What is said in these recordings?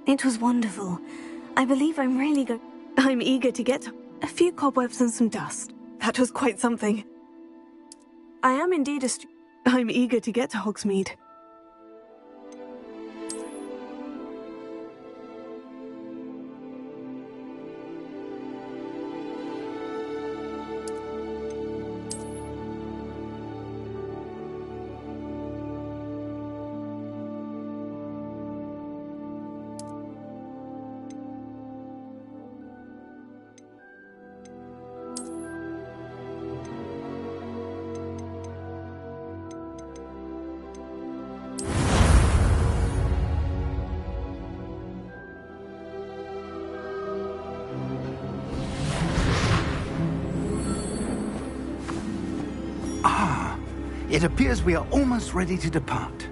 It was wonderful. I believe I'm eager to get a few cobwebs and some dust. That was quite something. I am indeed I'm eager to get to Hogsmeade. It appears we are almost ready to depart.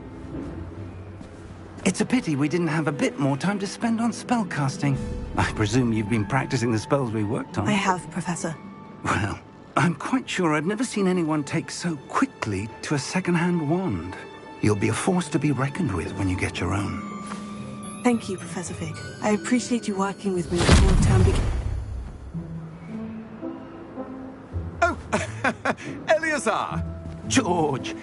It's a pity we didn't have a bit more time to spend on spellcasting. I presume you've been practicing the spells we worked on. I have, Professor. Well, I'm quite sure I've never seen anyone take so quickly to a second-hand wand. You'll be a force to be reckoned with when you get your own. Thank you, Professor Fig. I appreciate you working with me before the term begins. Oh, Eleazar! George,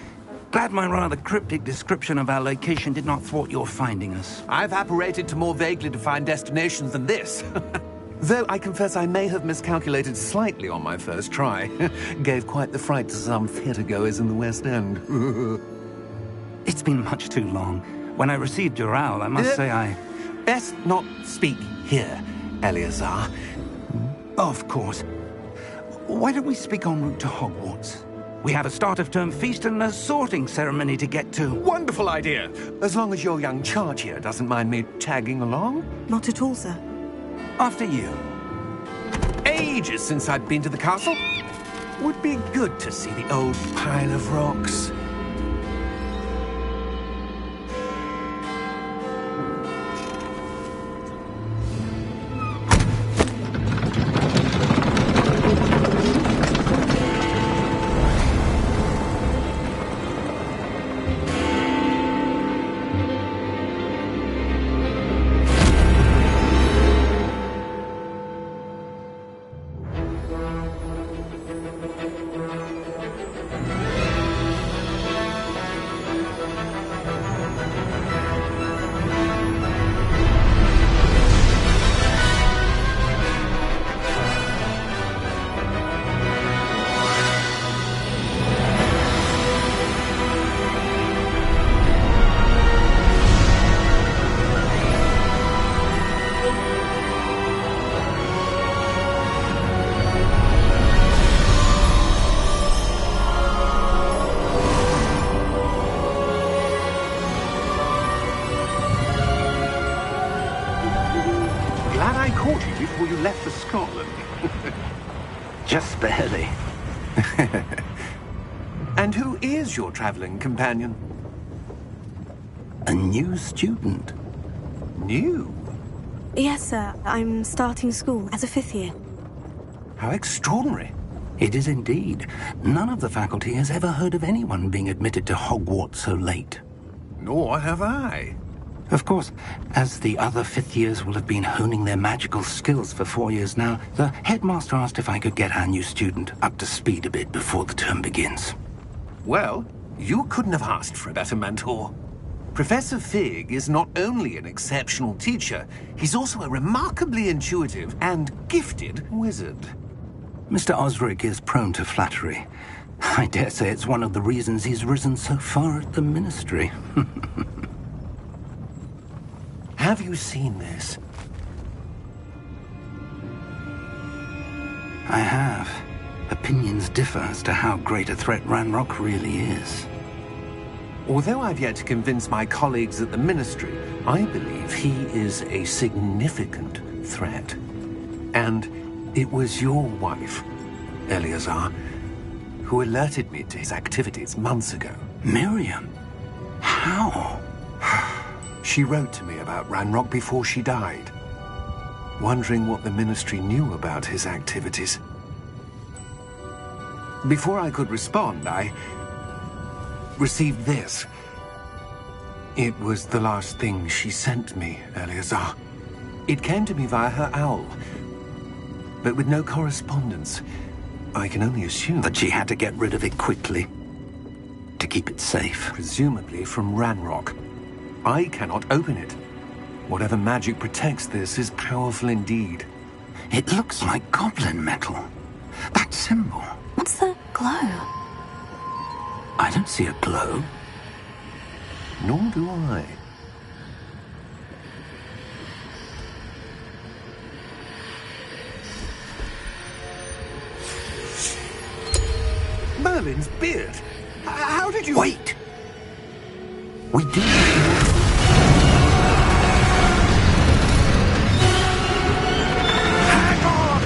glad my rather cryptic description of our location did not thwart your finding us. I've apparated to more vaguely defined destinations than this. Though I confess I may have miscalculated slightly on my first try. Gave quite the fright to some theatre-goers in the West End. It's been much too long. When I received your owl, I must say I... Best not speak here, Eleazar. Of course. Why don't we speak en route to Hogwarts? We have a start-of-term feast and a sorting ceremony to get to. Wonderful idea! As long as your young charge here doesn't mind me tagging along. Not at all, sir. After you. Ages since I'd been to the castle. Would be good to see the old pile of rocks. Before you left for Scotland. Just barely. And who is your traveling companion? A new student. New? Yes, sir. I'm starting school as a 5th year. How extraordinary. It is indeed. None of the faculty has ever heard of anyone being admitted to Hogwarts so late. Nor have I. Of course, as the other 5th years will have been honing their magical skills for 4 years now, the headmaster asked if I could get our new student up to speed a bit before the term begins. Well, you couldn't have asked for a better mentor. Professor Fig is not only an exceptional teacher, he's also a remarkably intuitive and gifted wizard. Mr. Osric is prone to flattery. I dare say it's one of the reasons he's risen so far at the Ministry. Have you seen this? I have. Opinions differ as to how great a threat Ranrock really is. Although I've yet to convince my colleagues at the Ministry, I believe he is a significant threat. And it was your wife, Eleazar, who alerted me to his activities months ago. Miriam? How? She wrote to me about Ranrock before she died, wondering what the Ministry knew about his activities. Before I could respond, I received this. It was the last thing she sent me, Eleazar. It came to me via her owl, but with no correspondence. I can only assume That she had to get rid of it quickly to keep it safe. presumably from Ranrock. I cannot open it. Whatever magic protects this is powerful indeed. It looks like goblin metal. That symbol. What's the glow? I don't see a glow. Nor do I. Merlin's beard! How did you... Wait! We do... Hang on!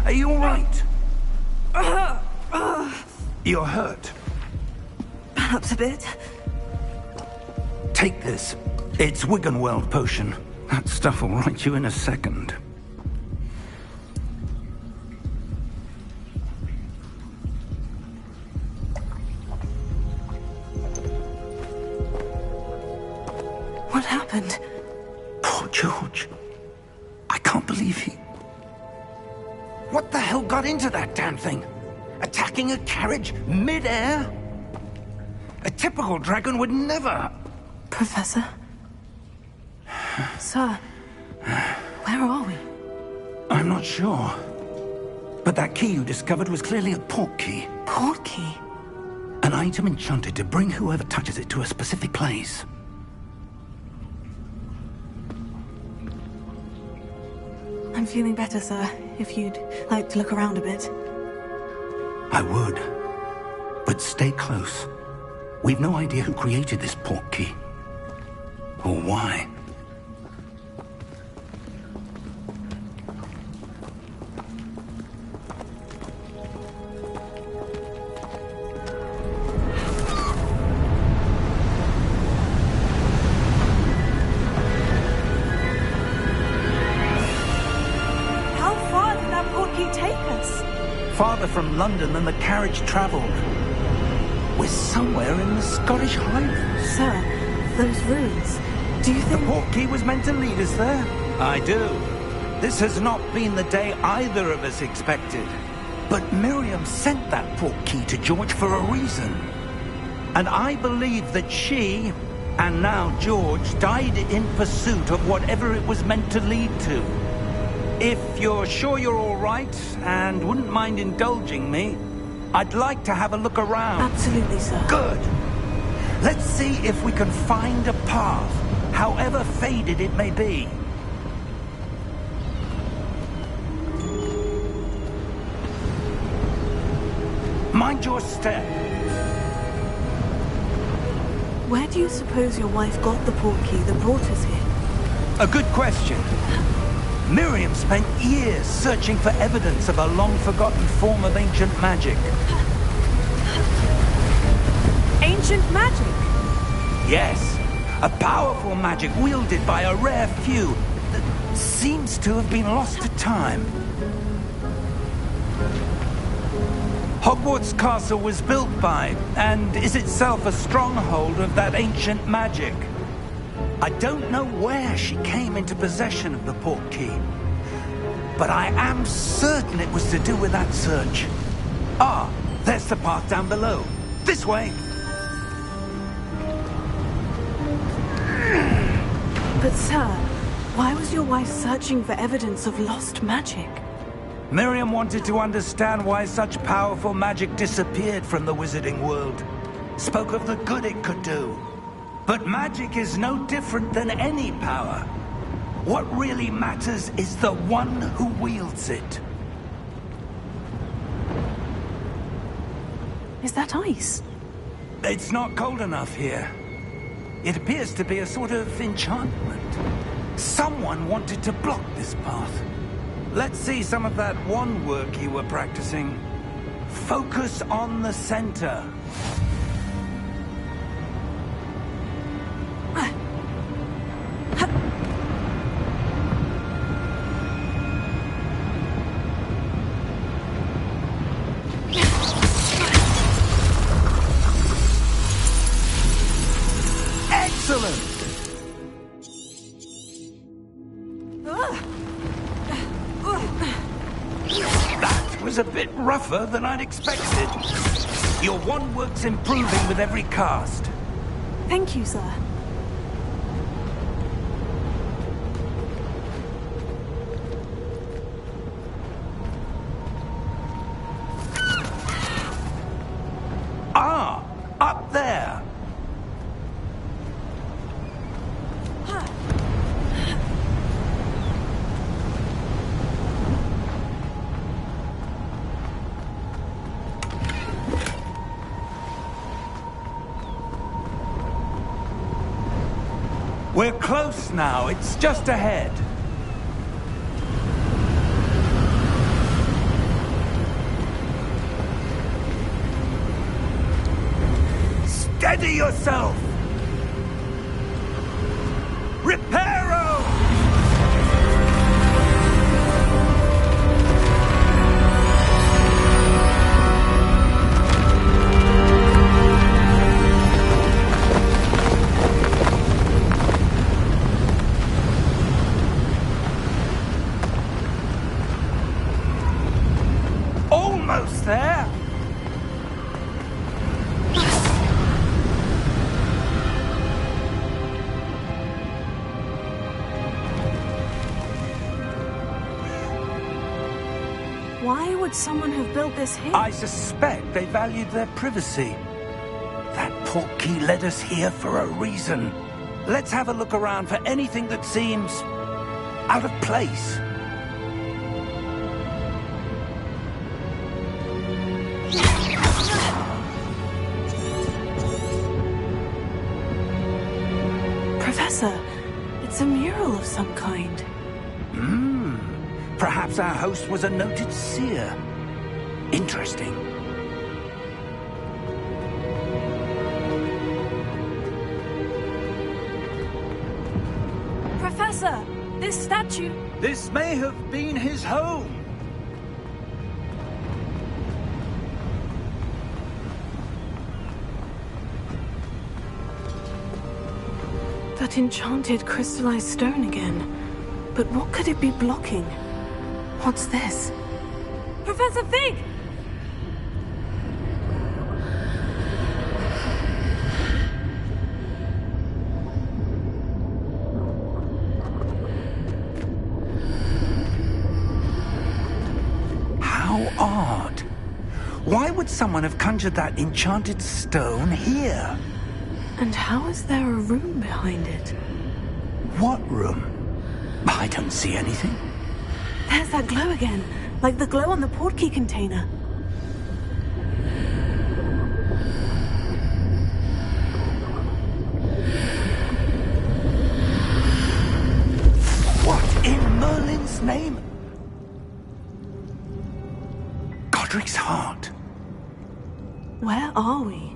Are you all right? You're hurt. Perhaps a bit. Take this. It's Wiggenweld potion. That stuff will right you in a second. What happened? Poor George. I can't believe he... What the hell got into that damn thing? Attacking a carriage mid-air? A typical dragon would never... Professor? Sir, where are we? I'm not sure. But that key you discovered was clearly a port key. Port key? An item enchanted to bring whoever touches it to a specific place. I'm feeling better, sir. If you'd like to look around a bit. I would. But stay close. We've no idea who created this port key. Or why. How far did that port key take us? Farther from London than the carriage travelled. We're somewhere in the Scottish Highlands. Sir, those ruins. Do you The think... port key was meant to lead us there? I do. This has not been the day either of us expected. But Miriam sent that port key to George for a reason. And I believe that she, and now George, died in pursuit of whatever it was meant to lead to. If you're sure you're all right, and wouldn't mind indulging me, I'd like to have a look around. Absolutely, sir. Good. Let's see if we can find a path, however faded it may be. Mind your step. Where do you suppose your wife got the port key that brought us here? A good question. Miriam spent years searching for evidence of a long-forgotten form of ancient magic. Ancient magic? Yes, a powerful magic wielded by a rare few that seems to have been lost to time. Hogwarts Castle was built by, and is itself a stronghold of that ancient magic. I don't know where she came into possession of the port key, but I am certain it was to do with that search. Ah, there's the path down below. This way. But sir, why was your wife searching for evidence of lost magic? Miriam wanted to understand why such powerful magic disappeared from the wizarding world. Spoke of the good it could do. But magic is no different than any power. What really matters is the one who wields it. Is that ice? It's not cold enough here. It appears to be a sort of enchantment. Someone wanted to block this path. Let's see some of that wand work you were practicing. Focus on the center. Excellent! That was a bit rougher than I'd expected. Your wand work's improving with every cast. Thank you, sir. Ah, up there. We're close now. It's just ahead. Steady yourself! Reparo! Almost there! Why would someone have built this here? I suspect they valued their privacy. That portkey led us here for a reason. Let's have a look around for anything that seems out of place. Professor, it's a mural of some kind. Perhaps our host was a noted seer. Interesting. Professor, this statue... This may have been his home. That enchanted crystallized stone again. But what could it be blocking? What's this? Professor Fig! How odd. Why would someone have conjured that enchanted stone here? And how is there a room behind it? What room? I don't see anything. There's that glow again, like the glow on the portkey container. What in Merlin's name? Godric's heart. Where are we?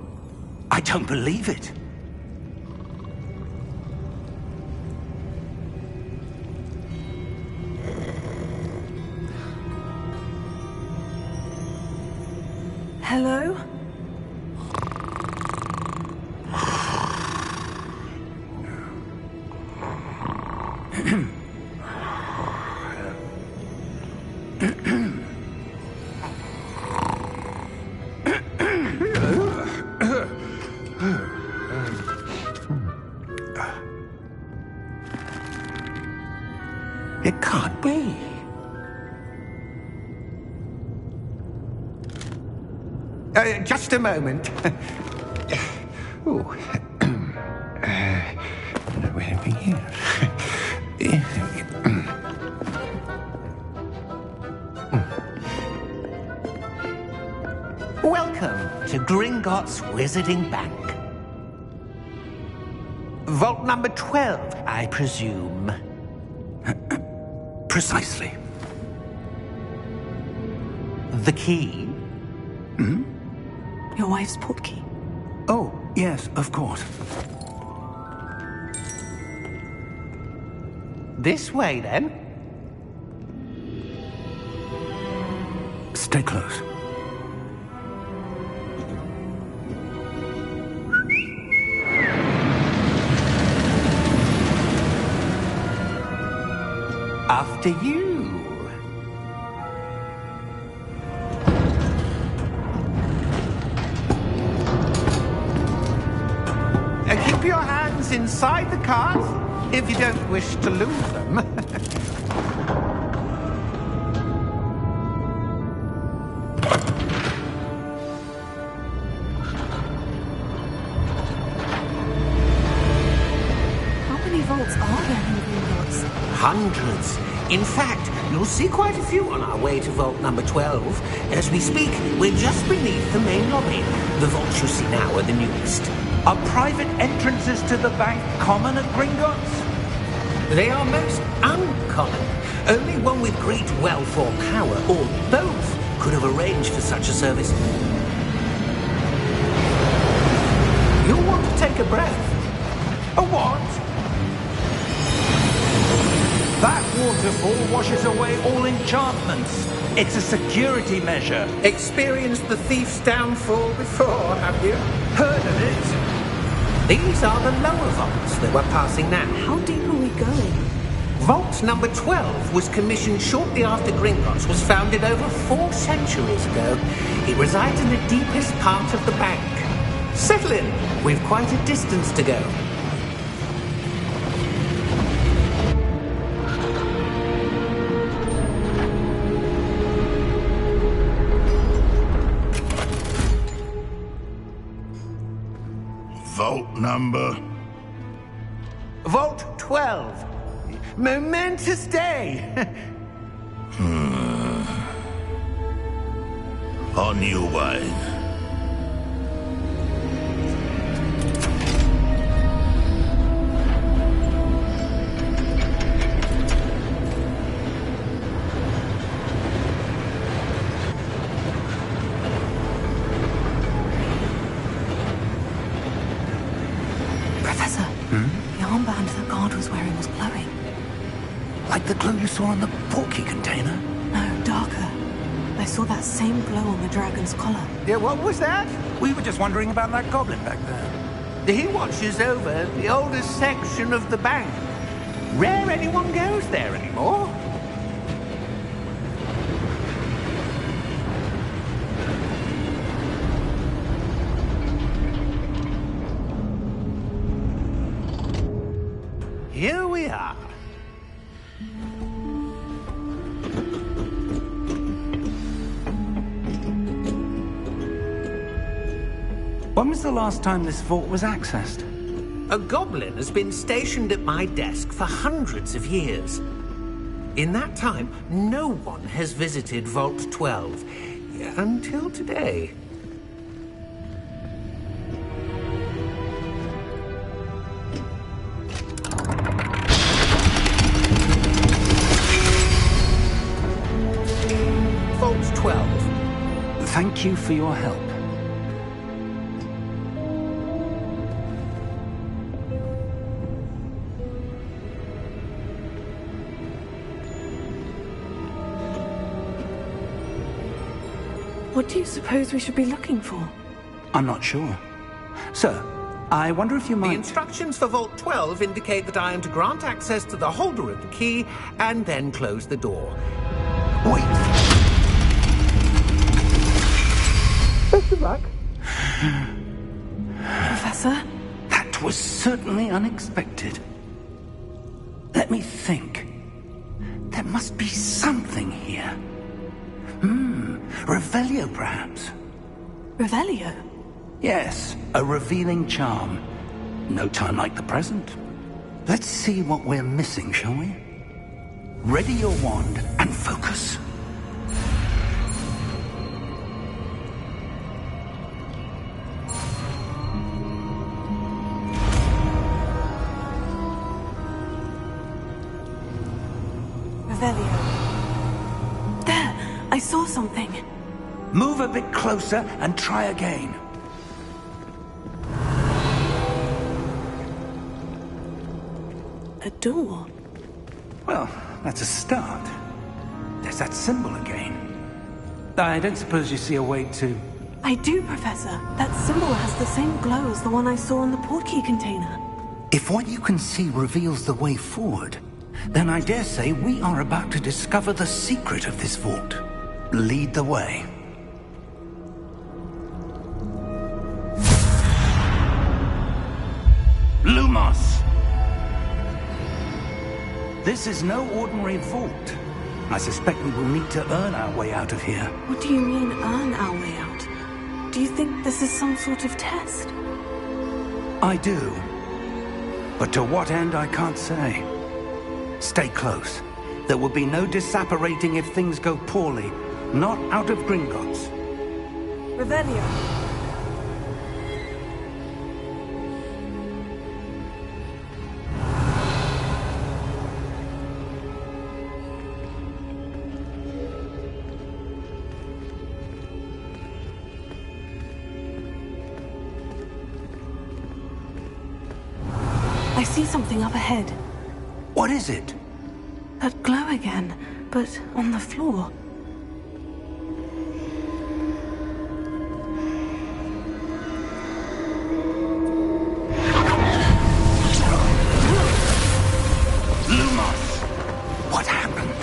I don't believe it. Hello? It can't be. just a moment. Oh. Where are we here? Welcome to Gringotts Wizarding Bank. Vault number 12, I presume. Precisely. The key? Your wife's portkey. Oh, yes, of course. This way, then. Stay close. After you. Keep your hands inside the cart if you don't wish to lose them. How many vaults are there in Gringotts? Hundreds. In fact, you'll see quite a few on our way to vault number 12. As we speak, we're just beneath the main lobby. The vaults you see now are the newest. Are private entrances to the bank common at Gringotts? They are most uncommon. Only one with great wealth or power, or both, could have arranged for such a service. You'll want to take a breath. A what? That waterfall washes away all enchantments. It's a security measure. Experienced the thief's downfall before, have you? Heard of it? These are the lower vaults that we're passing now. How deep are we going? Vault number 12 was commissioned shortly after Gringotts was founded over 4 centuries ago. It resides in the deepest part of the bank. Settle in. We've quite a distance to go. Vault number? Vault 12. Momentous day. On your wine. Professor, the armband the guard was wearing was glowing. Like the glow you saw on the portkey container? No, darker. I saw that same glow on the dragon's collar. Yeah, what was that? We were just wondering about that goblin back there. He watches over the oldest section of the bank. Rare anyone goes there anymore. Here we are. When was the last time this vault was accessed? A goblin has been stationed at my desk for hundreds of years. In that time, no one has visited Vault 12. Until today. Vault 12. Thank you for your help. What do you suppose we should be looking for? I'm not sure. Sir, I wonder if you might... The instructions for Vault 12 indicate that I am to grant access to the holder of the key and then close the door. Wait! Best of luck. Professor? That was certainly unexpected. Let me think. There must be something here. Revelio, perhaps. Revelio? Yes, a revealing charm. No time like the present. Let's see what we're missing, shall we? Ready your wand and focus. Revelio. There! I saw something. Move a bit closer and try again. A door. Well, that's a start. There's that symbol again. I don't suppose you see a way to... I do, Professor. That symbol has the same glow as the one I saw in the portkey container. If what you can see reveals the way forward, then I dare say we are about to discover the secret of this vault. Lead the way. Lumos! This is no ordinary vault. I suspect we will need to earn our way out of here. What do you mean, earn our way out? Do you think this is some sort of test? I do. But to what end, I can't say. Stay close. There will be no disapparating if things go poorly. Not out of Gringotts. Revelio. I see something up ahead. What is it? That glow again, but on the floor. Lumos! What happened?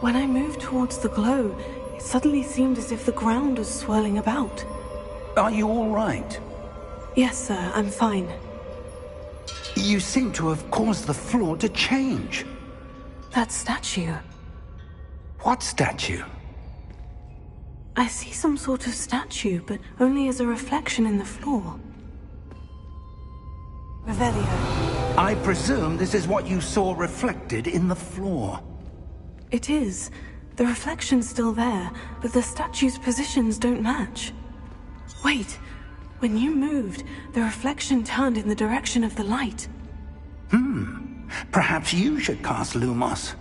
When I moved towards the glow, it suddenly seemed as if the ground was swirling about. Are you all right? Yes, sir, I'm fine. You seem to have caused the floor to change. That statue. What statue? I see some sort of statue, but only as a reflection in the floor. Revelio. I presume this is what you saw reflected in the floor. It is. The reflection's still there, but the statue's positions don't match. Wait. When you moved, the reflection turned in the direction of the light. Perhaps you should cast Lumos.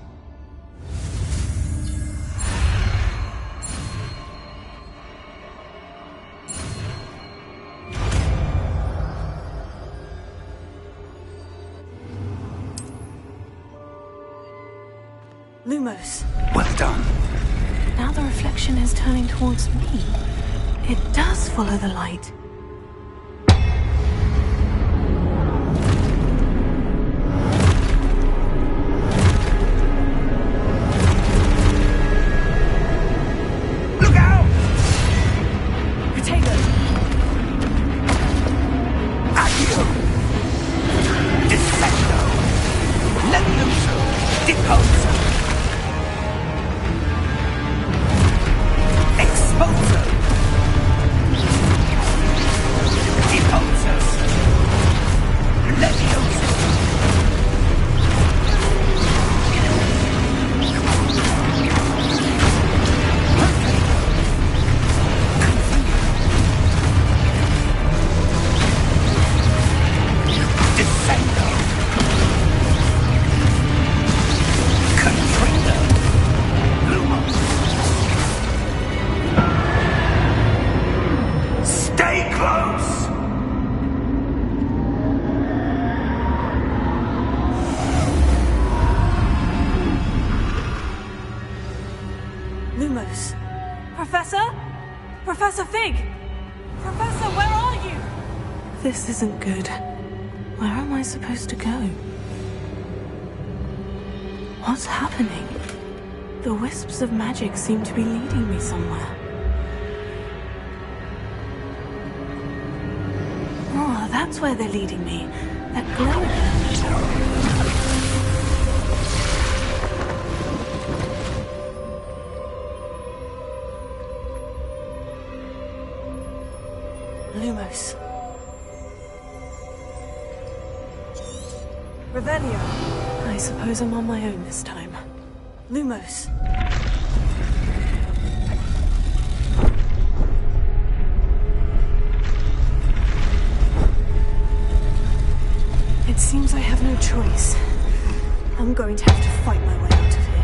Lumos. Well done. Now the reflection is turning towards me. It does follow the light. Lumos. Professor? Professor Fig! Professor, where are you? This isn't good. Where am I supposed to go? What's happening? The wisps of magic seem to be leading me somewhere. Oh, that's where they're leading me. That glow. Lumos. Revelio. I suppose I'm on my own this time. Lumos. It seems I have no choice. I'm going to have to fight my way out of here.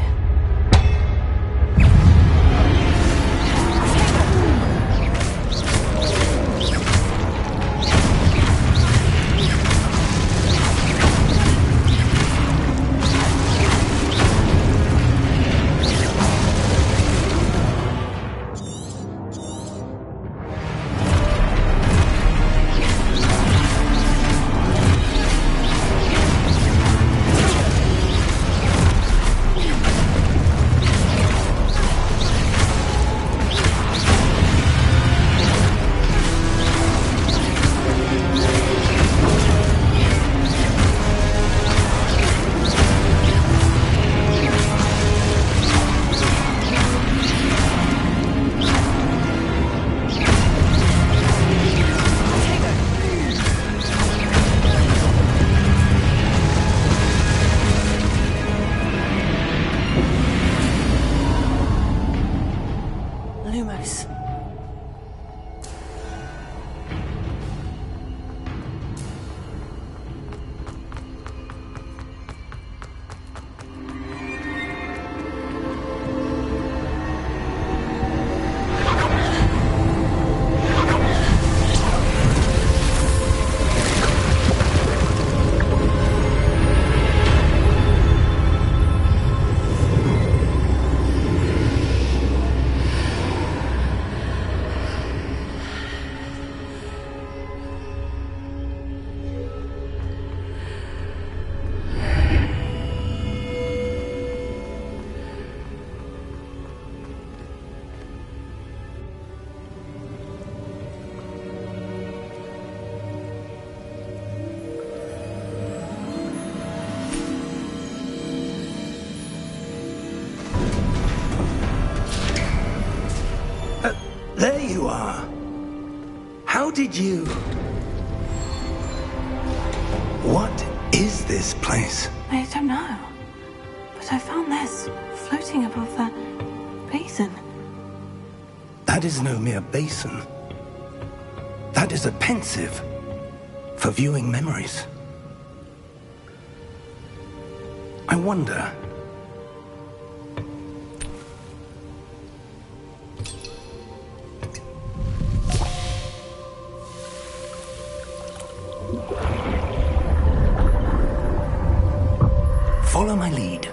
Lumos. There you are. How did you... What is this place? I don't know. But I found this floating above that basin. That is no mere basin. That is a pensive for viewing memories. I wonder... Follow my lead.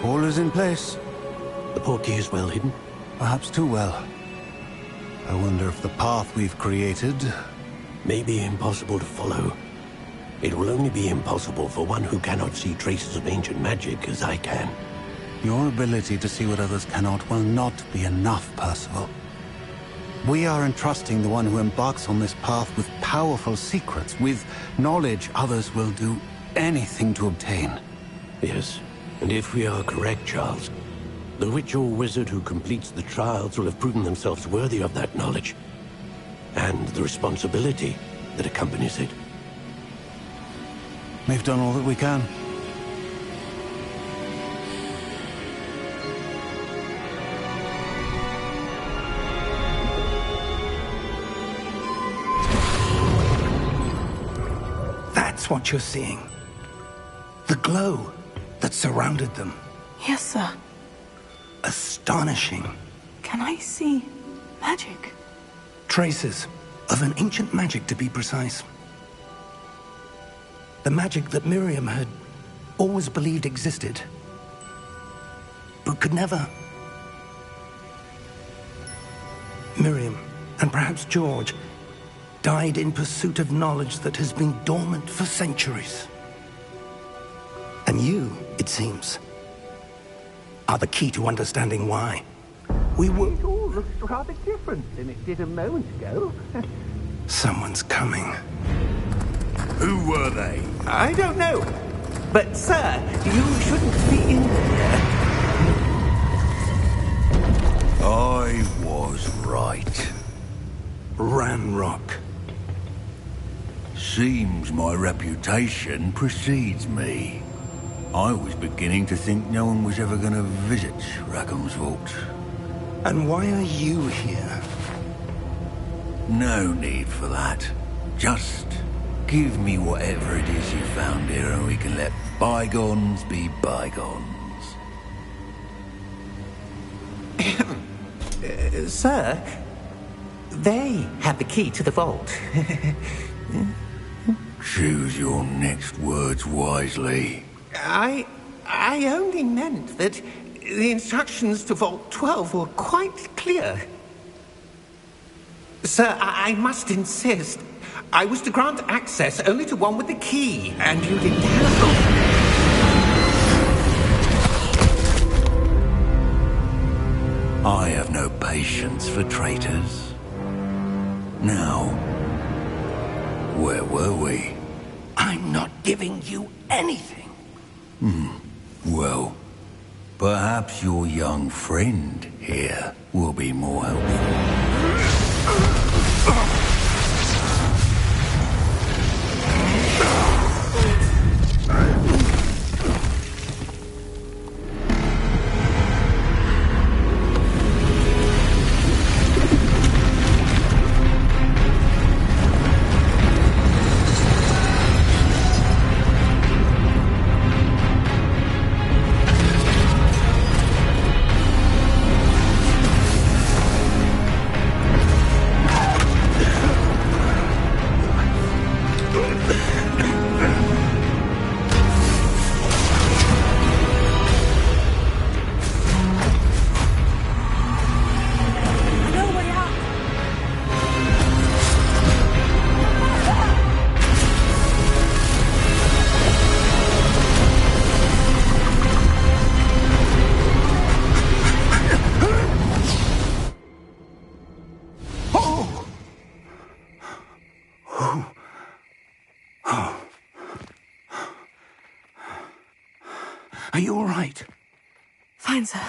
All is in place. The portkey is well hidden. Perhaps too well. I wonder if the path we've created... May be impossible to follow. It will only be impossible for one who cannot see traces of ancient magic as I can. Your ability to see what others cannot will not be enough, Percival. We are entrusting the one who embarks on this path with powerful secrets, with knowledge others will do anything to obtain. Yes, and if we are correct, Charles, the witch or wizard who completes the trials will have proven themselves worthy of that knowledge, and the responsibility that accompanies it. We've done all that we can. That's what you're seeing. The glow that surrounded them. Yes, sir. Astonishing. Can I see magic? Traces of an ancient magic, to be precise. The magic that Miriam had always believed existed, but could never. Miriam, and perhaps George, died in pursuit of knowledge that has been dormant for centuries. And you, it seems, are the key to understanding why. We were... It all looks rather different than it did a moment ago. Someone's coming. Who were they? I don't know. But, sir, you shouldn't be in here. I was right. Ranrock. Seems my reputation precedes me. I was beginning to think no one was ever going to visit Rackham's vault. And why are you here? No need for that. Just give me whatever it is you found here and we can let bygones be bygones. Sir, they have the key to the vault. Choose your next words wisely. I only meant that the instructions to Vault 12 were quite clear. Sir, I must insist. I was to grant access only to one with the key, and you didn't have... I have no patience for traitors. Now, where were we? I'm not giving you anything. Well, perhaps your young friend here will be more helpful. Are you all right? Fine, sir.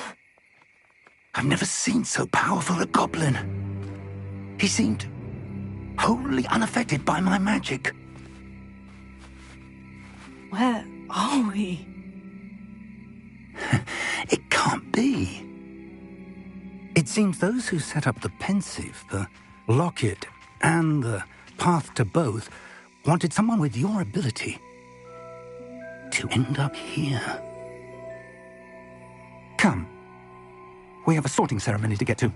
I've never seen so powerful a goblin. He seemed wholly unaffected by my magic. Where are we? It can't be. It seems those who set up the pensive, the locket, and the path to both wanted someone with your ability to end up here. Come. We have a sorting ceremony to get to.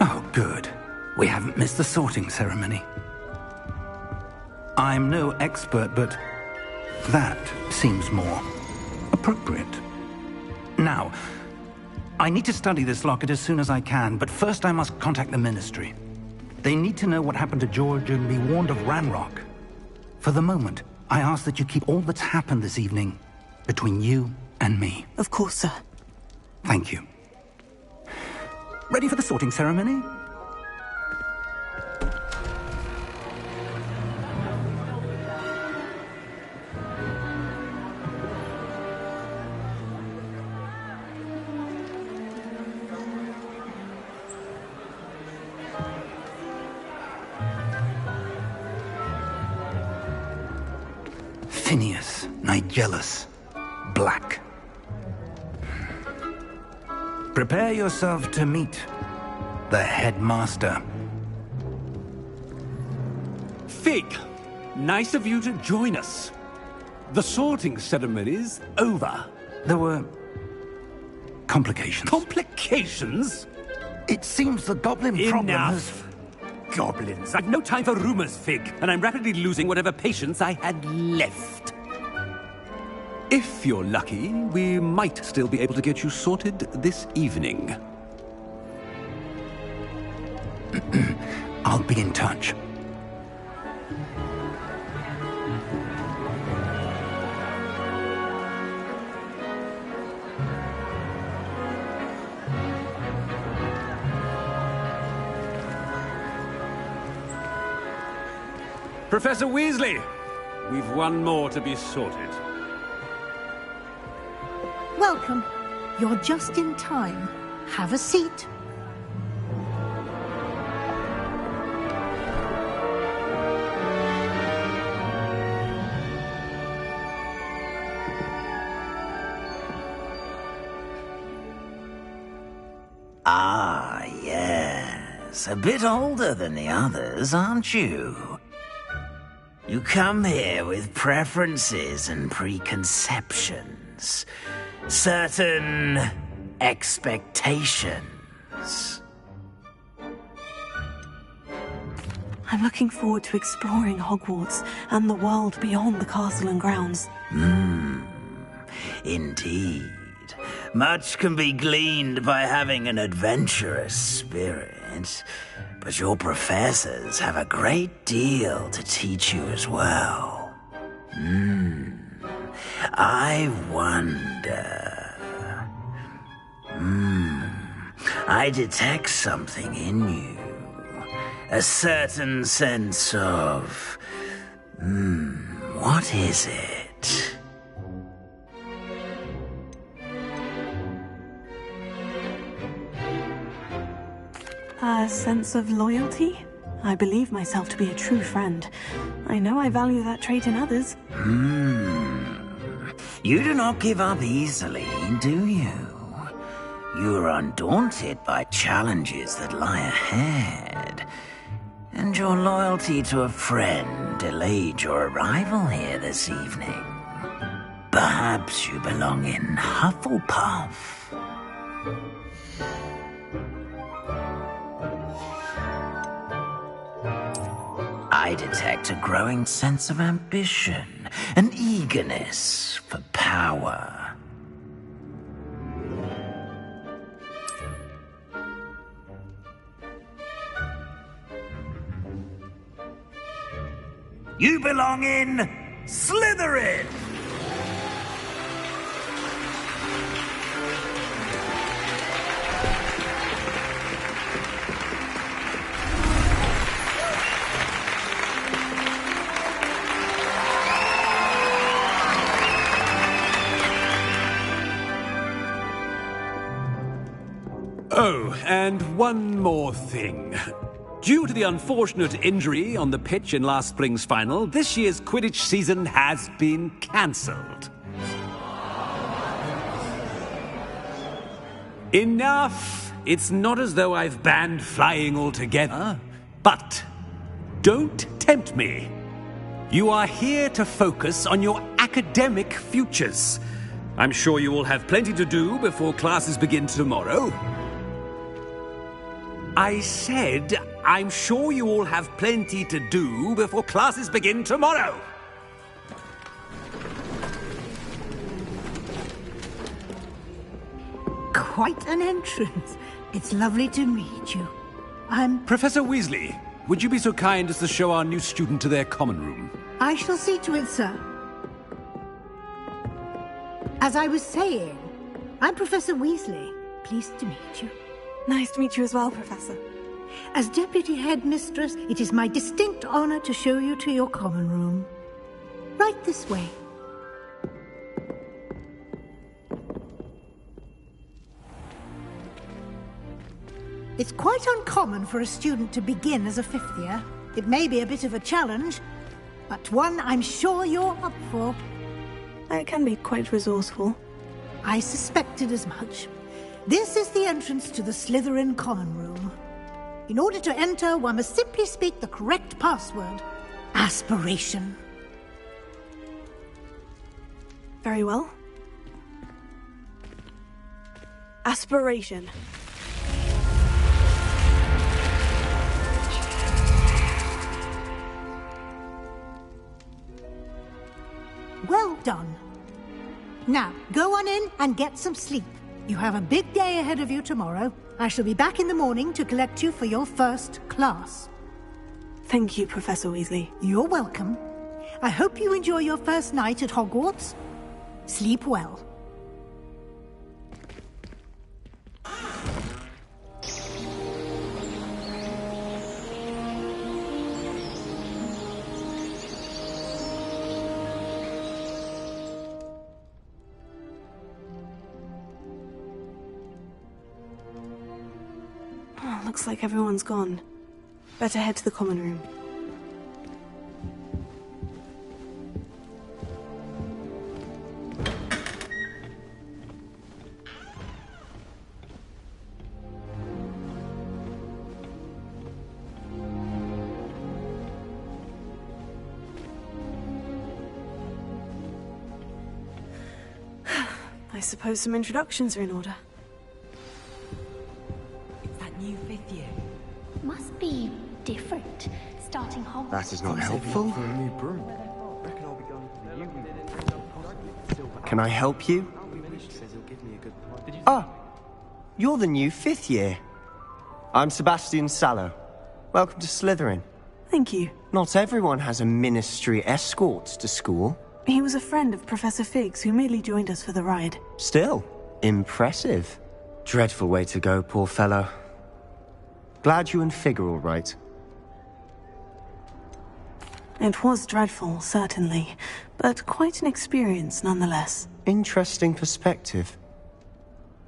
Oh, good. We haven't missed the sorting ceremony. I'm no expert, but that seems more appropriate. Now, I need to study this locket as soon as I can, but first I must contact the Ministry. They need to know what happened to George and be warned of Ranrock. For the moment, I ask that you keep all that's happened this evening between you and me. Of course, sir. Thank you. Ready for the sorting ceremony? Phineas, Nigellus, Black. Prepare yourself to meet the headmaster. Fig, nice of you to join us. The sorting ceremony's over. There were complications. Complications? It seems the goblin problem has... Enough. Goblins. I've no time for rumors, Fig, and I'm rapidly losing whatever patience I had left. If you're lucky, we might still be able to get you sorted this evening. I'll be in touch. Professor Weasley, we've one more to be sorted. Welcome. You're just in time. Have a seat. Ah, yes. A bit older than the others, aren't you? You come here with preferences and preconceptions. Certain expectations. I'm looking forward to exploring Hogwarts and the world beyond the castle and grounds. Indeed. Much can be gleaned by having an adventurous spirit, but your professors have a great deal to teach you as well. I wonder... I detect something in you. A certain sense of... what is it? A sense of loyalty? I believe myself to be a true friend. I know I value that trait in others. You do not give up easily, do you? You are undaunted by challenges that lie ahead. And your loyalty to a friend delayed your arrival here this evening. Perhaps you belong in Hufflepuff. I detect a growing sense of ambition, an eagerness for power. You belong in Slytherin! Oh, and one more thing. Due to the unfortunate injury on the pitch in last spring's final, this year's Quidditch season has been cancelled. Enough! It's not as though I've banned flying altogether. But don't tempt me. You are here to focus on your academic futures. I'm sure you will have plenty to do before classes begin tomorrow. I said, I'm sure you all have plenty to do before classes begin tomorrow. Quite an entrance. It's lovely to meet you. Professor Weasley, would you be so kind as to show our new student to their common room? I shall see to it, sir. As I was saying, I'm Professor Weasley. Pleased to meet you. Nice to meet you as well, Professor. As Deputy Headmistress, it is my distinct honor to show you to your common room. Right this way. It's quite uncommon for a student to begin as a fifth year. It may be a bit of a challenge, but one I'm sure you're up for. I can be quite resourceful. I suspected as much. This is the entrance to the Slytherin common room. In order to enter, one must simply speak the correct password. Aspiration. Very well. Aspiration. Well done. Now, go on in and get some sleep. You have a big day ahead of you tomorrow. I shall be back in the morning to collect you for your first class. Thank you, Professor Weasley. You're welcome. I hope you enjoy your first night at Hogwarts. Sleep well. Looks like everyone's gone. Better head to the common room. I suppose some introductions are in order. New fifth year. Must be different. Starting Hogwarts. That is not helpful. Can I help you? Ah, you're the new fifth year. I'm Sebastian Sallow. Welcome to Slytherin. Thank you. Not everyone has a ministry escort to school. He was a friend of Professor Fig's who merely joined us for the ride. Still, impressive. Dreadful way to go, poor fellow. Glad you and Fig are all right. It was dreadful, certainly, but quite an experience nonetheless. Interesting perspective.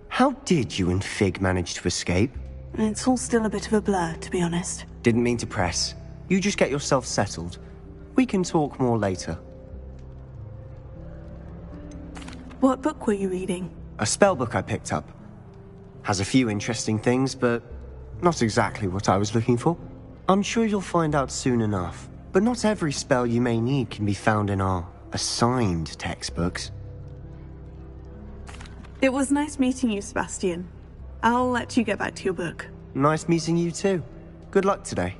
How did you and Fig manage to escape? It's all still a bit of a blur, to be honest. Didn't mean to press. You just get yourself settled. We can talk more later. What book were you reading? A spell book I picked up. Has a few interesting things, but not exactly what I was looking for. I'm sure you'll find out soon enough. But not every spell you may need can be found in our assigned textbooks. It was nice meeting you, Sebastian. I'll let you get back to your book. Nice meeting you too. Good luck today.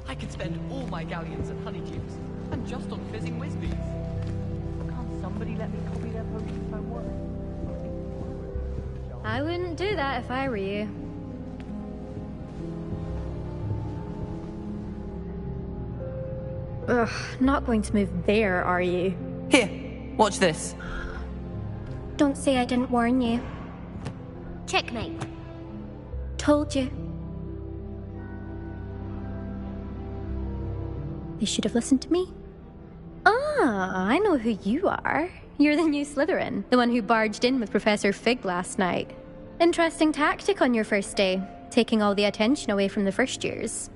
I could spend all my galleons and honeydews, and just on fizzing whizbees. Can't somebody let me copy their potions if I want? I wouldn't do that if I were you. Ugh, not going to move there, are you? Here, watch this. Don't say I didn't warn you. Checkmate. Told you. You should have listened to me. Ah, I know who you are. You're the new Slytherin, the one who barged in with Professor Fig last night. Interesting tactic on your first day, taking all the attention away from the first years.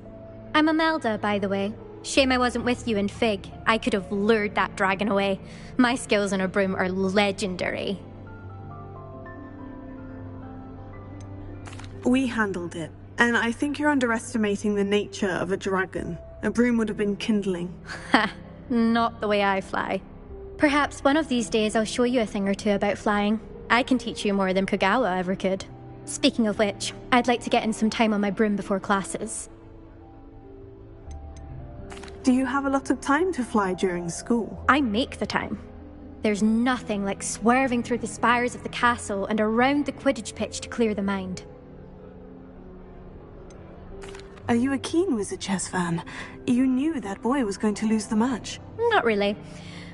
I'm Imelda, by the way. Shame I wasn't with you in Fig. I could have lured that dragon away. My skills on a broom are legendary. We handled it, and I think you're underestimating the nature of a dragon. A broom would have been kindling. Ha, not the way I fly. Perhaps one of these days I'll show you a thing or two about flying. I can teach you more than Kogawa ever could. Speaking of which, I'd like to get in some time on my broom before classes. Do you have a lot of time to fly during school? I make the time. There's nothing like swerving through the spires of the castle and around the Quidditch pitch to clear the mind. Are you a keen Wizard chess fan? You knew that boy was going to lose the match. Not really.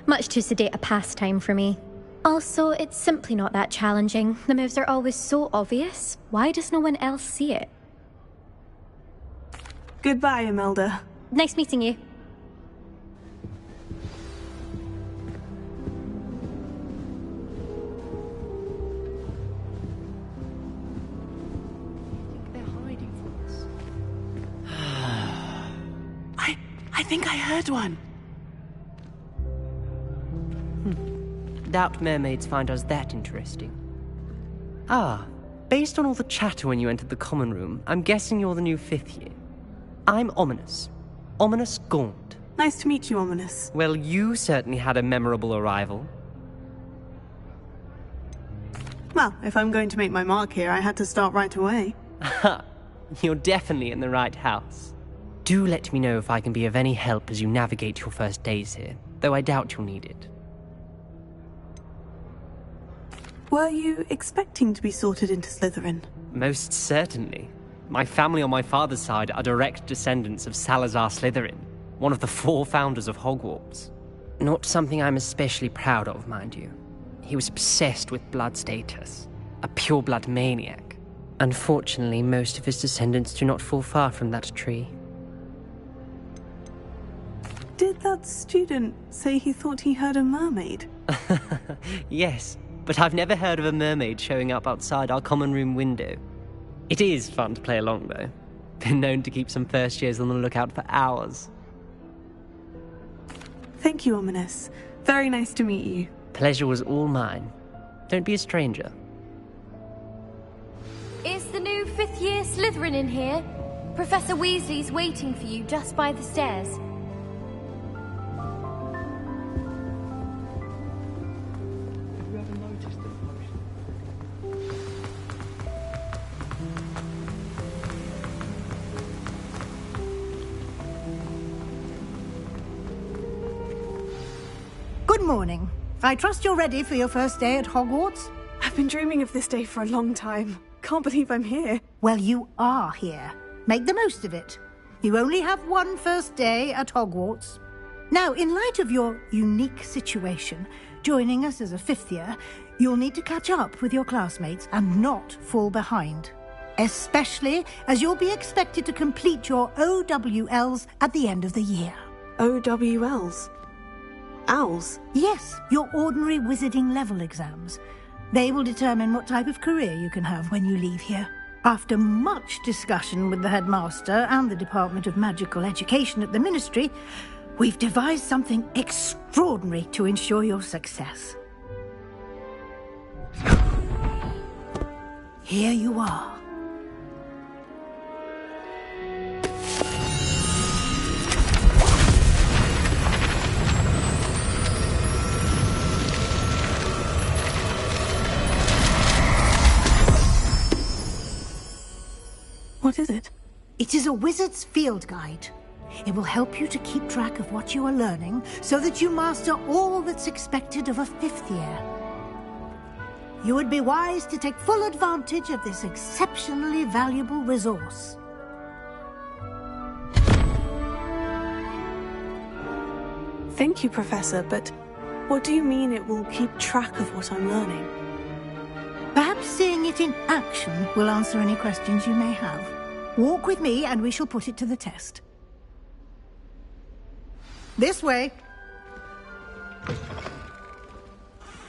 Much too sedate a pastime for me. Also, it's simply not that challenging. The moves are always so obvious. Why does no one else see it? Goodbye, Imelda. Nice meeting you. I think I heard one. Doubt mermaids find us that interesting. Ah, based on all the chatter when you entered the common room, I'm guessing you're the new 5th year. I'm Ominous. Ominous Gaunt. Nice to meet you, Ominous. Well, you certainly had a memorable arrival. Well, if I'm going to make my mark here, I had to start right away. You're definitely in the right house. Do let me know if I can be of any help as you navigate your first days here, though I doubt you'll need it. Were you expecting to be sorted into Slytherin? Most certainly. My family on my father's side are direct descendants of Salazar Slytherin, one of the 4 founders of Hogwarts. Not something I'm especially proud of, mind you. He was obsessed with blood status, a pure-blood maniac. Unfortunately, most of his descendants do not fall far from that tree. Did that student say he thought he heard a mermaid? Yes, but I've never heard of a mermaid showing up outside our common room window. It is fun to play along, though. Been known to keep some first years on the lookout for hours. Thank you, Ominous. Very nice to meet you. Pleasure was all mine. Don't be a stranger. Is the new 5th year Slytherin in here? Professor Weasley's waiting for you just by the stairs. Good morning. I trust you're ready for your first day at Hogwarts? I've been dreaming of this day for a long time. Can't believe I'm here. Well, you are here. Make the most of it. You only have one first day at Hogwarts. Now, in light of your unique situation, joining us as a 5th year, you'll need to catch up with your classmates and not fall behind. Especially as you'll be expected to complete your OWLs at the end of the year. OWLs? Owls? Yes, your ordinary wizarding level exams. They will determine what type of career you can have when you leave here. After much discussion with the headmaster and the Department of Magical Education at the Ministry, we've devised something extraordinary to ensure your success. Here you are. What is it? It is a wizard's field guide. It will help you to keep track of what you are learning so that you master all that's expected of a 5th year. You would be wise to take full advantage of this exceptionally valuable resource. Thank you, Professor, but what do you mean it will keep track of what I'm learning? Perhaps seeing it in action will answer any questions you may have. Walk with me and we shall put it to the test. This way.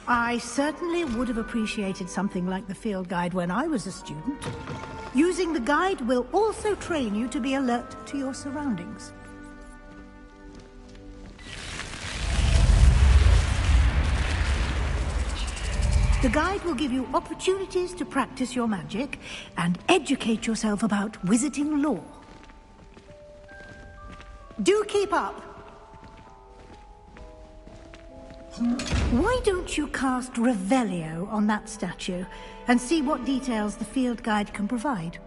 I certainly would have appreciated something like the field guide when I was a student. Using the guide will also train you to be alert to your surroundings. The guide will give you opportunities to practice your magic and educate yourself about wizarding lore. Do keep up! Why don't you cast Revelio on that statue and see what details the field guide can provide?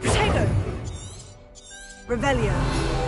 Protego! Revelio.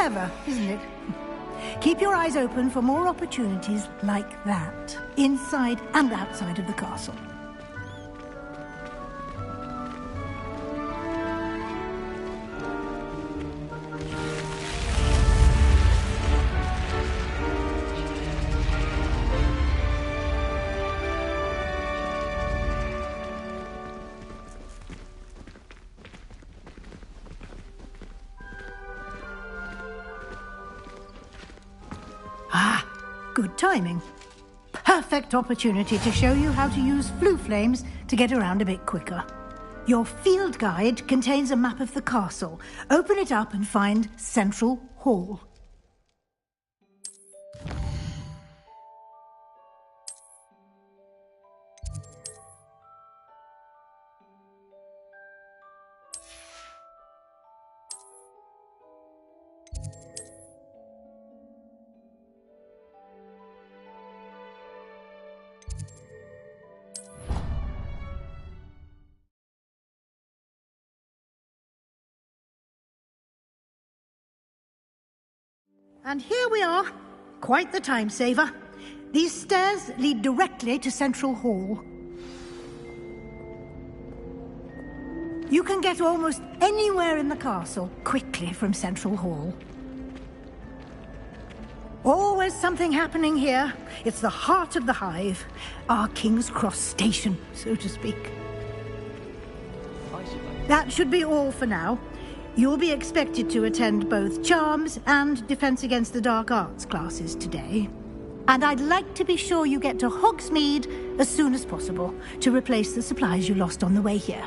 Clever, isn't it? Keep your eyes open for more opportunities like that, inside and outside of the castle. Good timing. Perfect opportunity to show you how to use flue flames to get around a bit quicker. Your field guide contains a map of the castle. Open it up and find Central Hall. And here we are. Quite the time saver. These stairs lead directly to Central Hall. You can get almost anywhere in the castle quickly from Central Hall. Always something happening here. It's the heart of the hive. Our King's Cross station, so to speak. That should be all for now. You'll be expected to attend both Charms and Defense Against the Dark Arts classes today. And I'd like to be sure you get to Hogsmeade as soon as possible to replace the supplies you lost on the way here.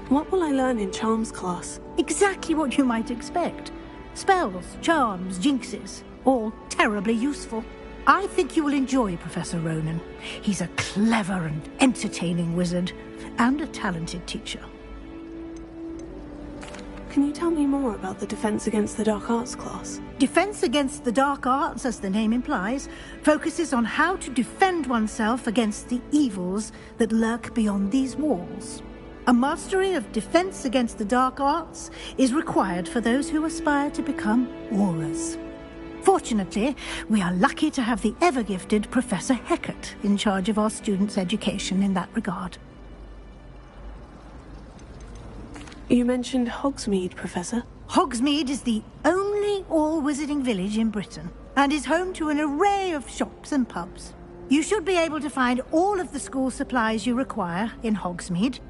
What will I learn in Charms class? Exactly what you might expect. Spells, charms, jinxes, all terribly useful. I think you will enjoy Professor Ronan. He's a clever and entertaining wizard, and a talented teacher. Can you tell me more about the Defense Against the Dark Arts class? Defense Against the Dark Arts, as the name implies, focuses on how to defend oneself against the evils that lurk beyond these walls. A mastery of Defense Against the Dark Arts is required for those who aspire to become Aurors. Fortunately, we are lucky to have the ever-gifted Professor Hecat in charge of our students' education in that regard. You mentioned Hogsmeade, Professor. Hogsmeade is the only all-wizarding village in Britain, and is home to an array of shops and pubs. You should be able to find all of the school supplies you require in Hogsmeade.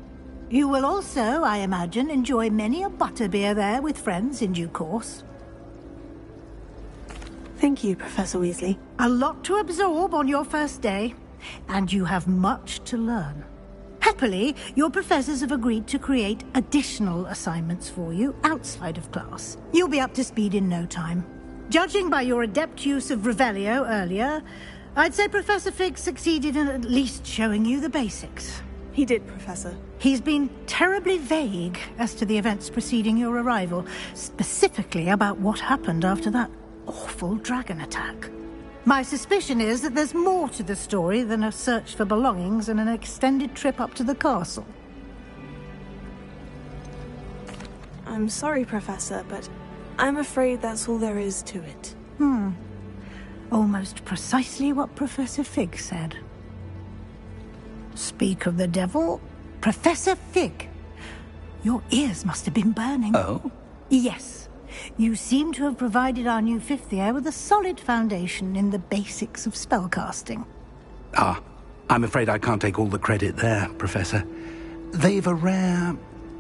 You will also, I imagine, enjoy many a butterbeer there with friends in due course. Thank you, Professor Weasley. A lot to absorb on your first day, and you have much to learn. Happily, your professors have agreed to create additional assignments for you outside of class. You'll be up to speed in no time. Judging by your adept use of Revelio earlier, I'd say Professor Fig succeeded in at least showing you the basics. He did, Professor. He's been terribly vague as to the events preceding your arrival, specifically about what happened after that awful dragon attack. My suspicion is that there's more to the story than a search for belongings and an extended trip up to the castle. I'm sorry, Professor, but I'm afraid that's all there is to it. Almost precisely what Professor Fig said. Speak of the devil, Professor Fig. Your ears must have been burning. Oh? Yes. You seem to have provided our new fifth year with a solid foundation in the basics of spellcasting. Ah, I'm afraid I can't take all the credit there, Professor. They've a rare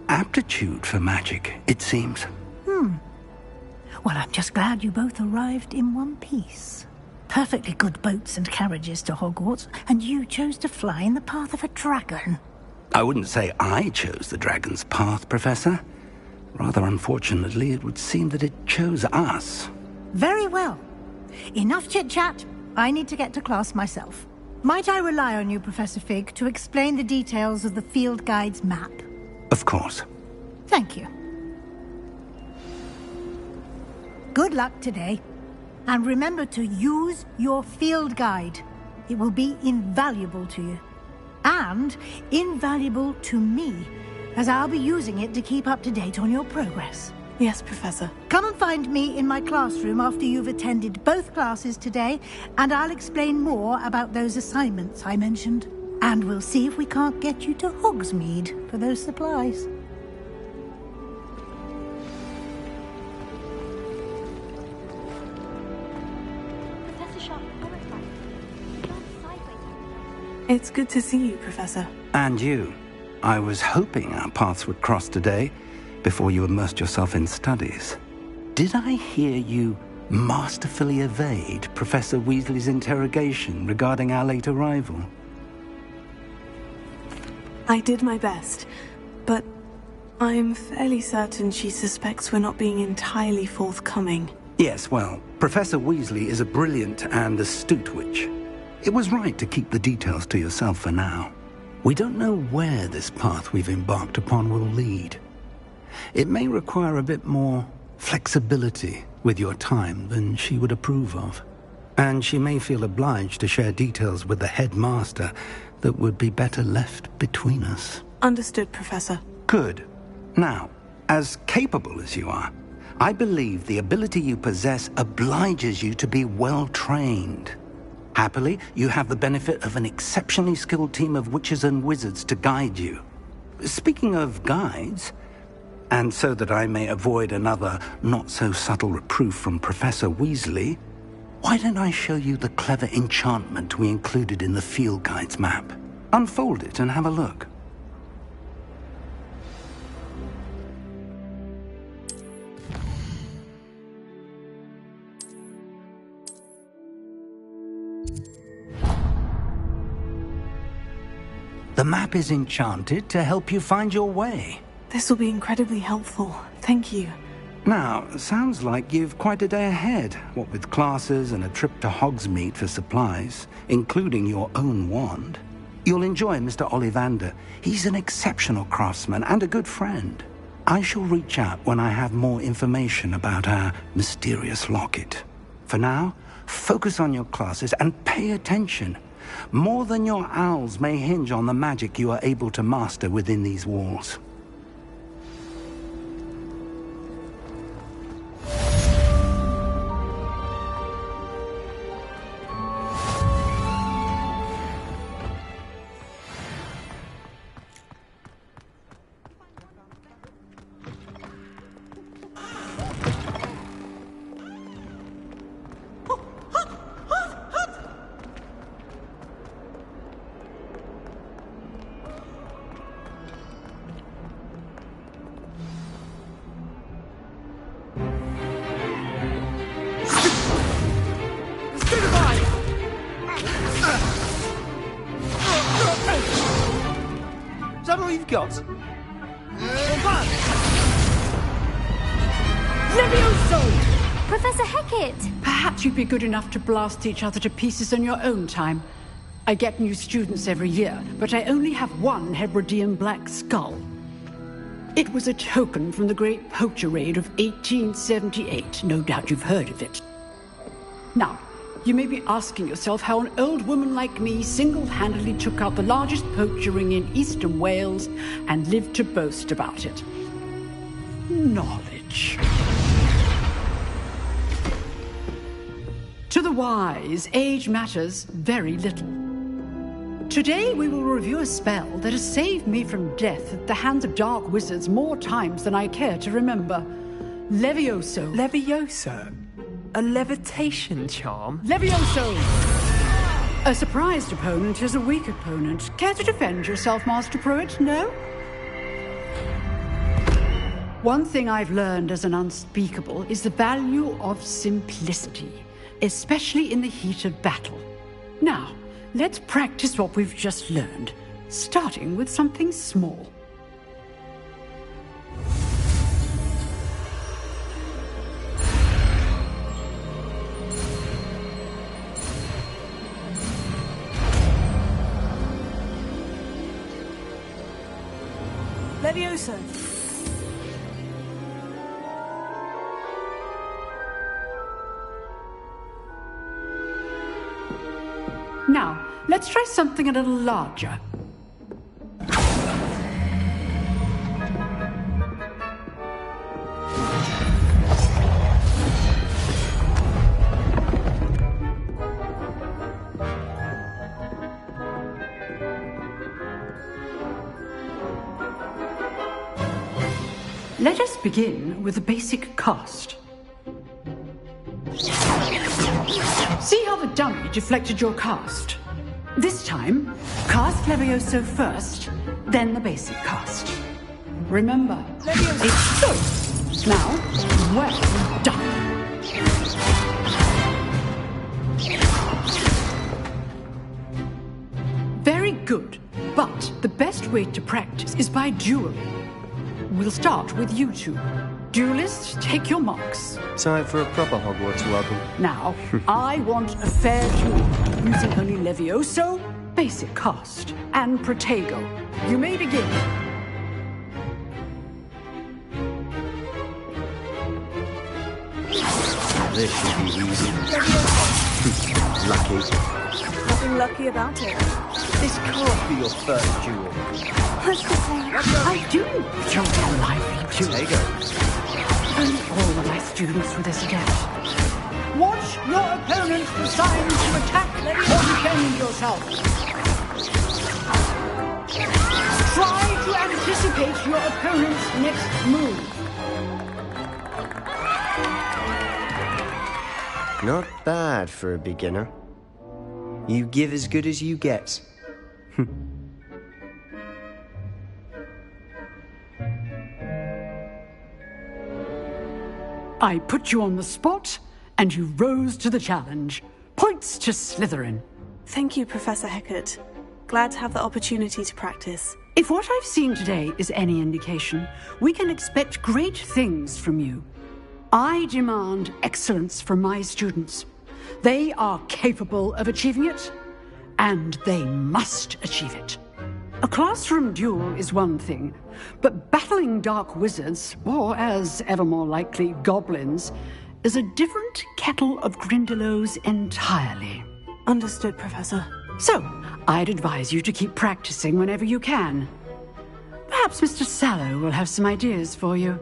aptitude for magic, it seems. Well, I'm just glad you both arrived in one piece. Perfectly good boats and carriages to Hogwarts, and you chose to fly in the path of a dragon. I wouldn't say I chose the dragon's path, Professor. Rather unfortunately, it would seem that it chose us. Very well. Enough chit-chat. I need to get to class myself. Might I rely on you, Professor Fig, to explain the details of the field guide's map? Of course. Thank you. Good luck today. And remember to use your field guide. It will be invaluable to you. And invaluable to me, as I'll be using it to keep up to date on your progress. Yes, Professor. Come and find me in my classroom after you've attended both classes today, and I'll explain more about those assignments I mentioned. And we'll see if we can't get you to Hogsmeade for those supplies. It's good to see you, Professor. And you. I was hoping our paths would cross today, before you immersed yourself in studies. Did I hear you masterfully evade Professor Weasley's interrogation regarding our late arrival? I did my best, but I'm fairly certain she suspects we're not being entirely forthcoming. Yes, well, Professor Weasley is a brilliant and astute witch. It was right to keep the details to yourself for now. We don't know where this path we've embarked upon will lead. It may require a bit more flexibility with your time than she would approve of. And she may feel obliged to share details with the headmaster that would be better left between us. Understood, Professor. Good. Now, as capable as you are, I believe the ability you possess obliges you to be well trained. Happily, you have the benefit of an exceptionally skilled team of witches and wizards to guide you. Speaking of guides, and so that I may avoid another not-so-subtle reproof from Professor Weasley, why don't I show you the clever enchantment we included in the field guide's map? Unfold it and have a look. The map is enchanted to help you find your way. This will be incredibly helpful. Thank you. Now, sounds like you've quite a day ahead, what with classes and a trip to Hogsmeade for supplies, including your own wand. You'll enjoy Mr. Ollivander. He's an exceptional craftsman and a good friend. I shall reach out when I have more information about our mysterious locket. For now, focus on your classes and pay attention. More than your owls may hinge on the magic you are able to master within these walls. Got Levioso! Professor Hecat! Perhaps you'd be good enough to blast each other to pieces on your own time. I get new students every year, but I only have one Hebridean black skull. It was a token from the Great Poacher Raid of 1878. No doubt you've heard of it. Now, you may be asking yourself how an old woman like me single-handedly took out the largest poacher ring in eastern Wales and lived to boast about it. Knowledge. To the wise, age matters very little. Today we will review a spell that has saved me from death at the hands of dark wizards more times than I care to remember. Levioso. Levioso? A levitation charm? Levioso! A surprised opponent is a weak opponent. Care to defend yourself, Master Pruitt? No? One thing I've learned as an unspeakable is the value of simplicity, especially in the heat of battle. Now, let's practice what we've just learned, starting with something small. Levioso! Now, let's try something a little larger. Let us begin with the basic cast. See how the dummy deflected your cast? This time, cast Levioso first, then the basic cast. Remember, it's choice. Now, well done. Very good, but the best way to practice is by dueling. We'll start with you two. Duelists, take your marks. Time for a proper Hogwarts welcome. Now, I want a fair duel, using only Levioso, basic cast, and Protego. You may begin. This should be easy. Lucky. Nothing lucky about it. This can't be your first duel. I do enjoy a lively duel. Only all of my students were this adept. Watch your opponent for signs to attack or defend yourself. Try to anticipate your opponent's next move. Not bad for a beginner. You give as good as you get. I put you on the spot, and you rose to the challenge. Points to Slytherin. Thank you, Professor Hecat. Glad to have the opportunity to practice. If what I've seen today is any indication, we can expect great things from you. I demand excellence from my students. They are capable of achieving it, and they must achieve it. A classroom duel is one thing, but battling dark wizards, or as ever more likely, goblins, is a different kettle of Grindylows entirely. Understood, Professor. So, I'd advise you to keep practicing whenever you can. Perhaps Mr. Sallow will have some ideas for you.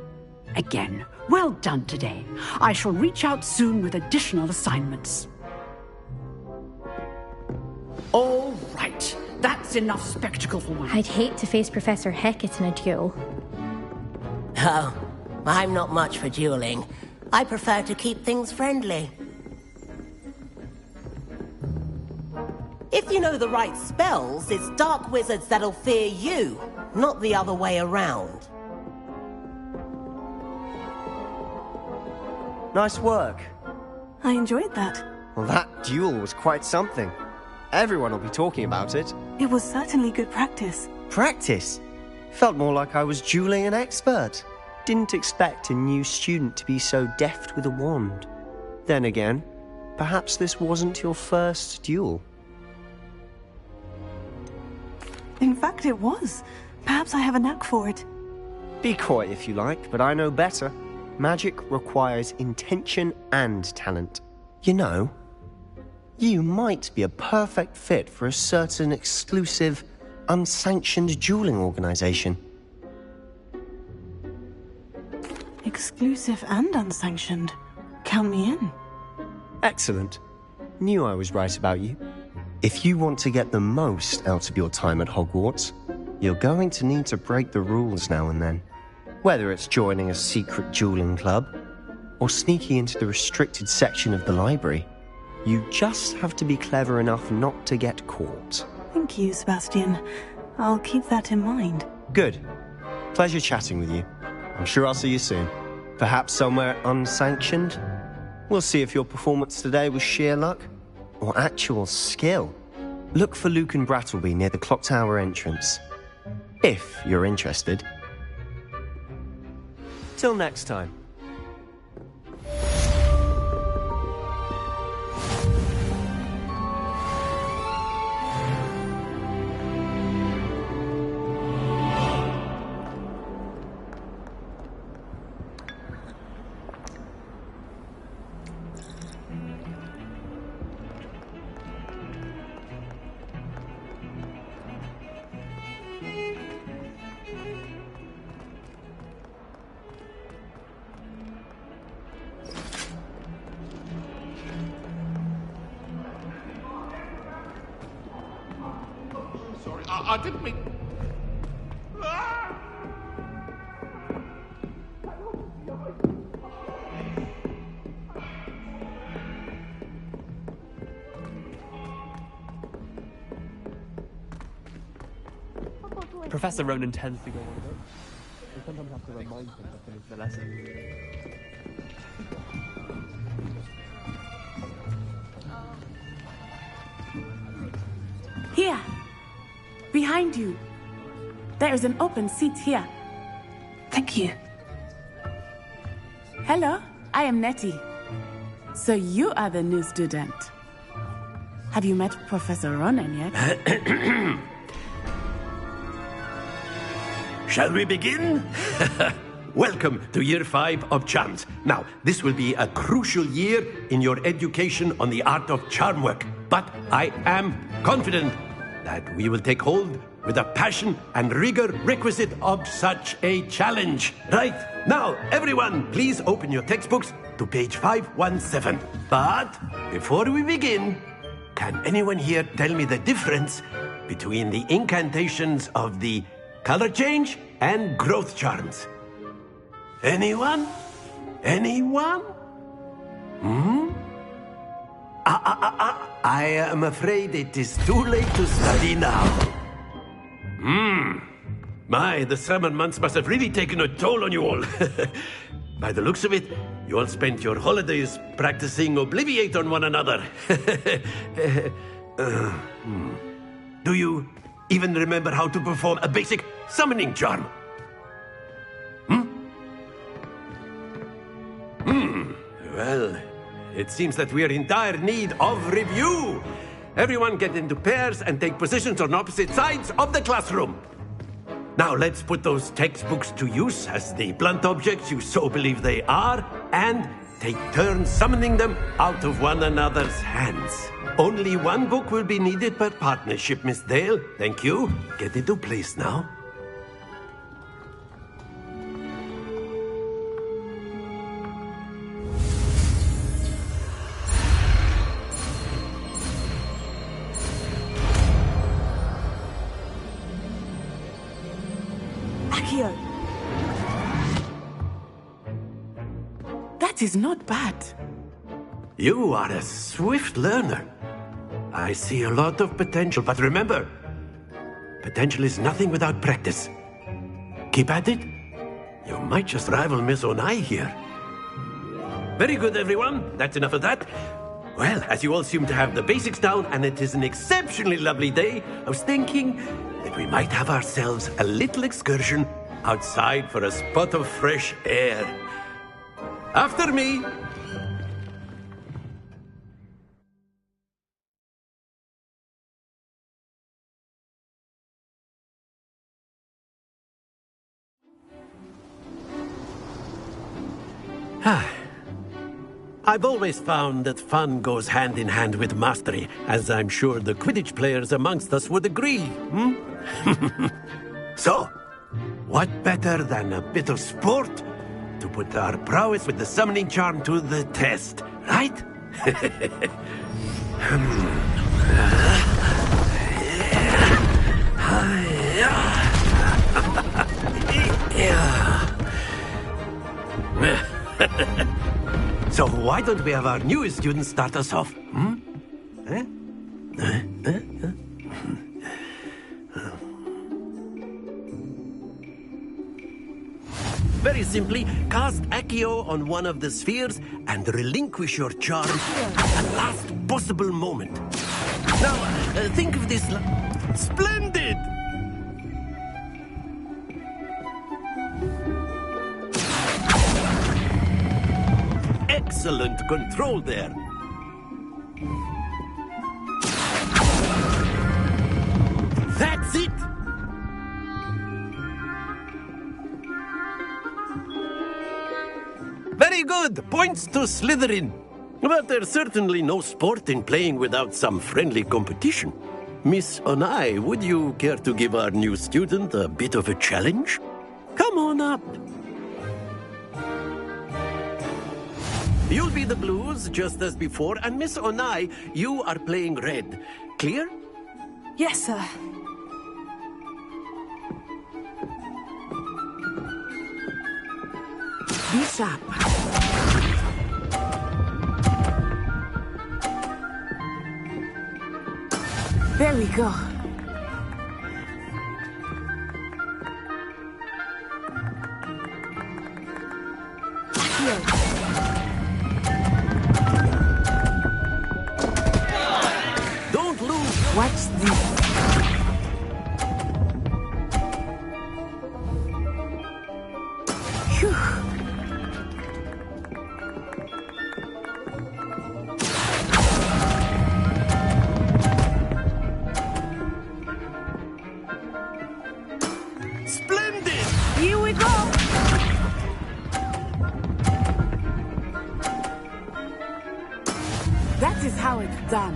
Again, well done today. I shall reach out soon with additional assignments. All right. That's enough spectacle for one. I'd hate to face Professor Hecat in a duel. Oh, I'm not much for dueling. I prefer to keep things friendly. If you know the right spells, it's dark wizards that'll fear you, not the other way around. Nice work. I enjoyed that. Well, that duel was quite something. Everyone will be talking about it. It was certainly good practice. Practice? Felt more like I was dueling an expert. Didn't expect a new student to be so deft with a wand. Then again, perhaps this wasn't your first duel. In fact, it was. Perhaps I have a knack for it. Be coy if you like, but I know better. Magic requires intention and talent. You know, you might be a perfect fit for a certain exclusive, unsanctioned dueling organization. Exclusive and unsanctioned. Count me in. Excellent. Knew I was right about you. If you want to get the most out of your time at Hogwarts, you're going to need to break the rules now and then. Whether it's joining a secret dueling club, or sneaking into the restricted section of the library, you just have to be clever enough not to get caught. Thank you, Sebastian. I'll keep that in mind. Good. Pleasure chatting with you. I'm sure I'll see you soon. Perhaps somewhere unsanctioned? We'll see if your performance today was sheer luck or actual skill. Look for Luke and Brattleby near the clock tower entrance. If you're interested. Till next time. I didn't mean... Professor Ronan tends to go on a bit. We sometimes have to remind him to finish the lesson. Here! Behind you! There is an open seat here. Thank you. Hello, I am Nettie. So you are the new student. Have you met Professor Ronan yet? Shall we begin? Welcome to Year 5 of Charms. Now, this will be a crucial year in your education on the art of charm work. But I am confident that we will take hold with the passion and rigor requisite of such a challenge. Right, now, everyone, please open your textbooks to page 517. But before we begin, can anyone here tell me the difference between the incantations of the color change and growth charms? Anyone? Anyone? I am afraid it is too late to study now. My, the summer months must have really taken a toll on you all. By the looks of it, you all spent your holidays practicing Obliviate on one another. Do you even remember how to perform a basic summoning charm? Well, it seems that we are in dire need of review. Everyone get into pairs and take positions on opposite sides of the classroom. Now let's put those textbooks to use as the blunt objects you so believe they are, and take turns summoning them out of one another's hands. Only one book will be needed per partnership, Miss Dale. Thank you. Get into place now. Accio. That is not bad. You are a swift learner. I see a lot of potential, but remember, potential is nothing without practice. Keep at it. You might just rival Miss Onai here. Very good, everyone. That's enough of that. Well, as you all seem to have the basics down, and it is an exceptionally lovely day, I was thinking that we might have ourselves a little excursion outside for a spot of fresh air. After me. I've always found that fun goes hand in hand with mastery, as I'm sure the Quidditch players amongst us would agree. So, what better than a bit of sport to put our prowess with the summoning charm to the test, right? So why don't we have our newest student start us off? Very simply, cast Accio on one of the spheres and relinquish your charm at the last possible moment. Now, think of this... Splendid! Excellent control there. That's it! Very good! Points to Slytherin. But there's certainly no sport in playing without some friendly competition. Miss Onai, would you care to give our new student a bit of a challenge? Come on up. You'll be the blues, just as before, and Miss Onai, you are playing red. Clear? Yes, sir. Be sharp. There we go. Don't lose. Watch this. Phew. Splendid! Here we go! That is how it's done.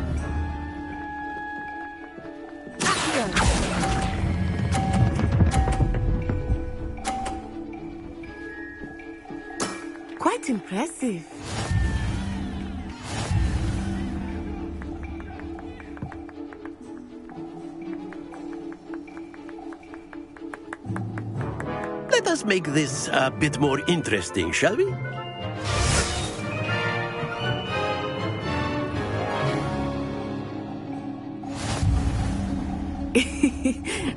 Quite impressive. Let us make this a bit more interesting, shall we?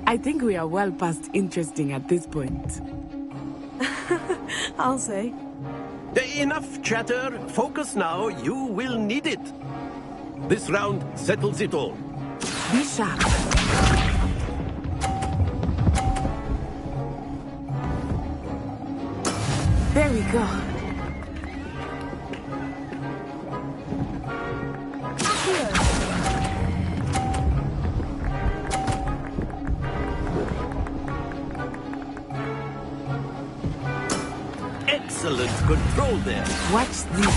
I think we are well past interesting at this point. I'll say. Enough chatter. Focus now. You will need it. This round settles it all. Be sharp. There we go. Excellent control there. Watch this.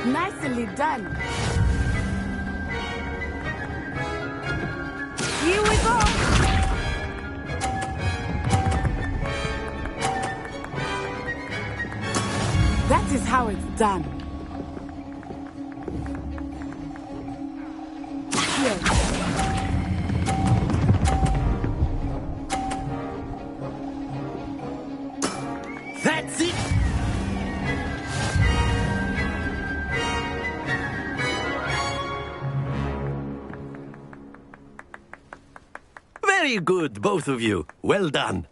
Nicely done. Here we go. That is how it's done. That's it. Very good, both of you. Well done.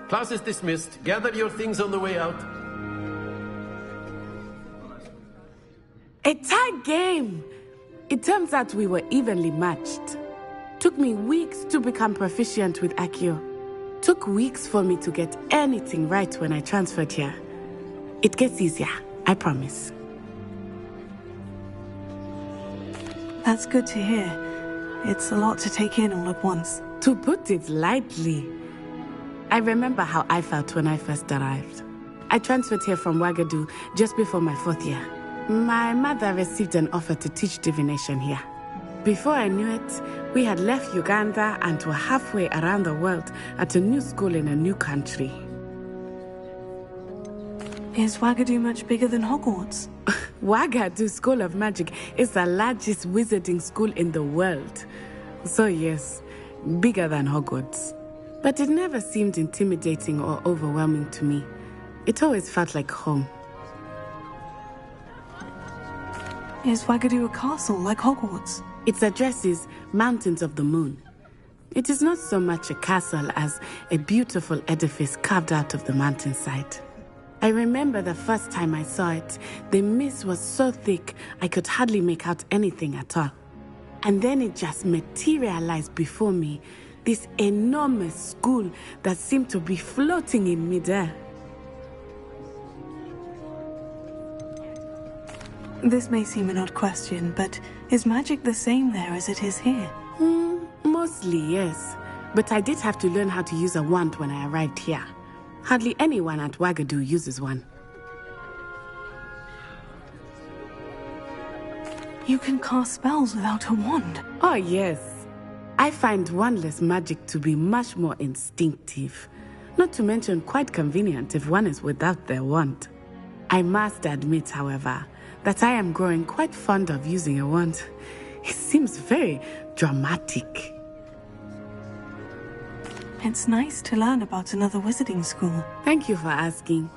Class is dismissed. Gather your things on the way out. A tight game. It turns out we were evenly matched. Took me weeks to become proficient with Accio. Took weeks for me to get anything right when I transferred here. It gets easier, I promise. That's good to hear. It's a lot to take in all at once. To put it lightly, I remember how I felt when I first arrived. I transferred here from Wagadu just before my 4th year. My mother received an offer to teach divination here. Before I knew it, we had left Uganda and were halfway around the world at a new school in a new country. Is Wagadu much bigger than Hogwarts? Wagadu School of Magic is the largest wizarding school in the world. So yes, bigger than Hogwarts. But it never seemed intimidating or overwhelming to me. It always felt like home. Is Wagadu a castle like Hogwarts? Its address is Mountains of the Moon. It is not so much a castle as a beautiful edifice carved out of the mountainside. I remember the first time I saw it, the mist was so thick I could hardly make out anything at all. And then it just materialized before me, this enormous school that seemed to be floating in midair. This may seem an odd question, but is magic the same there as it is here? Mostly, yes. But I did have to learn how to use a wand when I arrived here. Hardly anyone at Wagadu uses one. You can cast spells without a wand? Oh, yes. I find wandless magic to be much more instinctive. Not to mention quite convenient if one is without their wand. I must admit, however, that I am growing quite fond of using a wand. It seems very dramatic. It's nice to learn about another wizarding school. Thank you for asking.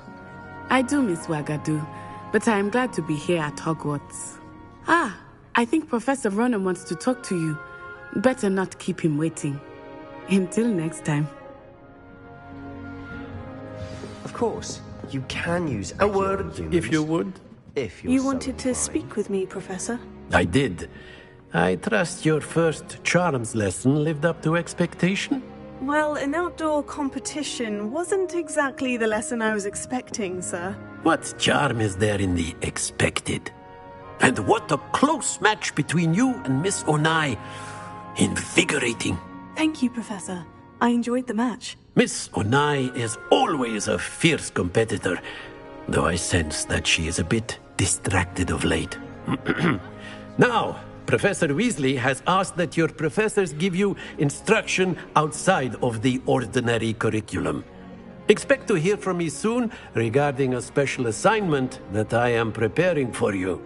I do miss Wagadu, but I am glad to be here at Hogwarts. Ah, I think Professor Ronan wants to talk to you. Better not keep him waiting. Until next time. Of course, you can use a word if you would. If you're You so wanted to inclined. speak with me, Professor? I did. I trust your first charms lesson lived up to expectation? Well, an outdoor competition wasn't exactly the lesson I was expecting, sir. What charm is there in the expected? And what a close match between you and Miss Onai. Invigorating. Thank you, Professor. I enjoyed the match. Miss Onai is always a fierce competitor, though I sense that she is a bit distracted of late. Now, Professor Weasley has asked that your professors give you instruction outside of the ordinary curriculum. Expect to hear from me soon regarding a special assignment that I am preparing for you.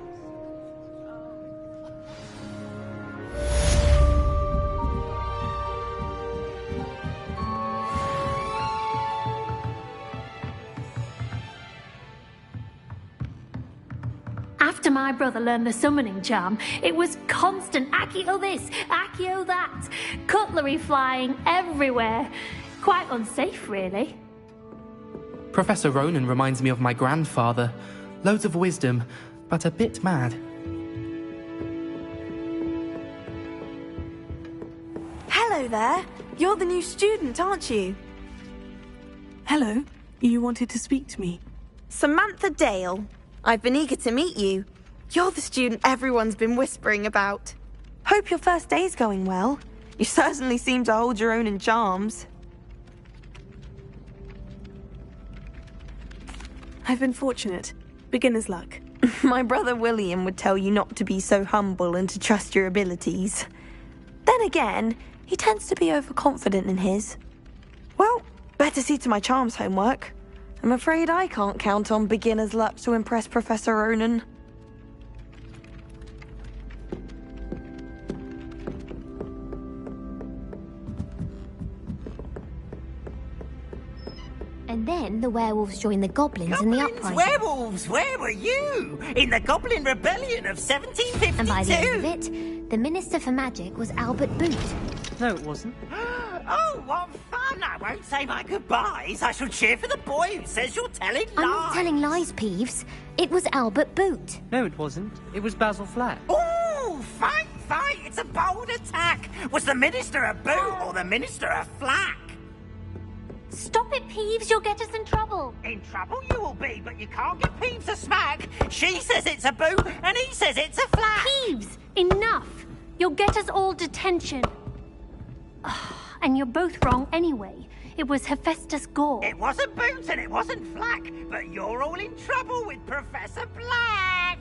After my brother learned the summoning charm, it was constant Accio this, Accio that, cutlery flying everywhere. Quite unsafe, really. Professor Ronan reminds me of my grandfather. Loads of wisdom, but a bit mad. Hello there. You're the new student, aren't you? Hello. You wanted to speak to me. Samantha Dale. I've been eager to meet you. You're the student everyone's been whispering about. Hope your first day's going well. You certainly seem to hold your own in charms. I've been fortunate. Beginner's luck. My brother William would tell you not to be so humble and to trust your abilities. Then again, he tends to be overconfident in his. Well, better see to my charms homework. I'm afraid I can't count on beginner's luck to impress Professor Ronan. And then the werewolves joined the goblins in the uprising. Werewolves, where were you? In the Goblin Rebellion of 1752? And by the end of it, the Minister for Magic was Albert Boot. No, it wasn't. Oh, what fun! I won't say my goodbyes. I shall cheer for the boy who says you're telling lies. I'm not telling lies, Peeves. It was Albert Boot. No, it wasn't. It was Basil Flack. Oh, fight! It's a bold attack. Was the Minister a boot or the Minister a flack? Stop it, Peeves. You'll get us in trouble. In trouble you will be, but you can't give Peeves a smack. She says it's a boot and he says it's a flack. Peeves, enough. You'll get us all detention. And you're both wrong anyway. It was Hephaestus Gore. It wasn't Boot and it wasn't Flack, but you're all in trouble with Professor Black.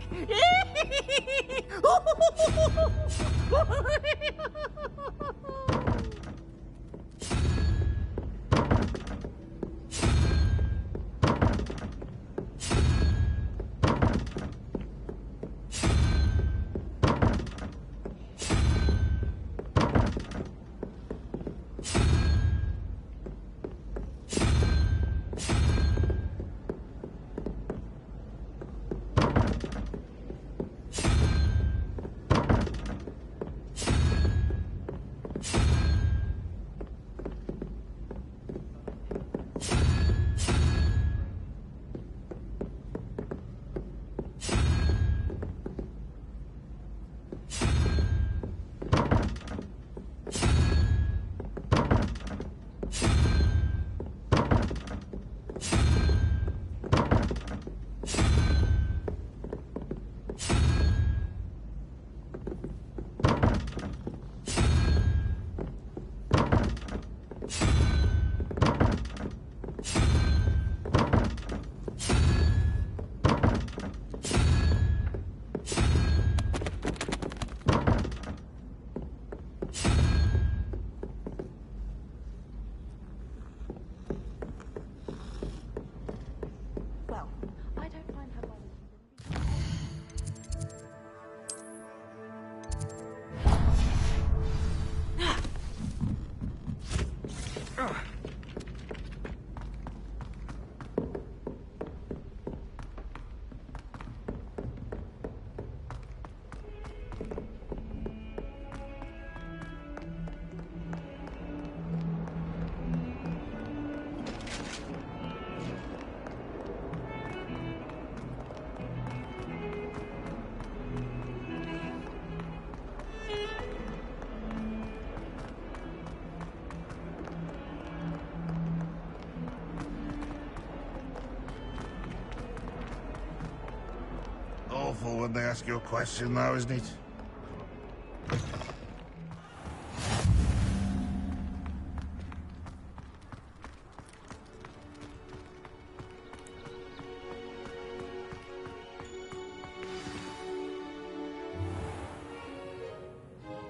awful when they ask you a question, though, isn't it?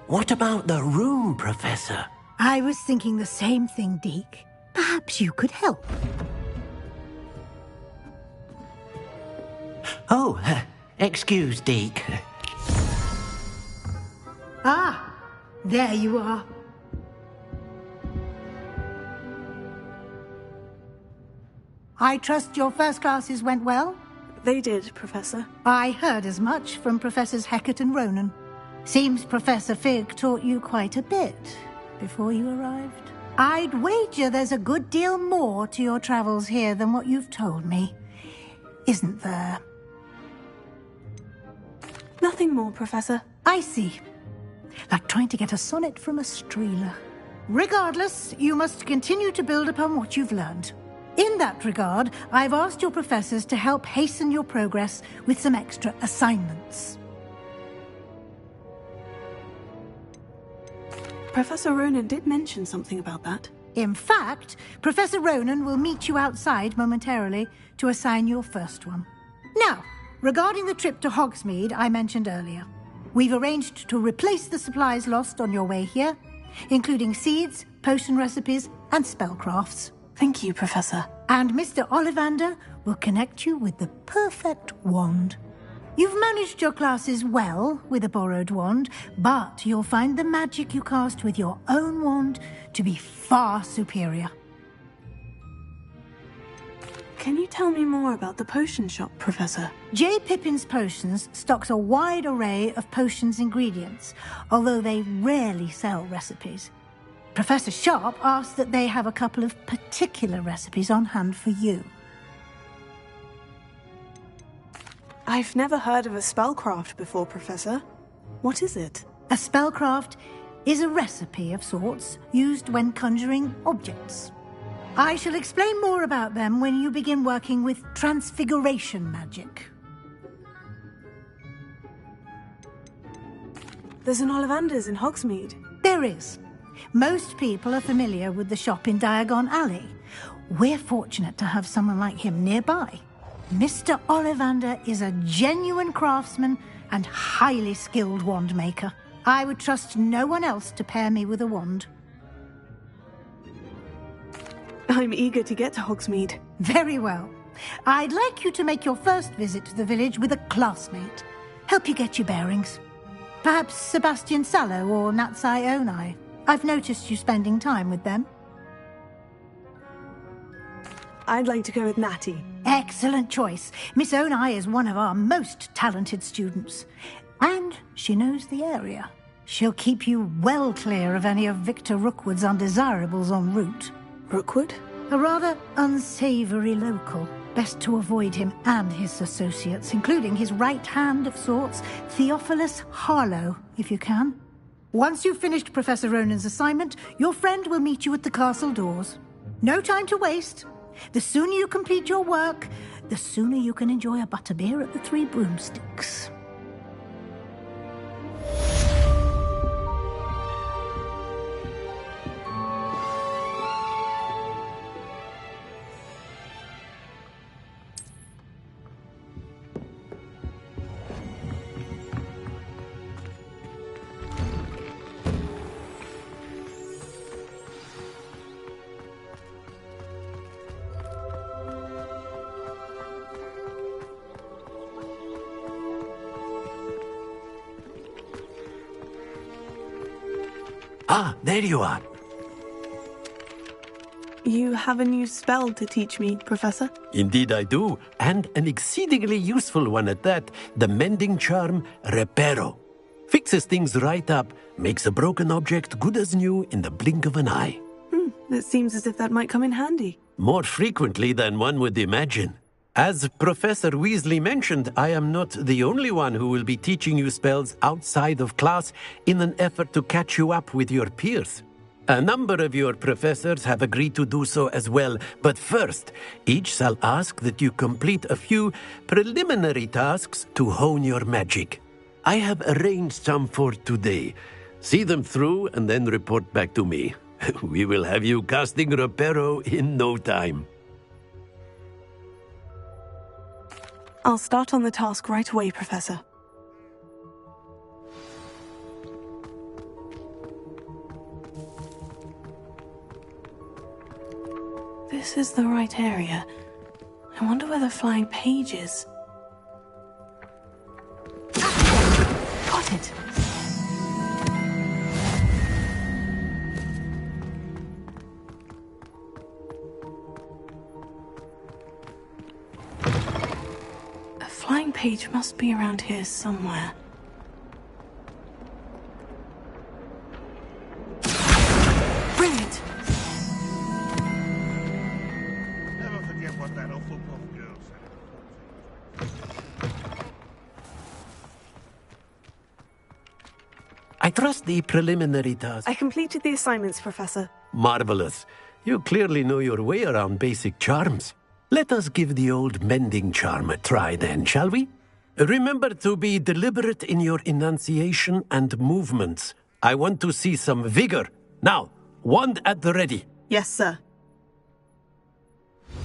What about the room, Professor? I was thinking the same thing, Deke. Perhaps you could help. Oh, excuse, Deke. Ah, there you are. I trust your first classes went well? They did, Professor. I heard as much from Professors Hecat and Ronan. Seems Professor Fig taught you quite a bit before you arrived. I'd wager there's a good deal more to your travels here than what you've told me. Isn't there? Nothing more, Professor. I see. Like trying to get a sonnet from a streeler. Regardless, you must continue to build upon what you've learned. In that regard, I've asked your professors to help hasten your progress with some extra assignments. Professor Ronan did mention something about that. In fact, Professor Ronan will meet you outside momentarily to assign your first one. Now, regarding the trip to Hogsmeade I mentioned earlier, we've arranged to replace the supplies lost on your way here, including seeds, potion recipes, and spellcrafts. Thank you, Professor. And Mr. Ollivander will connect you with the perfect wand. You've managed your classes well with a borrowed wand, but you'll find the magic you cast with your own wand to be far superior. Can you tell me more about the potion shop, Professor? J. Pippin's Potions stocks a wide array of potions ingredients, although they rarely sell recipes. Professor Sharp asked that they have a couple of particular recipes on hand for you. I've never heard of a spellcraft before, Professor. What is it? A spellcraft is a recipe of sorts used when conjuring objects. I shall explain more about them when you begin working with transfiguration magic. There's an Ollivander's in Hogsmeade. There is. Most people are familiar with the shop in Diagon Alley. We're fortunate to have someone like him nearby. Mr. Ollivander is a genuine craftsman and highly skilled wand maker. I would trust no one else to pair me with a wand. I'm eager to get to Hogsmeade. Very well. I'd like you to make your first visit to the village with a classmate. Help you get your bearings. Perhaps Sebastian Sallow or Natsai Onai. I've noticed you spending time with them. I'd like to go with Natty. Excellent choice. Miss Onai is one of our most talented students. And she knows the area. She'll keep you well clear of any of Victor Rookwood's undesirables en route. Rookwood? A rather unsavory local. Best to avoid him and his associates, including his right hand of sorts, Theophilus Harlow, if you can. Once you've finished Professor Ronan's assignment, your friend will meet you at the castle doors. No time to waste. The sooner you complete your work, the sooner you can enjoy a butterbeer at the Three Broomsticks. Ah, there you are. You have a new spell to teach me, Professor? Indeed I do, and an exceedingly useful one at that. The mending charm, Reparo. Fixes things right up, makes a broken object good as new in the blink of an eye. It seems as if that might come in handy. More frequently than one would imagine. As Professor Weasley mentioned, I am not the only one who will be teaching you spells outside of class in an effort to catch you up with your peers. A number of your professors have agreed to do so as well, but first, each shall ask that you complete a few preliminary tasks to hone your magic. I have arranged some for today. See them through and then report back to me. We will have you casting Reparo in no time. I'll start on the task right away, Professor. This is the right area. I wonder where the flying page is. Got it! A flying page must be around here somewhere. Brilliant! Never forget what that Hufflepuff girl said. I trust the preliminary task. I completed the assignments, Professor. Marvelous. You clearly know your way around basic charms. Let us give the old mending charm a try then, shall we? Remember to be deliberate in your enunciation and movements. I want to see some vigor. Now, wand at the ready. Yes, sir.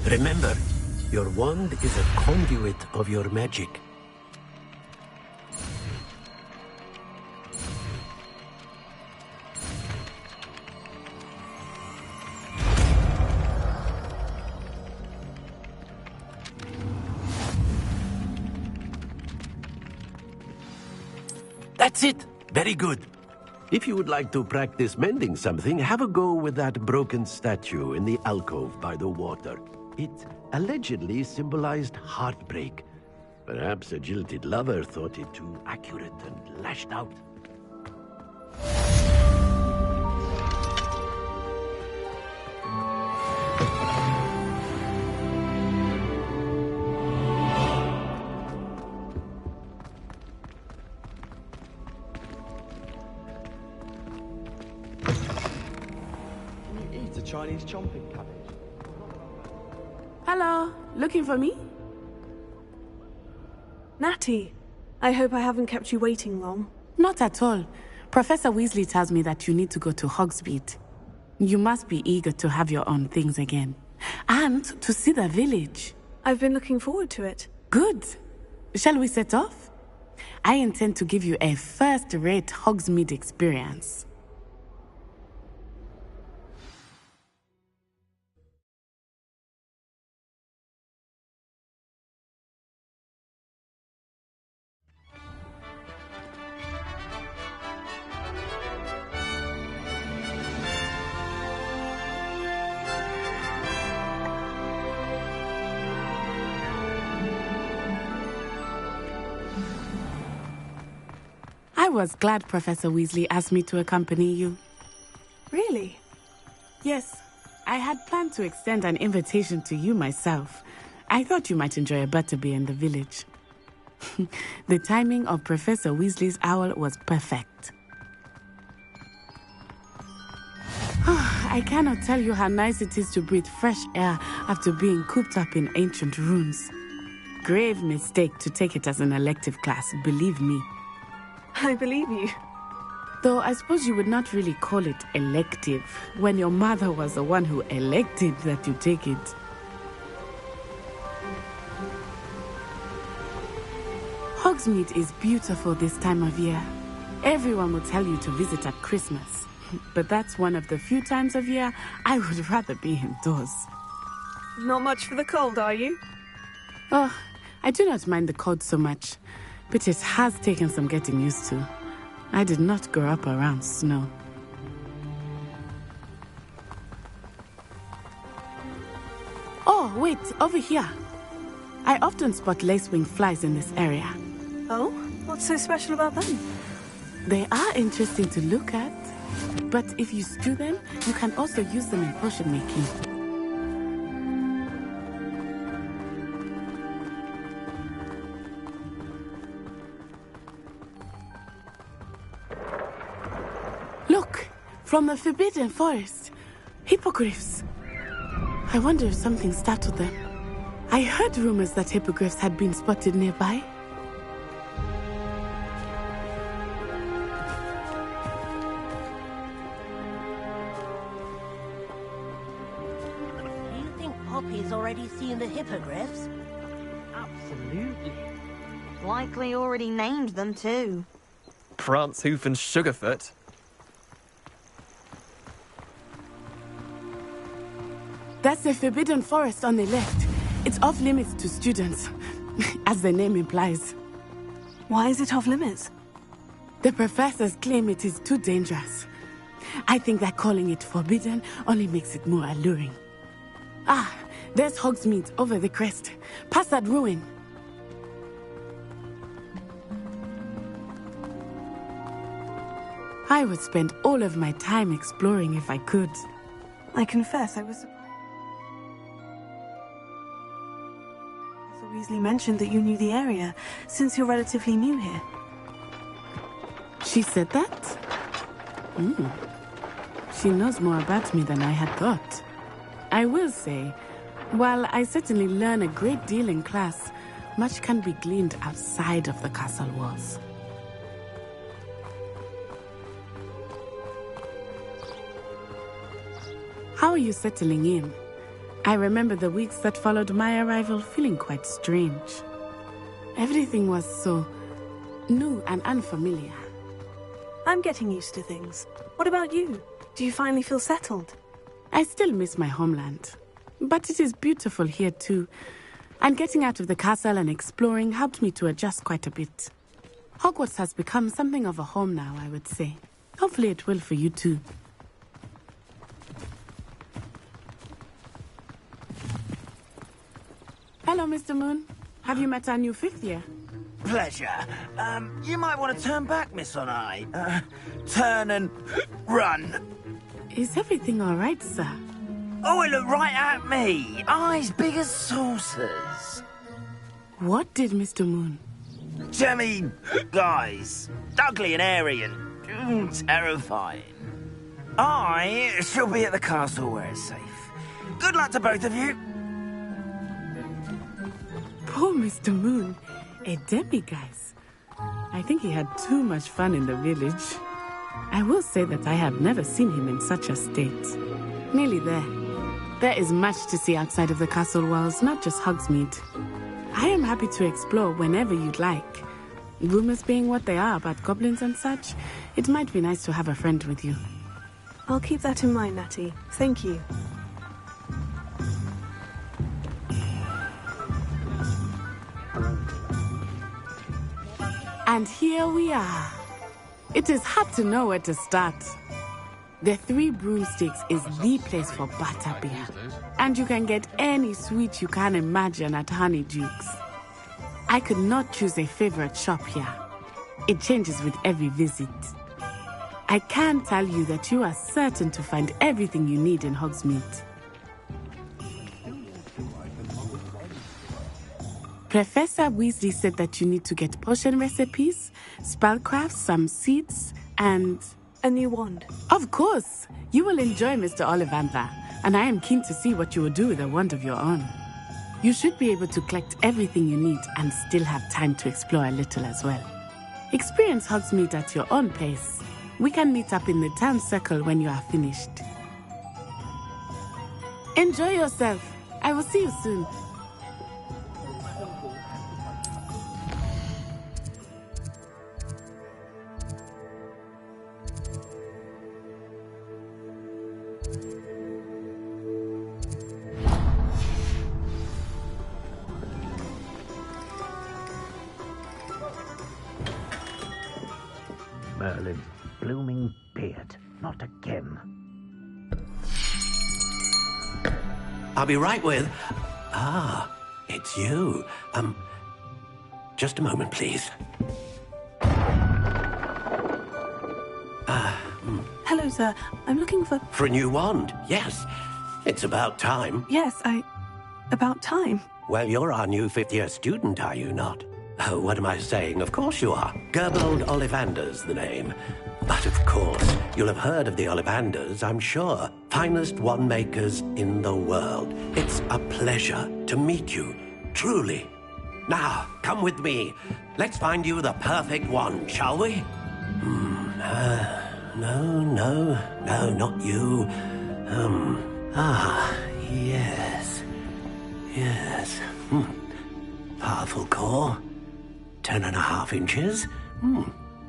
Remember, your wand is a conduit of your magic. That's it! Very good. If you would like to practice mending something, have a go with that broken statue in the alcove by the water. It allegedly symbolized heartbreak. Perhaps a jilted lover thought it too accurate and lashed out. Chinese chomping cabbage. Hello, looking for me? Natty, I hope I haven't kept you waiting long. Not at all. Professor Weasley tells me that you need to go to Hogsmeade. You must be eager to have your own things again. And to see the village. I've been looking forward to it. Good. Shall we set off? I intend to give you a first-rate Hogsmeade experience. I was glad Professor Weasley asked me to accompany you. Really? Yes. I had planned to extend an invitation to you myself. I thought you might enjoy a butterbeer in the village. The timing of Professor Weasley's owl was perfect. I cannot tell you how nice it is to breathe fresh air after being cooped up in ancient ruins. Grave mistake to take it as an elective class, believe me. I believe you. Though I suppose you would not really call it elective when your mother was the one who elected that you take it. Hogsmeade is beautiful this time of year. Everyone will tell you to visit at Christmas. But that's one of the few times of year I would rather be indoors. Not much for the cold, are you? Oh, I do not mind the cold so much. But it has taken some getting used to. I did not grow up around snow. Oh, wait, over here. I often spot lacewing flies in this area. Oh? What's so special about them? They are interesting to look at. But if you stew them, you can also use them in potion making. From the Forbidden Forest. Hippogriffs. I wonder if something startled them. I heard rumors that hippogriffs had been spotted nearby. Do you think Poppy's already seen the hippogriffs? Absolutely. Likely already named them too. Prance, Hoof and Sugarfoot. That's the Forbidden Forest on the left. It's off limits to students, as the name implies. Why is it off limits? The professors claim it is too dangerous. I think that calling it forbidden only makes it more alluring. Ah, there's Hogsmeade over the crest, past that ruin. I would spend all of my time exploring if I could. I confess I was... Weasley mentioned that you knew the area, since you're relatively new here. She said that? She knows more about me than I had thought. I will say, while I certainly learn a great deal in class, much can be gleaned outside of the castle walls. How are you settling in? I remember the weeks that followed my arrival feeling quite strange. Everything was so new and unfamiliar. I'm getting used to things. What about you? Do you finally feel settled? I still miss my homeland, but it is beautiful here too. And getting out of the castle and exploring helped me to adjust quite a bit. Hogwarts has become something of a home now, I would say. Hopefully it will for you too. Hello, Mr. Moon. Have you met our new fifth year? Pleasure. You might want to turn back, Miss On-Eye. Turn and run. Is everything all right, sir? Oh, it looked right at me. Eyes big as saucers. What did Mr. Moon? I mean, guys, ugly and airy and terrifying. I shall be at the castle where it's safe. Good luck to both of you. Poor Mr. Moon, a demiguise. I think he had too much fun in the village. I will say that I have never seen him in such a state. Nearly there. There is much to see outside of the castle walls, not just Hogsmeade. I am happy to explore whenever you'd like. Rumors being what they are about goblins and such, it might be nice to have a friend with you. I'll keep that in mind, Natty. Thank you. And here we are. It is hard to know where to start. The Three Broomsticks is the place for butterbeer. And you can get any sweet you can imagine at Honeydukes. I could not choose a favorite shop here. It changes with every visit. I can tell you that you are certain to find everything you need in Hogsmeade. Professor Weasley said that you need to get potion recipes, spellcrafts, some seeds, and... a new wand. Of course! You will enjoy Mr. Ollivander, and I am keen to see what you will do with a wand of your own. You should be able to collect everything you need and still have time to explore a little as well. Experience Hogsmeade at your own pace. We can meet up in the town circle when you are finished. Enjoy yourself. I will see you soon. Merlin's blooming beard. Not again. I'll be right with... Ah, it's you. Just a moment, please. Hello, sir. I'm looking for... For a new wand, yes. It's about time. Yes, about time. Well, you're our new fifth-year student, are you not? Oh, what am I saying? Of course you are. Gerbold Ollivander's the name. But of course, you'll have heard of the Ollivanders, I'm sure. Finest wand makers in the world. It's a pleasure to meet you, truly. Now, come with me. Let's find you the perfect wand, shall we? No, not you. Yes. Powerful core. 10.5 inches.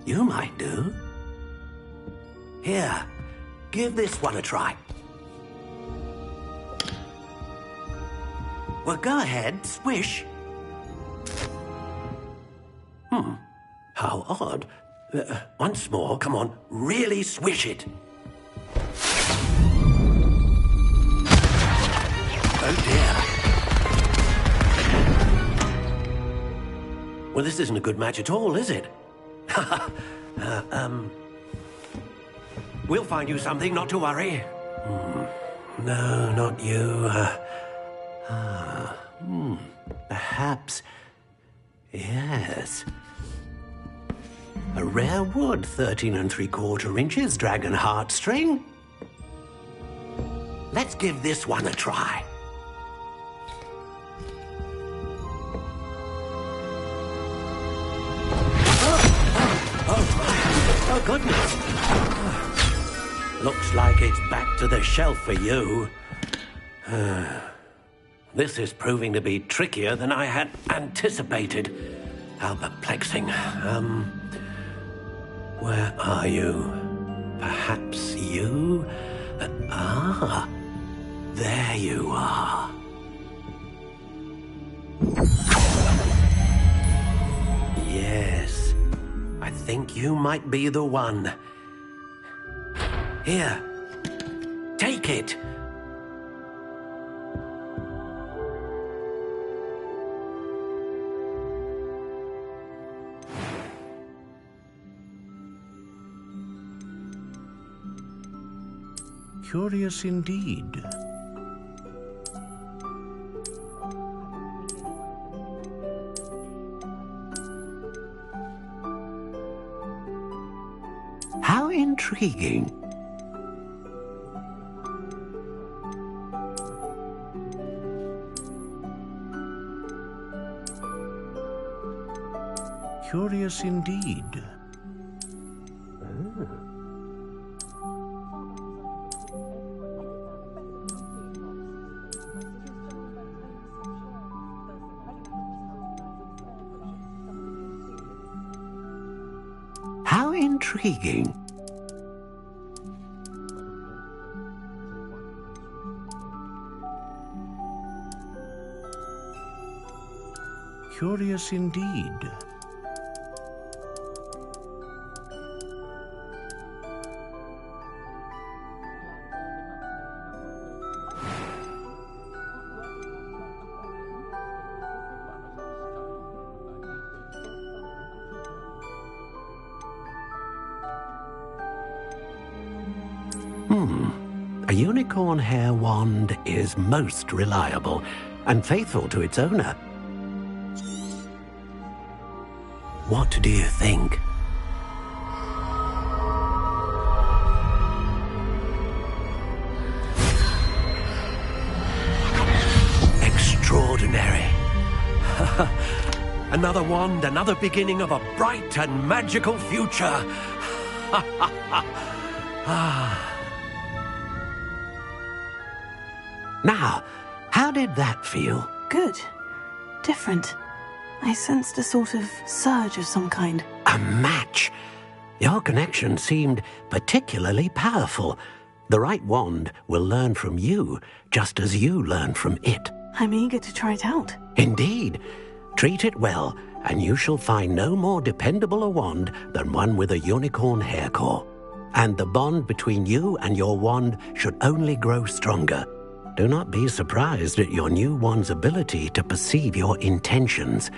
You might do. Here, give this one a try. Well, go ahead, swish. How odd. Once more, come on, really swish it. Oh dear. Well, this isn't a good match at all, is it? We'll find you something, not to worry. No, not you. Perhaps. Yes. A rare wood, 13 3/4 inches, dragon heartstring. Let's give this one a try. Oh, goodness. Looks like it's back to the shelf for you. This is proving to be trickier than I had anticipated. How perplexing. Where are you? Perhaps you? There you are. Yes, I think you might be the one. Here, take it. Curious indeed. How intriguing. Curious indeed. How intriguing. Curious indeed. A unicorn hair wand is most reliable and faithful to its owner. What do you think? Extraordinary. Another wand, another beginning of a bright and magical future. Now, how did that feel? Good. Different. I sensed a sort of surge of some kind. A match. Your connection seemed particularly powerful. The right wand will learn from you, just as you learn from it. I'm eager to try it out. Indeed. Treat it well, and you shall find no more dependable a wand than one with a unicorn hair core. And the bond between you and your wand should only grow stronger. Do not be surprised at your new wand's ability to perceive your intentions,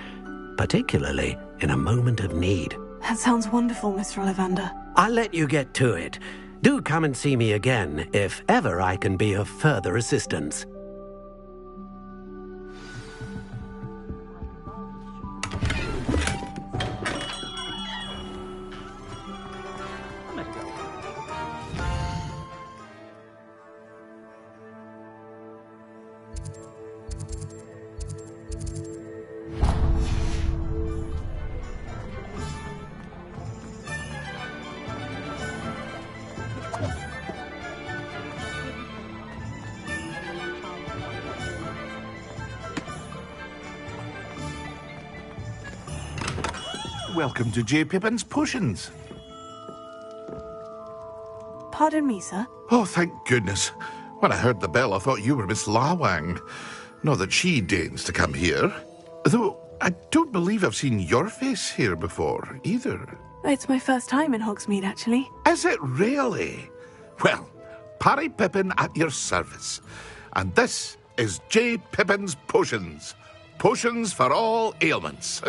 particularly in a moment of need. That sounds wonderful, Mr. Ollivander. I'll let you get to it. Do come and see me again if ever I can be of further assistance. welcome to J. Pippin's Potions. Pardon me, sir. Oh, thank goodness. When I heard the bell, I thought you were Miss Lawang. Not that she deigns to come here. Though, I don't believe I've seen your face here before, either. It's my first time in Hogsmeade, actually. Is it really? Well, Parry Pippin at your service. And this is J. Pippin's Potions. Potions for all ailments.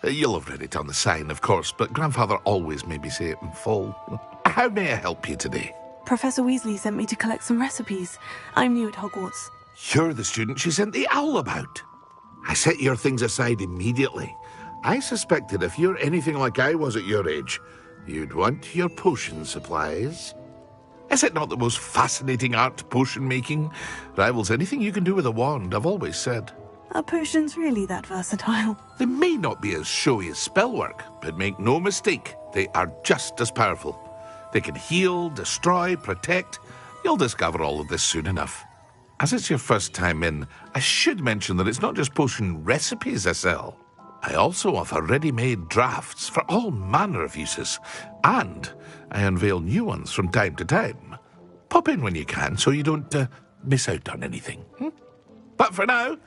You'll have read it on the sign, of course, but Grandfather always made me say it in full. How may I help you today? Professor Weasley sent me to collect some recipes. I'm new at Hogwarts. You're the student she sent the owl about. I set your things aside immediately. I suspected if you're anything like I was at your age, you'd want your potion supplies. Is it not the most fascinating art, potion making? Rivals anything you can do with a wand, I've always said. Are potions really that versatile? They may not be as showy as spellwork, but make no mistake, they are just as powerful. They can heal, destroy, protect. You'll discover all of this soon enough. As it's your first time in, I should mention that it's not just potion recipes I sell. I also offer ready-made drafts for all manner of uses, and I unveil new ones from time to time. Pop in when you can so you don't miss out on anything. But for now,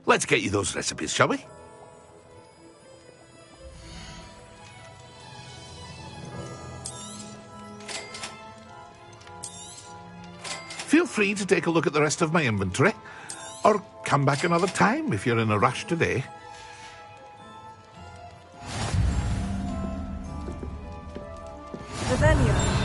let's get you those recipes, shall we? Feel free to take a look at the rest of my inventory, or come back another time if you're in a rush today. Revelio.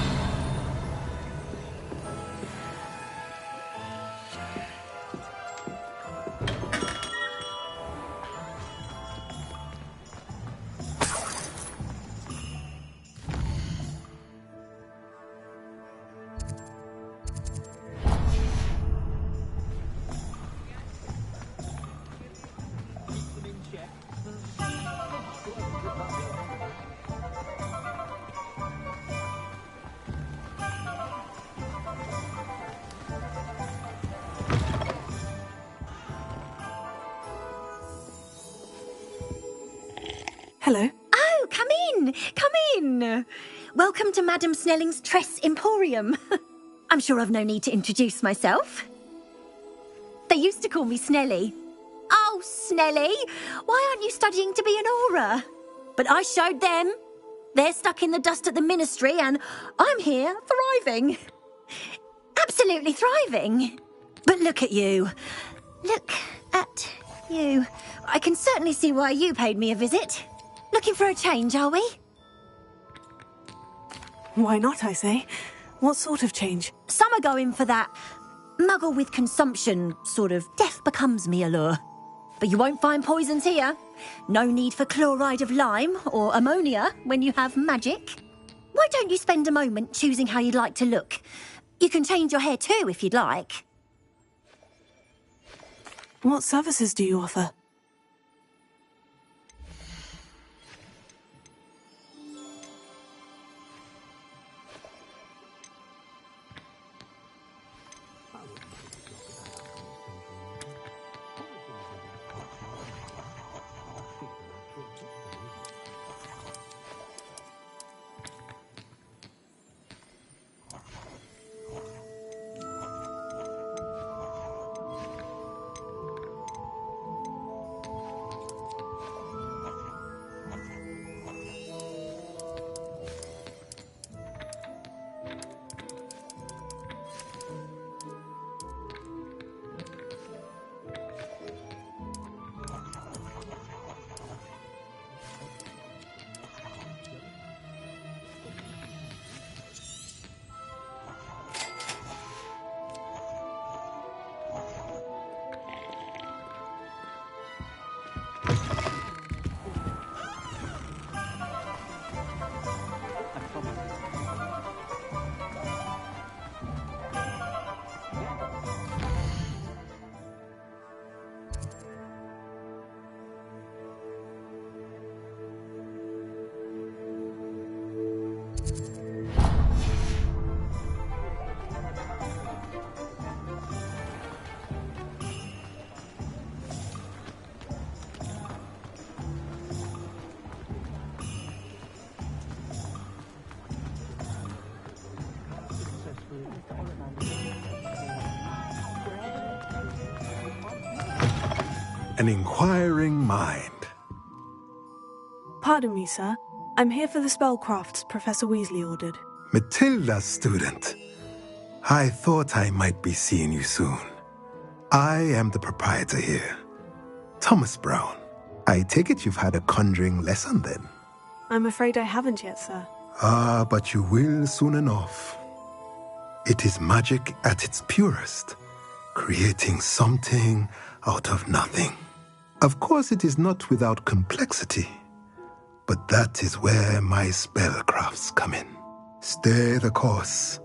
Hello. Oh, come in! Come in! Welcome to Madame Snelling's Tress Emporium. I'm sure I've no need to introduce myself. They used to call me Snelly. Oh, Snelly, why aren't you studying to be an aura? But I showed them. They're stuck in the dust at the Ministry, and I'm here thriving. Absolutely thriving. But look at you. Look at you. I can certainly see why you paid me a visit. Looking for a change, are we? Why not, I say? What sort of change? Some are going for that muggle with consumption, sort of death becomes me allure. But you won't find poisons here. No need for chloride of lime or ammonia when you have magic. Why don't you spend a moment choosing how you'd like to look? You can change your hair too if you'd like. What services do you offer? an inquiring mind. Pardon me, sir. I'm here for the spellcrafts Professor Weasley ordered. Matilda's student. I thought I might be seeing you soon. I am the proprietor here, Thomas Brown. I take it you've had a conjuring lesson then? I'm afraid I haven't yet, sir. Ah, but you will soon enough. It is magic at its purest, creating something out of nothing. Of course, it is not without complexity, but that is where my spellcrafts come in. Stay the course,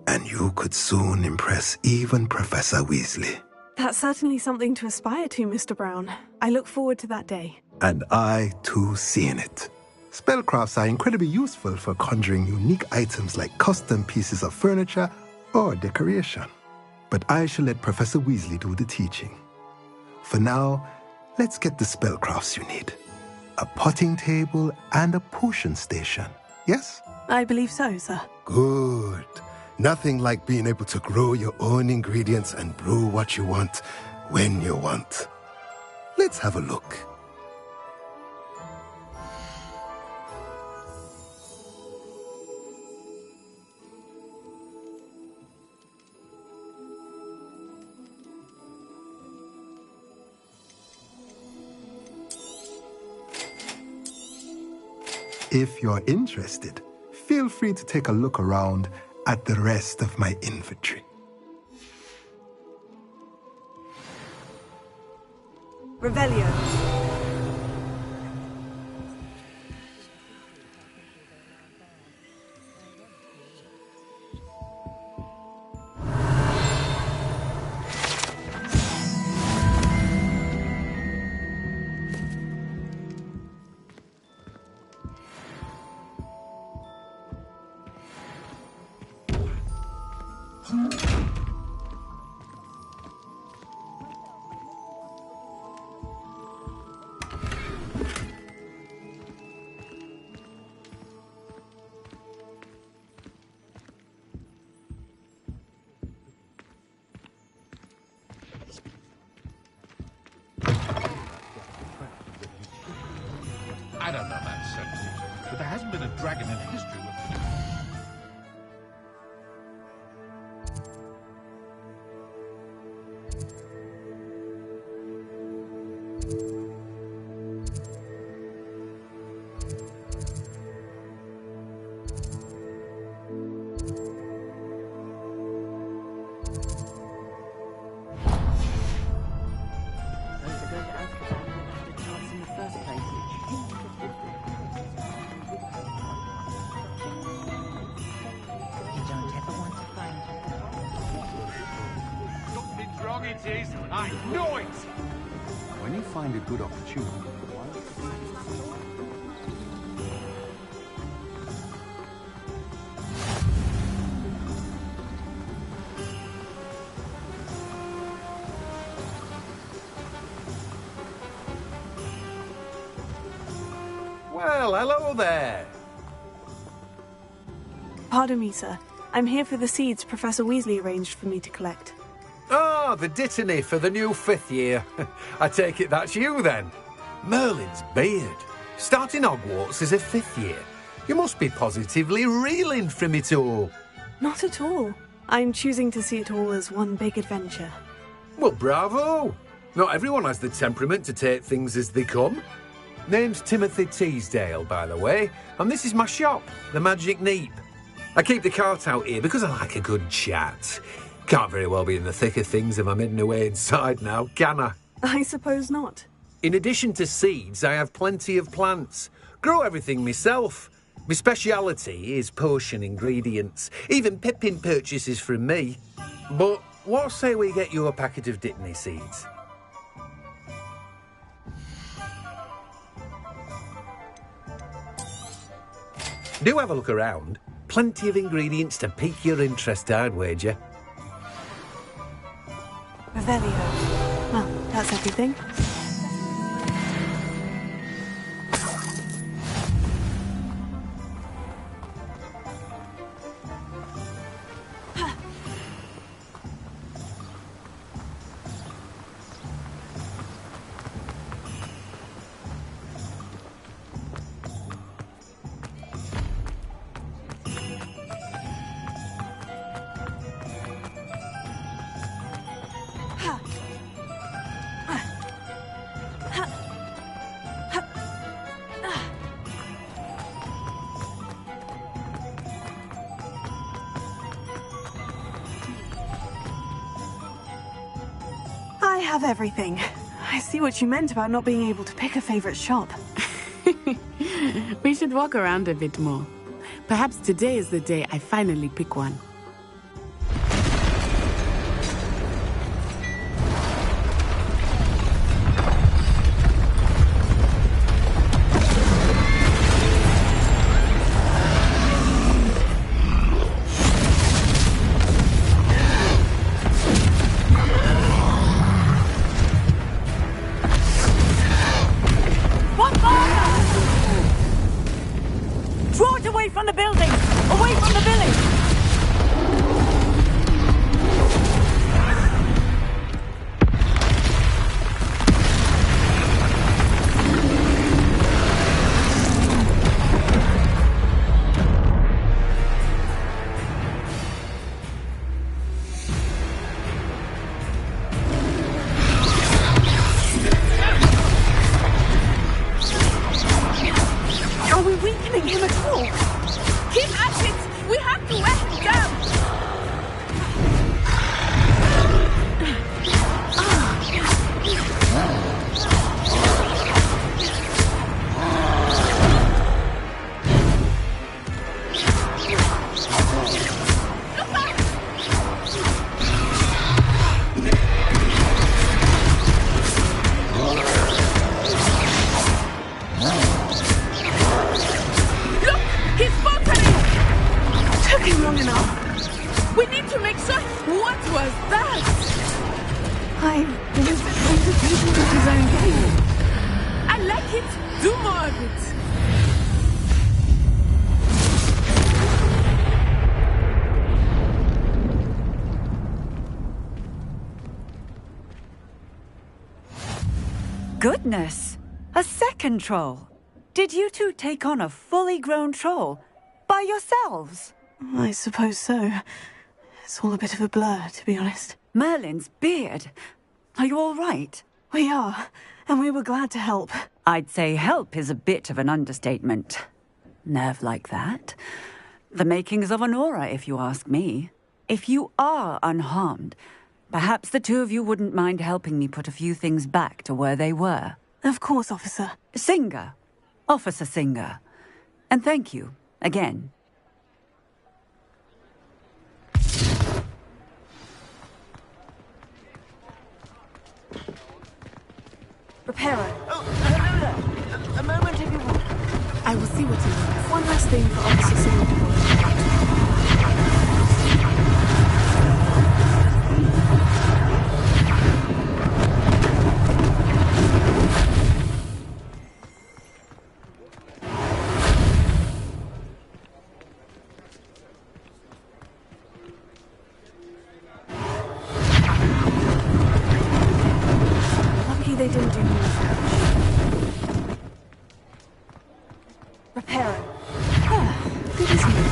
and you could soon impress even Professor Weasley. That's certainly something to aspire to, Mr. Brown. I look forward to that day. And I, too, seeing it. Spellcrafts are incredibly useful for conjuring unique items like custom pieces of furniture or decoration. But I shall let Professor Weasley do the teaching. For now, let's get the spellcrafts you need. A potting table and a potion station, yes? I believe so, sir. Good. Nothing like being able to grow your own ingredients and brew what you want when you want. Let's have a look. If you're interested, feel free to take a look around at the rest of my inventory. Revelio. I don't know about certainty, but there hasn't been a dragon in history with... Something's wrong, it is. I know it! When you find a good opportunity, Well, hello there. Pardon me, sir. I'm here for the seeds Professor Weasley arranged for me to collect. Ah, the dittany for the new 5th year. I take it that's you, then. Merlin's beard. Starting Hogwarts as a 5th year. You must be positively reeling from it all. Not at all. I'm choosing to see it all as one big adventure. Well, bravo. Not everyone has the temperament to take things as they come. Name's Timothy Teasdale, by the way, and this is my shop, the Magic Neep. I keep the cart out here because I like a good chat. Can't very well be in the thick of things if I'm hidden away inside now, can I? I suppose not. In addition to seeds, I have plenty of plants. Grow everything myself. My speciality is potion ingredients. Even Pippin purchases from me. But what say we get you a packet of Dittany seeds? Do have a look around. Plenty of ingredients to pique your interest, I'd wager. Revelio. Well, that's everything. I have everything. I see what you meant about not being able to pick a favorite shop. We should walk around a bit more. Perhaps today is the day I finally pick one. Draw it away from the building! Away from the village! Are we weakening him at all? Keep at it! We have to wear him down! Look! He's faltering! Took him long enough. We need to make sure... What was that? I was entertaining with his own game. I like it. Do more of it. Goodness! A second troll! Did you two take on a fully grown troll? By yourselves? I suppose so. It's all a bit of a blur, to be honest. Merlin's beard. Are you all right? We are, and we were glad to help. I'd say help is a bit of an understatement. Nerve like that. The makings of an aura, if you ask me. If you are unharmed, perhaps the two of you wouldn't mind helping me put a few things back to where they were. Of course, officer. Singer. Officer Singer. And thank you, again. Reparo. Oh, hello there. A moment if you want. I will see what he wants. One last thing for Officer Singer. Lucky they didn't do more damage. Reparo. Ah, good as new.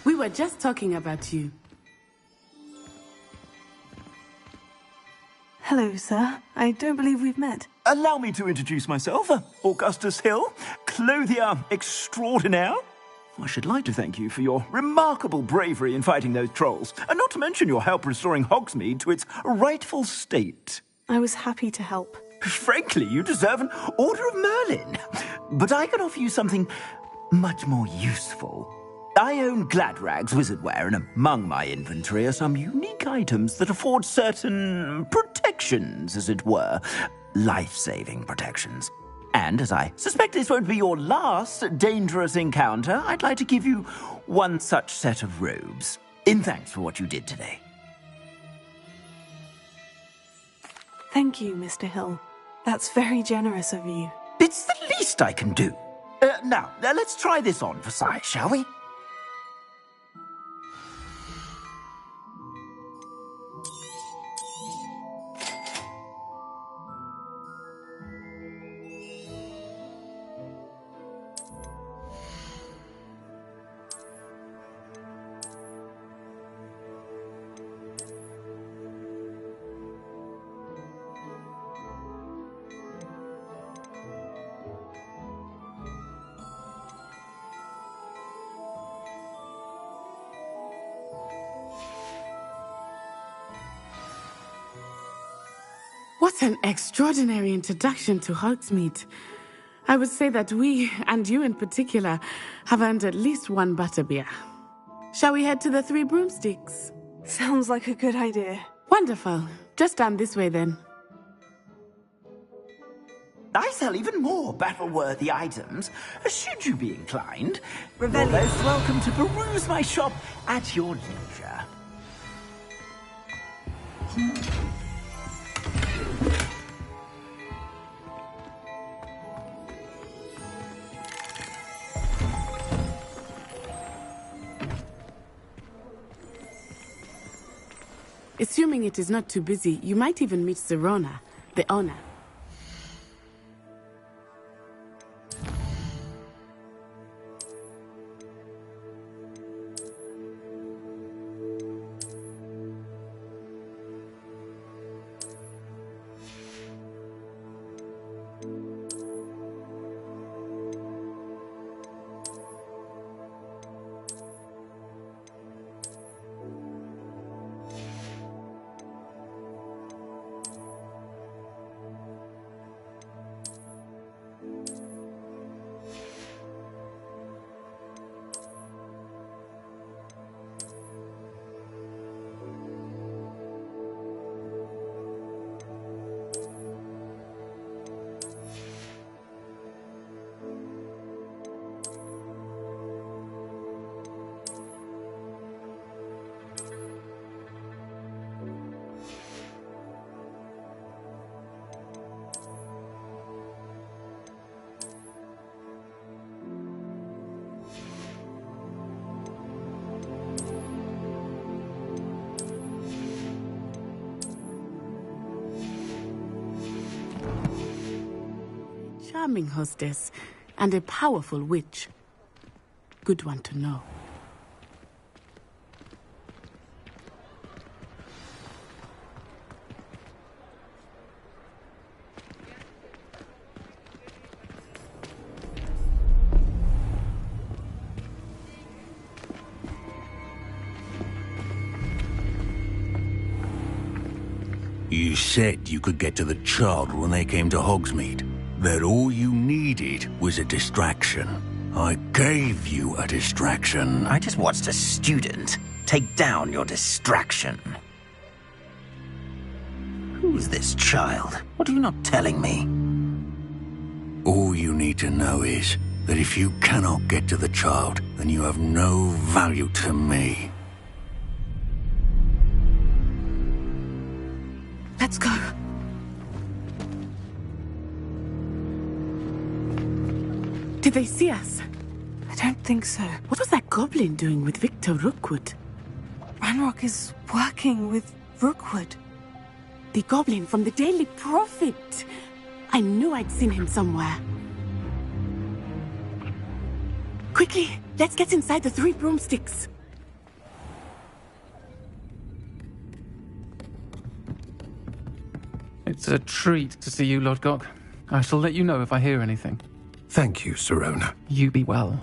We were just talking about you. Hello, sir. I don't believe we've met. Allow me to introduce myself, Augustus Hill, clothier extraordinaire. I should like to thank you for your remarkable bravery in fighting those trolls, and not to mention your help restoring Hogsmeade to its rightful state. I was happy to help. Frankly, you deserve an Order of Merlin. But I can offer you something much more useful. I own Gladrag's wizardware, and among my inventory are some unique items that afford certain protections, as it were. Life-saving protections. And as I suspect this won't be your last dangerous encounter, I'd like to give you one such set of robes, in thanks for what you did today. Thank you, Mr. Hill. That's very generous of you. It's the least I can do. Now, let's try this on for size, shall we? What an extraordinary introduction to Hogsmeade. I would say that we, and you in particular, have earned at least one butterbeer. Shall we head to the Three Broomsticks? Sounds like a good idea. Wonderful. Just down this way then. I sell even more battle-worthy items, should you be inclined. Revelio. You're most welcome to peruse my shop at your leisure. Assuming it is not too busy, you might even meet Sirona, the owner. Charming hostess, and a powerful witch. Good one to know. You said you could get to the child when they came to Hogsmeade. That all you needed was a distraction. I gave you a distraction. I just watched a student take down your distraction. Who's this child? What are you not telling me? All you need to know is that if you cannot get to the child, then you have no value to me. Let's go. Did they see us? I don't think so. What was that goblin doing with Victor Rookwood? Ranrock is working with Rookwood. The goblin from the Daily Prophet. I knew I'd seen him somewhere. Quickly, let's get inside the Three Broomsticks. It's a treat to see you, Lodgok. I shall let you know if I hear anything. Thank you, Sirona. You be well.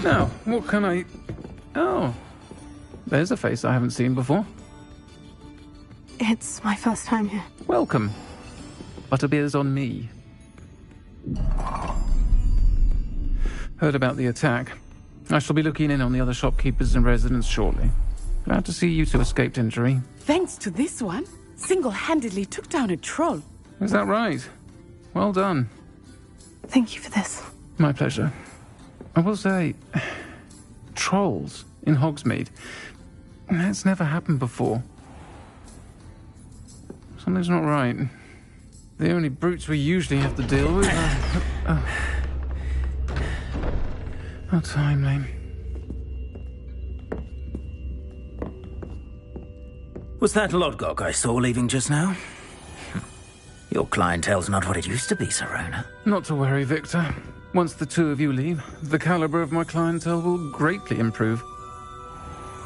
Now, what can I... Oh, there's a face I haven't seen before. It's my first time here. Welcome. Butterbeer's on me. Heard about the attack. I shall be looking in on the other shopkeepers and residents shortly. Glad to see you two escaped injury. Thanks to this one, single-handedly took down a troll. Is that right? Well done. Thank you for this. My pleasure. I will say, trolls in Hogsmeade. That's never happened before. Something's not right. The only brutes we usually have to deal with are... How timely. Was that Lodgok I saw leaving just now? Your clientele's not what it used to be, Sirona. Not to worry, Victor. Once the two of you leave, the caliber of my clientele will greatly improve.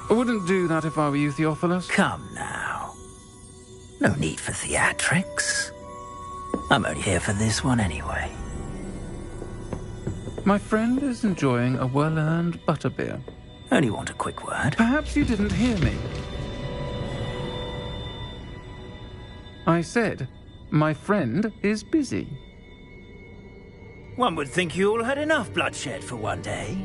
I wouldn't do that if I were you, Theophilus. Come now. No need for theatrics. I'm only here for this one anyway. My friend is enjoying a well-earned butterbeer. Only want a quick word. Perhaps you didn't hear me. I said, my friend is busy. One would think you all had enough bloodshed for one day.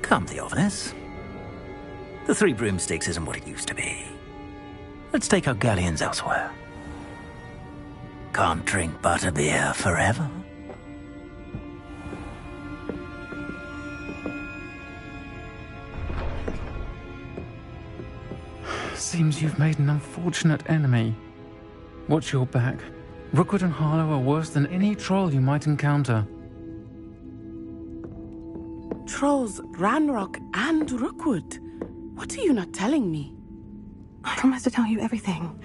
Come, Theophilus. The Three Broomsticks isn't what it used to be. Let's take our galleons elsewhere. Can't drink butterbeer forever. Seems you've made an unfortunate enemy. Watch your back. Rookwood and Harlow are worse than any troll you might encounter. Trolls, Ranrock, and Rookwood. What are you not telling me? I promised to tell you everything.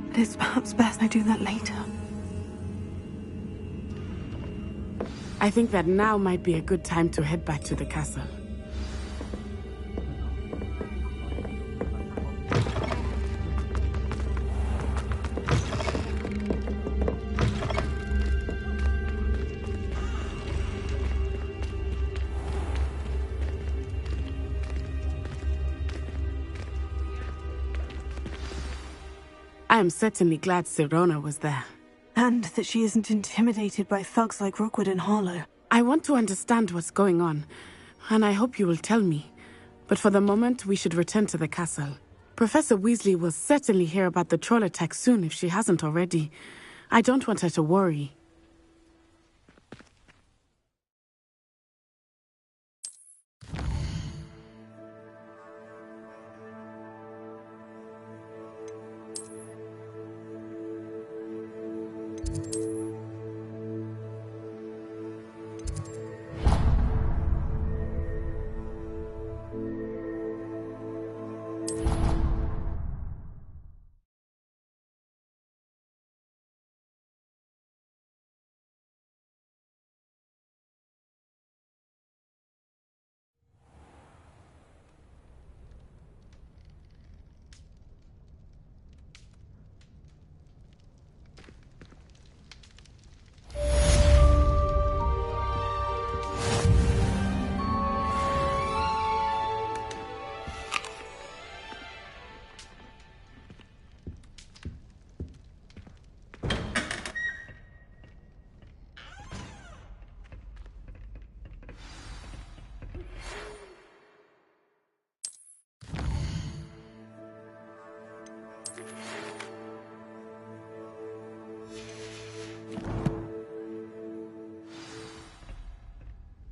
But it's perhaps best I do that later. I think that now might be a good time to head back to the castle. I am certainly glad Sirona was there. And that she isn't intimidated by thugs like Rookwood and Harlow. I want to understand what's going on, and I hope you will tell me. But for the moment, we should return to the castle. Professor Weasley will certainly hear about the troll attack soon if she hasn't already. I don't want her to worry.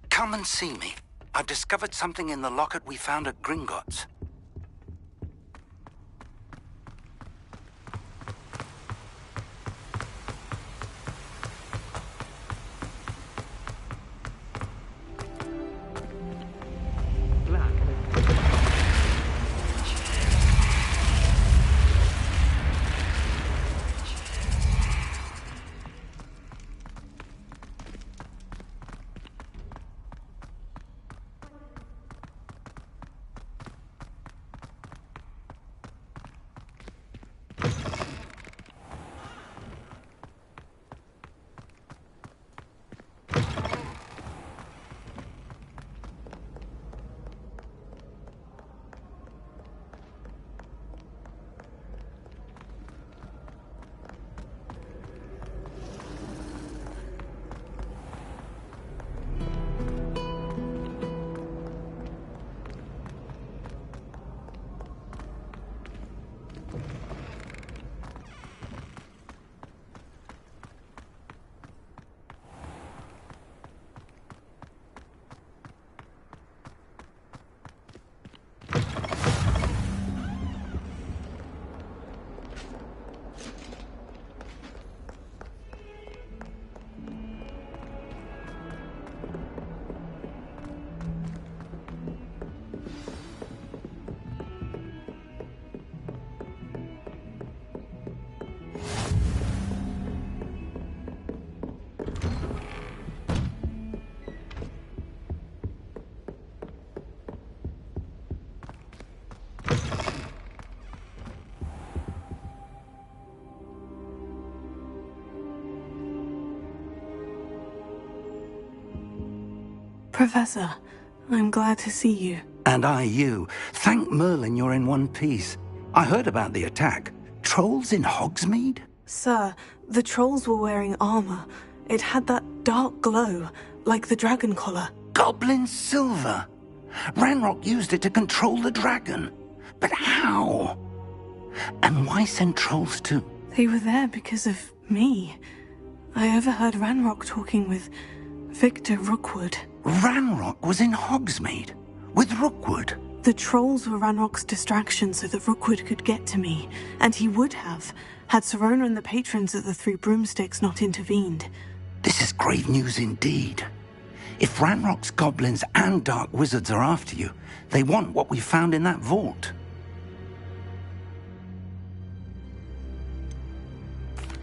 Come and see me. I've discovered something in the locket we found at Gringotts. Professor, I'm glad to see you. And I you. Thank Merlin you're in one piece. I heard about the attack. Trolls in Hogsmeade? Sir, the trolls were wearing armor. It had that dark glow, like the dragon collar. Goblin silver. Ranrock used it to control the dragon. But how? And why send trolls to... They were there because of me. I overheard Ranrock talking with Victor Rookwood. Ranrock was in Hogsmeade? With Rookwood? The trolls were Ranrock's distraction so that Rookwood could get to me. And he would have, had Serona and the patrons at the Three Broomsticks not intervened. This is grave news indeed. If Ranrock's goblins and dark wizards are after you, they want what we found in that vault.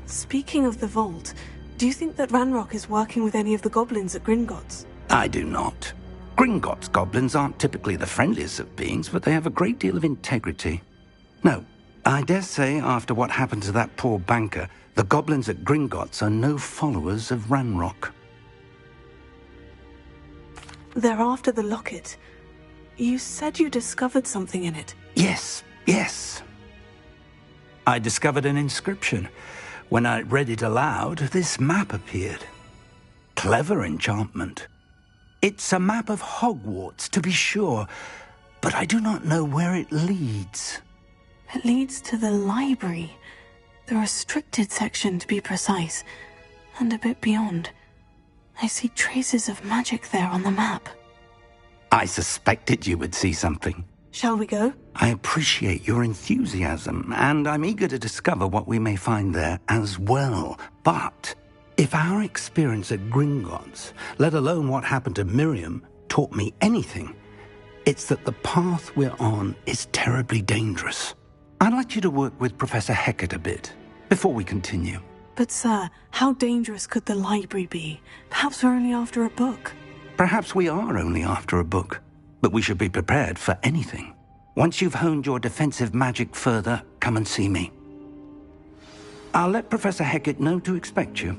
Speaking of the vault, do you think that Ranrock is working with any of the goblins at Gringotts? I do not. Gringotts goblins aren't typically the friendliest of beings, but they have a great deal of integrity. No, I dare say after what happened to that poor banker, the goblins at Gringotts are no followers of Ranrock. They're after the locket. You said you discovered something in it. Yes. I discovered an inscription. When I read it aloud, this map appeared. Clever enchantment. It's a map of Hogwarts, to be sure, but I do not know where it leads. It leads to the library. The restricted section, to be precise, and a bit beyond. I see traces of magic there on the map. I suspected you would see something. Shall we go? I appreciate your enthusiasm, and I'm eager to discover what we may find there as well. But if our experience at Gringotts, let alone what happened to Miriam, taught me anything, it's that the path we're on is terribly dangerous. I'd like you to work with Professor Hecat a bit before we continue. But sir, how dangerous could the library be? Perhaps we're only after a book. Perhaps we are only after a book, but we should be prepared for anything. Once you've honed your defensive magic further, come and see me. I'll let Professor Hecat know to expect you.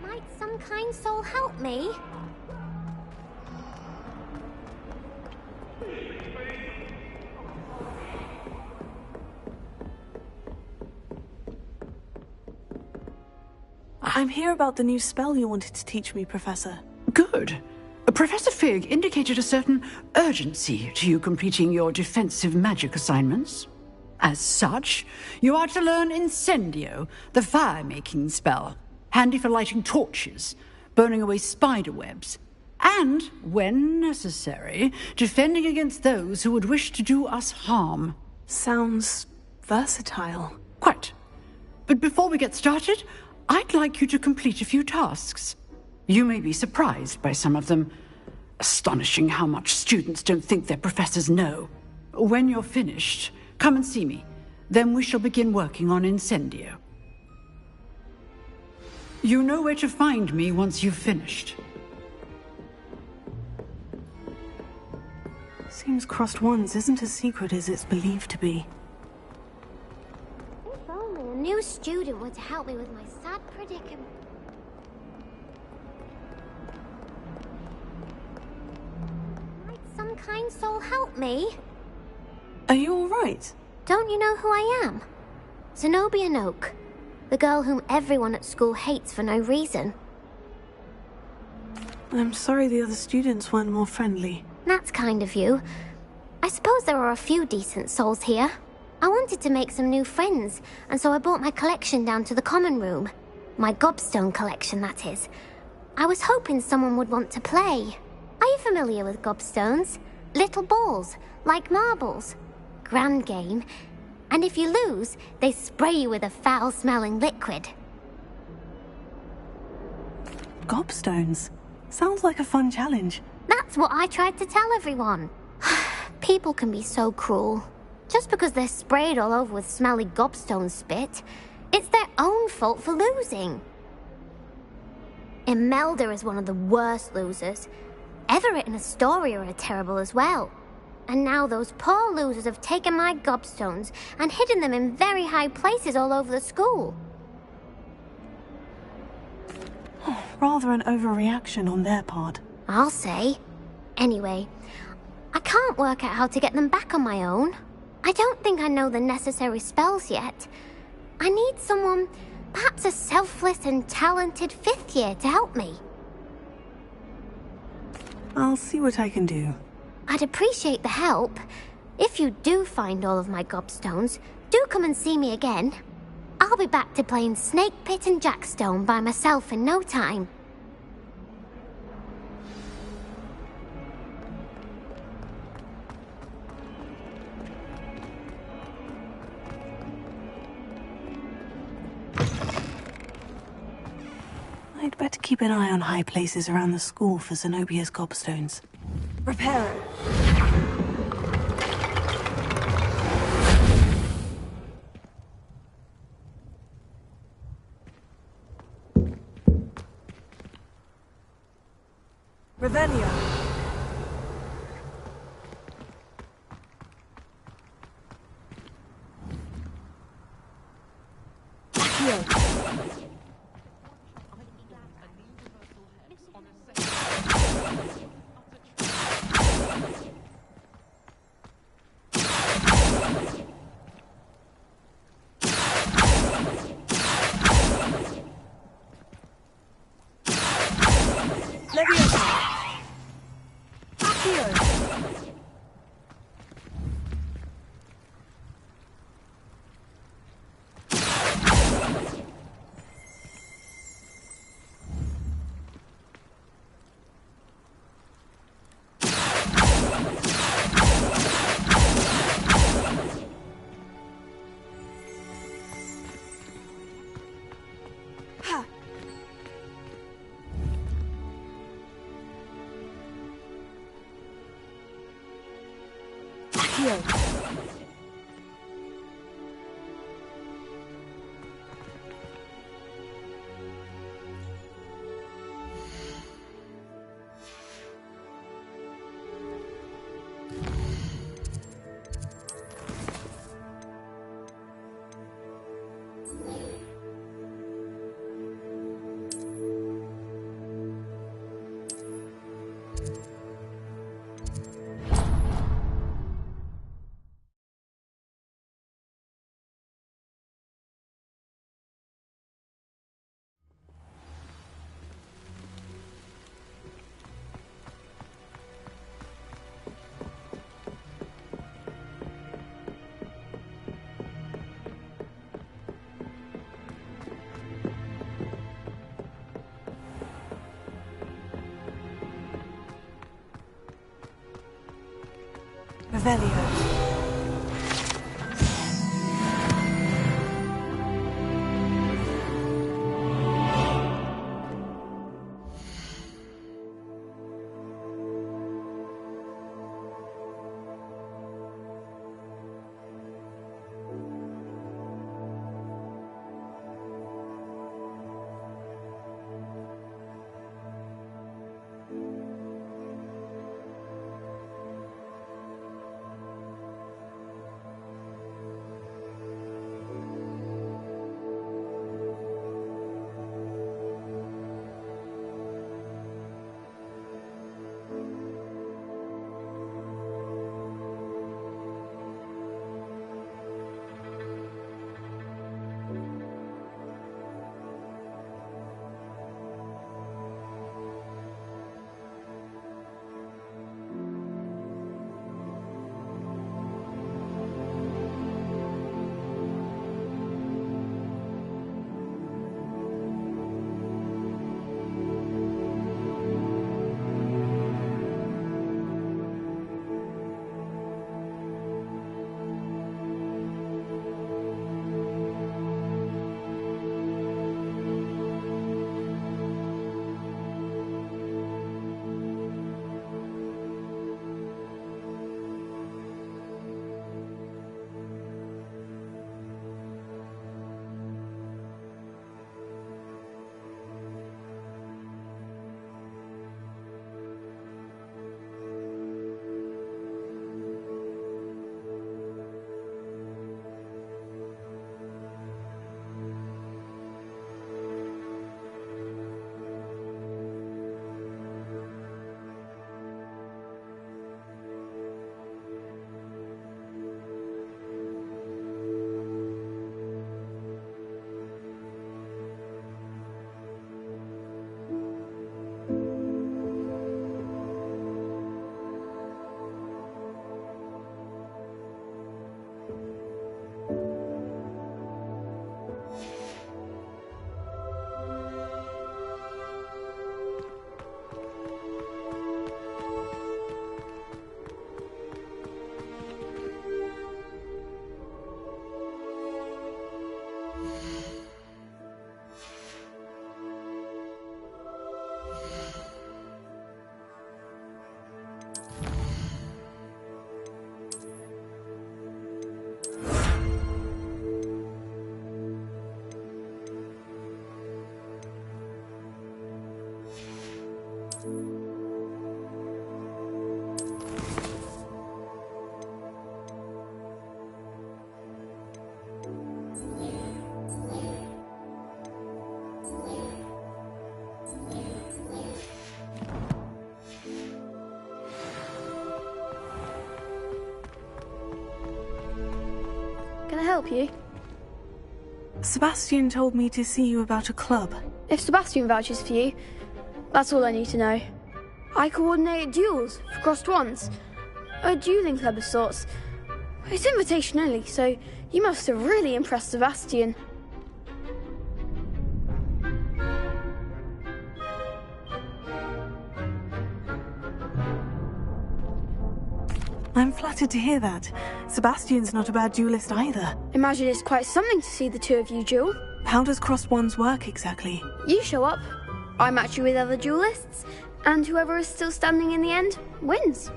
Might some kind soul help me? I'm here about the new spell you wanted to teach me, Professor. Good. Professor Fig indicated a certain urgency to you completing your defensive magic assignments. As such, you are to learn Incendio, the fire-making spell, handy for lighting torches, burning away spider webs, and, when necessary, defending against those who would wish to do us harm. Sounds versatile. Quite. But before we get started, I'd like you to complete a few tasks. You may be surprised by some of them. Astonishing how much students don't think their professors know. When you're finished, come and see me. Then we shall begin working on Incendio. You know where to find me once you've finished. Seems crossed ones isn't as secret as it's believed to be. If only a new student were to help me with my sad predicament. Might some kind soul help me? Are you all right? Don't you know who I am? Zenobia Noak, the girl whom everyone at school hates for no reason. I'm sorry the other students weren't more friendly. That's kind of you. I suppose there are a few decent souls here. I wanted to make some new friends, and so I brought my collection down to the common room. My gobstone collection, that is. I was hoping someone would want to play. Are you familiar with gobstones? Little balls, like marbles. Grand game. And if you lose, they spray you with a foul-smelling liquid. Gobstones. Sounds like a fun challenge. That's what I tried to tell everyone. People can be so cruel. Just because they're sprayed all over with smelly gobstone spit, it's their own fault for losing. Imelda is one of the worst losers. Everett and Astoria are terrible as well. And now those poor losers have taken my gobstones and hidden them in very high places all over the school. Rather an overreaction on their part. I'll say. Anyway, I can't work out how to get them back on my own. I don't think I know the necessary spells yet. I need someone, perhaps a selfless and talented 5th year to help me. I'll see what I can do. I'd appreciate the help. If you do find all of my gobstones, do come and see me again. I'll be back to playing Snake Pit and Jackstone by myself in no time. I'd better keep an eye on high places around the school for Zenobia's gobstones. Reparo. Revelio. Accio. Revelio. Can I help you? Sebastian told me to see you about a club. If Sebastian vouches for you, that's all I need to know. I coordinate duels for crossed wands. A dueling club of sorts. It's invitation only, so you must have really impressed Sebastian. I'm flattered to hear that. Sebastian's not a bad duelist either. Imagine it's quite something to see the two of you duel. How does crossed wands work exactly? You show up, I match you with other duelists, and whoever is still standing in the end wins.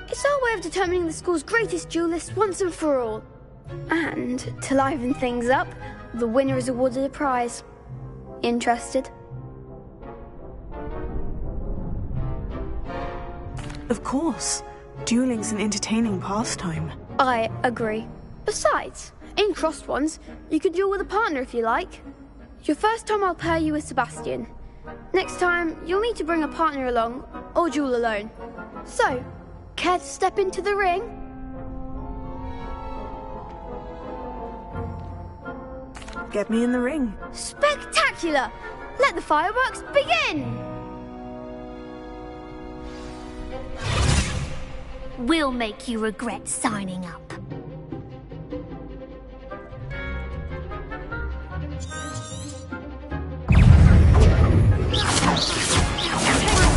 It's our way of determining the school's greatest duelist once and for all. And to liven things up, the winner is awarded a prize. Interested? Of course. Dueling's an entertaining pastime. I agree. Besides, in crossed ones, you can duel with a partner if you like. Your first time I'll pair you with Sebastian. Next time, you'll need to bring a partner along, or duel alone. So, care to step into the ring? Get me in the ring. Spectacular! Let the fireworks begin! We'll make you regret signing up.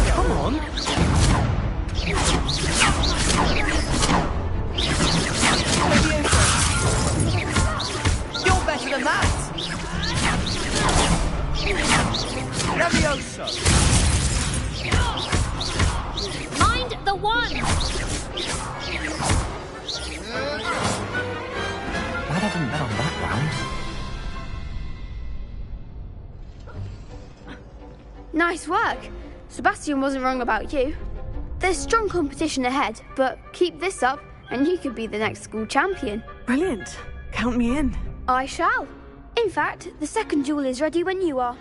Come on. You're better than that. Levioso. Mind the one. Glad I didn't bet on that round. Nice work. Sebastian wasn't wrong about you. There's strong competition ahead, but keep this up and you could be the next school champion. Brilliant. Count me in. I shall. In fact, the second duel is ready when you are.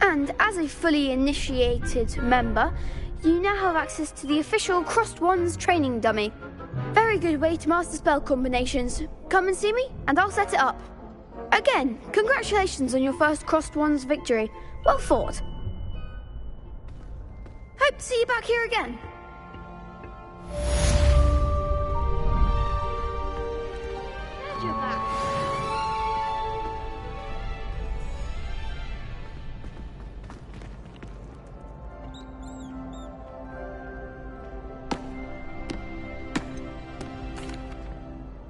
And as a fully initiated member, you now have access to the official Crossed Wands training dummy. Very good way to master spell combinations. Come and see me, and I'll set it up. Again, congratulations on your first Crossed Wands victory. Well fought. Hope to see you back here again. Glad you're back.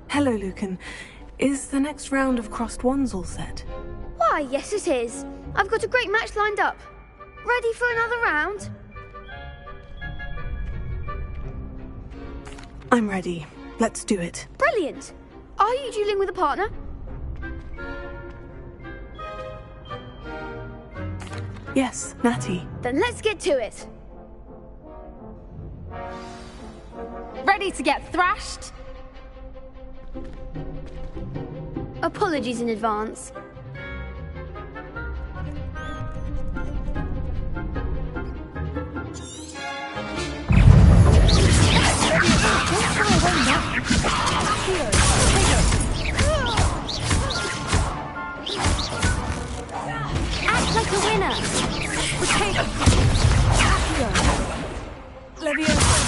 Hello, Lucan. Is the next round of crossed wands all set? Why, yes it is. I've got a great match lined up. Ready for another round? I'm ready. Let's do it. Brilliant. Are you dueling with a partner? Yes, Natty. Then let's get to it. Ready to get thrashed? Apologies in advance. Act like a winner. Leviosa.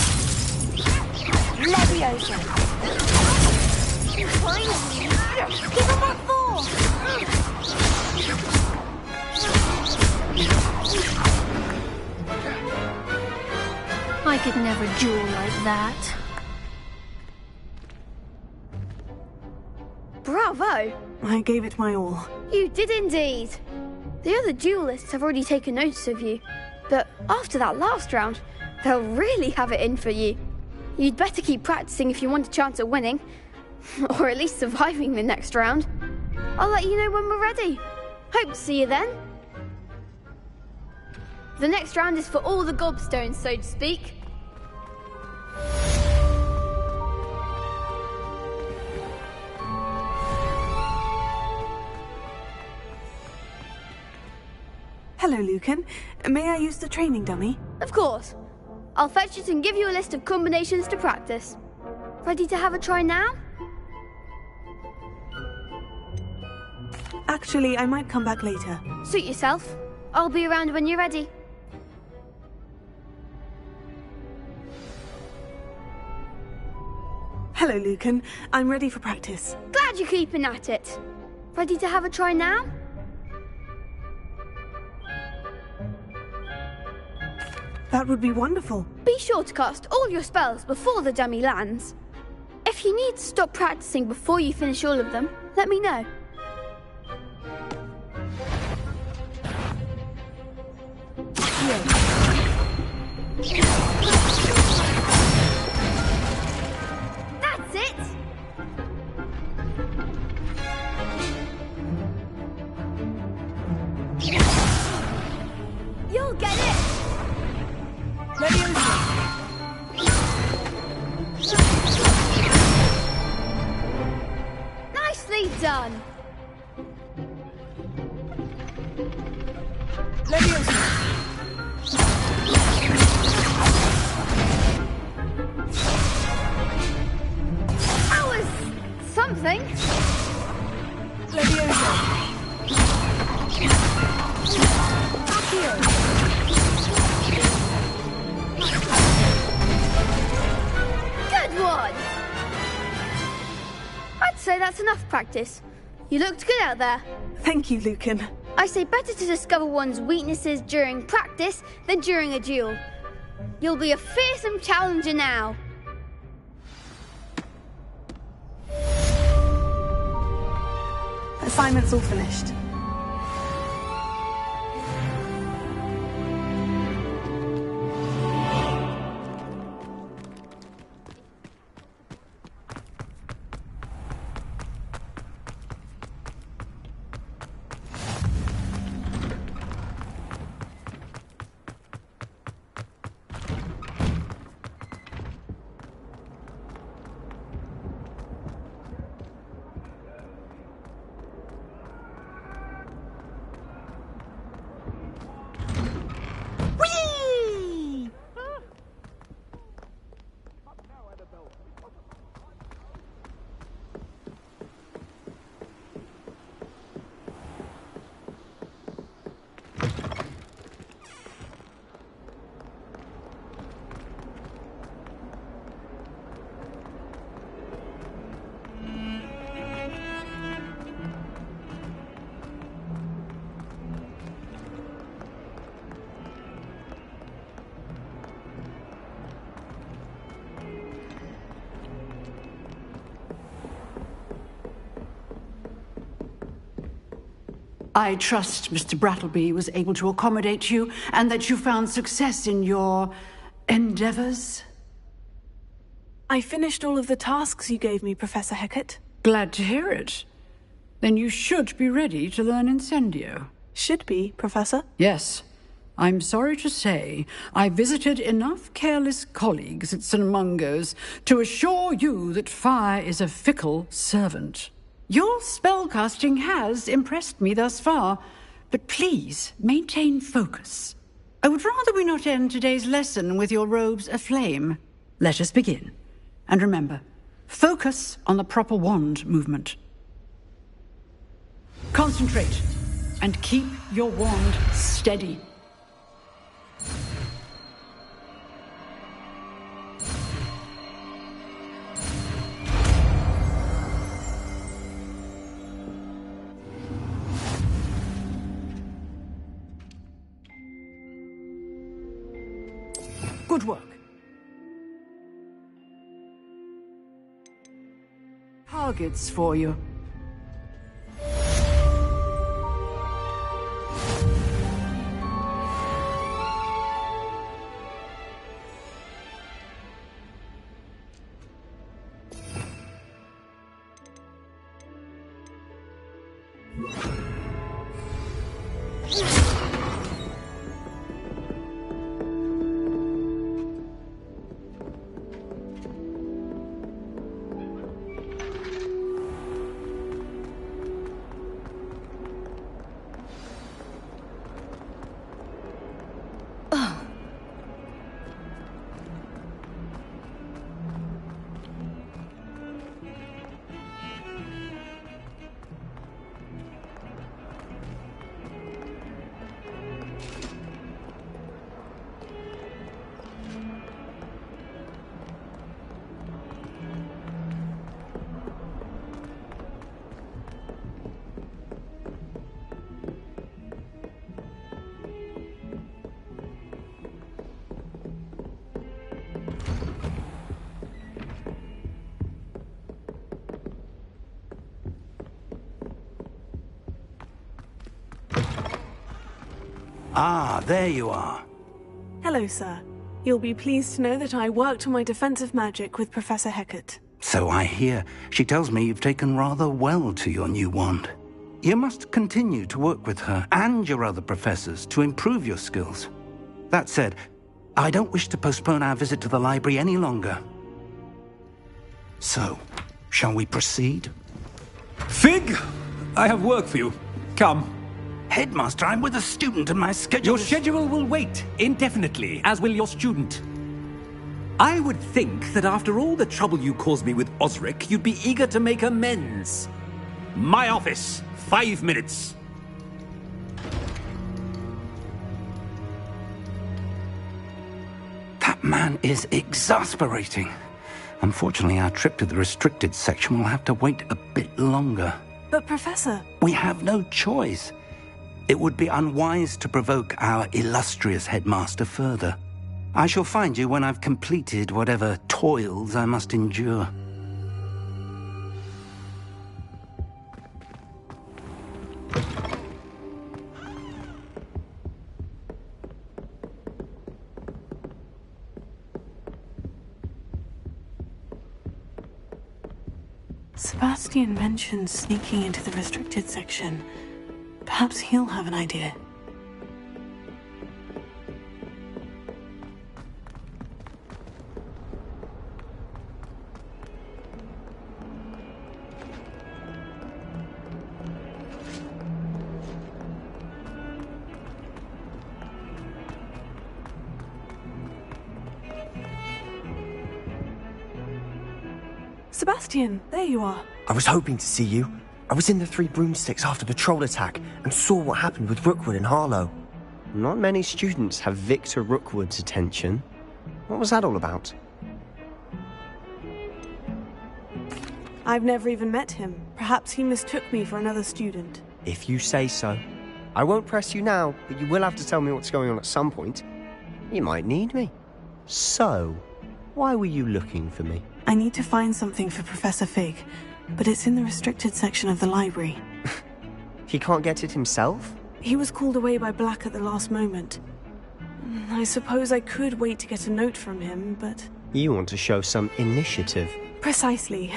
Leviosa. Finally. Give him a four. I could never duel like that. Bravo! I gave it my all. You did indeed. The other duelists have already taken notice of you, but after that last round, they'll really have it in for you. You'd better keep practicing if you want a chance at winning, or at least surviving the next round. I'll let you know when we're ready. Hope to see you then. The next round is for all the gobstones, so to speak. Hello, Lucan. May I use the training dummy? Of course. I'll fetch it and give you a list of combinations to practice. Ready to have a try now? Actually, I might come back later. Suit yourself. I'll be around when you're ready. Hello, Lucan. I'm ready for practice. Glad you're keeping at it. Ready to have a try now? That would be wonderful. Be sure to cast all your spells before the dummy lands. If you need to stop practicing before you finish all of them, let me know. That's it! You'll get it! Nicely done! That was something. Good one! I'd say that's enough practice. You looked good out there. Thank you, Lucan. I say better to discover one's weaknesses during practice than during a duel. You'll be a fearsome challenger now. Assignment's all finished. I trust Mr. Brattleby was able to accommodate you and that you found success in your endeavors. I finished all of the tasks you gave me, Professor Hecat. Glad to hear it. Then you should be ready to learn Incendio. Should be, Professor? Yes. I'm sorry to say I visited enough careless colleagues at St. Mungo's to assure you that fire is a fickle servant. Your spellcasting has impressed me thus far, but please maintain focus. I would rather we not end today's lesson with your robes aflame. Let us begin. And remember, focus on the proper wand movement. Concentrate and keep your wand steady. Good work. Targets for you. Ah, there you are. Hello, sir. You'll be pleased to know that I worked on my defensive magic with Professor Hecat. So I hear. She tells me you've taken rather well to your new wand. You must continue to work with her and your other professors to improve your skills. That said, I don't wish to postpone our visit to the library any longer. So, shall we proceed? Fig, I have work for you. Come. Headmaster, I'm with a student and my schedule Your schedule will wait indefinitely, as will your student. I would think that after all the trouble you caused me with Osric, you'd be eager to make amends. My office, 5 minutes. That man is exasperating. Unfortunately, our trip to the restricted section will have to wait a bit longer. But, Professor... We have no choice. It would be unwise to provoke our illustrious headmaster further. I shall find you when I've completed whatever toils I must endure. Sebastian mentioned sneaking into the restricted section. Perhaps he'll have an idea. Sebastian, there you are. I was hoping to see you. I was in the Three Broomsticks after the troll attack and saw what happened with Rookwood and Harlow. Not many students have Victor Rookwood's attention. What was that all about? I've never even met him. Perhaps he mistook me for another student. If you say so. I won't press you now, but you will have to tell me what's going on at some point. You might need me. So, why were you looking for me? I need to find something for Professor Fig, but it's in the restricted section of the library. He can't get it himself? He was called away by Black at the last moment. I suppose I could wait to get a note from him, but... You want to show some initiative. Precisely.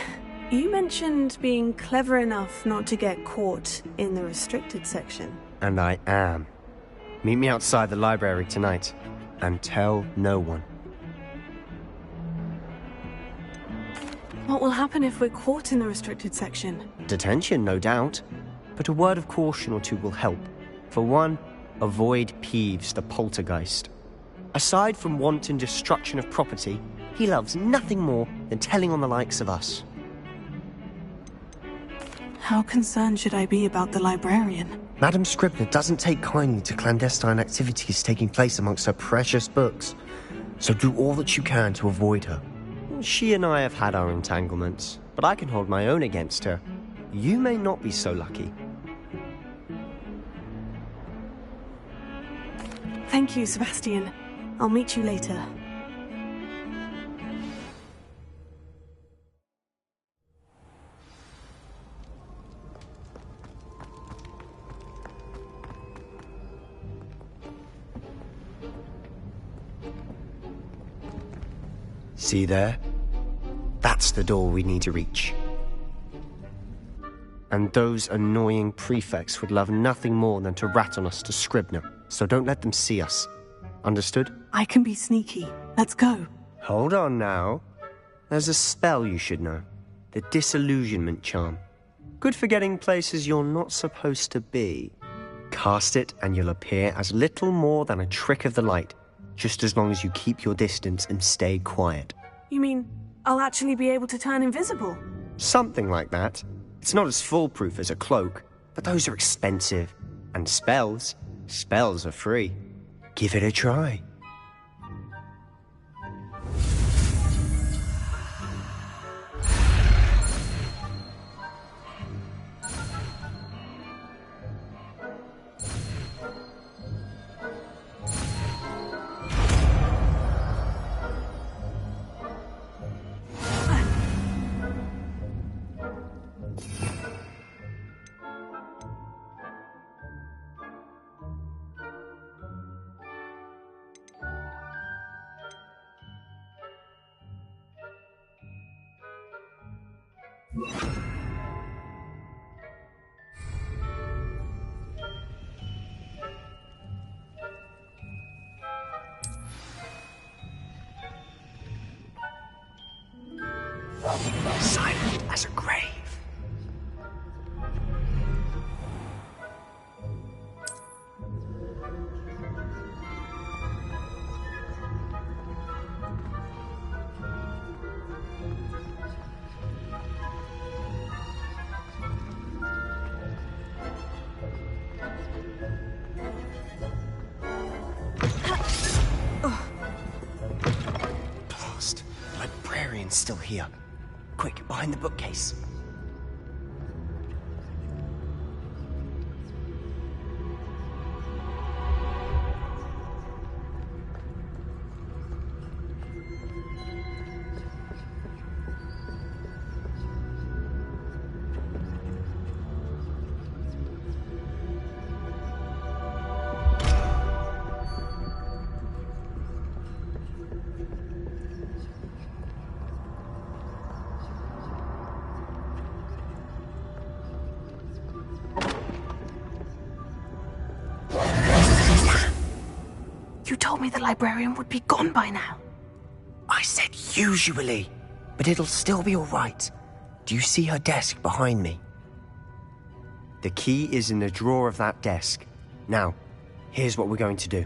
You mentioned being clever enough not to get caught in the restricted section. And I am. Meet me outside the library tonight, and tell no one. What will happen if we're caught in the restricted section? Detention, no doubt. But a word of caution or two will help. For one, avoid Peeves the poltergeist. Aside from wanton destruction of property, he loves nothing more than telling on the likes of us. How concerned should I be about the librarian? Madame Scribner doesn't take kindly to clandestine activities taking place amongst her precious books. So do all that you can to avoid her. She and I have had our entanglements, but I can hold my own against her. You may not be so lucky. Thank you, Sebastian. I'll meet you later. See there? That's the door we need to reach. And those annoying prefects would love nothing more than to rat on us to Scribner, so don't let them see us. Understood? I can be sneaky. Let's go. Hold on now. There's a spell you should know. The Disillusionment Charm. Good for getting places you're not supposed to be. Cast it and you'll appear as little more than a trick of the light, just as long as you keep your distance and stay quiet. You mean I'll actually be able to turn invisible? Something like that. It's not as foolproof as a cloak, but those are expensive. And spells are free. Give it a try. Silent as a grave. Blast. The librarian's still here. Quick, behind the bookcase. You told me the librarian would be gone by now. I said usually, but it'll still be all right. Do you see her desk behind me? The key is in the drawer of that desk. Now, here's what we're going to do.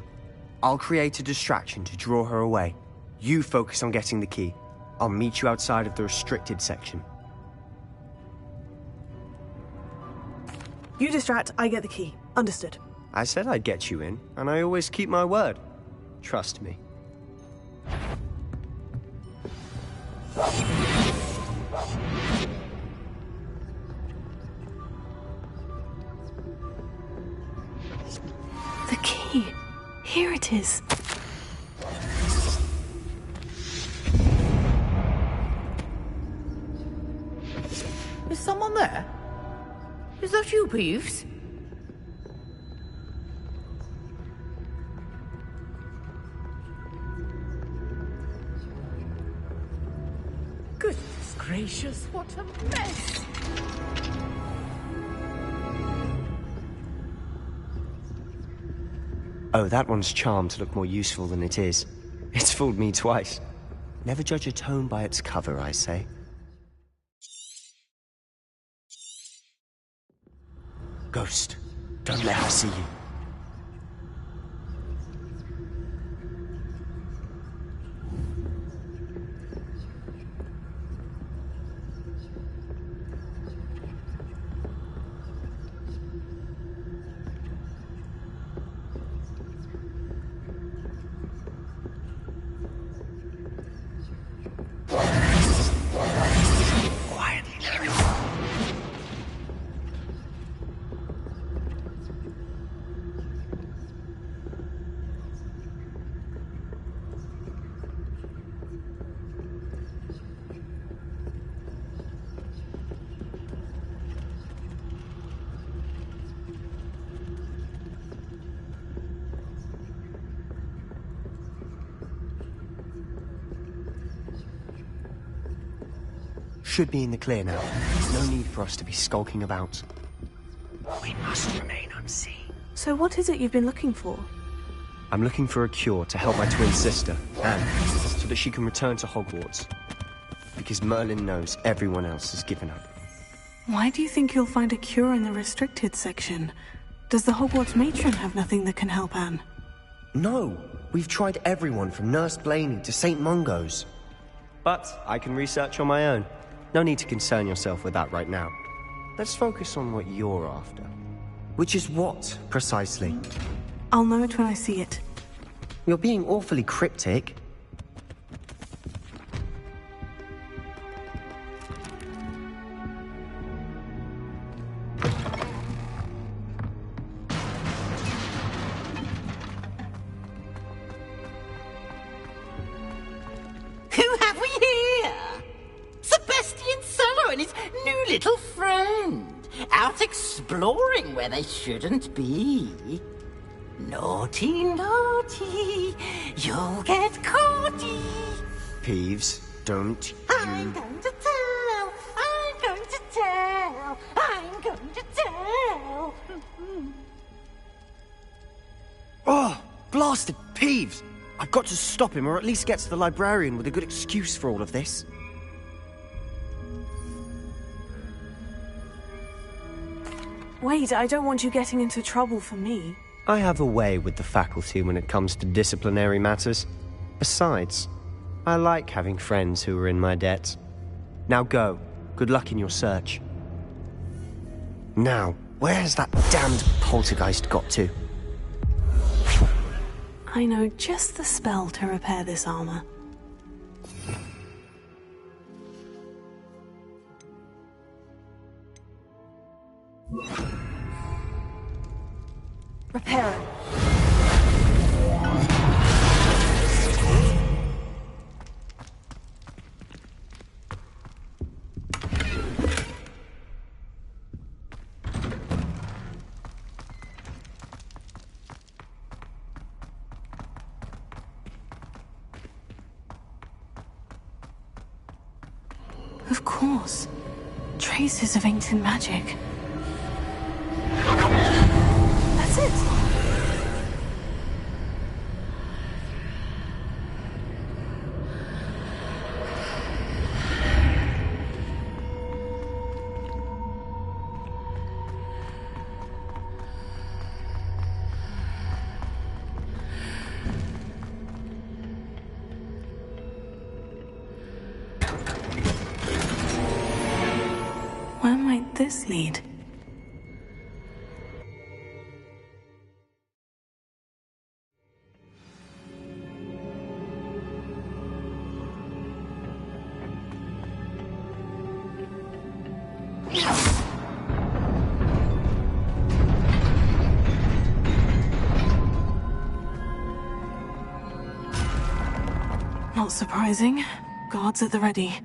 I'll create a distraction to draw her away. You focus on getting the key. I'll meet you outside of the restricted section. You distract, I get the key. Understood. I said I'd get you in, and I always keep my word. Trust me. The key. Here it is. Is someone there? Is that you, Peeves? Goodness gracious, what a mess! Oh, that one's charmed to look more useful than it is. It's fooled me twice. Never judge a tome by its cover, I say. Ghost, don't let her see you. Should be in the clear now. No need for us to be skulking about. We must remain unseen. So what is it you've been looking for? I'm looking for a cure to help my twin sister, Anne, so that she can return to Hogwarts. Because Merlin knows everyone else has given up. Why do you think you'll find a cure in the restricted section? Does the Hogwarts matron have nothing that can help Anne? No! We've tried everyone from Nurse Blaney to St. Mungo's. But I can research on my own. No need to concern yourself with that right now. Let's focus on what you're after. Which is what, precisely? I'll know it when I see it. You're being awfully cryptic. Who have we here? Sebastian Cello and his new little friend. Out exploring where they shouldn't be. Naughty, naughty, you'll get caughty. Peeves, don't I'm going to tell, I'm going I'm going to tell. Oh, blasted Peeves! I've got to stop him, or at least get to the librarian with a good excuse for all of this. Wait, I don't want you getting into trouble for me. I have a way with the faculty when it comes to disciplinary matters. Besides, I like having friends who are in my debt. Now go. Good luck in your search. Now, where's that damned poltergeist got to? I know just the spell to repair this armor. Repair it. Of course. Traces of ancient magic. That's it. Where might this lead? Not surprising. Guards at the ready.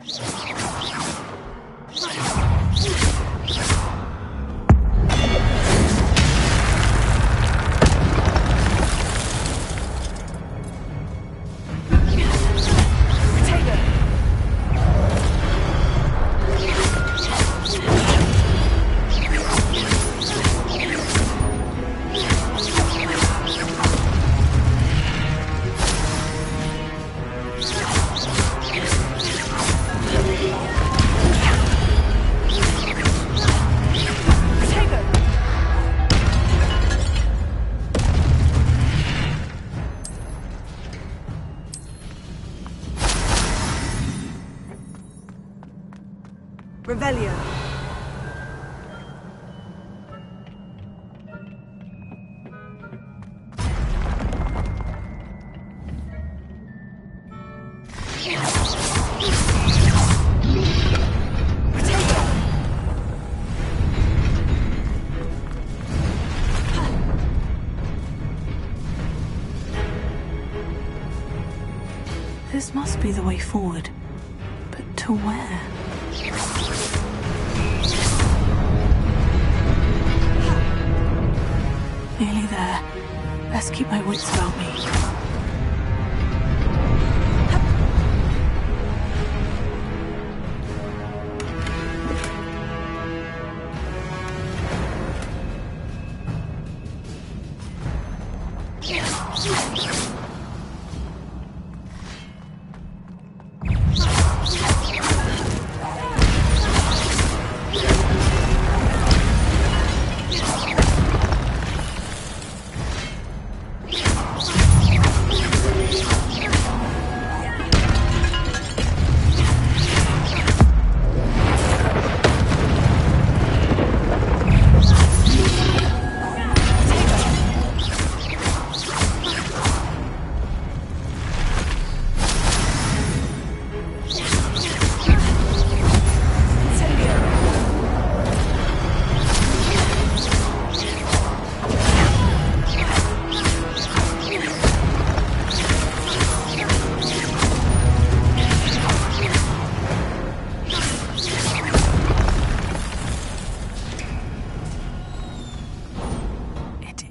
Revelio. This must be the way forward. But to where? Nearly there. Best keep my wits about me.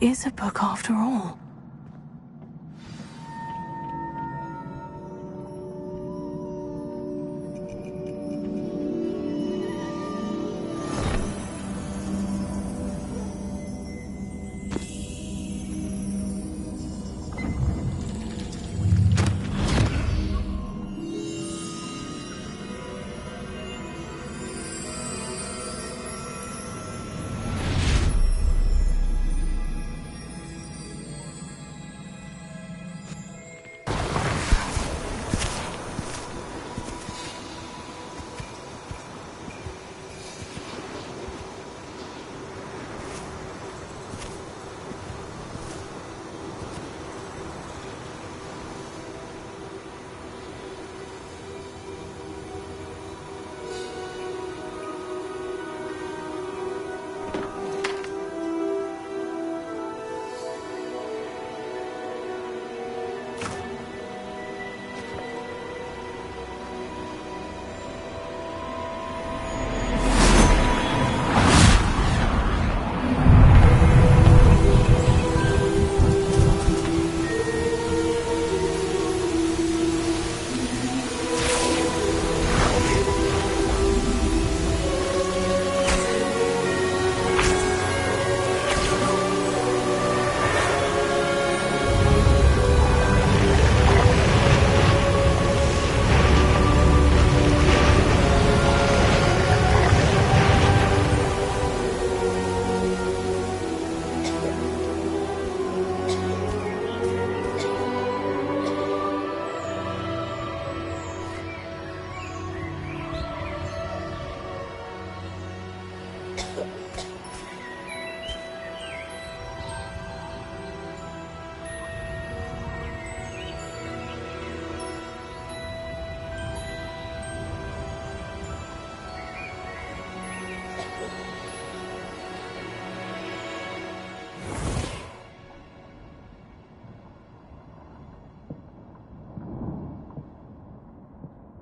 Is a book after all.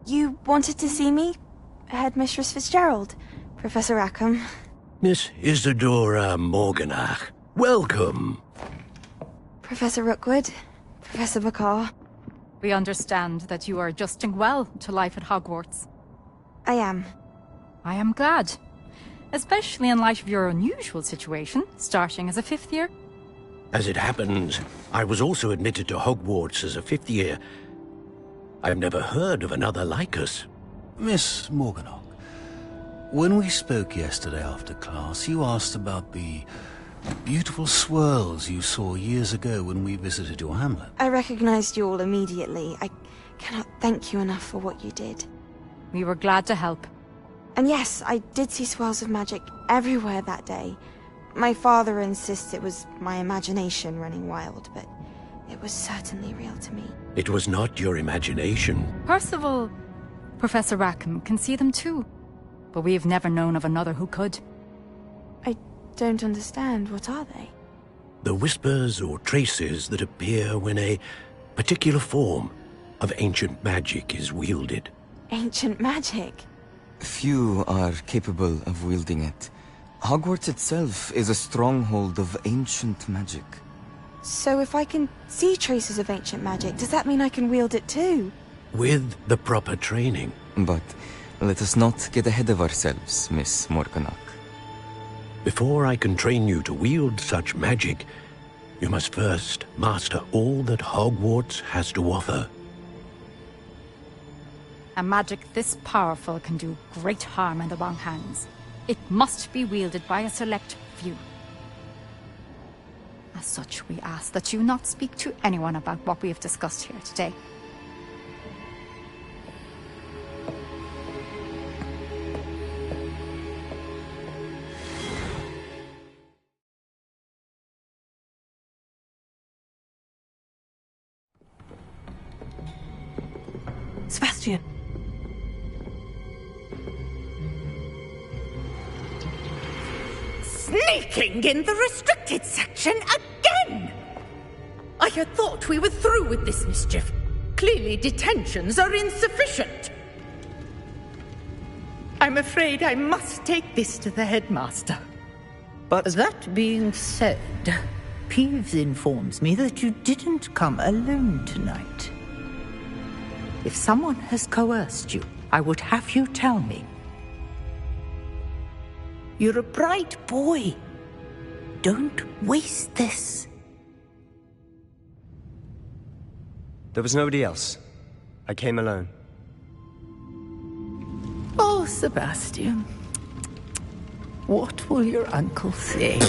You wanted to see me? Headmistress Fitzgerald, Professor Rackham. Miss Isadora Morganach, welcome. Professor Rookwood, Professor Bakar. We understand that you are adjusting well to life at Hogwarts. I am. I am glad. Especially in light of your unusual situation, starting as a 5th year. As it happens, I was also admitted to Hogwarts as a 5th year. I've never heard of another like us. Miss Morganach, when we spoke yesterday after class, you asked about the beautiful swirls you saw years ago when we visited your hamlet. I recognized you all immediately. I cannot thank you enough for what you did. We were glad to help. And yes, I did see swirls of magic everywhere that day. My father insists it was my imagination running wild, but it was certainly real to me. It was not your imagination. Percival, Professor Rackham can see them too. But we've never known of another who could. I don't understand. What are they? The whispers or traces that appear when a particular form of ancient magic is wielded. Ancient magic? Few are capable of wielding it. Hogwarts itself is a stronghold of ancient magic. So if I can see traces of ancient magic, does that mean I can wield it too? With the proper training. But let us not get ahead of ourselves, Miss Morganach. Before I can train you to wield such magic, you must first master all that Hogwarts has to offer. A magic this powerful can do great harm in the wrong hands. It must be wielded by a select few. As such, we ask that you not speak to anyone about what we have discussed here today. Sebastian. Sneaking in the restricted section again! I had thought we were through with this mischief. Clearly detentions are insufficient. I'm afraid I must take this to the headmaster. But that being said, Peeves informs me that you didn't come alone tonight. If someone has coerced you, I would have you tell me. You're a bright boy. Don't waste this. There was nobody else. I came alone. Oh, Sebastian. What will your uncle say?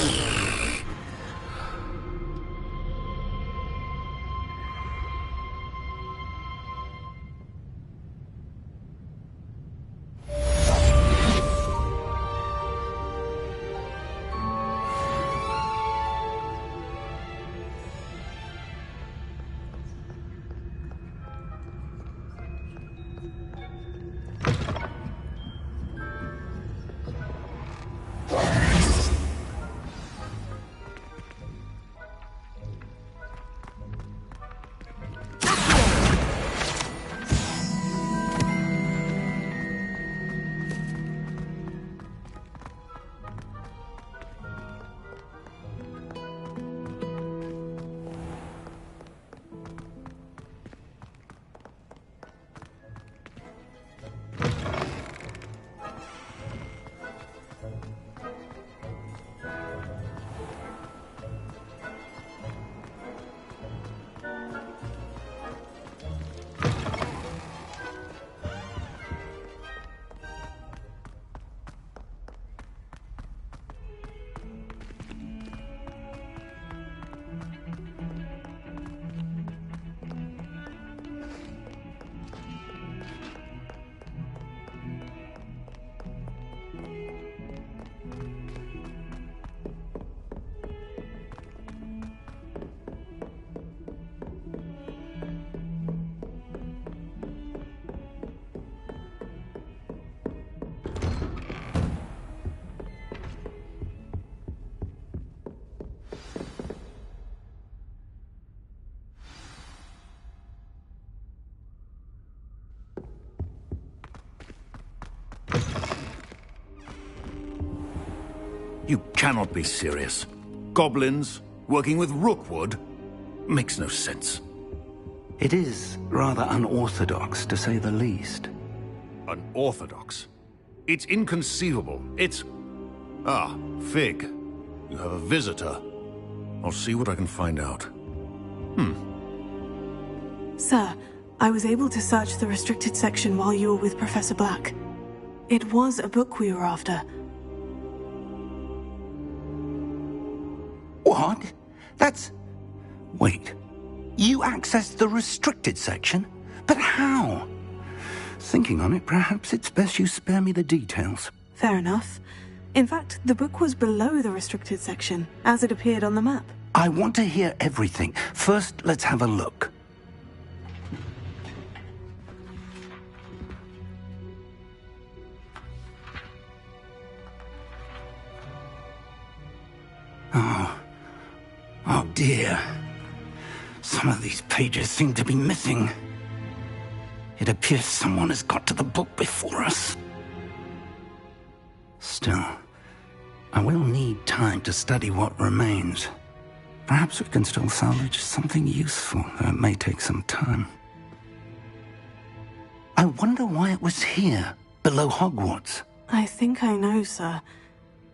You cannot be serious. Goblins working with Rookwood? Makes no sense. It is rather unorthodox, to say the least. Unorthodox? It's inconceivable. It's... Ah, Fig. You have a visitor. I'll see what I can find out. Sir, I was able to search the restricted section while you were with Professor Black. It was a book we were after. What? That's... Wait. You accessed the restricted section? But how? Thinking on it, perhaps it's best you spare me the details. Fair enough. In fact, the book was below the restricted section, as it appeared on the map. I want to hear everything. First, let's have a look. Oh dear. Some of these pages seem to be missing. It appears someone has got to the book before us. Still, I will need time to study what remains. Perhaps we can still salvage something useful, though it may take some time. I wonder why it was here, below Hogwarts. I think I know, sir.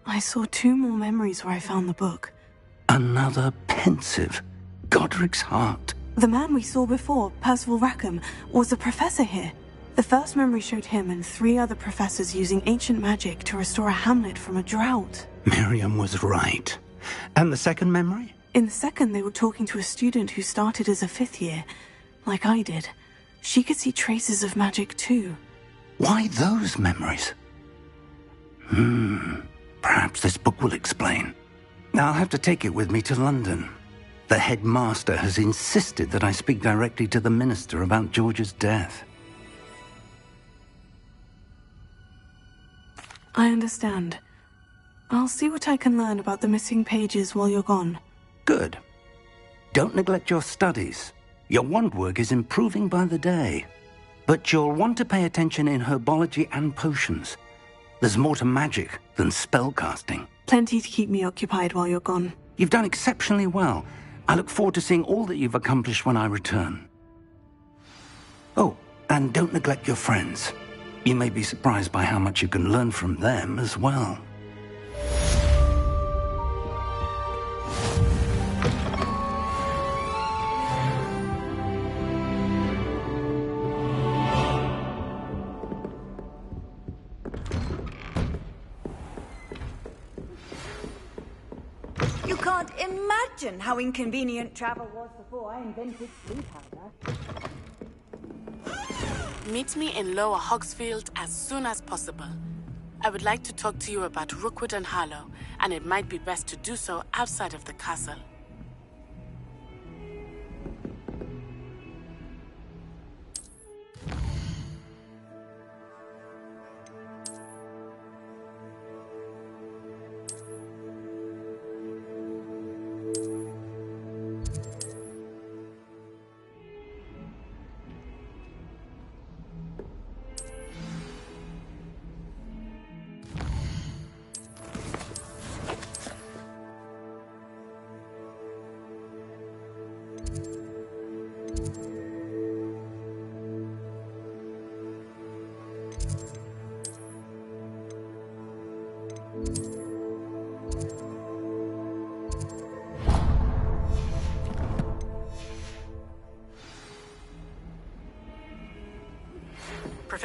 I saw 2 more memories where I found the book. Another pensive. Godric's heart. The man we saw before, Percival Rackham, was a professor here. The first memory showed him and 3 other professors using ancient magic to restore a hamlet from a drought. Miriam was right. And the second memory? In the second, they were talking to a student who started as a 5th year, like I did. She could see traces of magic too. Why those memories? Perhaps this book will explain. I'll have to take it with me to London. The headmaster has insisted that I speak directly to the minister about George's death. I understand. I'll see what I can learn about the missing pages while you're gone. Good. Don't neglect your studies. Your wand work is improving by the day. But you'll want to pay attention in herbology and potions. There's more to magic than spellcasting. Plenty to keep me occupied while you're gone. You've done exceptionally well. I look forward to seeing all that you've accomplished when I return. Oh, and don't neglect your friends. You may be surprised by how much you can learn from them as well. You can't imagine how inconvenient travel was before I invented sleep powder. Meet me in Lower Hogsfield as soon as possible. I would like to talk to you about Rookwood and Harlow, and it might be best to do so outside of the castle.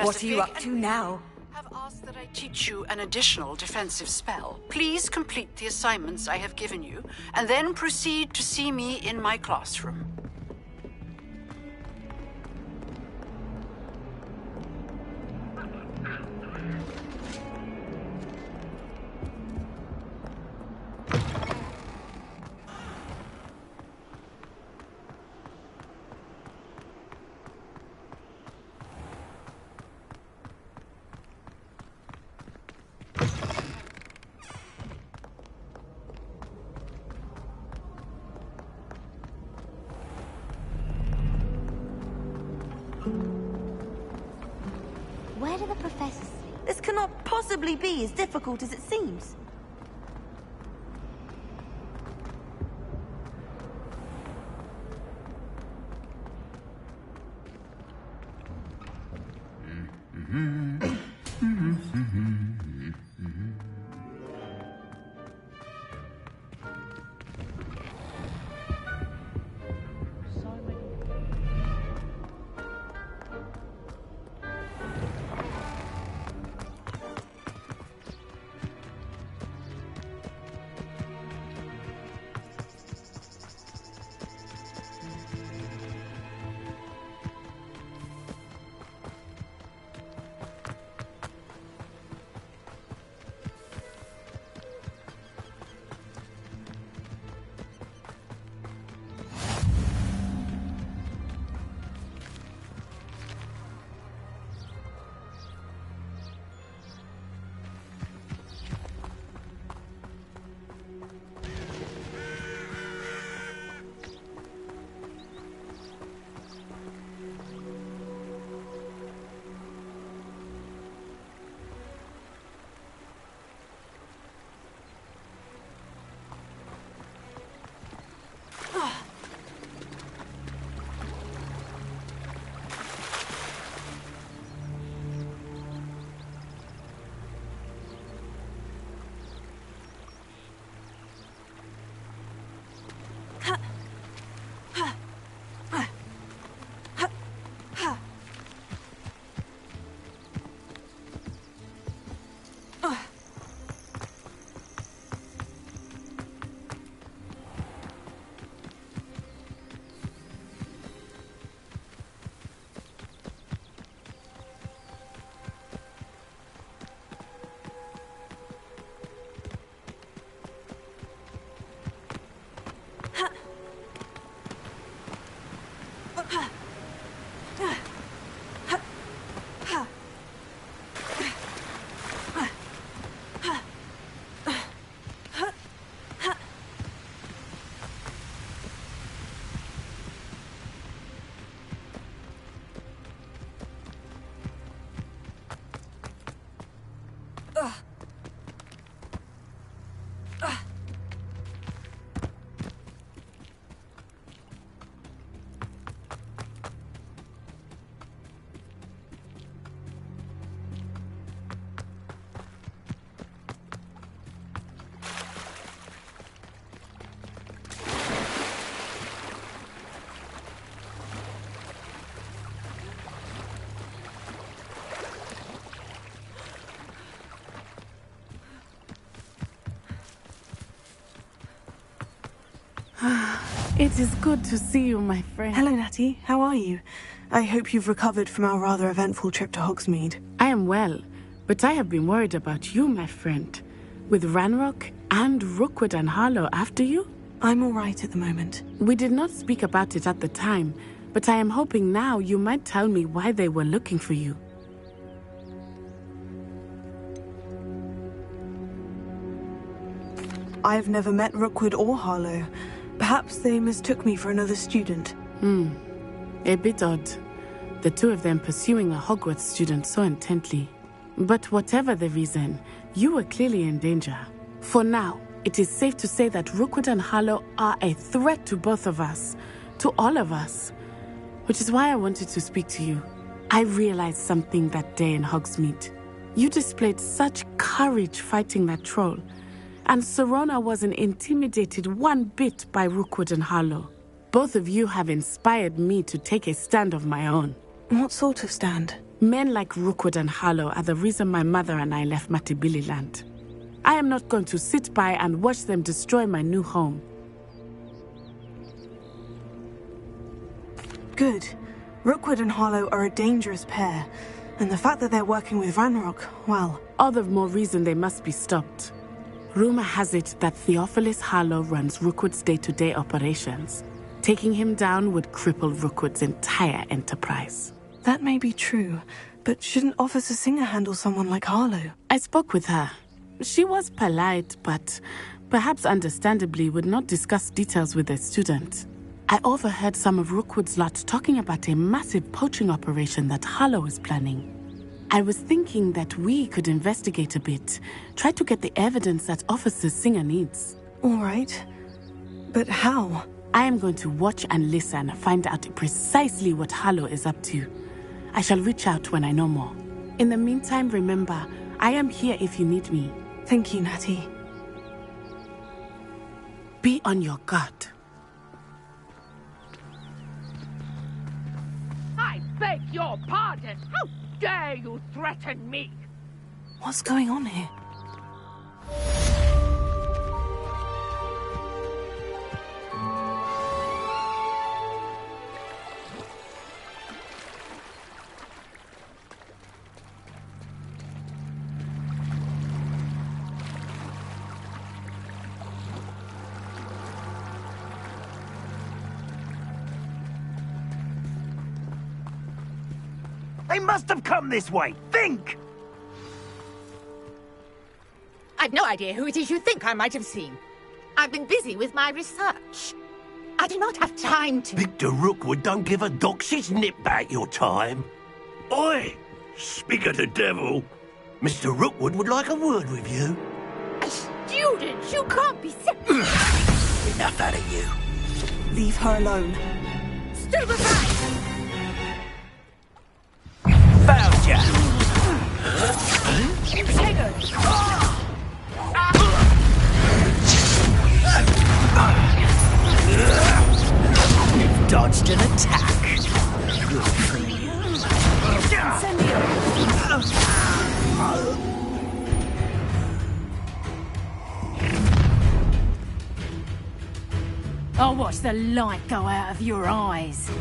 What are you up to now? Have asked that I teach you an additional defensive spell. Please complete the assignments I have given you, and then proceed to see me in my classroom. Where do the professors sleep? This cannot possibly be as difficult as it seems. It is good to see you, my friend. Hello, Natty. How are you? I hope you've recovered from our rather eventful trip to Hogsmeade. I am well, but I have been worried about you, my friend. With Ranrock and Rookwood and Harlow after you? I'm all right at the moment. We did not speak about it at the time, but I am hoping now you might tell me why they were looking for you. I've never met Rookwood or Harlow. Perhaps they mistook me for another student. A bit odd. The two of them pursuing a Hogwarts student so intently. But whatever the reason, you were clearly in danger. For now, it is safe to say that Rookwood and Harlow are a threat to both of us. To all of us. Which is why I wanted to speak to you. I realized something that day in Hogsmeade. You displayed such courage fighting that troll. And Serona wasn't intimidated one bit by Rookwood and Harlow. Both of you have inspired me to take a stand of my own. What sort of stand? Men like Rookwood and Harlow are the reason my mother and I left Matibili Land. I am not going to sit by and watch them destroy my new home. Good. Rookwood and Harlow are a dangerous pair. And the fact that they're working with Ranrock, well... all the more reason they must be stopped. Rumor has it that Theophilus Harlow runs Rookwood's day-to-day operations. Taking him down would cripple Rookwood's entire enterprise. That may be true, but shouldn't Officer Singer handle someone like Harlow? I spoke with her. She was polite, but perhaps understandably would not discuss details with a student. I overheard some of Rookwood's lot talking about a massive poaching operation that Harlow is planning. I was thinking that we could investigate a bit, try to get the evidence that Officer Singer needs. All right. But how? I am going to watch and listen, find out precisely what Harlow is up to. I shall reach out when I know more. In the meantime, remember, I am here if you need me. Thank you, Natty. Be on your guard. I beg your pardon. How dare you threaten me? What's going on here? They must have come this way. Think! I've no idea who it is you think I might have seen. I've been busy with my research. I do not have time to... Victor Rookwood don't give a doxy's nip back your time. Oi! Speak of the devil. Mr. Rookwood would like a word with you. A student? You can't be sick. Enough out of you. Leave her alone. Stupefy! Found ya! You've dodged an attack. Good for you. I'll watch the light go out of your eyes.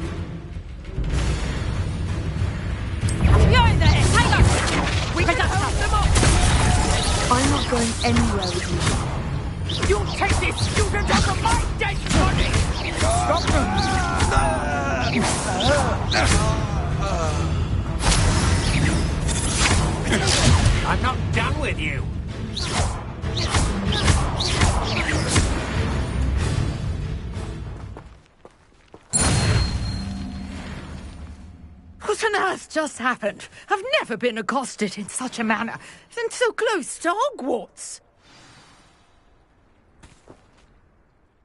Behind there! Hang on! We can just hold them up! I'm not going anywhere with you. You'll take this student out of my dead body! Stop them! I'm not done with you. What on earth just happened? I've never been accosted in such a manner, and so close to Hogwarts.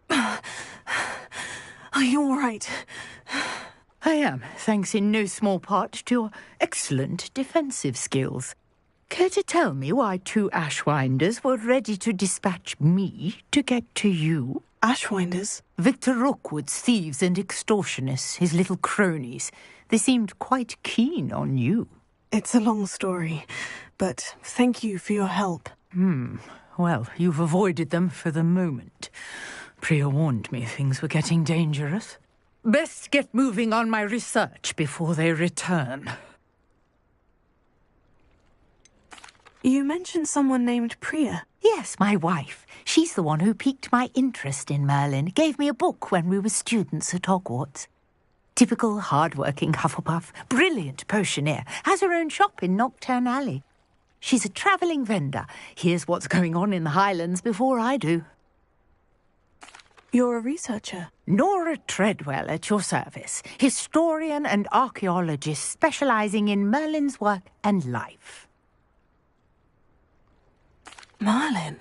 Are you all right? I am, thanks in no small part to your excellent defensive skills. Care to tell me why 2 Ashwinders were ready to dispatch me to get to you? Ashwinders? Victor Rookwood's thieves and extortionists, his little cronies. They seemed quite keen on you. It's a long story, but thank you for your help. Well, you've avoided them for the moment. Priya warned me things were getting dangerous. Best get moving on my research before they return. You mentioned someone named Priya. Yes, my wife. She's the one who piqued my interest in Merlin. Gave me a book when we were students at Hogwarts. Typical hard-working Hufflepuff, brilliant potioneer, has her own shop in Knockturn Alley. She's a travelling vendor. Hears what's going on in the Highlands before I do. You're a researcher? Nora Treadwell at your service. Historian and archaeologist specialising in Merlin's work and life. Merlin?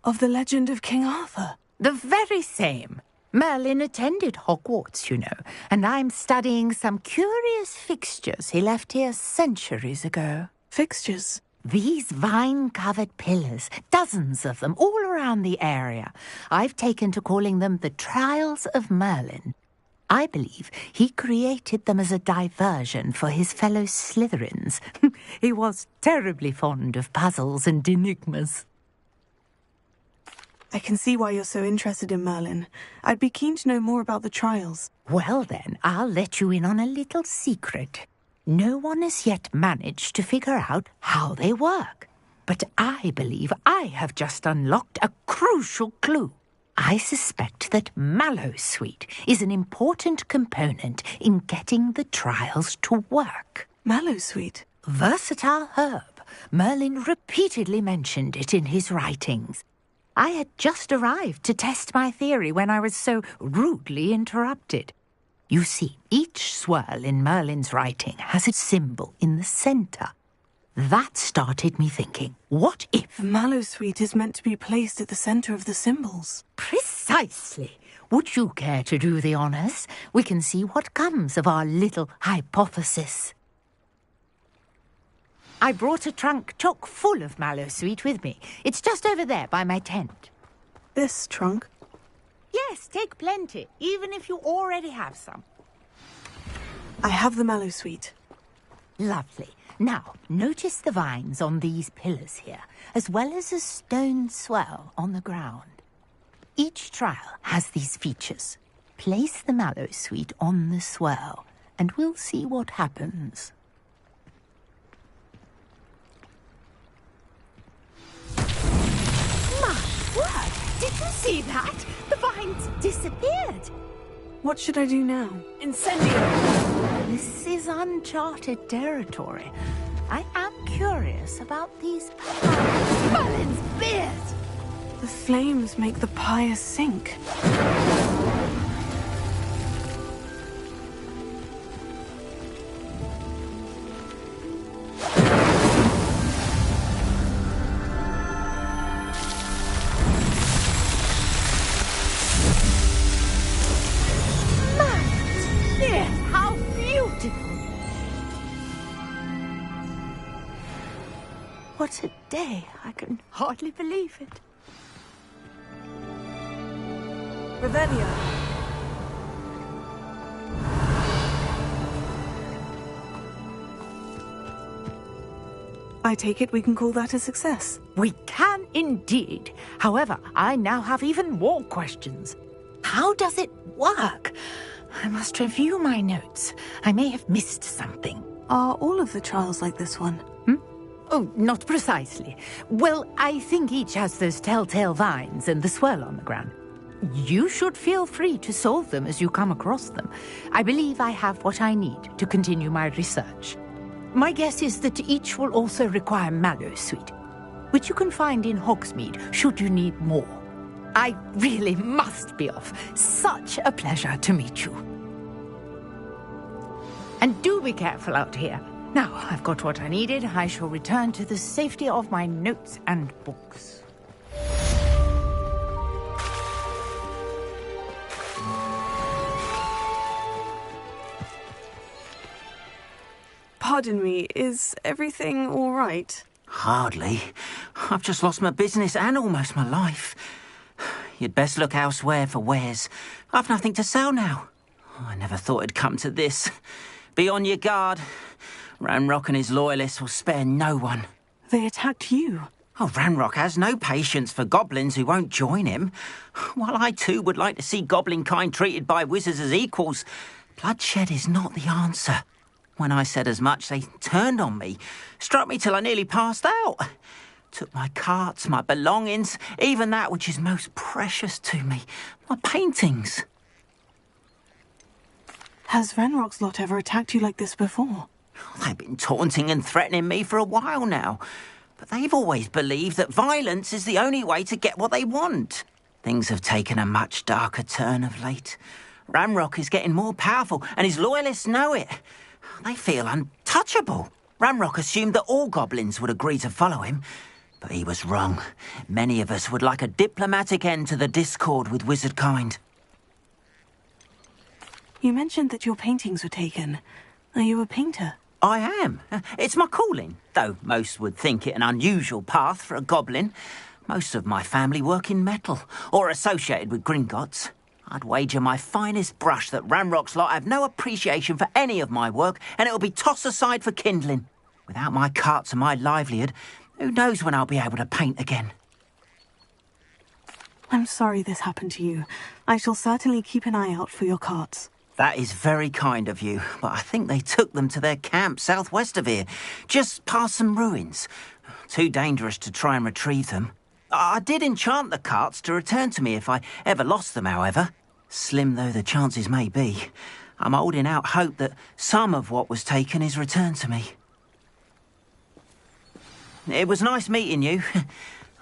Of the legend of King Arthur? The very same. Merlin attended Hogwarts, you know, and I'm studying some curious fixtures he left here centuries ago. Fixtures? These vine-covered pillars, dozens of them, all around the area. I've taken to calling them the Trials of Merlin. I believe he created them as a diversion for his fellow Slytherins. He was terribly fond of puzzles and enigmas. I can see why you're so interested in Merlin. I'd be keen to know more about the trials. Well then, I'll let you in on a little secret. No one has yet managed to figure out how they work. But I believe I have just unlocked a crucial clue. I suspect that Mallowsweet is an important component in getting the trials to work. Mallowsweet? Versatile herb. Merlin repeatedly mentioned it in his writings. I had just arrived to test my theory when I was so rudely interrupted. You see, each swirl in Merlin's writing has a symbol in the centre. That started me thinking, what if... Mallowsweet is meant to be placed at the centre of the symbols. Precisely. Would you care to do the honours? We can see what comes of our little hypothesis. I brought a trunk chock full of mallowsweet with me. It's just over there by my tent. This trunk? Yes, take plenty, even if you already have some. I have the mallowsweet. Lovely. Now, notice the vines on these pillars here, as well as a stone swell on the ground. Each trial has these features. Place the mallowsweet on the swell, and we'll see what happens. My word! Did you see that? The vines disappeared. What should I do now? Incendio! This is uncharted territory. I am curious about these pies. Merlin's beard! The flames make the pyre sink. What a day. I can hardly believe it. Revelio. I take it we can call that a success. We can indeed. However, I now have even more questions. How does it work? I must review my notes. I may have missed something. Are all of the trials like this one? Oh, not precisely. Well, I think each has those telltale vines and the swirl on the ground. You should feel free to solve them as you come across them. I believe I have what I need to continue my research. My guess is that each will also require mallowsweet, which you can find in Hogsmeade should you need more. I really must be off. Such a pleasure to meet you. And do be careful out here. Now I've got what I needed, I shall return to the safety of my notes and books. Pardon me, is everything all right? Hardly. I've just lost my business and almost my life. You'd best look elsewhere for wares. I've nothing to sell now. I never thought it'd come to this. Be on your guard. Ranrock and his loyalists will spare no one. They attacked you. Oh, Ranrock has no patience for goblins who won't join him. While I too would like to see goblin kind treated by wizards as equals, bloodshed is not the answer. When I said as much, they turned on me, struck me till I nearly passed out. Took my carts, my belongings, even that which is most precious to me, my paintings. Has Ranrock's lot ever attacked you like this before? They've been taunting and threatening me for a while now, but they've always believed that violence is the only way to get what they want. Things have taken a much darker turn of late. Ranrock is getting more powerful, and his loyalists know it. They feel untouchable. Ranrock assumed that all goblins would agree to follow him, but he was wrong. Many of us would like a diplomatic end to the discord with wizard kind. You mentioned that your paintings were taken. Are you a painter? I am. It's my calling, though most would think it an unusual path for a goblin. Most of my family work in metal, or associated with Gringotts. I'd wager my finest brush that Ranrock's lot have no appreciation for any of my work, and it'll be tossed aside for kindling. Without my carts and my livelihood, who knows when I'll be able to paint again? I'm sorry this happened to you. I shall certainly keep an eye out for your carts. That is very kind of you, but I think they took them to their camp southwest of here, just past some ruins. Too dangerous to try and retrieve them. I did enchant the carts to return to me if I ever lost them, however. Slim though the chances may be, I'm holding out hope that some of what was taken is returned to me. It was nice meeting you.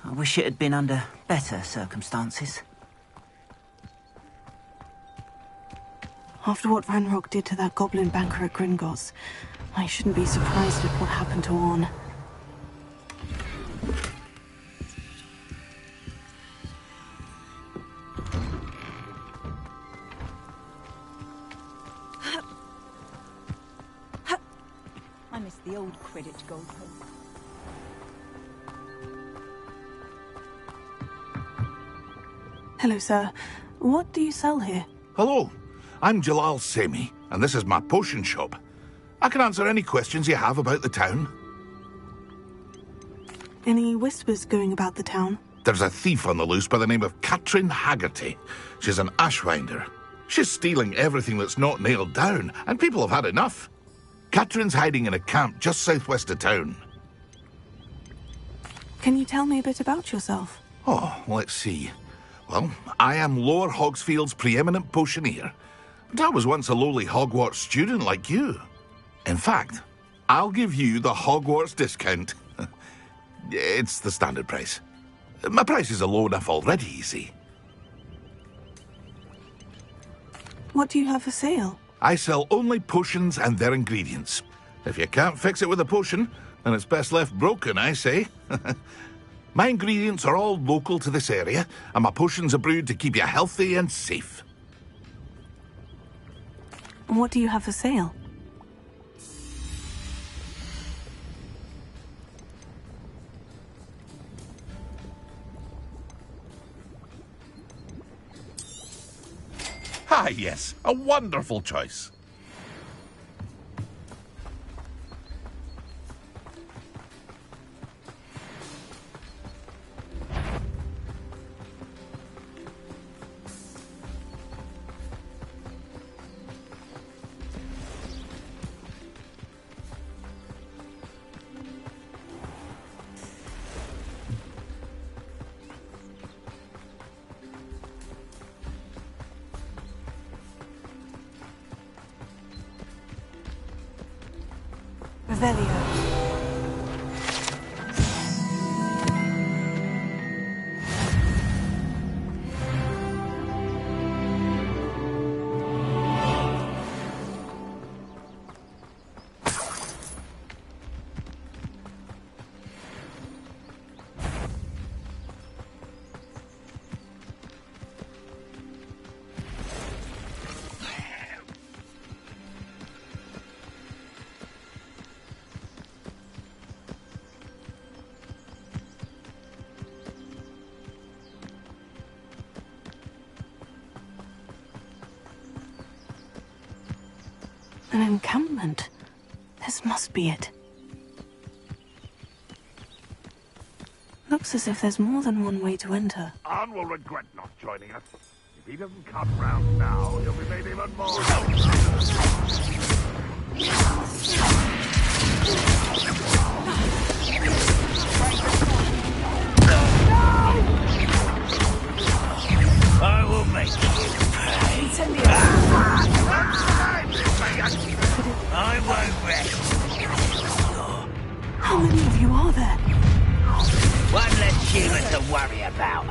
I wish it had been under better circumstances. After what Ranrock did to that goblin banker at Gringotts, I shouldn't be surprised at what happened to Orn. I missed the the old Quidditch goalpost. Hello, sir. What do you sell here? Hello, I'm Jalal Semi, and this is my potion shop. I can answer any questions you have about the town. Any whispers going about the town? There's a thief on the loose by the name of Katrin Haggerty. She's an ashwinder. She's stealing everything that's not nailed down, and people have had enough. Katrin's hiding in a camp just southwest of town. Can you tell me a bit about yourself? Oh, let's see. Well, I am Lower Hogsfield's preeminent potioneer, but I was once a lowly Hogwarts student like you. In fact, I'll give you the Hogwarts discount. It's the standard price. My prices are low enough already, you see. What do you have for sale? I sell only potions and their ingredients. If you can't fix it with a potion, then it's best left broken, I say. My ingredients are all local to this area, and my potions are brewed to keep you healthy and safe. What do you have for sale? Ah, yes, a wonderful choice. An encampment. This must be it. Looks as if there's more than one way to enter. Arn will regret not joining us. If he doesn't come round now, he'll be made even more I will make you pay. I won't rest. How many of you are there? One less human to worry about.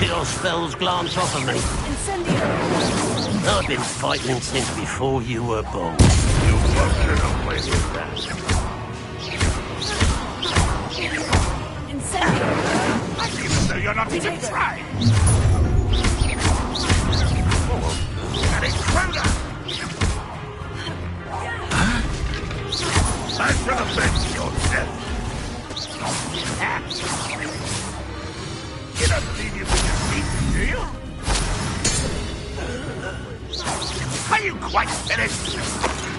Your spells glance off of me. I've been fighting since before you were born. You won't get away with that. I even though you're not even trying. An intruder! I should have been your death. You don't believe you with your feet, do you? Are you quite finished?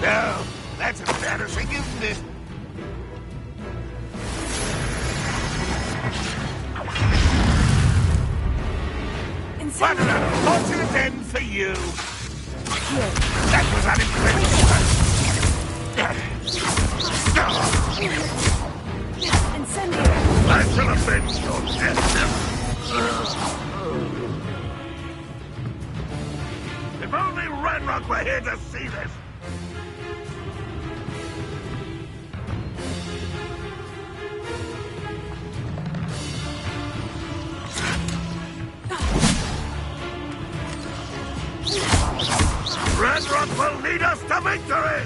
No, that's embarrassing, isn't it? What an unfortunate end for you. That was unimpressive. I shall avenge your death. If only Ranrock were here to see this. Ranrock will lead us to victory!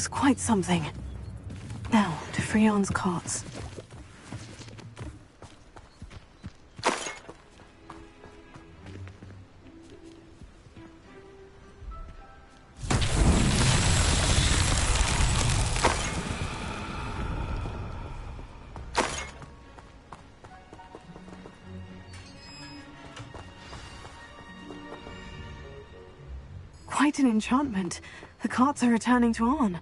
was quite something. Now, to Freon's carts. Quite an enchantment. The carts are returning to Arn.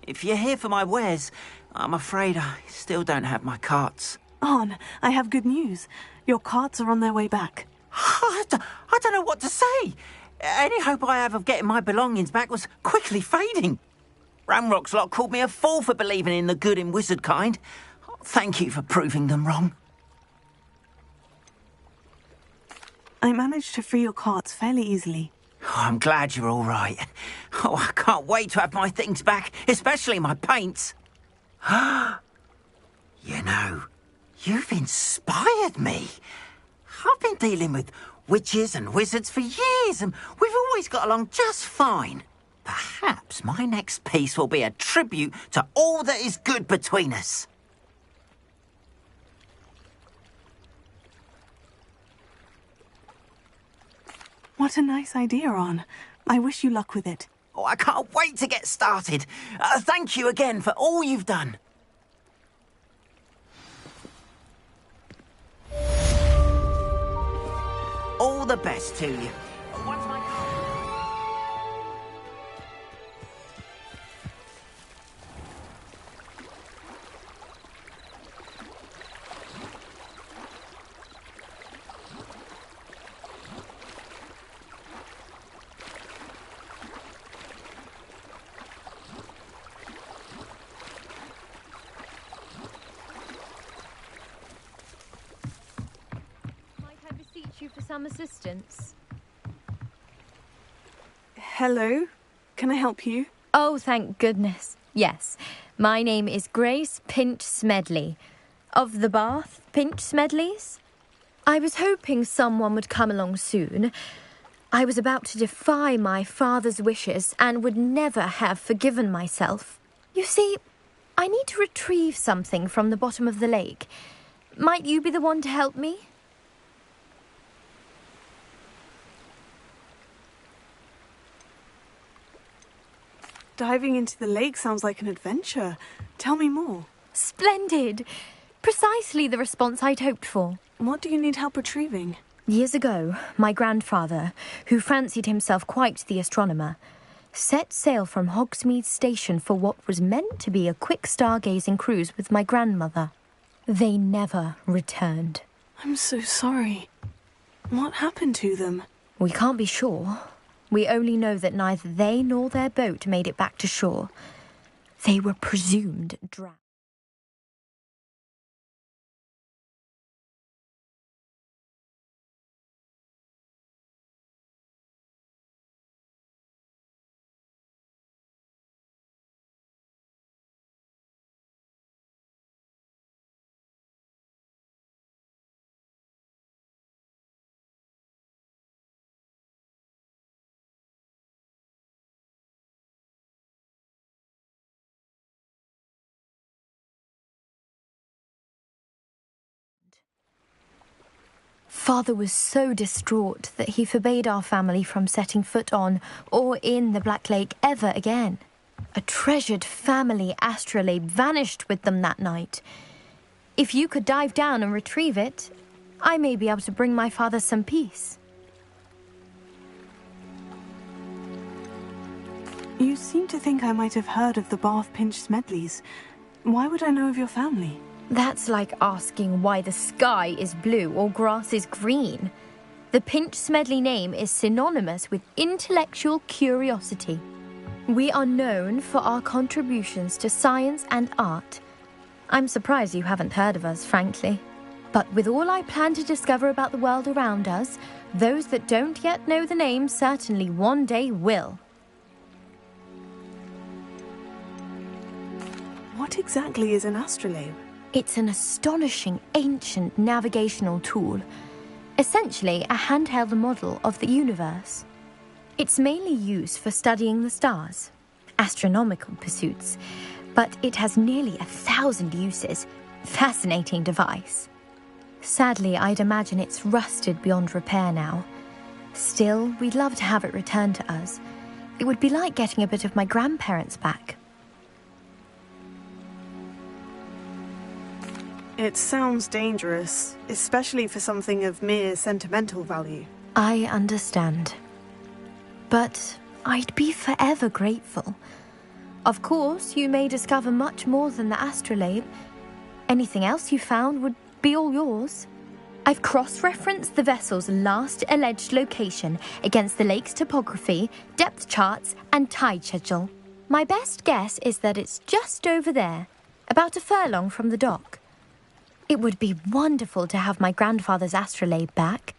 If you're here for my wares, I'm afraid I still don't have my carts. Arn, I have good news. Your carts are on their way back. I don't know what to say. Any hope I have of getting my belongings back was quickly fading. Ramrock's lot called me a fool for believing in the good in wizard kind. Thank you for proving them wrong. I managed to free your carts fairly easily. Oh, I'm glad you're all right. Oh, I can't wait to have my things back, especially my paints. You know, you've inspired me. I've been dealing with witches and wizards for years, and we've always got along just fine. Perhaps my next piece will be a tribute to all that is good between us. What a nice idea, Arn. I wish you luck with it. Oh, I can't wait to get started. Thank you again for all you've done. the best to you. Once my you for some assistance? Hello? Can I help you? Oh, thank goodness. Yes. My name is Grace Pinch Smedley. Of the Bath Pinch Smedleys? I was hoping someone would come along soon. I was about to defy my father's wishes and would never have forgiven myself. You see, I need to retrieve something from the bottom of the lake. Might you be the one to help me? Diving into the lake sounds like an adventure. Tell me more. Splendid! Precisely the response I'd hoped for. What do you need help retrieving? Years ago, my grandfather, who fancied himself quite the astronomer, set sail from Hogsmeade Station for what was meant to be a quick stargazing cruise with my grandmother. They never returned. I'm so sorry. What happened to them? We can't be sure. We only know that neither they nor their boat made it back to shore. They were presumed drowned. Father was so distraught that he forbade our family from setting foot on or in the Black Lake ever again. A treasured family astrolabe vanished with them that night. If you could dive down and retrieve it, I may be able to bring my father some peace. You seem to think I might have heard of the Bath Pinch Smedleys. Why would I know of your family? That's like asking why the sky is blue or grass is green. The Pinch Smedley name is synonymous with intellectual curiosity. We are known for our contributions to science and art. I'm surprised you haven't heard of us, frankly. But with all I plan to discover about the world around us, those that don't yet know the name certainly one day will. What exactly is an astrolabe? It's an astonishing ancient navigational tool, essentially a handheld model of the universe. It's mainly used for studying the stars, astronomical pursuits, but it has nearly 1,000 uses. Fascinating device. Sadly, I'd imagine it's rusted beyond repair now. Still, we'd love to have it returned to us. It would be like getting a bit of my grandparents back. It sounds dangerous, especially for something of mere sentimental value. I understand. But I'd be forever grateful. Of course, you may discover much more than the astrolabe. Anything else you found would be all yours. I've cross-referenced the vessel's last alleged location against the lake's topography, depth charts, and tide schedule. My best guess is that it's just over there, about a furlong from the dock. It would be wonderful to have my grandfather's astrolabe back.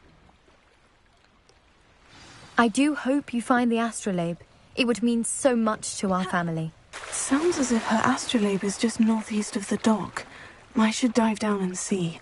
I do hope you find the astrolabe. It would mean so much to our family. Sounds as if her astrolabe is just northeast of the dock. I should dive down and see.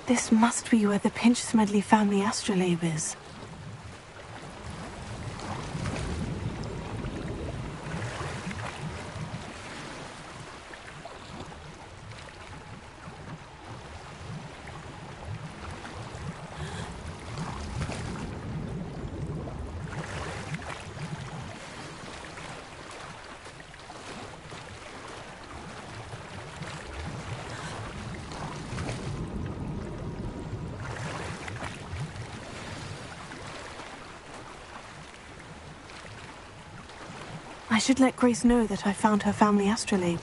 This must be where the Pinch Smedley family astrolabe is. I should let Grace know that I found her family astrolabe.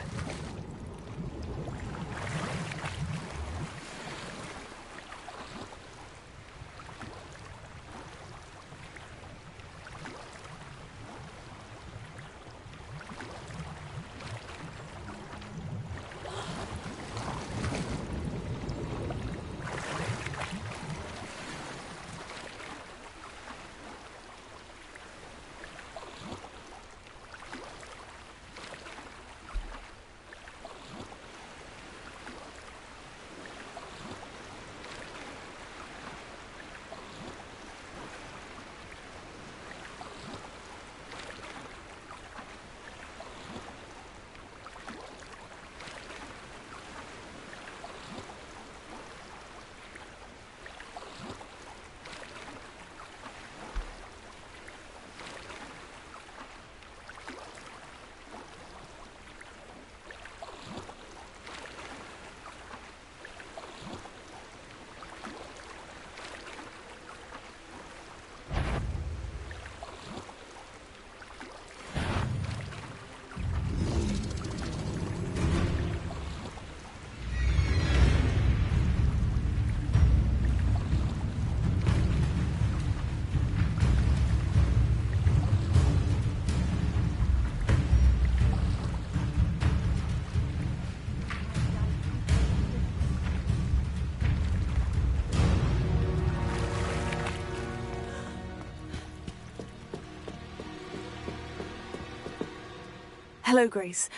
Hello, Grace.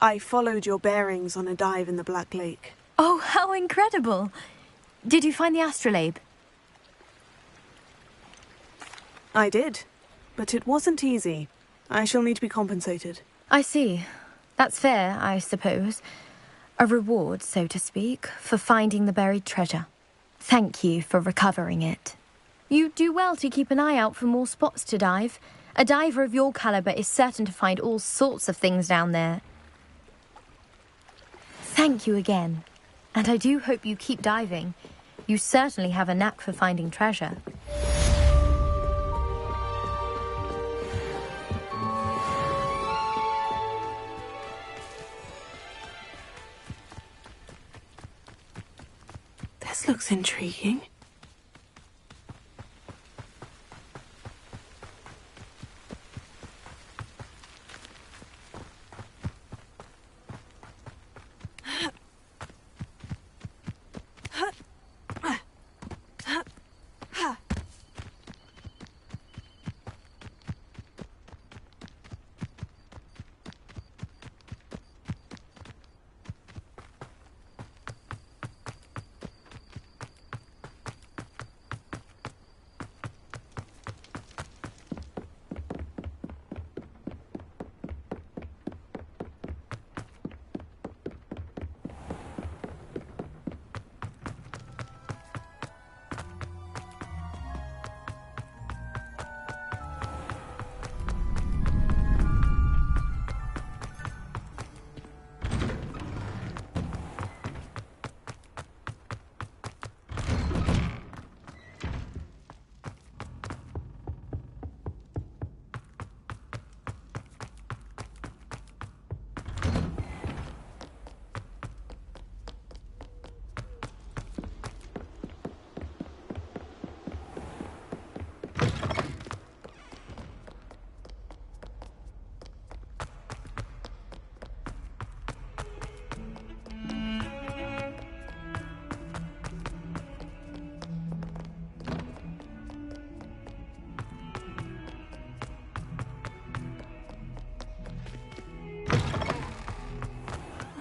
I followed your bearings on a dive in the Black Lake. Oh, how incredible! Did you find the astrolabe? I did, but it wasn't easy. I shall need to be compensated. I see. That's fair, I suppose. A reward, so to speak, for finding the buried treasure. Thank you for recovering it. You do well to keep an eye out for more spots to dive. A diver of your caliber is certain to find all sorts of things down there. Thank you again. And I do hope you keep diving. You certainly have a knack for finding treasure. This looks intriguing.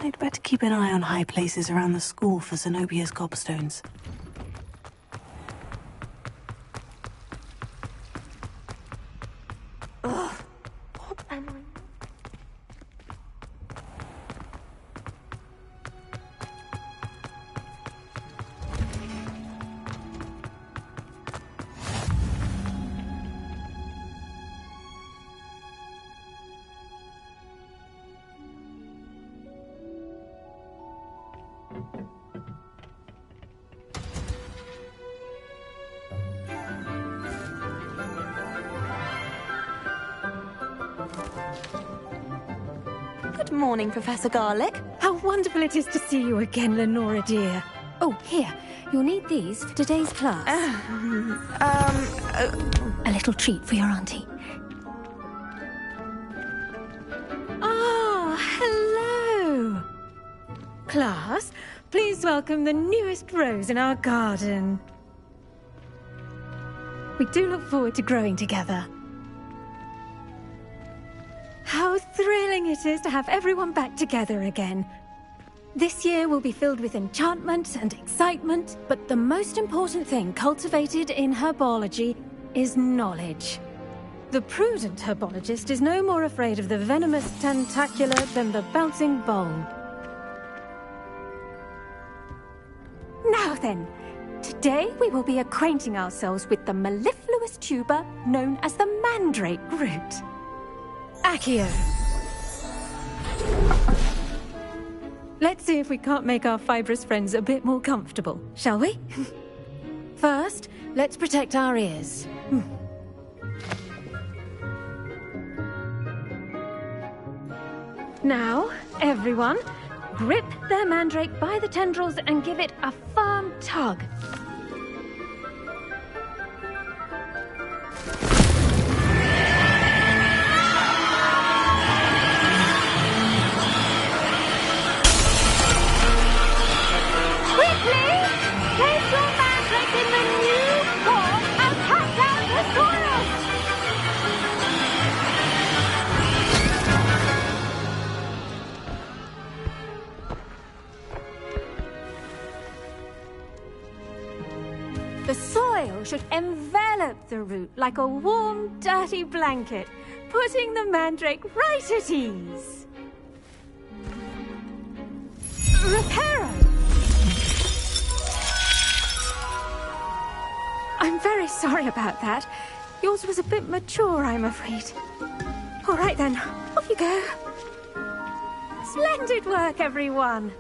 I'd better keep an eye on high places around the school for Zenobia's gobstones. Ugh, what am I? Morning, Professor Garlick. How wonderful it is to see you again, Lenora dear. Oh, here. You'll need these for today's class. A little treat for your auntie. Ah, hello. Class, please welcome the newest rose in our garden. We do look forward to growing together. How thrilling it is to have everyone back together again. This year will be filled with enchantment and excitement, but the most important thing cultivated in herbology is knowledge. The prudent herbologist is no more afraid of the venomous tentacula than the bouncing bulb. Now then, today we will be acquainting ourselves with the mellifluous tuber known as the mandrake root. Accio. Let's see if we can't make our fibrous friends a bit more comfortable, shall we? First, let's protect our ears. Now, everyone, grip their mandrake by the tendrils and give it a firm tug. The soil should envelop the root like a warm, dirty blanket, putting the mandrake right at ease. Reparo! I'm very sorry about that. Yours was a bit mature, I'm afraid. All right then, off you go. Splendid work, everyone.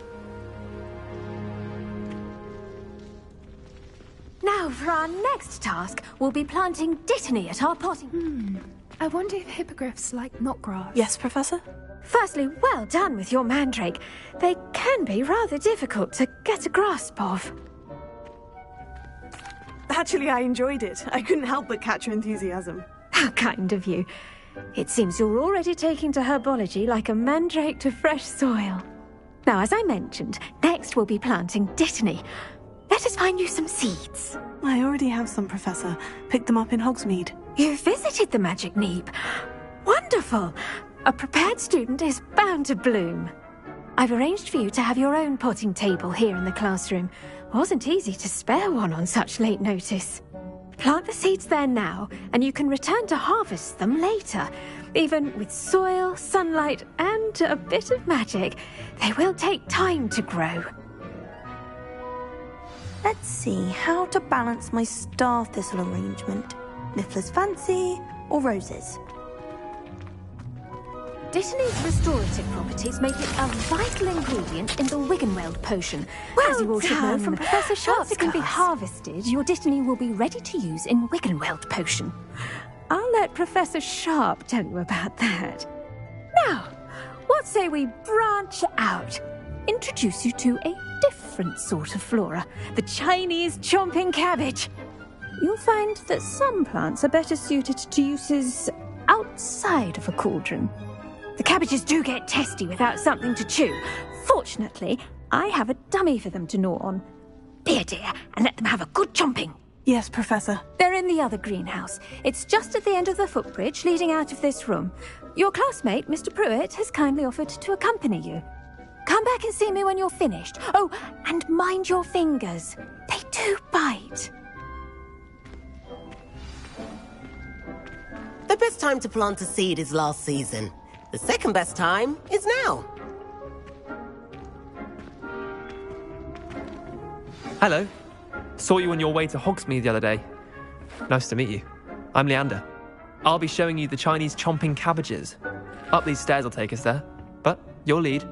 Now, for our next task, we'll be planting dittany at our potting... I wonder if hippogriffs like knotgrass. Yes, Professor? Firstly, well done with your mandrake. They can be rather difficult to get a grasp of. Actually, I enjoyed it. I couldn't help but catch your enthusiasm. How kind of you. It seems you're already taking to herbology like a mandrake to fresh soil. Now, as I mentioned, next we'll be planting dittany. Let us find you some seeds. I already have some, Professor. Picked them up in Hogsmeade. You visited the Magic Neep. Wonderful. A prepared student is bound to bloom. I've arranged for you to have your own potting table here in the classroom. Wasn't easy to spare one on such late notice. Plant the seeds there now, and you can return to harvest them later. Even with soil, sunlight, and a bit of magic, they will take time to grow. Let's see how to balance my star thistle arrangement. Niffler's fancy or roses? Dittany's restorative properties make it a vital ingredient in the Wiggenweld potion. As you all should know from Professor Sharp's Once it can be harvested, your dittany will be ready to use in Wiggenweld potion. I'll let Professor Sharp tell you about that. Now, what say we branch out? Introduce you to a different sort of flora, the Chinese chomping cabbage. You'll find that some plants are better suited to uses outside of a cauldron. The cabbages do get testy without something to chew. Fortunately, I have a dummy for them to gnaw on. Be a dear and let them have a good chomping. Yes, Professor. They're in the other greenhouse. It's just at the end of the footbridge leading out of this room. Your classmate, Mr. Pruitt, has kindly offered to accompany you. Come back and see me when you're finished. Oh, and mind your fingers. They do bite. The best time to plant a seed is last season. The second best time is now. Hello. Saw you on your way to Hogsmeade the other day. Nice to meet you. I'm Leander. I'll be showing you the Chinese chomping cabbages. Up these stairs will take us there, but you'll lead.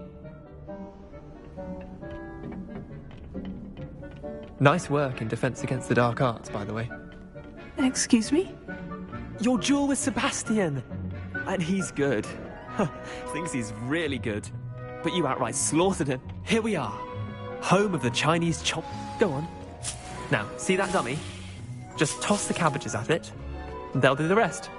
Nice work in Defense Against the Dark Arts, by the way. Excuse me? Your duel with Sebastian. And he's good. Thinks he's really good. But you outright slaughtered him. Here we are. Home of the Chinese chop. Go on. Now, see that dummy? Just toss the cabbages at it. And they'll do the rest.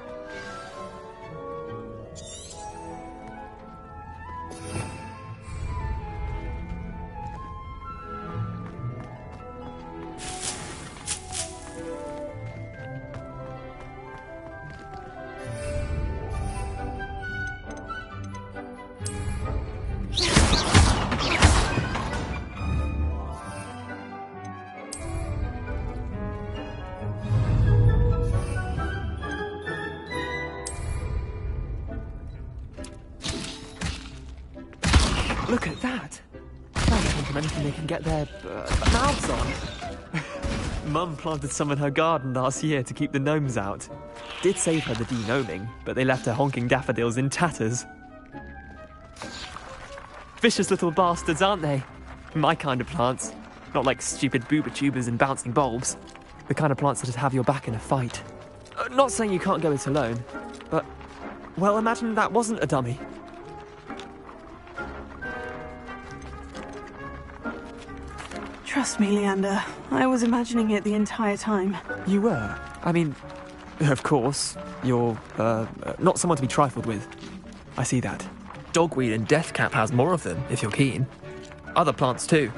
Look at that! I don't think of anything they can get their mouths on. Mum planted some in her garden last year to keep the gnomes out. Did save her the de-gnoming, but they left her honking daffodils in tatters. Vicious little bastards, aren't they? My kind of plants. Not like stupid booba tubers and bouncing bulbs. The kind of plants that'd have your back in a fight. Not saying you can't go it alone, but... well, imagine that wasn't a dummy. Trust me, Leander. I was imagining it the entire time. You were? I mean, of course, you're, not someone to be trifled with. I see that. Dogweed and deathcap has more of them, if you're keen. Other plants too.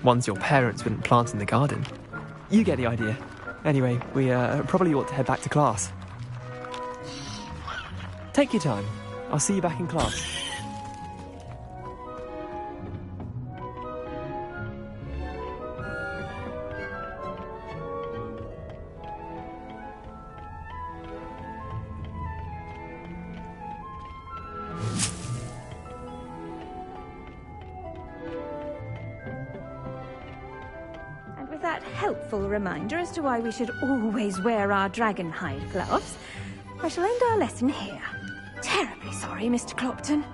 Ones your parents wouldn't plant in the garden. You get the idea. Anyway, we, probably ought to head back to class. Take your time. I'll see you back in class. Helpful reminder as to why we should always wear our dragon hide gloves, I shall end our lesson here. Terribly sorry, Mr. Clopton.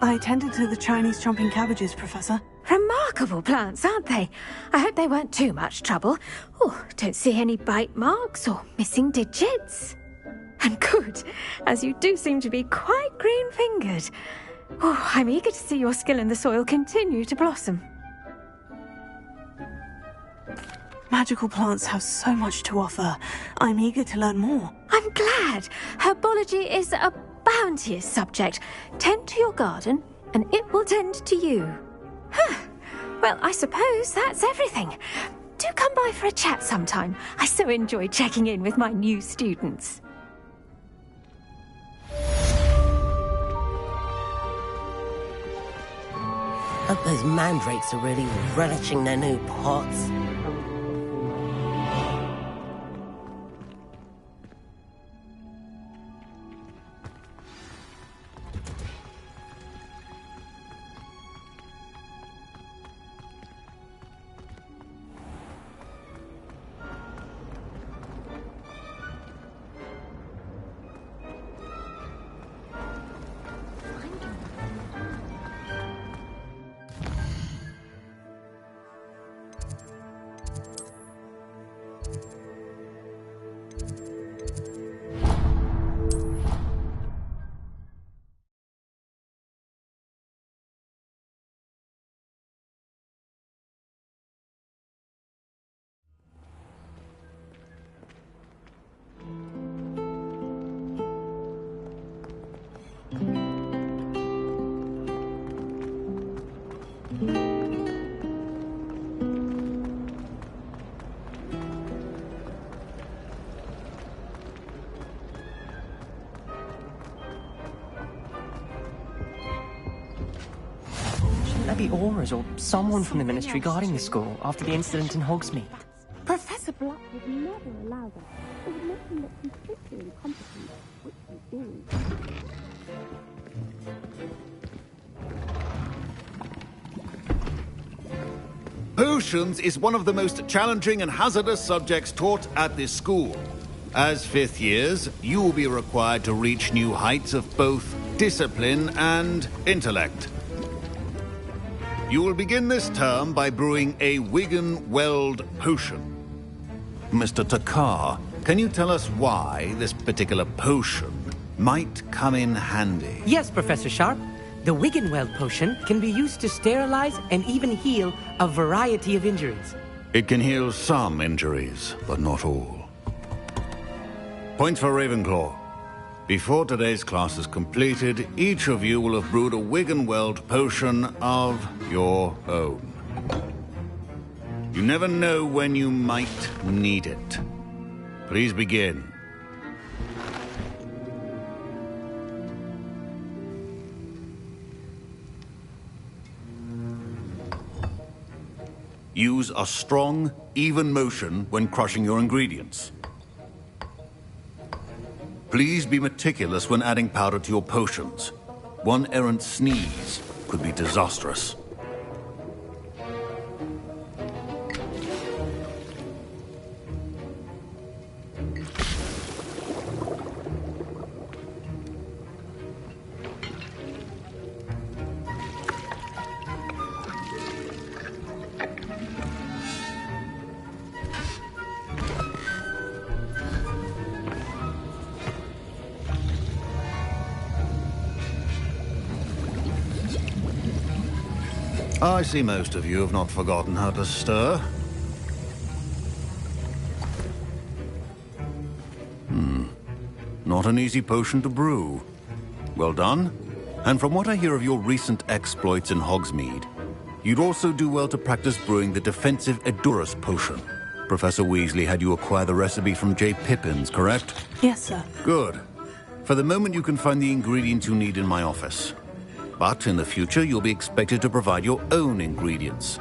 I tended to the Chinese chomping cabbages, Professor. Remarkable plants, aren't they? I hope they weren't too much trouble. Oh, don't see any bite marks or missing digits. And good, as you do seem to be quite green-fingered. Oh, I'm eager to see your skill in the soil continue to blossom. Magical plants have so much to offer. I'm eager to learn more. I'm glad. Herbology is a bounteous subject. Tend to your garden, and it will tend to you. Well, I suppose that's everything. Do come by for a chat sometime. I so enjoy checking in with my new students. Hope those mandrakes are really relishing their new pots. There be Auras or someone from the Ministry guarding the school after the incident in Hogsmeade. Professor Black would never allow that. It would make him look completely incompetent, which he is. Potions is one of the most challenging and hazardous subjects taught at this school. As fifth years, you will be required to reach new heights of both discipline and intellect. You will begin this term by brewing a Wiggenweld potion. Mr. Takar, can you tell us why this particular potion might come in handy? Yes, Professor Sharp. The Wiggenweld potion can be used to sterilize and even heal a variety of injuries. It can heal some injuries, but not all. Points for Ravenclaw. Before today's class is completed, each of you will have brewed a Wiggenweld potion of your own. You never know when you might need it. Please begin. Use a strong, even motion when crushing your ingredients. Please be meticulous when adding powder to your potions. One errant sneeze could be disastrous. I see most of you have not forgotten how to stir. Not an easy potion to brew. Well done. And from what I hear of your recent exploits in Hogsmeade, you'd also do well to practice brewing the defensive Edurus potion. Professor Weasley had you acquire the recipe from J. Pippins, correct? Yes, sir. Good. For the moment, you can find the ingredients you need in my office. But in the future, you'll be expected to provide your own ingredients.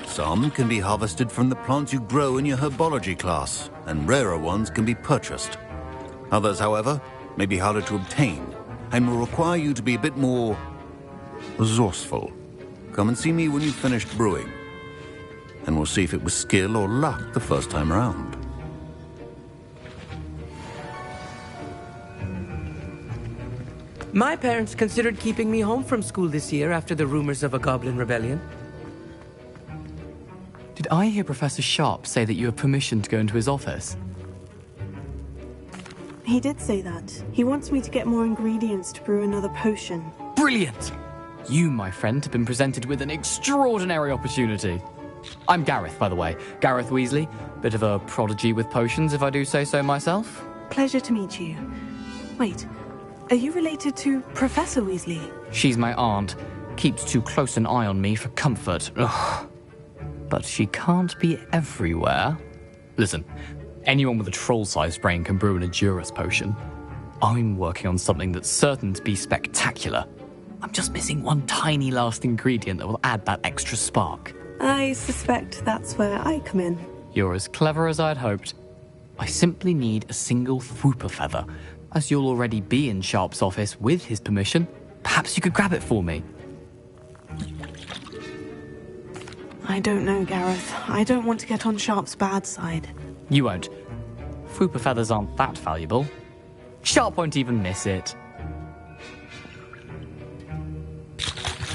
Some can be harvested from the plants you grow in your herbology class, and rarer ones can be purchased. Others, however, may be harder to obtain, and will require you to be a bit more resourceful. Come and see me when you've finished brewing, and we'll see if it was skill or luck the first time around. My parents considered keeping me home from school this year after the rumors of a goblin rebellion. Did I hear Professor Sharp say that you have permission to go into his office? He did say that. He wants me to get more ingredients to brew another potion. Brilliant! You, my friend, have been presented with an extraordinary opportunity. I'm Gareth, by the way. Gareth Weasley. Bit of a prodigy with potions, if I do say so myself. Pleasure to meet you. Wait, are you related to Professor Weasley? She's my aunt. Keeps too close an eye on me for comfort. Ugh. But she can't be everywhere. Listen, anyone with a troll-sized brain can brew an Edurus potion. I'm working on something that's certain to be spectacular. I'm just missing one tiny last ingredient that will add that extra spark. I suspect that's where I come in. You're as clever as I'd hoped. I simply need a single Fwooper feather. As you'll already be in Sharp's office with his permission, perhaps you could grab it for me. I don't know, Gareth. I don't want to get on Sharp's bad side. You won't. Fwooper feathers aren't that valuable. Sharp won't even miss it.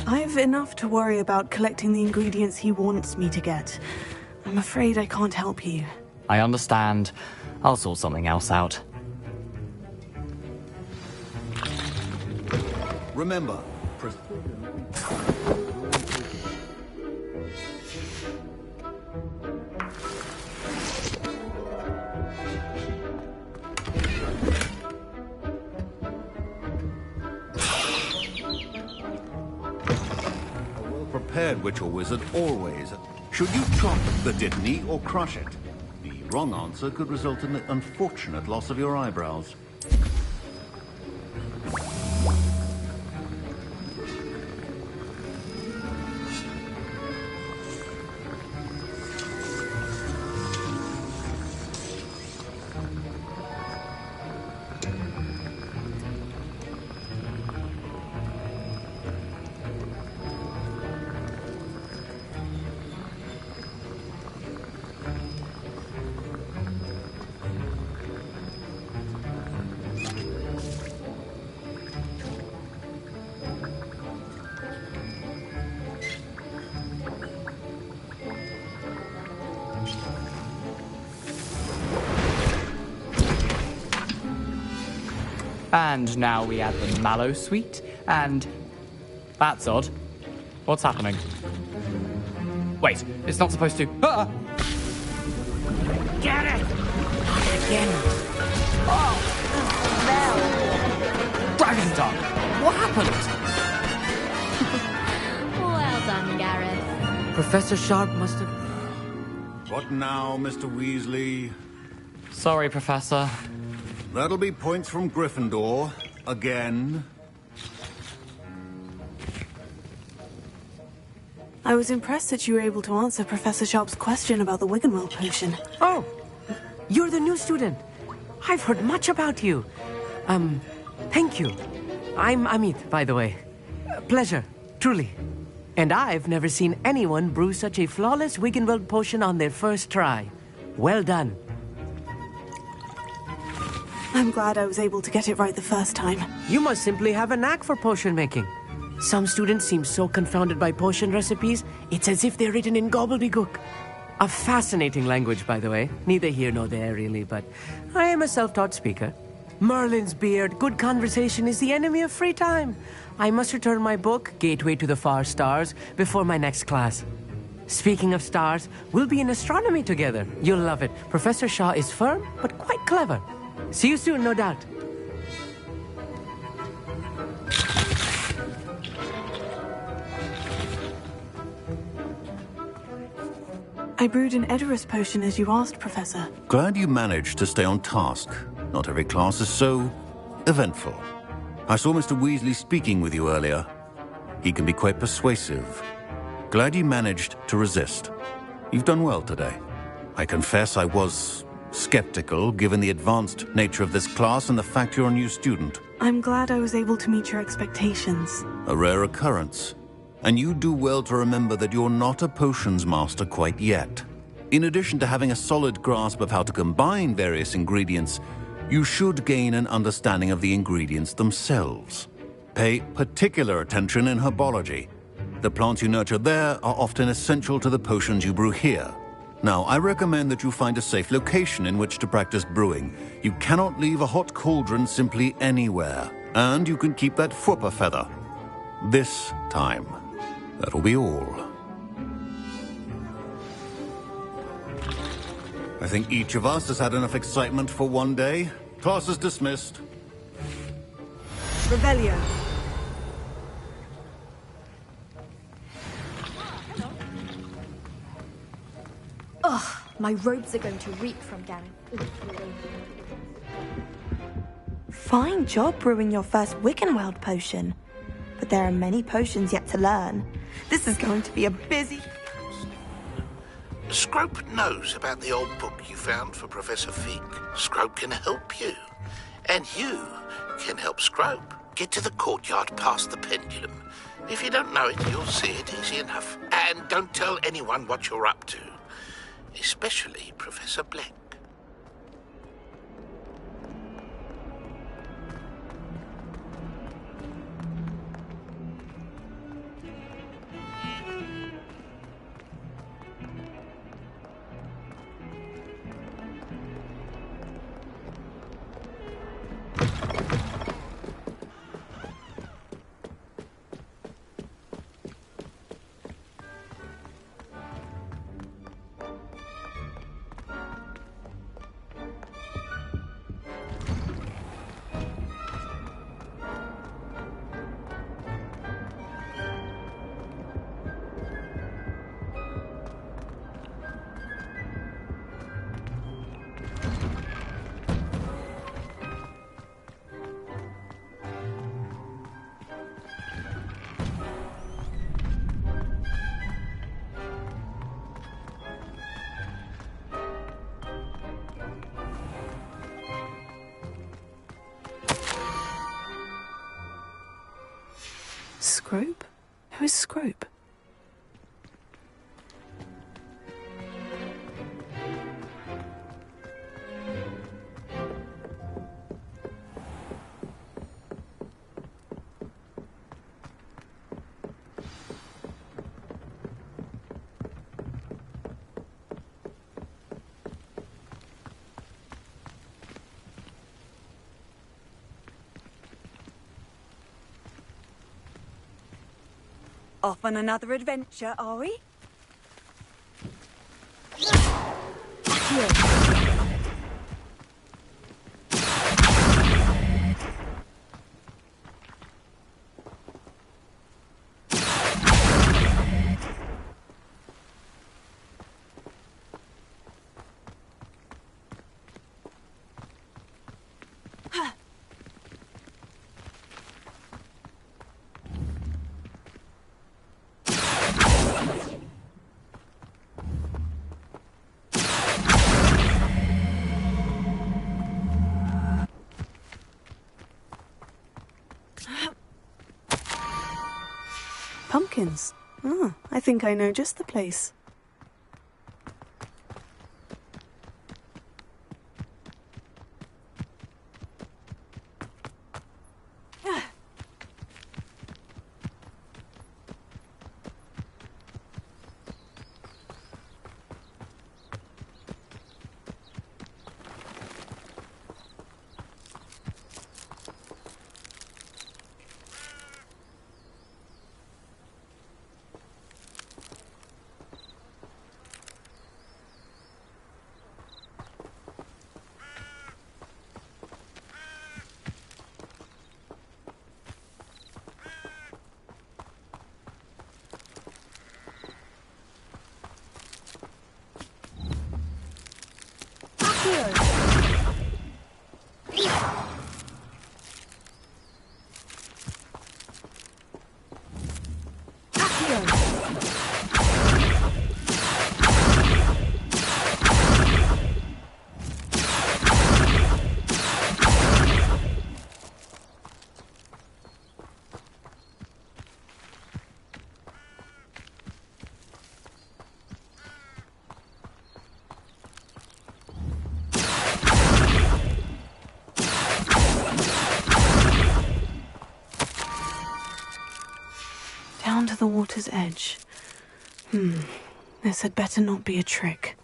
I've enough to worry about collecting the ingredients he wants me to get. I'm afraid I can't help you. I understand. I'll sort something else out. Remember, a well-prepared witch or wizard always. Should you chop the Dittany or crush it? The wrong answer could result in the unfortunate loss of your eyebrows. And now we add the mallow sweet, and... That's odd. What's happening? Wait, it's not supposed to... Ah! Get it! Not again. Dragon's Dark! What happened? Well done, Gareth. Professor Sharp must have... What now, Mr. Weasley? Sorry, Professor. That'll be points from Gryffindor. Again. I was impressed that you were able to answer Professor Sharp's question about the Wiggenweld potion. Oh, you're the new student. I've heard much about you. Thank you. I'm Amit, by the way. Pleasure, truly. And I've never seen anyone brew such a flawless Wiggenweld potion on their first try. Well done. I'm glad I was able to get it right the first time. You must simply have a knack for potion making. Some students seem so confounded by potion recipes, it's as if they're written in gobbledygook. A fascinating language, by the way. Neither here nor there, really, but I am a self-taught speaker. Merlin's beard, good conversation is the enemy of free time. I must return my book, Gateway to the Far Stars, before my next class. Speaking of stars, we'll be in astronomy together. You'll love it. Professor Shaw is firm, but quite clever. See you soon, no doubt. I brewed an Edorus potion as you asked, Professor. Glad you managed to stay on task. Not every class is so eventful. I saw Mr. Weasley speaking with you earlier. He can be quite persuasive. Glad you managed to resist. You've done well today. I confess I was skeptical, given the advanced nature of this class and the fact you're a new student. I'm glad I was able to meet your expectations. A rare occurrence. And you do well to remember that you're not a potions master quite yet. In addition to having a solid grasp of how to combine various ingredients, you should gain an understanding of the ingredients themselves. Pay particular attention in herbology. The plants you nurture there are often essential to the potions you brew here. Now, I recommend that you find a safe location in which to practice brewing. You cannot leave a hot cauldron simply anywhere. And you can keep that Hufflepuff feather. This time. That'll be all. I think each of us has had enough excitement for one day. Class is dismissed. Revelio. Ugh, my robes are going to reek from Gareth. Fine job brewing your first Wiggenweld potion. But there are many potions yet to learn. This is going to be a busy... Scrope knows about the old book you found for Professor Fig. Scrope can help you. And you can help Scrope get to the courtyard past the pendulum. If you don't know it, you'll see it easy enough. And don't tell anyone what you're up to. Especially Professor Black. Scrope? Who is Scrope? Off on another adventure, are we? Pumpkins. Ah, I think I know just the place. Down to the water's edge. This had better not be a trick.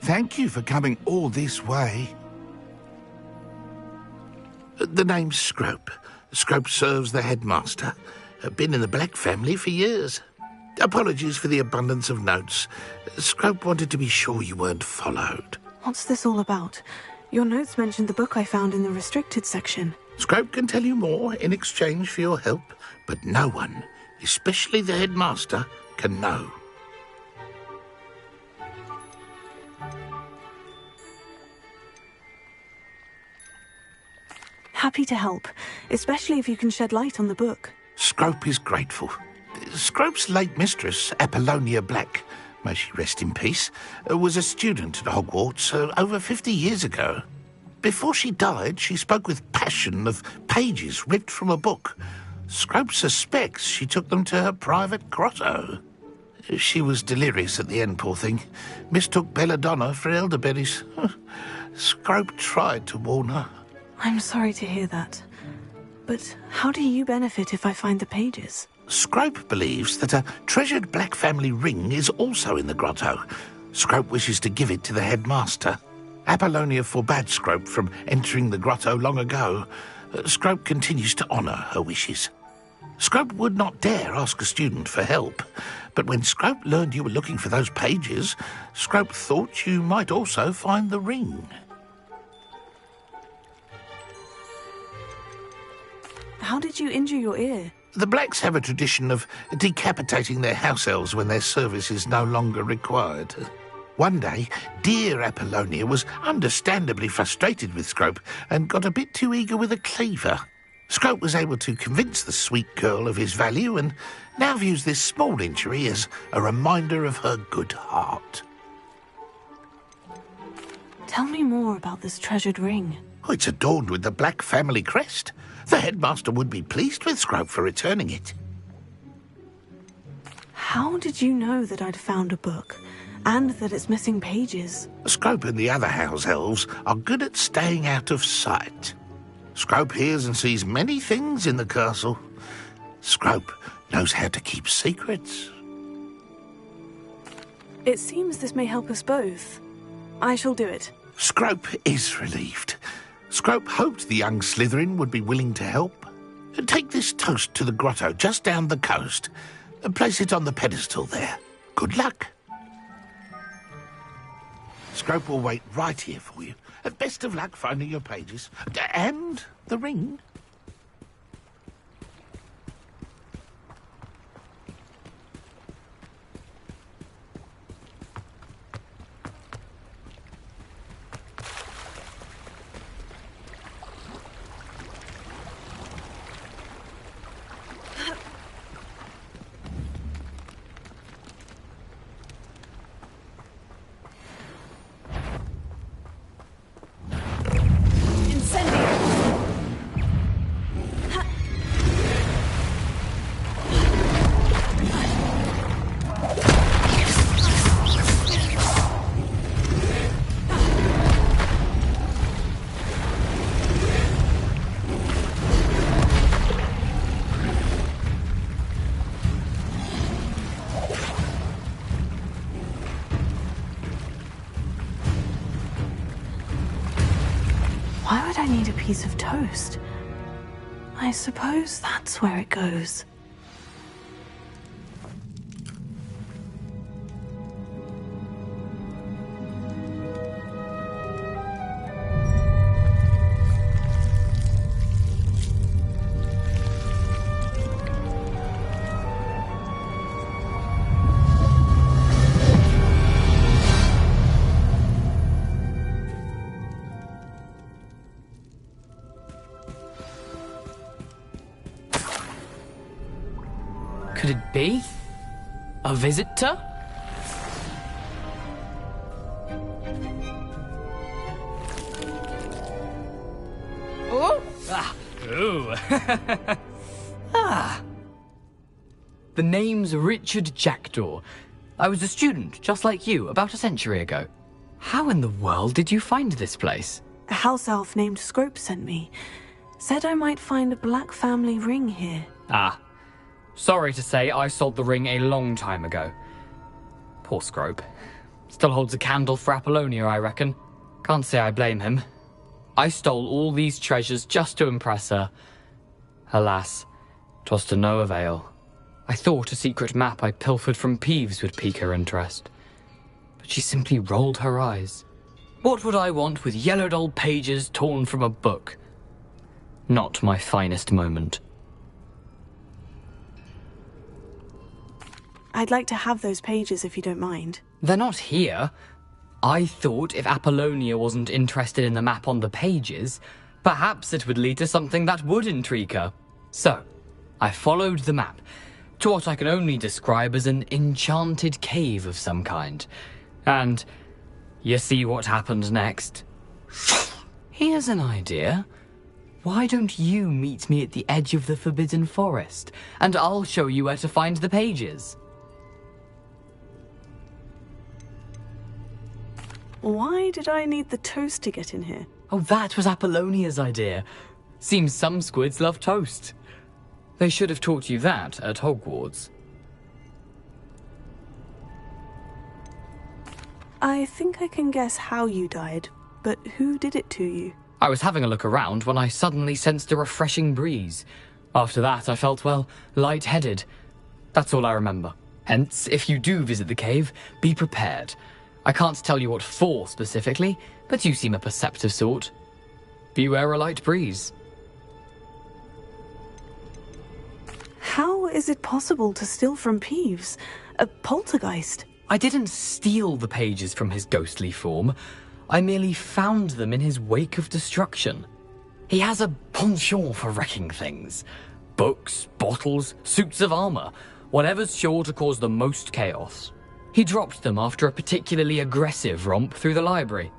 Thank you for coming all this way. The name's Scrope. Scrope serves the headmaster. Been in the Black family for years. Apologies for the abundance of notes. Scrope wanted to be sure you weren't followed. What's this all about? Your notes mentioned the book I found in the restricted section. Scrope can tell you more in exchange for your help, but no one, especially the headmaster, can know. Happy to help, especially if you can shed light on the book. Scrope is grateful. Scrope's late mistress, Apollonia Black, may she rest in peace, was a student at Hogwarts over 50 years ago. Before she died, she spoke with passion of pages ripped from a book. Scrope suspects she took them to her private grotto. She was delirious at the end, poor thing. Mistook belladonna for elderberries. Scrope tried to warn her. I'm sorry to hear that. But how do you benefit if I find the pages? Scrope believes that a treasured Black family ring is also in the grotto. Scrope wishes to give it to the headmaster. Apollonia forbade Scrope from entering the grotto long ago. Scrope continues to honour her wishes. Scrope would not dare ask a student for help, but when Scrope learned you were looking for those pages, Scrope thought you might also find the ring. How did you injure your ear? The Blacks have a tradition of decapitating their house elves when their service is no longer required. One day, dear Apollonia was understandably frustrated with Scrope and got a bit too eager with a cleaver. Scrope was able to convince the sweet girl of his value and now views this small injury as a reminder of her good heart. Tell me more about this treasured ring. Oh, it's adorned with the Black family crest. The headmaster would be pleased with Scrope for returning it. How did you know that I'd found a book, and that it's missing pages? Scrope and the other house elves are good at staying out of sight. Scrope hears and sees many things in the castle. Scrope knows how to keep secrets. It seems this may help us both. I shall do it. Scrope is relieved. Scrope hoped the young Slytherin would be willing to help. Take this toast to the grotto just down the coast and place it on the pedestal there. Good luck. Scrope will wait right here for you. Best of luck finding your pages. And the ring. Why would I need a piece of toast? I suppose that's where it goes. Could it be? A visitor? Oh! Ah! Ooh! Ah! The name's Richard Jackdaw. I was a student, just like you, about a century ago. How in the world did you find this place? A house elf named Scrope sent me. Said I might find a Black family ring here. Ah. Sorry to say, I sold the ring a long time ago. Poor Scrope. Still holds a candle for Apollonia, I reckon. Can't say I blame him. I stole all these treasures just to impress her. Alas, 'twas to no avail. I thought a secret map I pilfered from Peeves would pique her interest. But she simply rolled her eyes. What would I want with yellowed old pages torn from a book? Not my finest moment. I'd like to have those pages if you don't mind. They're not here. I thought if Apollonia wasn't interested in the map on the pages, perhaps it would lead to something that would intrigue her. So, I followed the map to what I can only describe as an enchanted cave of some kind. And you see what happened next? Here's an idea. Why don't you meet me at the edge of the Forbidden Forest, and I'll show you where to find the pages? Why did I need the toast to get in here? Oh, that was Apollonia's idea. Seems some squids love toast. They should have taught you that at Hogwarts. I think I can guess how you died, but who did it to you? I was having a look around when I suddenly sensed a refreshing breeze. After that, I felt, well, lightheaded. That's all I remember. Hence, if you do visit the cave, be prepared. I can't tell you what for specifically, but you seem a perceptive sort. Beware a light breeze. How is it possible to steal from Peeves? A poltergeist? I didn't steal the pages from his ghostly form. I merely found them in his wake of destruction. He has a penchant for wrecking things. Books, bottles, suits of armor, whatever's sure to cause the most chaos. He dropped them after a particularly aggressive romp through the library.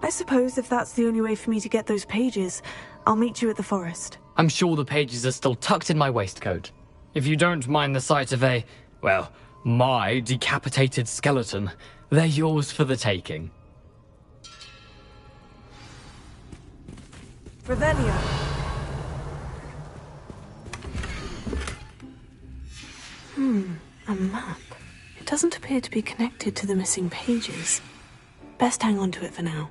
I suppose if that's the only way for me to get those pages, I'll meet you at the forest. I'm sure the pages are still tucked in my waistcoat. If you don't mind the sight of my decapitated skeleton, they're yours for the taking. Revelio. A map. It doesn't appear to be connected to the missing pages. Best hang on to it for now.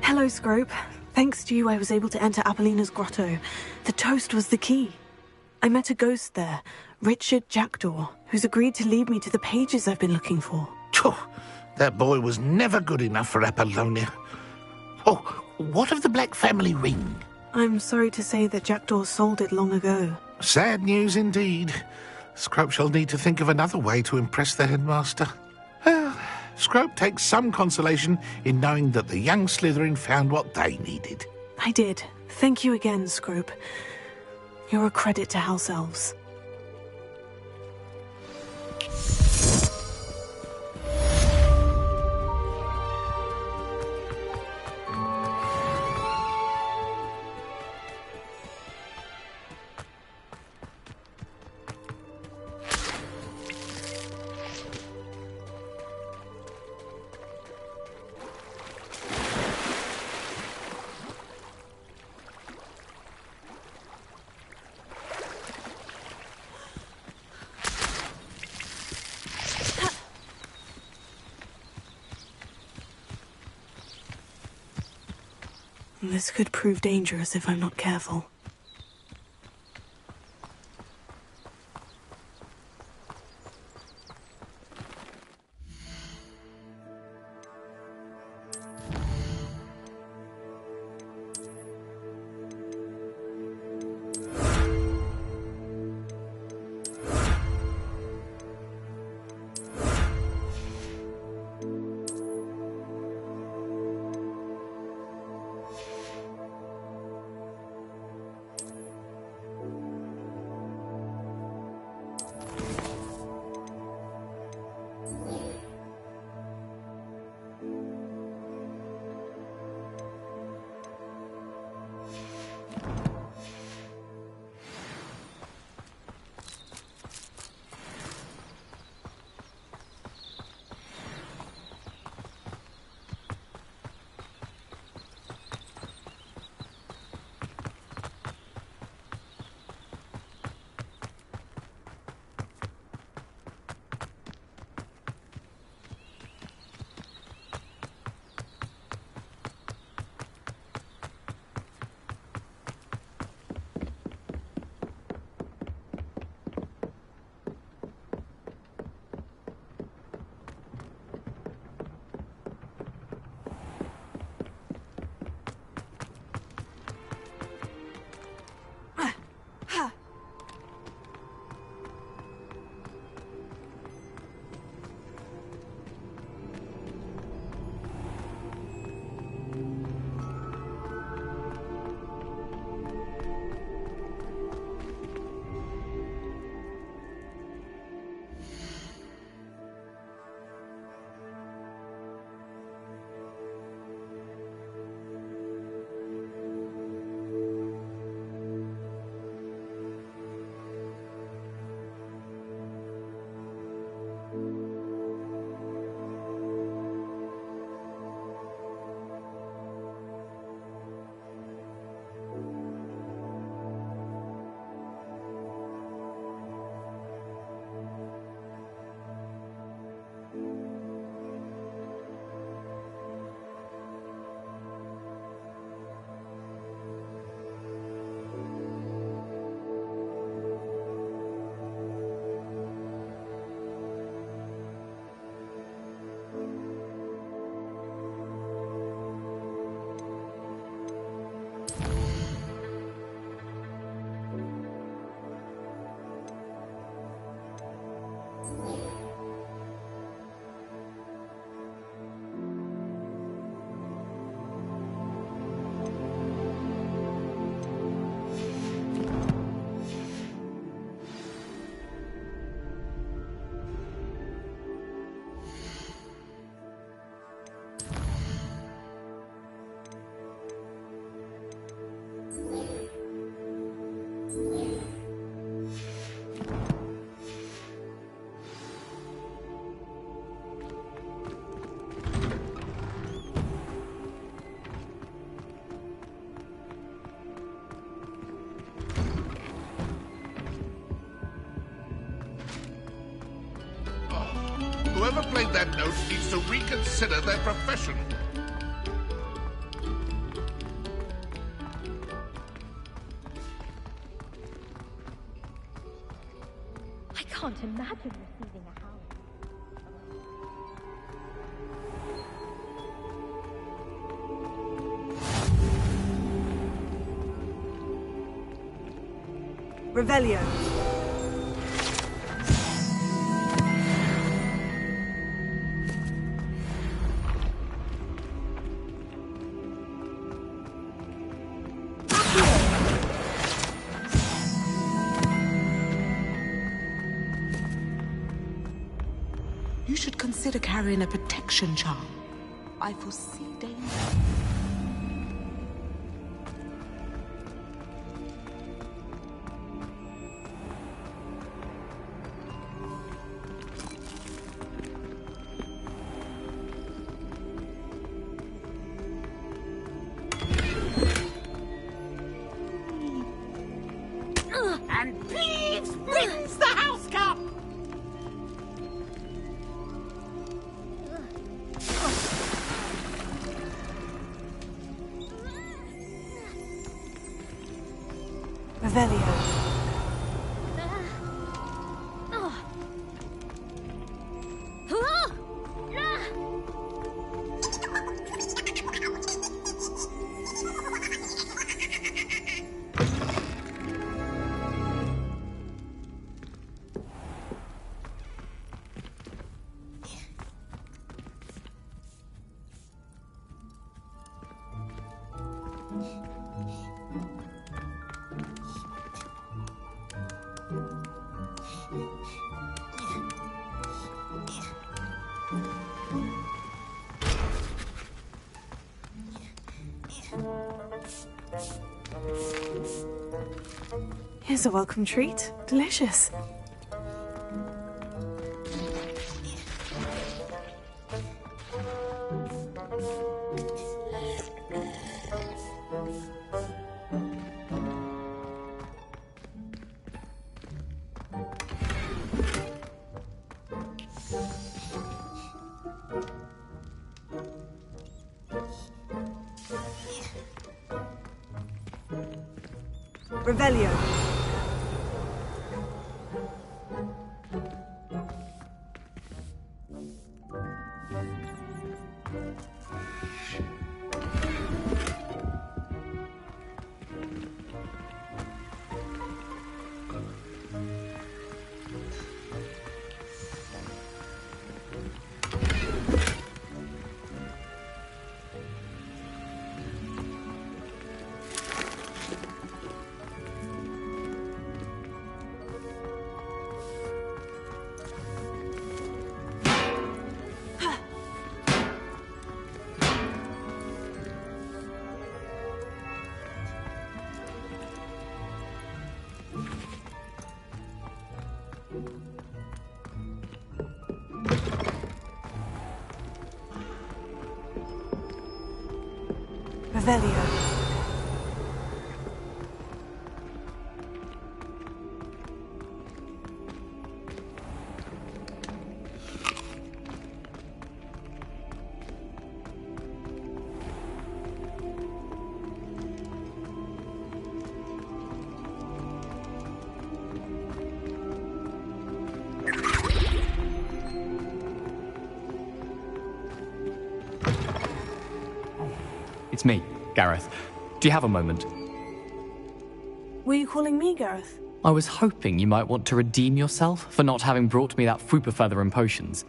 Hello, Scrope. Thanks to you, I was able to enter Apollina's grotto. The toast was the key. I met a ghost there, Richard Jackdaw, who's agreed to lead me to the pages I've been looking for. That boy was never good enough for Apollonia. Oh, what of the Black family ring? I'm sorry to say that Jackdaw sold it long ago. Sad news indeed. Scrope shall need to think of another way to impress the headmaster. Well, Scrope takes some consolation in knowing that the young Slytherin found what they needed. I did. Thank you again, Scrope. You're a credit to House Elves. This could prove dangerous if I'm not careful. Whoever played that note needs to reconsider their profession. I can't imagine receiving a house. Revelio. You should consider carrying a protection charm. I foresee danger. And Peeves wins the House Cup! Revelio. Here's a welcome treat. Delicious. Revelio. Revelio. It's me, Gareth. Do you have a moment? Were you calling me, Gareth? I was hoping you might want to redeem yourself for not having brought me that fupa feather and potions.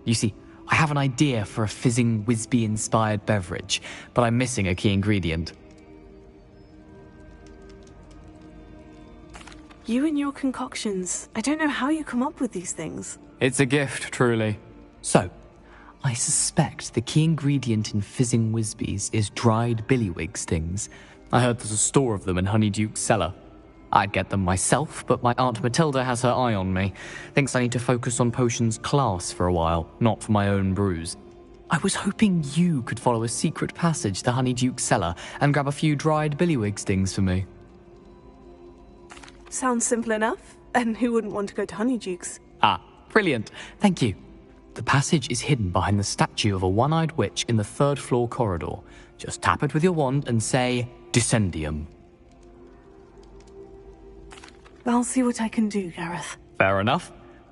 You see, I have an idea for a fizzing Whizbee-inspired beverage, but I'm missing a key ingredient. You and your concoctions. I don't know how you come up with these things. It's a gift, truly. So, I suspect the key ingredient in fizzing Whizbees is dried billywig stings. I heard there's a store of them in Honeyduke's cellar. I'd get them myself, but my Aunt Matilda has her eye on me. Thinks I need to focus on potions class for a while, not for my own brews. I was hoping you could follow a secret passage to Honeyduke's cellar and grab a few dried billywig stings for me. Sounds simple enough. And who wouldn't want to go to Honeyduke's? Ah, brilliant. Thank you. The passage is hidden behind the statue of a one-eyed witch in the third-floor corridor. Just tap it with your wand and say, Descendium. I'll see what I can do, Gareth. Fair enough.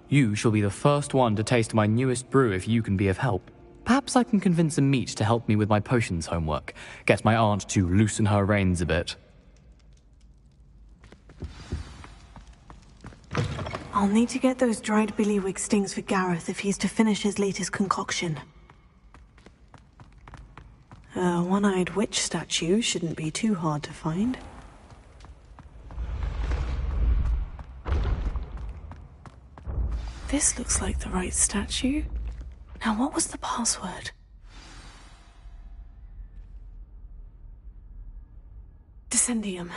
You shall be the first one to taste my newest brew if you can be of help. Perhaps I can convince a meat to help me with my potions homework. Get my aunt to loosen her reins a bit. I'll need to get those dried billywig stings for Gareth if he's to finish his latest concoction. A one-eyed witch statue shouldn't be too hard to find. This looks like the right statue. Now, what was the password? Descendium.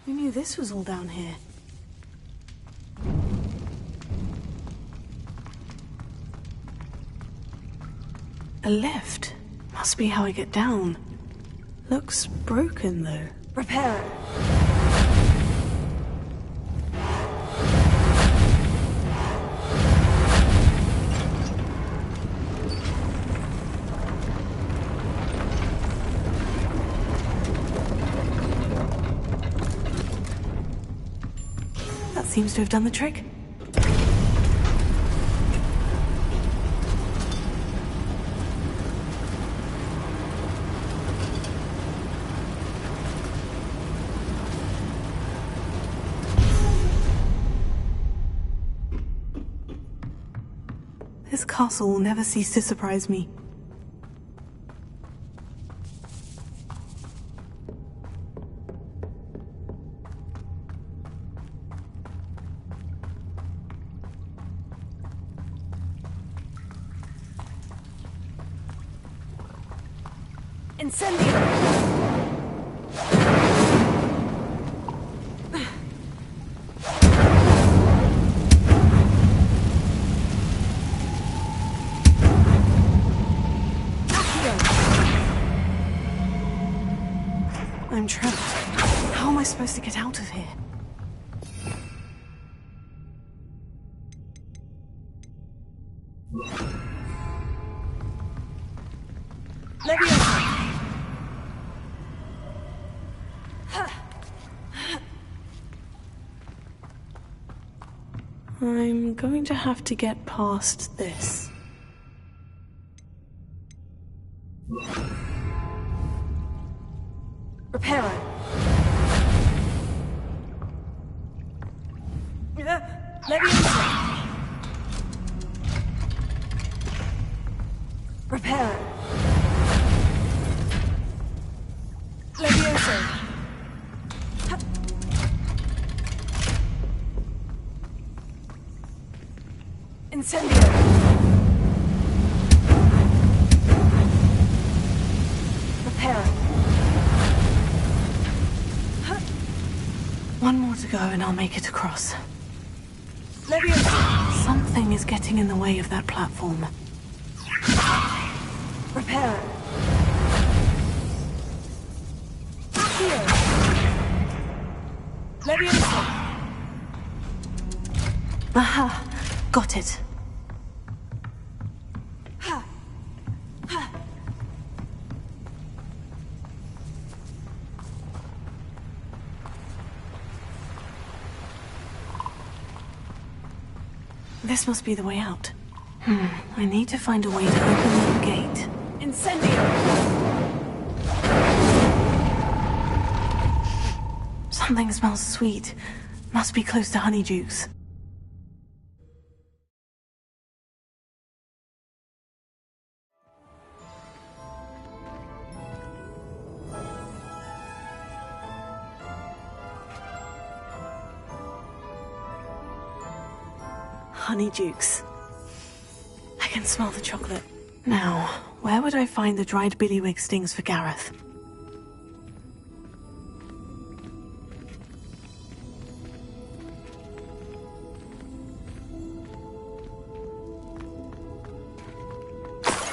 Who knew this was all down here? A lift. Must be how I get down. Looks broken, though. Repair it. That seems to have done the trick. This castle will never cease to surprise me. I'm trapped. How am I supposed to get out of here? I'm going to have to get past this. Reparo. Leviosa. Reparo. Leviosa. Incendio. Reparo. One more to go and I'll make it across. Leviosa. Something is getting in the way of that platform. Repair it. Here. Leviosa. Aha. Got it. This must be the way out. I need to find a way to open that gate. Incendio! Something smells sweet. Must be close to Honeydukes. Honeydukes. I can smell the chocolate. Now, where would I find the dried billywig stings for Gareth?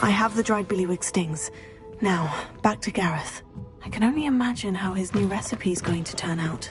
I have the dried billywig stings. Now, back to Gareth. I can only imagine how his new recipe's going to turn out.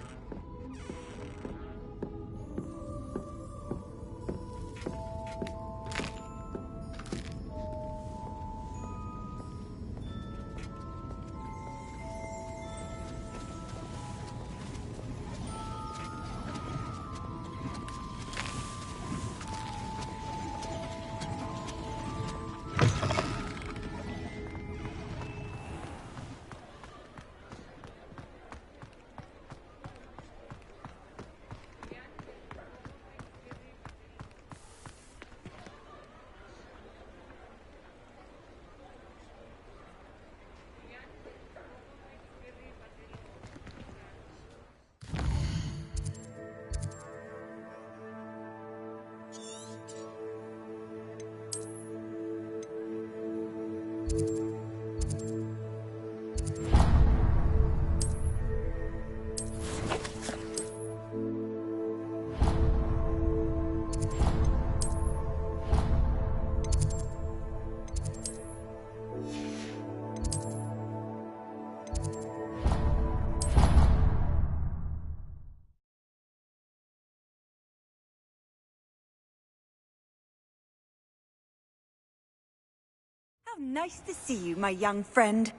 How nice to see you, my young friend.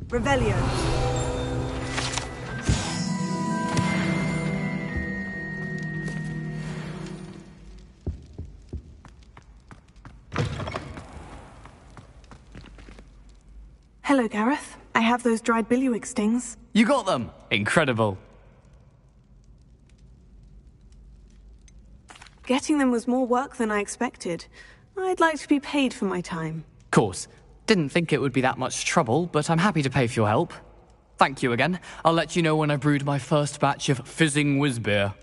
Revelio. Hello, Gareth. I have those dried billywig stings. You got them! Incredible. Getting them was more work than I expected. I'd like to be paid for my time. Course. Didn't think it would be that much trouble, but I'm happy to pay for your help. Thank you again. I'll let you know when I brewed my first batch of fizzing whiz-beer.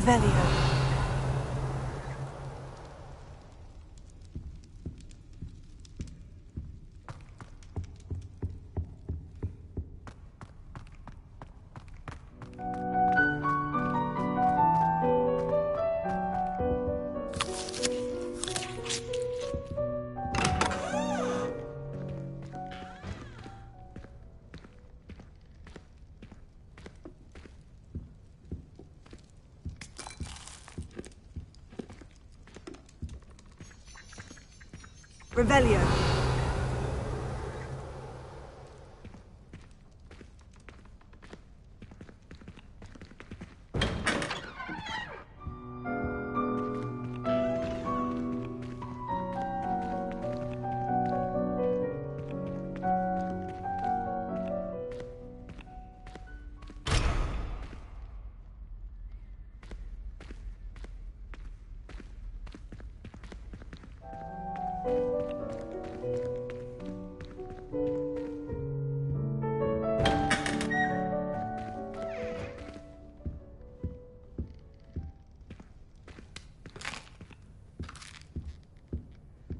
Revelio. Revelio.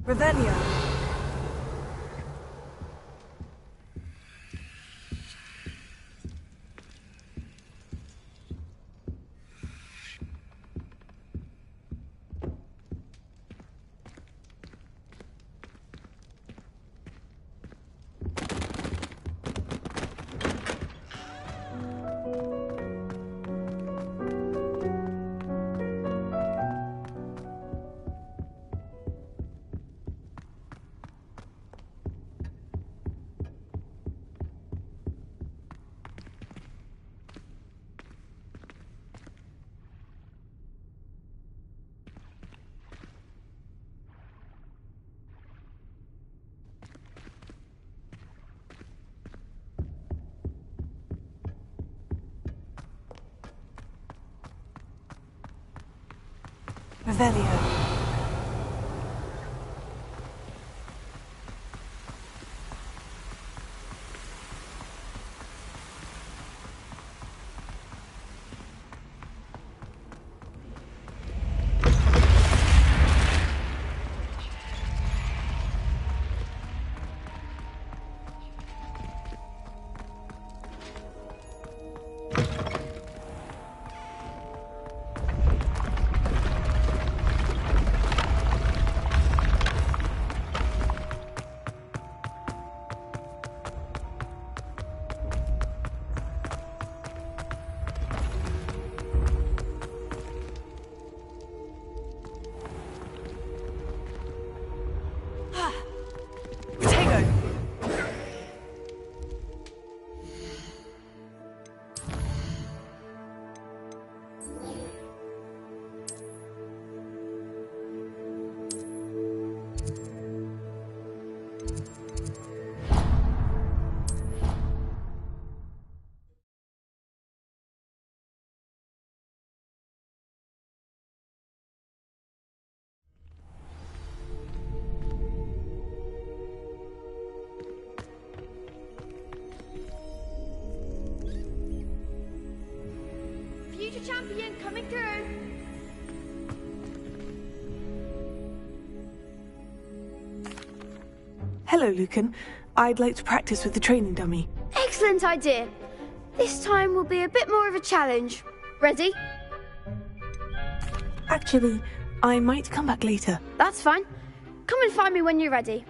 Revelio. Revelio. Future champion coming through. Hello, Lucan. I'd like to practice with the training dummy. Excellent idea. This time will be a bit more of a challenge. Ready? Actually, I might come back later. That's fine. Come and find me when you're ready.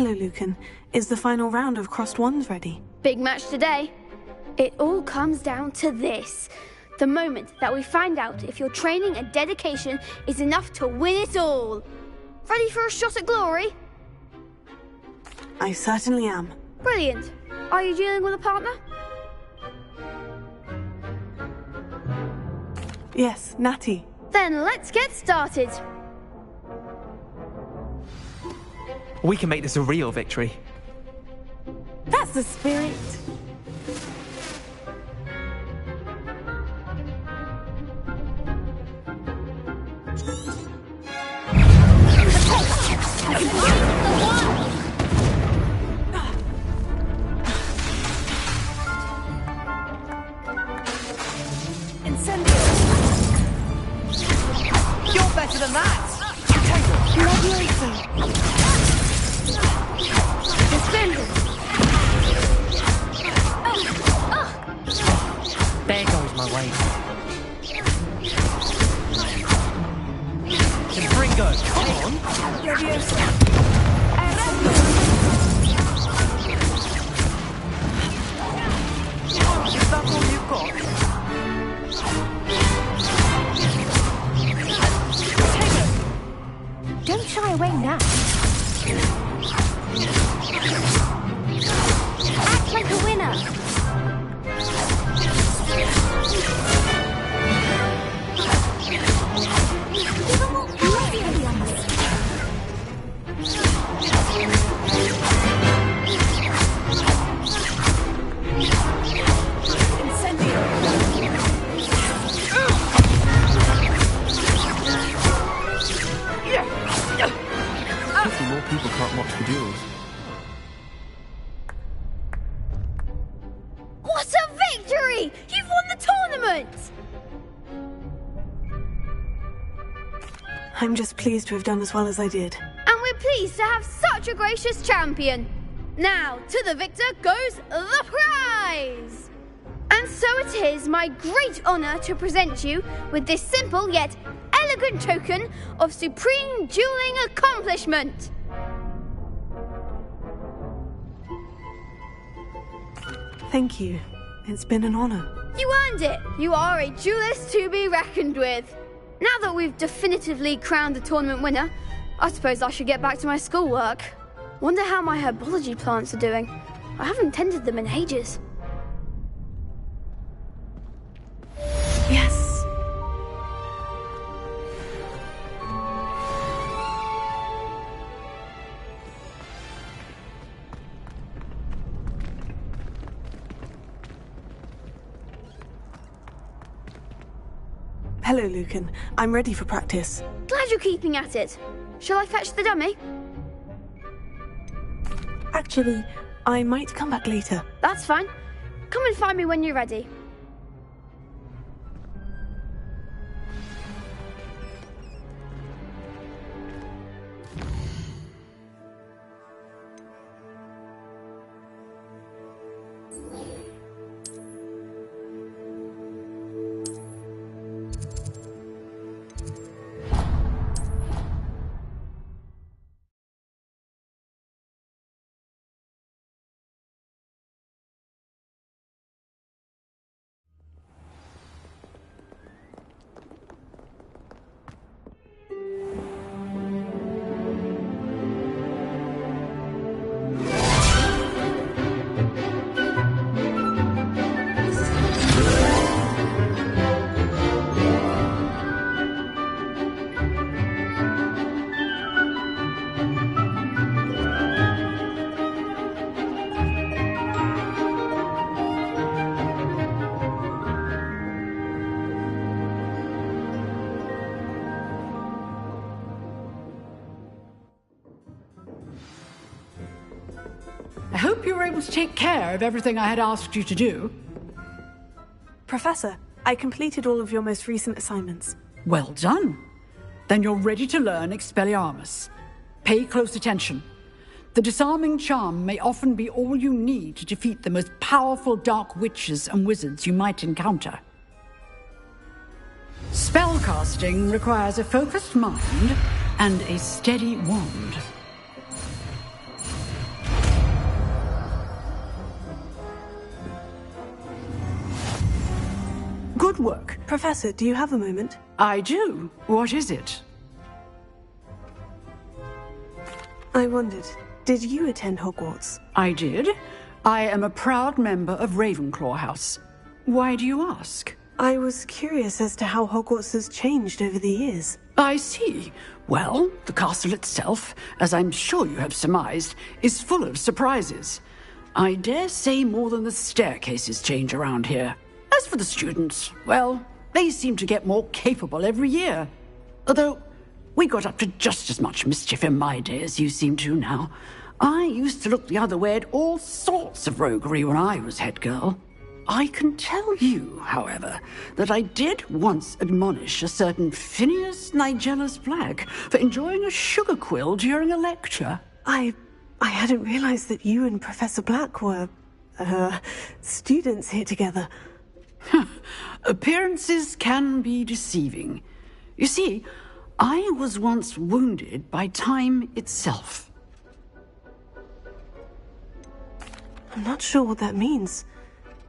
Hello, Lucan. Is the final round of Crossed Wands ready? Big match today. It all comes down to this. The moment that we find out if your training and dedication is enough to win it all. Ready for a shot at glory? I certainly am. Brilliant. Are you dealing with a partner? Yes, Natty. Then let's get started. We can make this a real victory. That's the spirit. Is that all you've got? Don't shy away now. Act like a winner. Give them all power on this. Hopefully more people can't watch the duels. What a victory! You've won the tournament! I'm just pleased to have done as well as I did. And we're pleased to have such a gracious champion. Now, to the victor goes the prize! And so it is my great honour to present you with this simple yet elegant token of supreme dueling accomplishment. Thank you. It's been an honour. You earned it. You are a duelist to be reckoned with. Now that we've definitively crowned the tournament winner, I suppose I should get back to my schoolwork. Wonder how my herbology plants are doing. I haven't tended them in ages. Yes. Hello, Lucan. I'm ready for practice. Glad you're keeping at it. Shall I fetch the dummy? Actually, I might come back later. That's fine. Come and find me when you're ready. I hope you were able to take care of everything I had asked you to do. Professor, I completed all of your most recent assignments. Well done. Then you're ready to learn Expelliarmus. Pay close attention. The disarming charm may often be all you need to defeat the most powerful dark witches and wizards you might encounter. Spellcasting requires a focused mind and a steady wand. Good work. Professor, do you have a moment? I do. What is it? I wondered, did you attend Hogwarts? I did. I am a proud member of Ravenclaw House. Why do you ask? I was curious as to how Hogwarts has changed over the years. I see. Well, the castle itself, as I'm sure you have surmised, is full of surprises. I dare say more than the staircases change around here. As for the students, well, they seem to get more capable every year. Although, we got up to just as much mischief in my day as you seem to now. I used to look the other way at all sorts of roguery when I was head girl. I can tell you, however, that I did once admonish a certain Phineas Nigellus Black for enjoying a sugar quill during a lecture. I hadn't realized that you and Professor Black were, students here together. Appearances can be deceiving. You see, I was once wounded by time itself. I'm not sure what that means,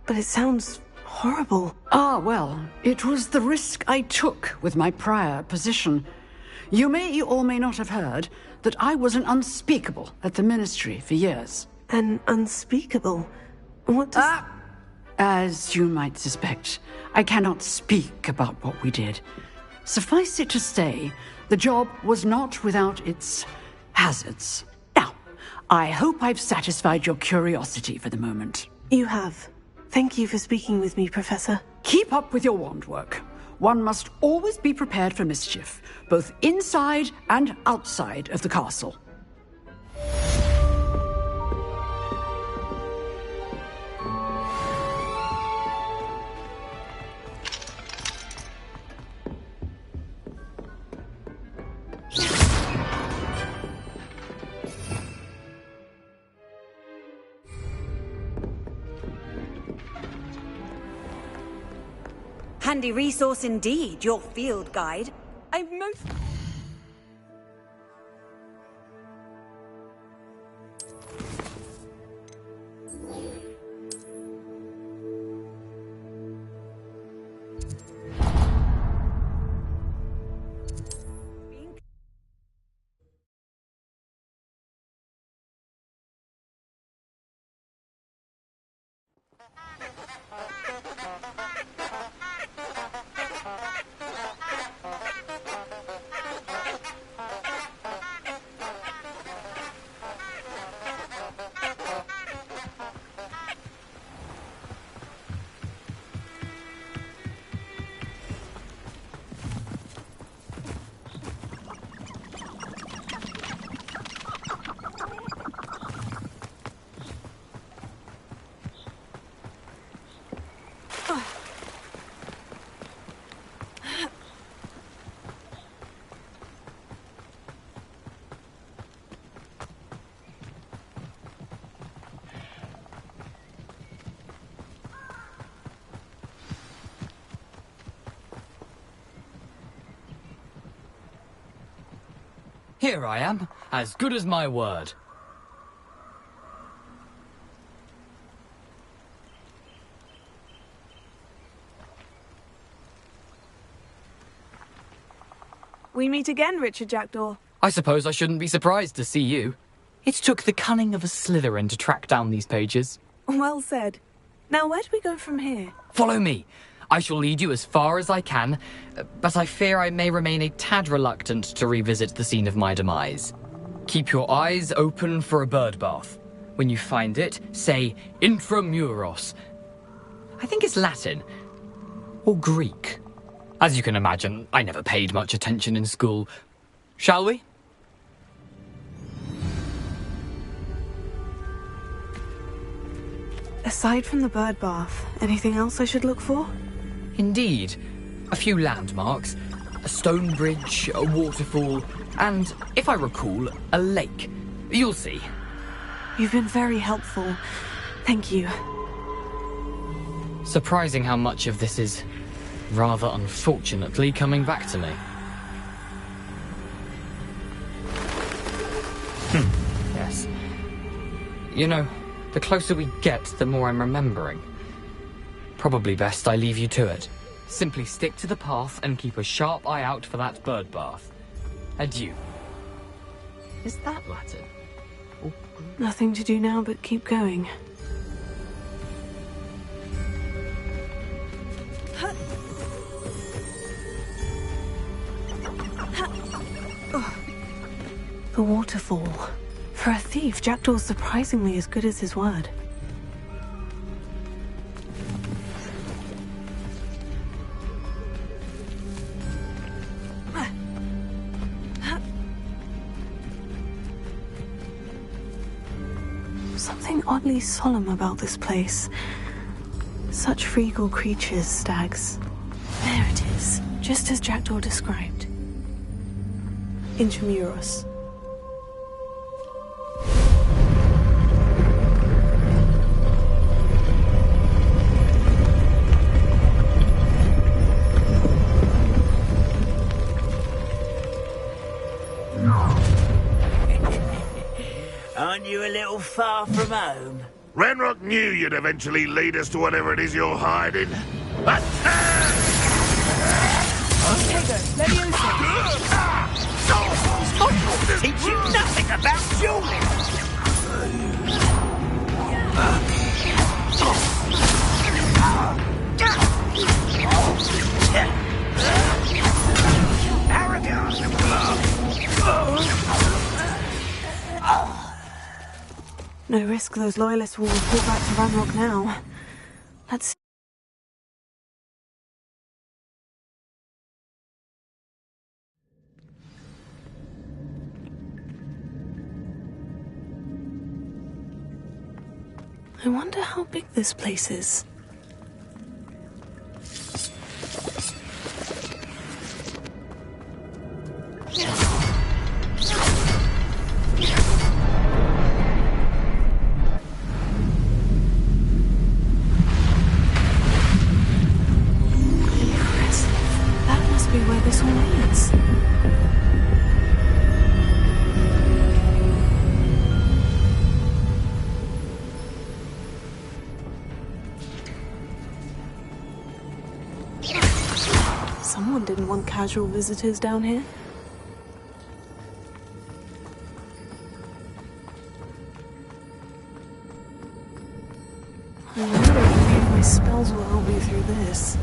but it sounds horrible. Ah, well, it was the risk I took with my prior position. You may or may not have heard that I was an unspeakable at the Ministry for years. An unspeakable? What does... As you might suspect, I cannot speak about what we did. Suffice it to say, the job was not without its hazards. Now, I hope I've satisfied your curiosity for the moment. You have. Thank you for speaking with me, Professor. Keep up with your wand work. One must always be prepared for mischief, both inside and outside of the castle. Handy resource indeed, your field guide. I'm most... Here I am, as good as my word. We meet again, Richard Jackdaw. I suppose I shouldn't be surprised to see you. It took the cunning of a Slytherin to track down these pages. Well said. Now, where do we go from here? Follow me. I shall lead you as far as I can, but I fear I may remain a tad reluctant to revisit the scene of my demise. Keep your eyes open for a bird bath. When you find it, say intramuros. I think it's Latin. Or Greek. As you can imagine, I never paid much attention in school. Shall we? Aside from the bird bath, anything else I should look for? Indeed. A few landmarks, a stone bridge, a waterfall, and, if I recall, a lake. You'll see. You've been very helpful. Thank you. Surprising how much of this is, rather unfortunately, coming back to me. Yes. You know, the closer we get, the more I'm remembering. Probably best I leave you to it. Simply stick to the path and keep a sharp eye out for that bird bath. Adieu. Is that Latin? Nothing to do now but keep going. The waterfall. For a thief, Jackdaw's surprisingly as good as his word. Something oddly solemn about this place. Such regal creatures, stags. There it is, just as Jackdaw described. Intramuros. Aren't you a little far from home? Renrock knew you'd eventually lead us to whatever it is you're hiding. Attack! Teach you nothing about dueling! No risk those loyalists will report back to Ranrock now. Let's... I wonder how big this place is. That must be where this all leads. Someone didn't want casual visitors down here. I wonder if any of my spells will help me through this.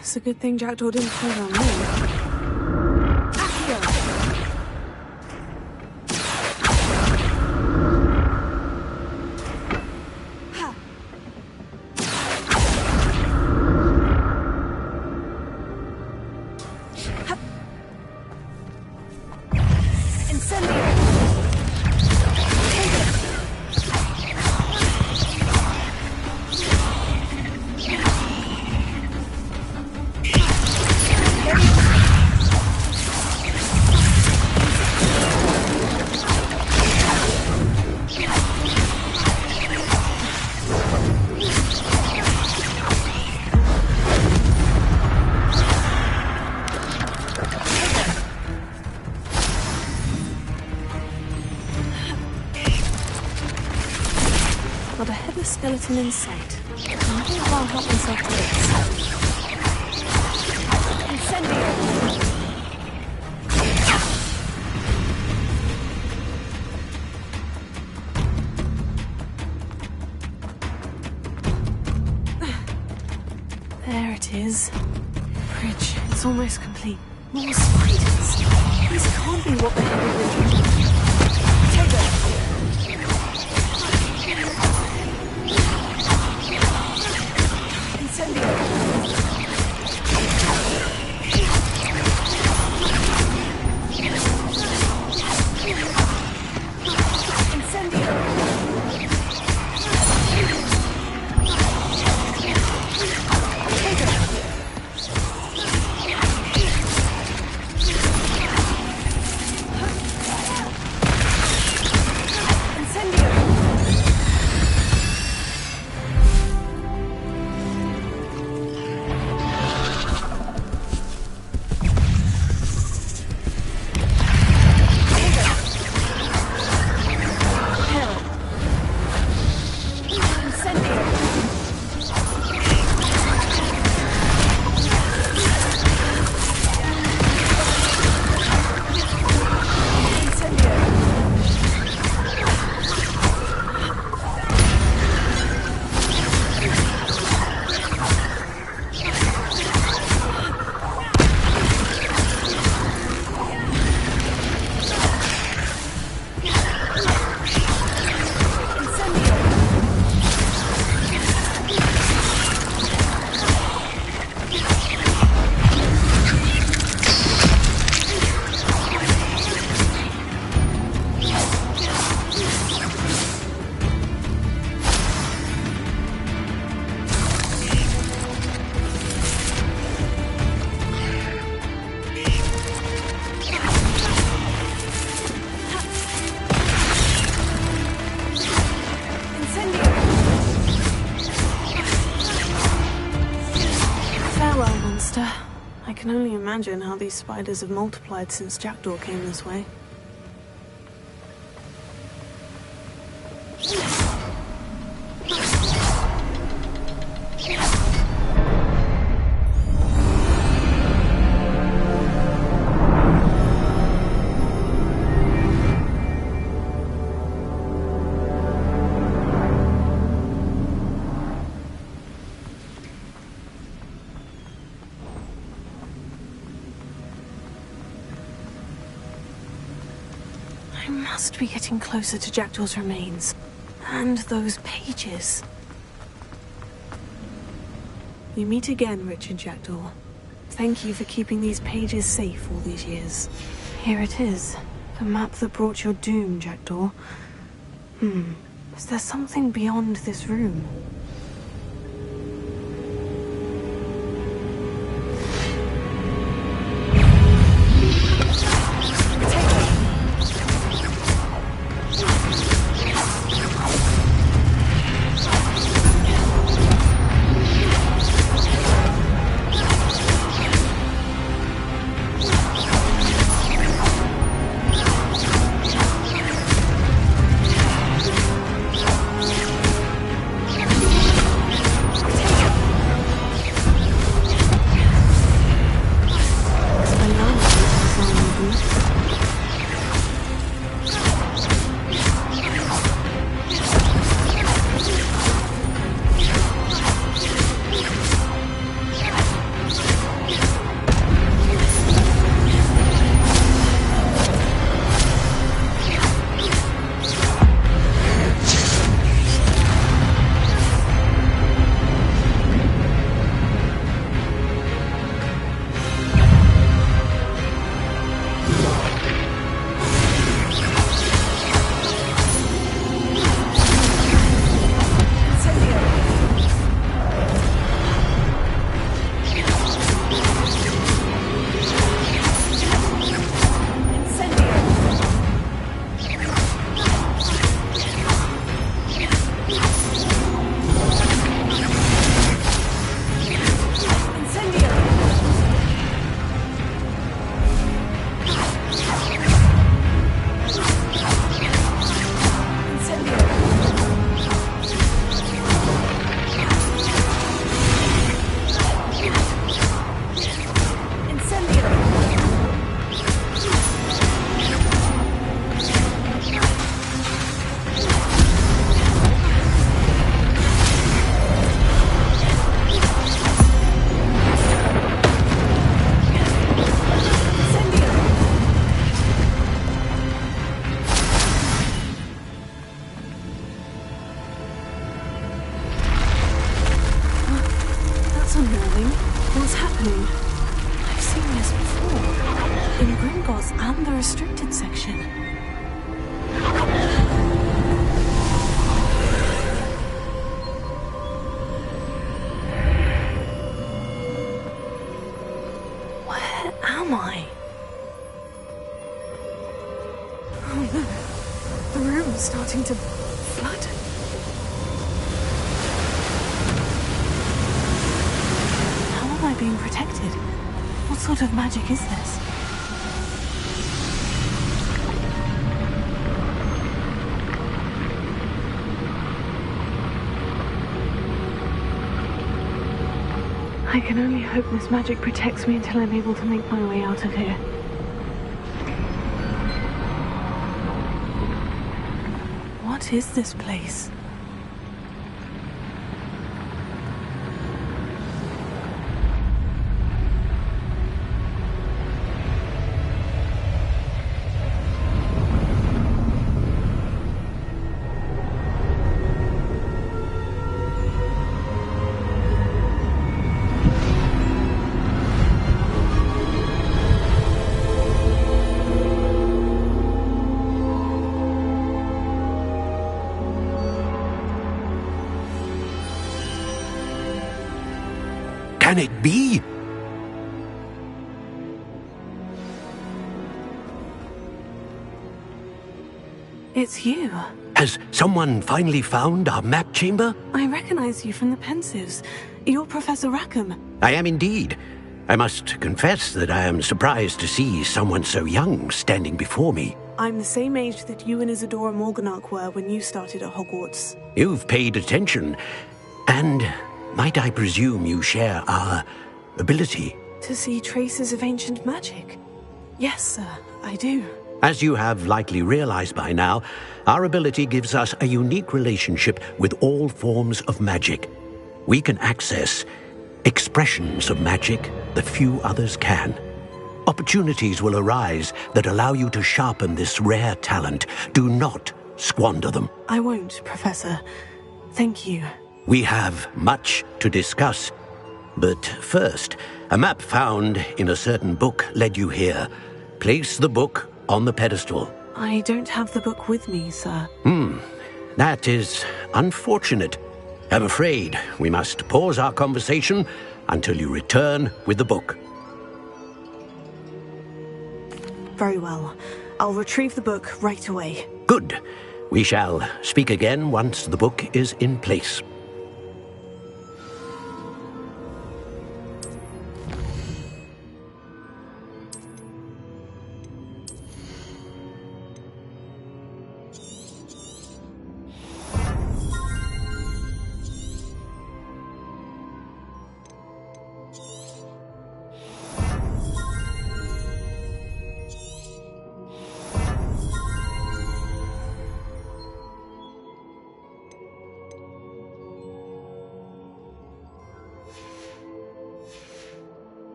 It's a good thing Jackdaw didn't fall on me. Got a heavy skeleton in sight. I think I'll help myself to this. Incendio! There it is. Bridge. It's almost complete. More spiders. These can't be what the heavy bridge is. Take it! I can only imagine how these spiders have multiplied since Jackdaw came this way. I must be getting closer to Jackdaw's remains. And those pages. We meet again, Richard Jackdaw. Thank you for keeping these pages safe all these years. Here it is. The map that brought your doom, Jackdaw. Is there something beyond this room? something. What's happening? I've seen this before. In Gringotts and the restricted section. Where am I? Oh no. The room's starting to flood. How am I being protected? What sort of magic is this? I can only hope this magic protects me until I'm able to make my way out of here. What is this place? Can it be? It's you. Has someone finally found our map chamber? I recognize you from the Pensives. You're Professor Rackham. I am indeed. I must confess that I am surprised to see someone so young standing before me. I'm the same age that you and Isadora Morganach were when you started at Hogwarts. You've paid attention, and might I presume you share our ability? To see traces of ancient magic? Yes, sir, I do. As you have likely realized by now, our ability gives us a unique relationship with all forms of magic. We can access expressions of magic that few others can. Opportunities will arise that allow you to sharpen this rare talent. Do not squander them. I won't, Professor. Thank you. We have much to discuss. But first, a map found in a certain book led you here. Place the book on the pedestal. I don't have the book with me, sir. That is unfortunate. I'm afraid we must pause our conversation until you return with the book. Very well. I'll retrieve the book right away. Good. We shall speak again once the book is in place.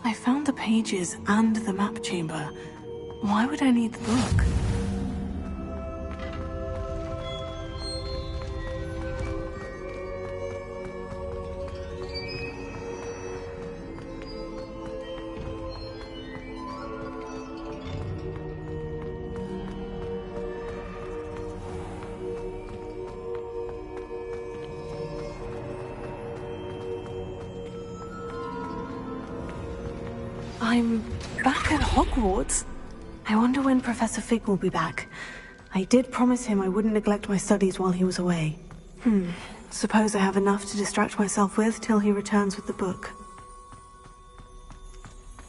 I found the pages and the map chamber. Why would I need the book? I'm back at Hogwarts. I wonder when Professor Fig will be back. I did promise him I wouldn't neglect my studies while he was away. Suppose I have enough to distract myself with till he returns with the book.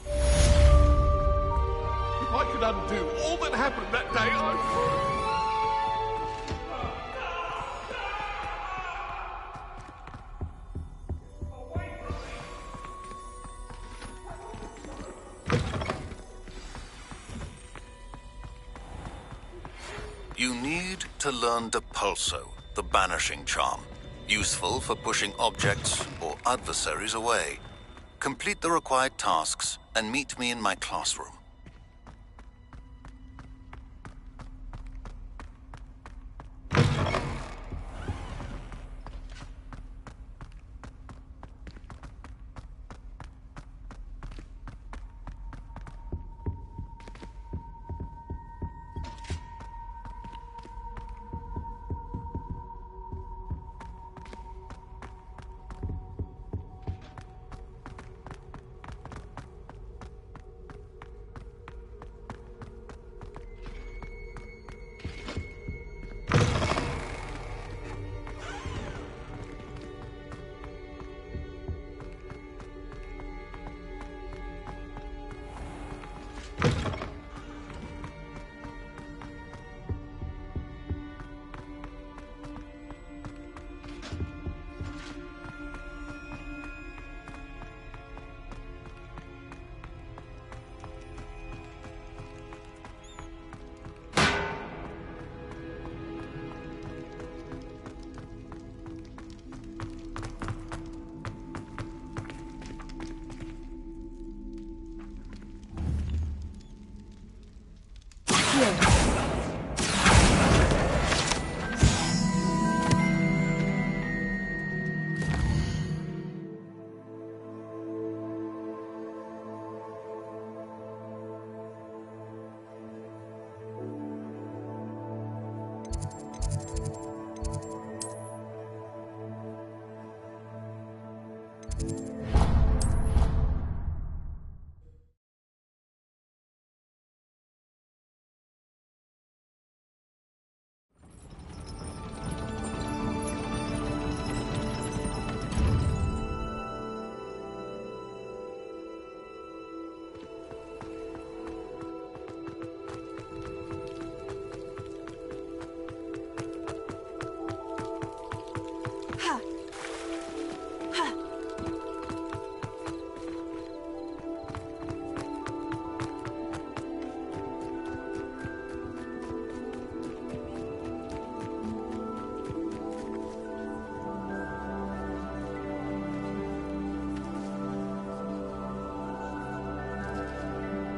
If I could undo all that happened that day, You need to learn Depulso, the banishing charm. Useful for pushing objects or adversaries away. Complete the required tasks and meet me in my classroom.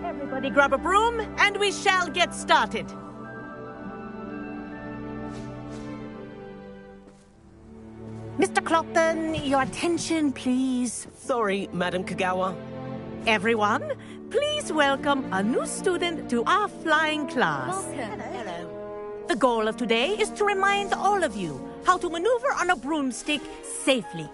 Everybody grab a broom, and we shall get started. Mr. Clopton, your attention, please. Sorry, Madam Kagawa. Everyone, please welcome a new student to our flying class. Welcome. Hello. The goal of today is to remind all of you how to maneuver on a broomstick safely,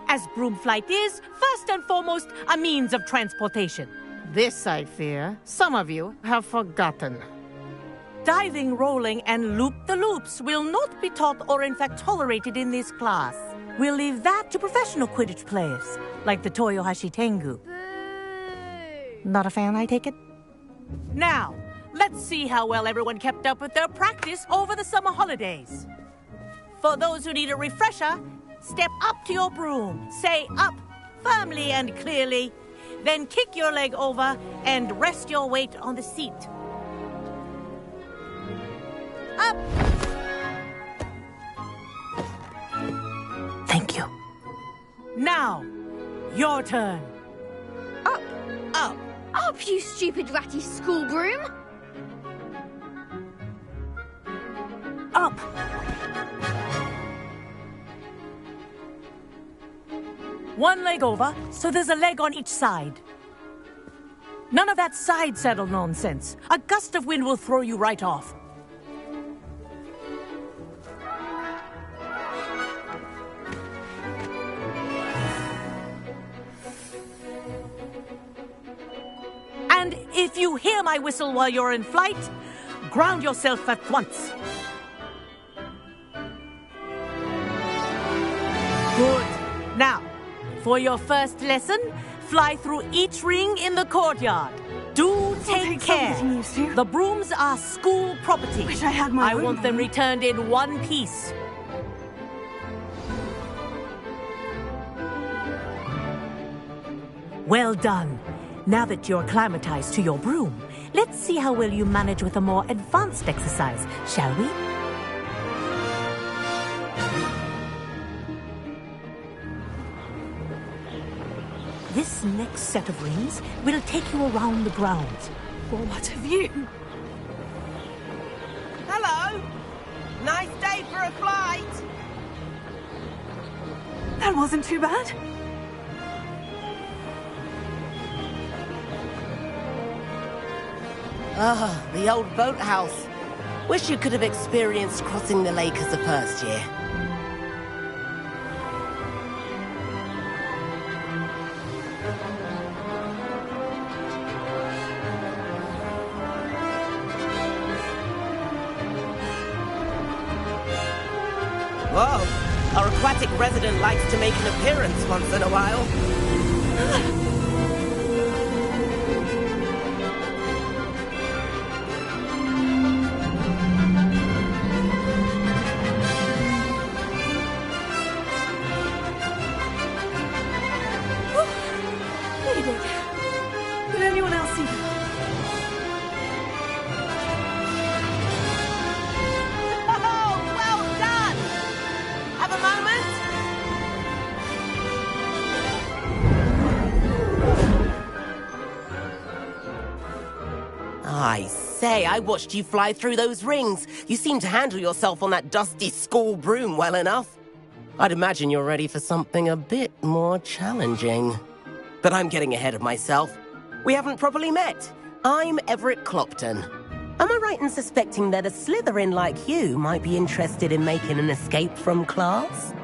as broom flight is, first and foremost, a means of transportation. This, I fear, some of you have forgotten. Diving, rolling, and loop-the-loops will not be taught or in fact tolerated in this class. We'll leave that to professional Quidditch players, like the Toyohashi Tengu. Not a fan, I take it? Now, let's see how well everyone kept up with their practice over the summer holidays. For those who need a refresher, step up to your broom, say up firmly and clearly, then kick your leg over and rest your weight on the seat. Up! Thank you. Now, your turn. Up! Up! Up, you stupid ratty school broom! Up! One leg over, so there's a leg on each side. None of that side saddle nonsense. A gust of wind will throw you right off. And if you hear my whistle while you're in flight, ground yourself at once. Good. Now, for your first lesson, fly through each ring in the courtyard. Do take care. The brooms are school property. Wish I had my I own want them broom. returned in one piece. Well done. Now that you're acclimatized to your broom, Let's see how well you manage with a more advanced exercise, shall we? This next set of rings will take you around the grounds. Well, what have you? Hello! Nice day for a flight! That wasn't too bad. Ah, the old boathouse. Wish you could have experienced crossing the lake as a first year. Whoa, our aquatic resident likes to make an appearance once in a while. Did anyone else see that? Oh, well done! Have a moment? I say, I watched you fly through those rings. You seem to handle yourself on that dusty school broom well enough. I'd imagine you're ready for something a bit more challenging. But I'm getting ahead of myself. We haven't properly met. I'm Everett Clopton. Am I right in suspecting that a Slytherin like you might be interested in making an escape from class?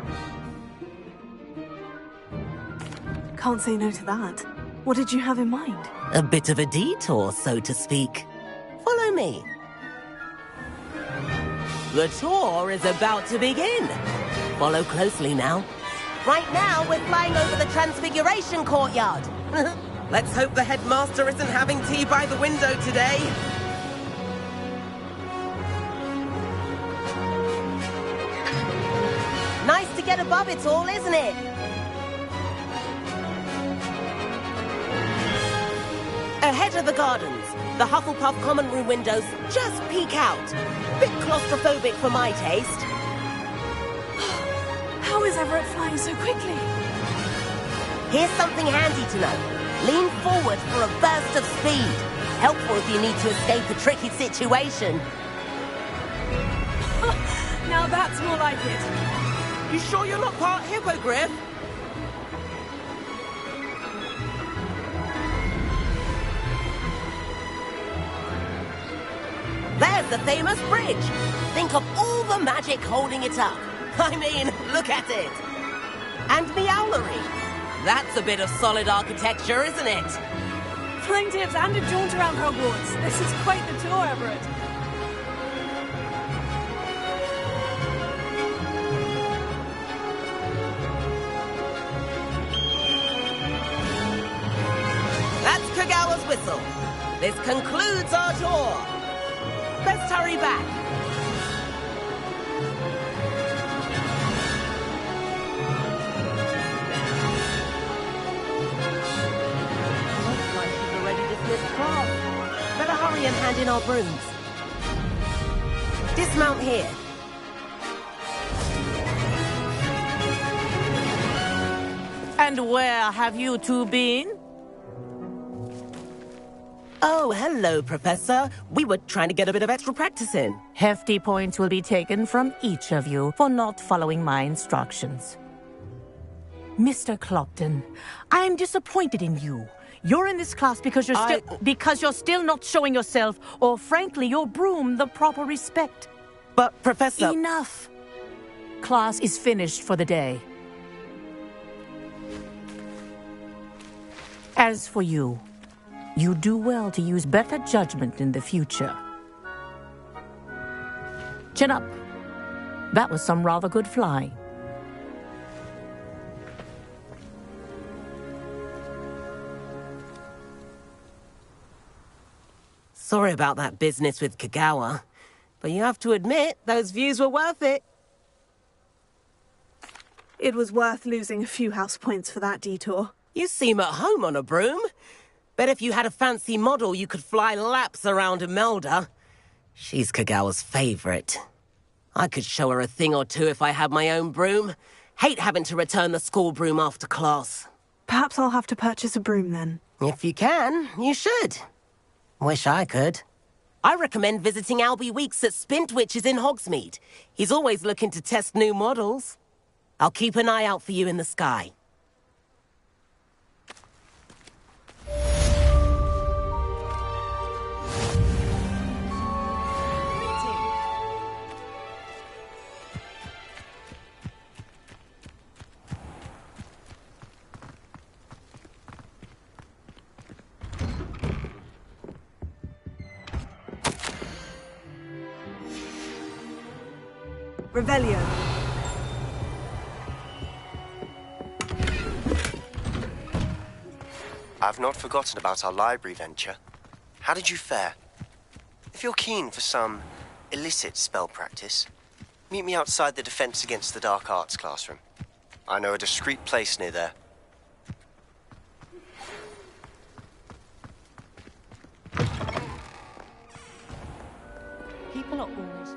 Can't say no to that. What did you have in mind? A bit of a detour, so to speak. Follow me. The tour is about to begin. Follow closely now. Right now, we're flying over the Transfiguration Courtyard. Let's hope the headmaster isn't having tea by the window today. Nice to get above it all, isn't it? Ahead of the gardens, the Hufflepuff common room windows just peek out. Bit claustrophobic for my taste. How is Everett flying so quickly? Here's something handy to know. Lean forward for a burst of speed. Helpful if you need to escape a tricky situation. Now that's more like it. You sure you're not part hippogriff? There's the famous bridge. Think of all the magic holding it up. I mean, look at it. And Meowlery. That's a bit of solid architecture, isn't it? Flying tips and a jaunt around Hogwarts. This is quite the tour, Everett. That's Kagawa's whistle. This concludes our tour. Let's hurry back. Looks like she's already dismissed class. Better hurry and hand in our brooms. Dismount here. And where have you two been? Oh, hello, Professor. We were trying to get a bit of extra practice in. Hefty points will be taken from each of you for not following my instructions. Mr. Clopton, I'm disappointed in you. You're in this class because you're still not showing yourself, or frankly, your broom, the proper respect. But, Professor... Enough. Class is finished for the day. As for you, you do well to use better judgment in the future. Chin up. That was some rather good flying. Sorry about that business with Kagawa, but you have to admit, those views were worth it. It was worth losing a few house points for that detour. You seem at home on a broom. Bet if you had a fancy model, you could fly laps around Imelda. She's Kagawa's favorite. I could show her a thing or two if I had my own broom. Hate having to return the school broom after class. Perhaps I'll have to purchase a broom then. If you can, you should. Wish I could. I recommend visiting Albie Weeks at Spintwitches in Hogsmeade. He's always looking to test new models. I'll keep an eye out for you in the sky. Revelio. I've not forgotten about our library venture. How did you fare? If you're keen for some illicit spell practice, meet me outside the Defense Against the Dark Arts classroom. I know a discreet place near there. People are always...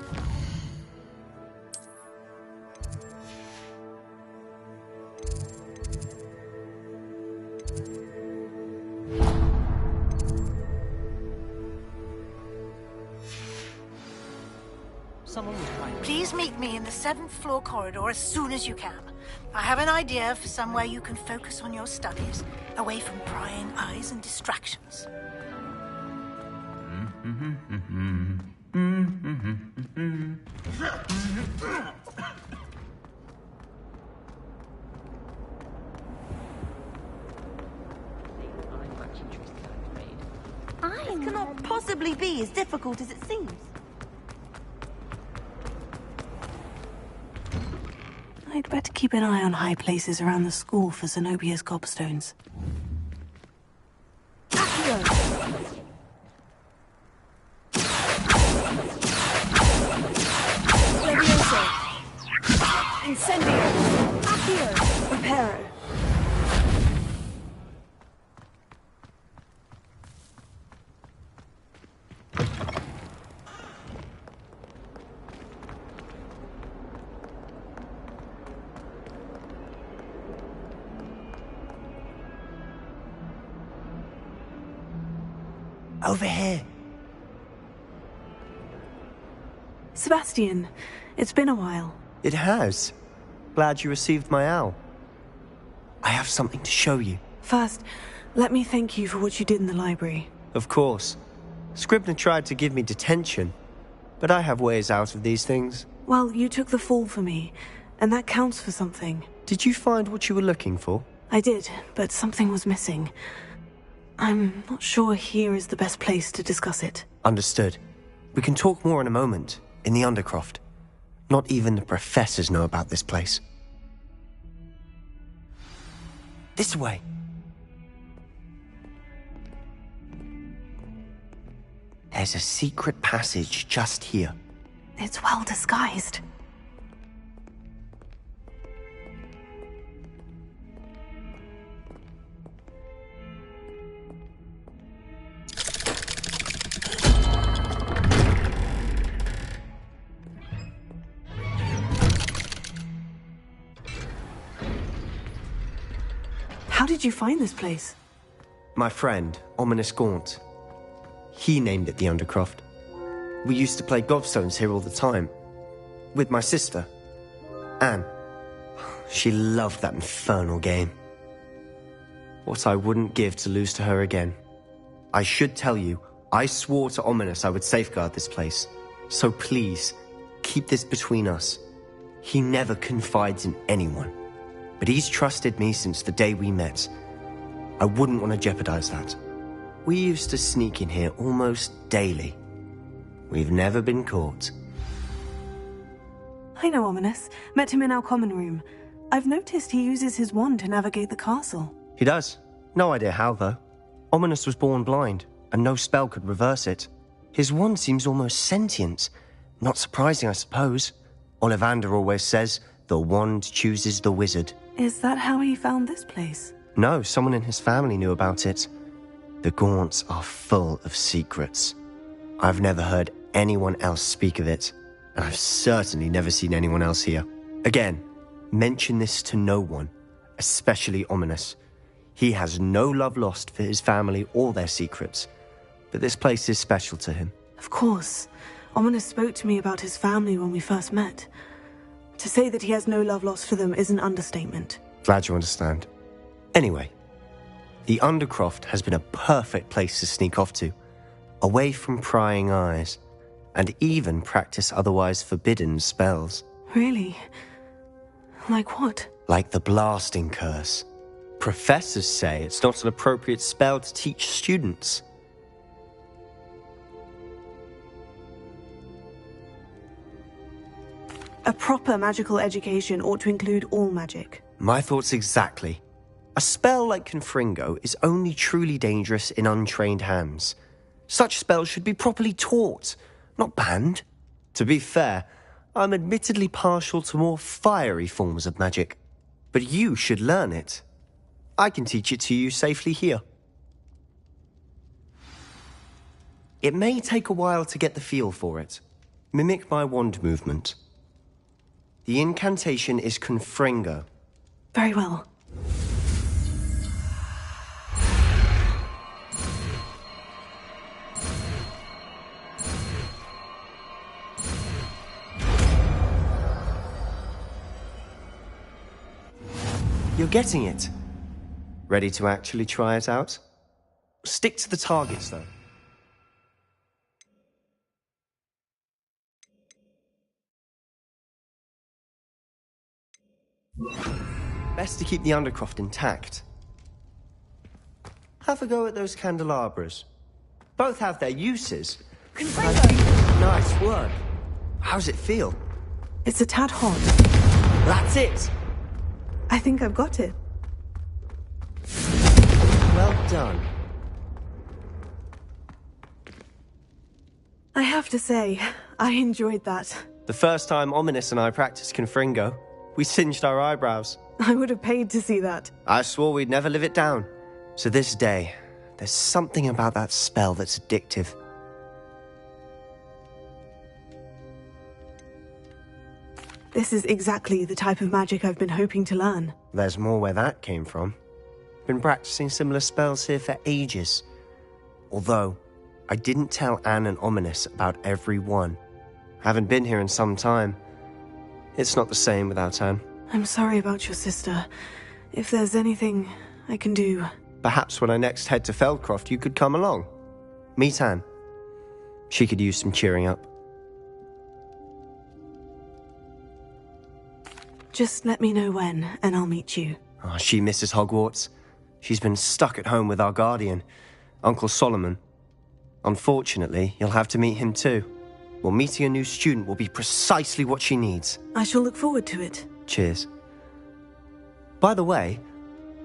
Please meet me in the 7th floor corridor as soon as you can. I have an idea for somewhere you can focus on your studies, away from prying eyes and distractions. This cannot possibly be as difficult as it seems. I'd better keep an eye on high places around the school for Zenobia's gobstones. Levioso. Incendio. Accio. Reparo. Over here. Sebastian, it's been a while. It has. Glad you received my owl. I have something to show you. First, let me thank you for what you did in the library. Of course. Scribner tried to give me detention, but I have ways out of these things. Well, you took the fall for me, and that counts for something. Did you find what you were looking for? I did, but something was missing. I'm not sure here is the best place to discuss it. Understood. We can talk more in a moment, in the Undercroft. Not even the professors know about this place. This way. There's a secret passage just here. It's well disguised. How did you find this place? My friend, Ominous Gaunt. He named it the Undercroft. We used to play gobstones here all the time. With my sister, Anne. She loved that infernal game. What I wouldn't give to lose to her again. I should tell you, I swore to Ominous I would safeguard this place. So please, keep this between us. He never confides in anyone. But he's trusted me since the day we met. I wouldn't want to jeopardize that. We used to sneak in here almost daily. We've never been caught. I know Ominous. Met him in our common room. I've noticed he uses his wand to navigate the castle. He does. No idea how, though. Ominous was born blind, and no spell could reverse it. His wand seems almost sentient. Not surprising, I suppose. Ollivander always says, the wand chooses the wizard. Is that how he found this place? No, someone in his family knew about it. The Gaunts are full of secrets. I've never heard anyone else speak of it, and I've certainly never seen anyone else here. Again, mention this to no one, especially Ominous. He has no love lost for his family or their secrets, but this place is special to him. Of course. Ominous spoke to me about his family when we first met. To say that he has no love lost for them is an understatement. Glad you understand. Anyway, the Undercroft has been a perfect place to sneak off to, away from prying eyes, and even practice otherwise forbidden spells. Really? Like what? Like the blasting curse. Professors say it's not an appropriate spell to teach students. A proper magical education ought to include all magic. My thoughts exactly. A spell like Confringo is only truly dangerous in untrained hands. Such spells should be properly taught, not banned. To be fair, I'm admittedly partial to more fiery forms of magic. But you should learn it. I can teach it to you safely here. It may take a while to get the feel for it. Mimic my wand movement. The incantation is Confringo. Very well. You're getting it. Ready to actually try it out? Stick to the targets, though. Best to keep the Undercroft intact. Have a go at those candelabras. Both have their uses. Nice work. How's it feel? It's a tad hot. That's it. I think I've got it. Well done. I have to say, I enjoyed that. The first time Ominous and I practiced Confringo, we singed our eyebrows. I would have paid to see that. I swore we'd never live it down. So this day, there's something about that spell that's addictive. This is exactly the type of magic I've been hoping to learn. There's more where that came from. Been practicing similar spells here for ages. Although, I didn't tell Anne and Ominous about every one. Haven't been here in some time. It's not the same without Anne. I'm sorry about your sister. If there's anything I can do... Perhaps when I next head to Feldcroft, you could come along. Meet Anne. She could use some cheering up. Just let me know when, and I'll meet you. Oh, she misses Hogwarts. She's been stuck at home with our guardian, Uncle Solomon. Unfortunately, you'll have to meet him too. Well, meeting a new student will be precisely what she needs. I shall look forward to it. Cheers. By the way,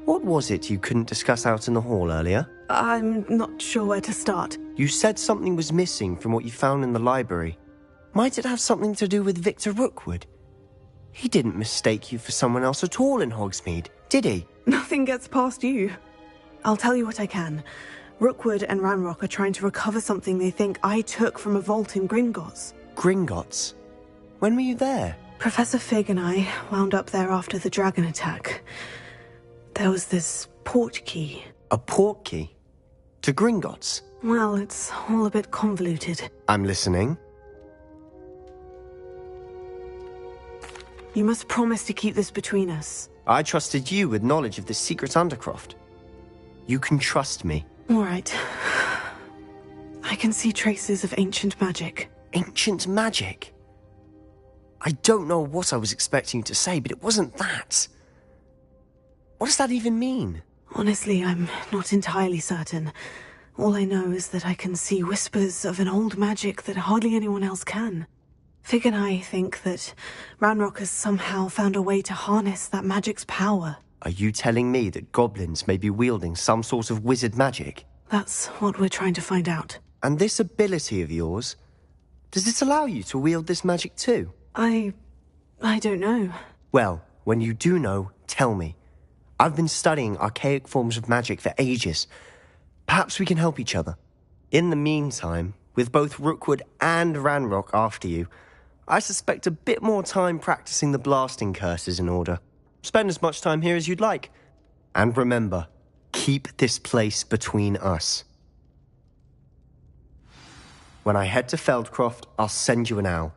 what was it you couldn't discuss out in the hall earlier? I'm not sure where to start. You said something was missing from what you found in the library. Might it have something to do with Victor Rookwood? He didn't mistake you for someone else at all in Hogsmeade, did he? Nothing gets past you. I'll tell you what I can. Rookwood and Ranrock are trying to recover something they think I took from a vault in Gringotts. Gringotts? When were you there? Professor Fig and I wound up there after the dragon attack. There was this port key. A port key? To Gringotts? Well, it's all a bit convoluted. I'm listening. You must promise to keep this between us. I trusted you with knowledge of the secret Undercroft. You can trust me. All right. I can see traces of ancient magic. Ancient magic? I don't know what I was expecting you to say, but it wasn't that. What does that even mean? Honestly, I'm not entirely certain. All I know is that I can see whispers of an old magic that hardly anyone else can. Fig and I think that Ranrock has somehow found a way to harness that magic's power. Are you telling me that goblins may be wielding some sort of wizard magic? That's what we're trying to find out. And this ability of yours, does it allow you to wield this magic too? I don't know. Well, when you do know, tell me. I've been studying archaic forms of magic for ages, Perhaps we can help each other. In the meantime, with both Rookwood and Ranrock after you, I suspect a bit more time practicing the blasting curse is in order. Spend as much time here as you'd like. And remember, keep this place between us. When I head to Feldcroft, I'll send you an owl.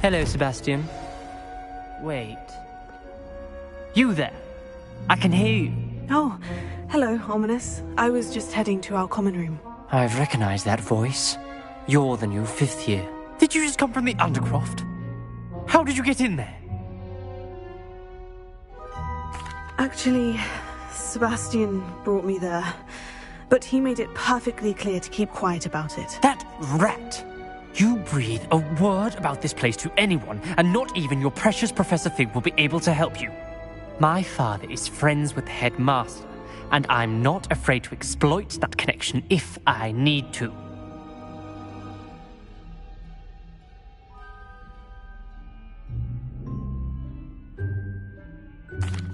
Hello, Sebastian. Wait. You there? I can hear you. Oh, hello, Ominous. I was just heading to our common room. I've recognized that voice. You're the new 5th year. Did you just come from the Undercroft? How did you get in there? Actually, Sebastian brought me there. But he made it perfectly clear to keep quiet about it. That rat! You breathe a word about this place to anyone, and not even your precious Professor Fig will be able to help you. My father is friends with the headmaster, and I'm not afraid to exploit that connection if I need to.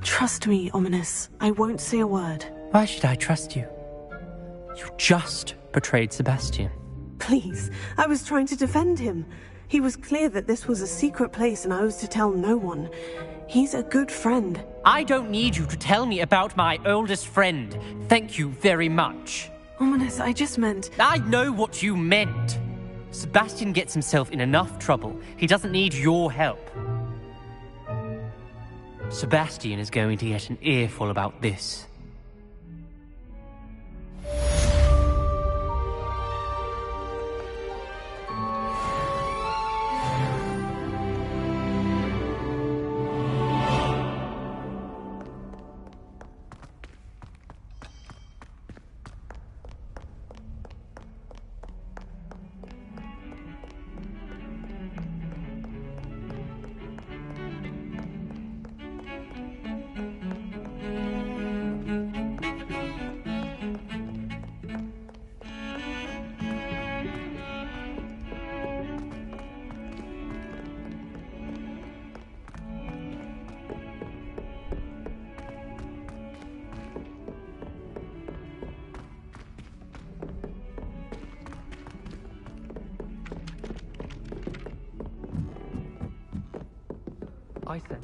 Trust me, Ominous. I won't say a word. Why should I trust you? You just betrayed Sebastian. Please, I was trying to defend him. He was clear that this was a secret place and I was to tell no one. He's a good friend. I don't need you to tell me about my oldest friend. Thank you very much. Ominous, I just meant... I know what you meant. Sebastian gets himself in enough trouble. He doesn't need your help. Sebastian is going to get an earful about this. I said.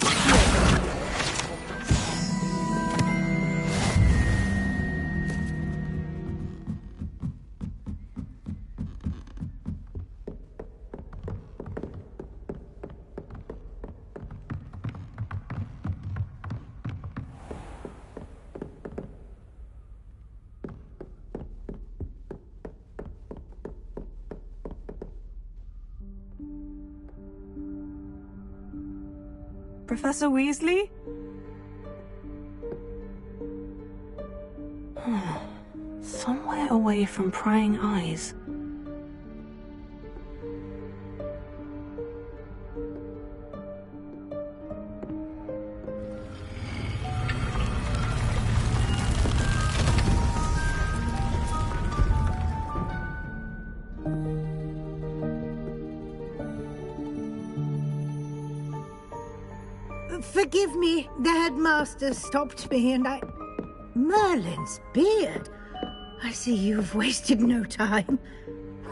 Professor Weasley? Somewhere away from prying eyes. Forgive me, the headmaster stopped me and I... Merlin's beard. I see you've wasted no time.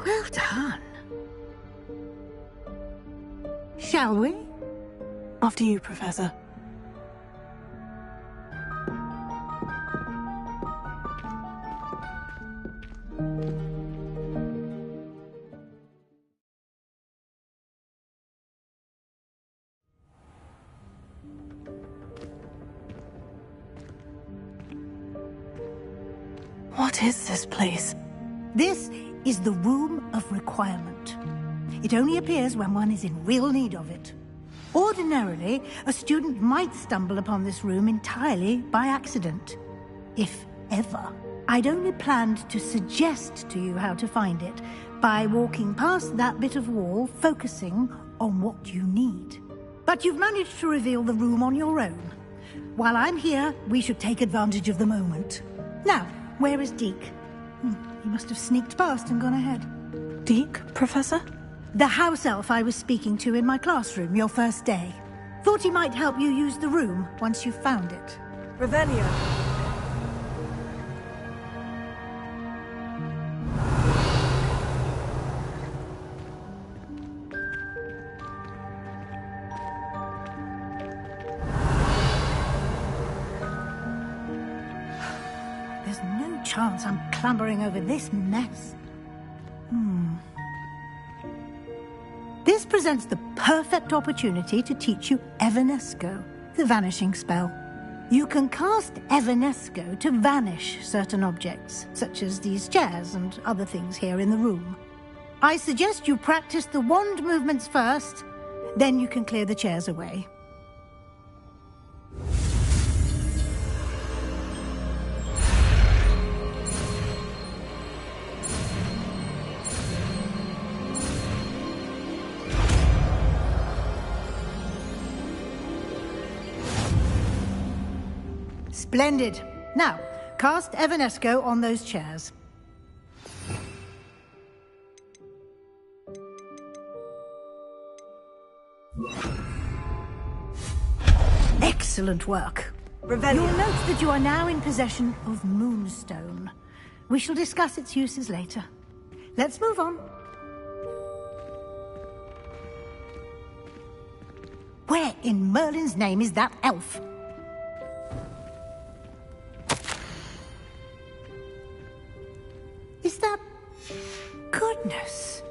Well done. Shall we? After you, Professor. What is this place? This is the Room of Requirement. It only appears when one is in real need of it. Ordinarily, a student might stumble upon this room entirely by accident. If ever. I'd only planned to suggest to you how to find it by walking past that bit of wall, focusing on what you need. But you've managed to reveal the room on your own. While I'm here, we should take advantage of the moment. Now, where is Deke? He must have sneaked past and gone ahead. Deke, Professor? The house elf I was speaking to in my classroom your first day. Thought he might help you use the room once you've found it. Revelio. There's no chance I'm clambering over this mess. This presents the perfect opportunity to teach you Evanesco, the vanishing spell. You can cast Evanesco to vanish certain objects, such as these chairs and other things here in the room. I suggest you practice the wand movements first, then you can clear the chairs away. Splendid. Now, cast Evanesco on those chairs. Excellent work. Revelio. You'll note that you are now in possession of Moonstone. We shall discuss its uses later. Let's move on. Where in Merlin's name is that elf? Is that... Goodness.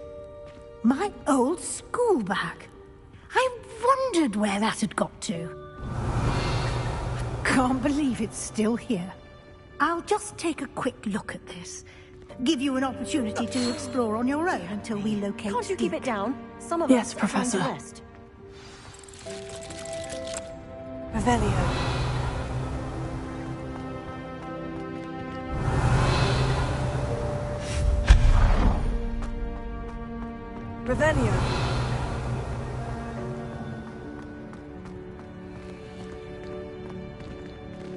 My old school bag. I wondered where that had got to. Can't believe it's still here. I'll just take a quick look at this. Give you an opportunity to explore on your own until we locate... Can't you keep it down? Some of Yes, us Professor. are trying to rest. Revelio. Revelio.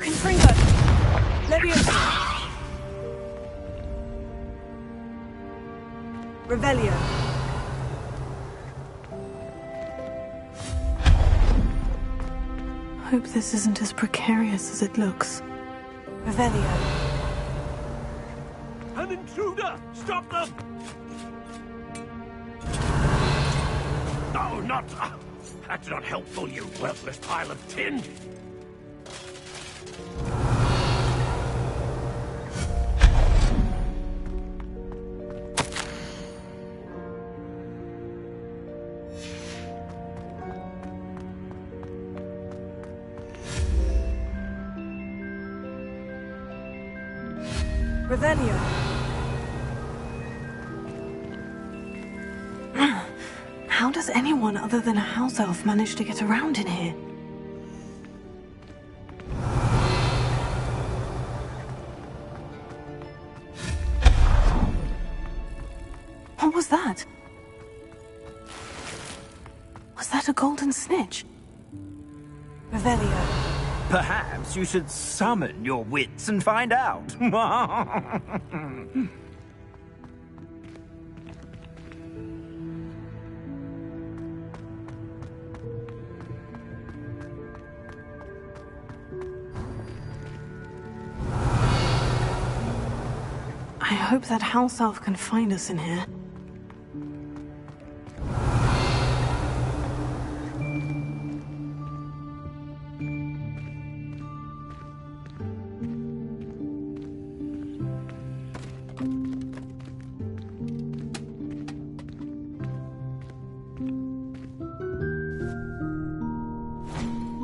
Confringo. Leviosa. Revelio. Hope this isn't as precarious as it looks. Revelio. An intruder! Stop them! No, not... That's not helpful, you worthless pile of tin! Revelio. How does anyone other than a house elf manage to get around in here? What was that? Was that a golden snitch? Revelio. Perhaps you should summon your wits and find out. I hope that house elf can find us in here.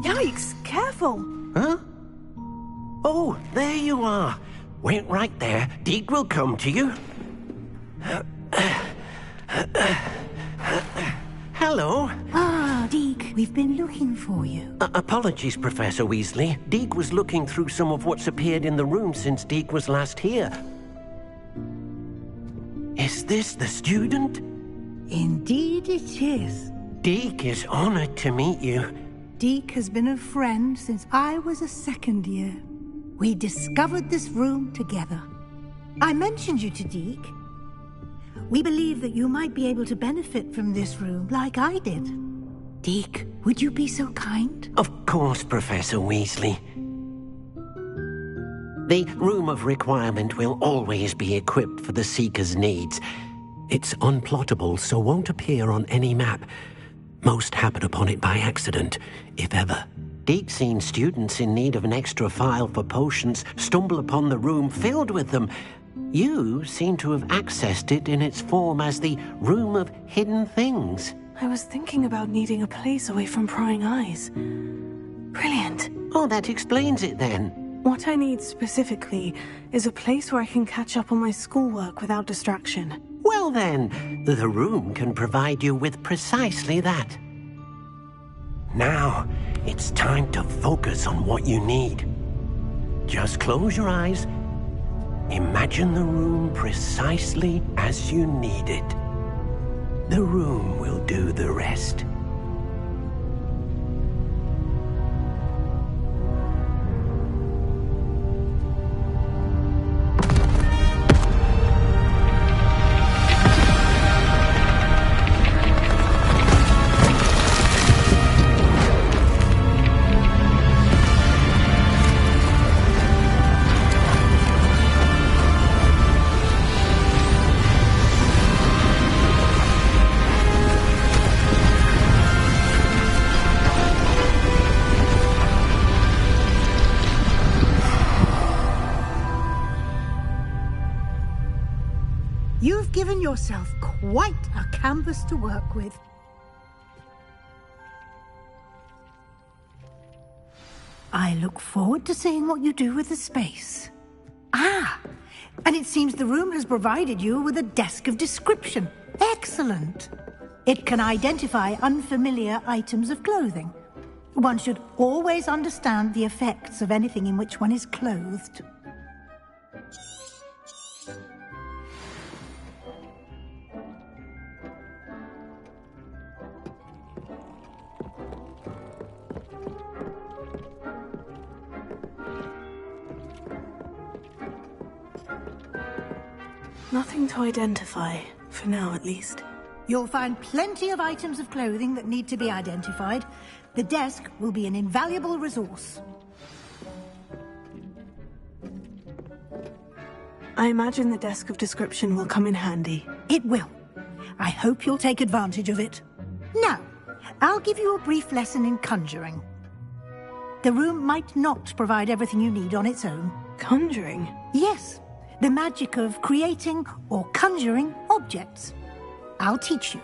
Yikes! Careful! Huh? Oh, there you are. Wait right there. Deke will come to you. Hello. Ah, Deke, we've been looking for you. Apologies, Professor Weasley. Deke was looking through some of what's appeared in the room since Deke was last here. Is this the student? Indeed it is. Deke is honored to meet you. Deke has been a friend since I was a second year. We discovered this room together. I mentioned you to Deke. We believe that you might be able to benefit from this room like I did. Deke, would you be so kind? Of course, Professor Weasley. The Room of Requirement will always be equipped for the Seeker's needs. It's unplottable, so won't appear on any map. Most happen upon it by accident, if ever. Deke's seen students in need of an extra file for potions stumble upon the room filled with them. You seem to have accessed it in its form as the Room of Hidden Things. I was thinking about needing a place away from prying eyes. Brilliant. Oh, that explains it then. What I need specifically is a place where I can catch up on my schoolwork without distraction. Well then, the room can provide you with precisely that. Now, it's time to focus on what you need. Just close your eyes. Imagine the room precisely as you need it. The room will do the rest. You've given yourself quite a canvas to work with. I look forward to seeing what you do with the space. Ah, and it seems the room has provided you with a desk of description. Excellent. It can identify unfamiliar items of clothing. One should always understand the effects of anything in which one is clothed. Nothing to identify, for now at least. You'll find plenty of items of clothing that need to be identified. The desk will be an invaluable resource. I imagine the desk of description will come in handy. It will. I hope you'll take advantage of it. Now, I'll give you a brief lesson in conjuring. The room might not provide everything you need on its own. Conjuring? Yes. The magic of creating or conjuring objects. I'll teach you.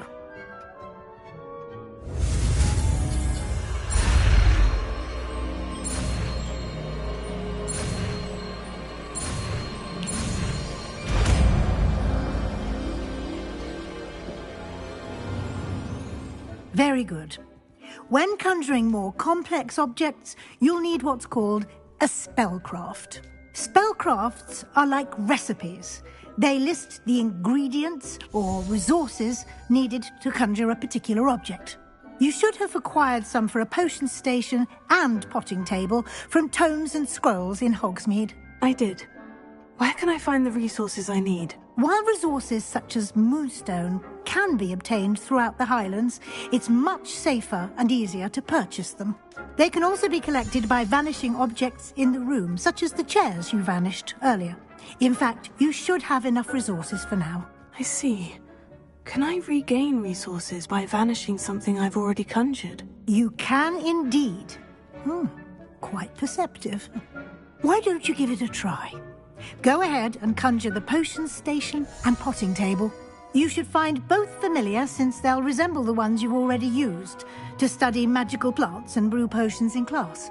Very good. When conjuring more complex objects, you'll need what's called a spellcraft. Spellcrafts are like recipes. They list the ingredients or resources needed to conjure a particular object. You should have acquired some for a potion station and potting table from tomes and scrolls in Hogsmeade. I did. Where can I find the resources I need? While resources such as moonstone can be obtained throughout the Highlands, it's much safer and easier to purchase them. They can also be collected by vanishing objects in the room, such as the chairs you vanished earlier. In fact, you should have enough resources for now. I see. Can I regain resources by vanishing something I've already conjured? You can indeed. Quite perceptive. Why don't you give it a try? Go ahead and conjure the potion station and potting table. You should find both familiar, since they'll resemble the ones you've already used to study magical plants and brew potions in class.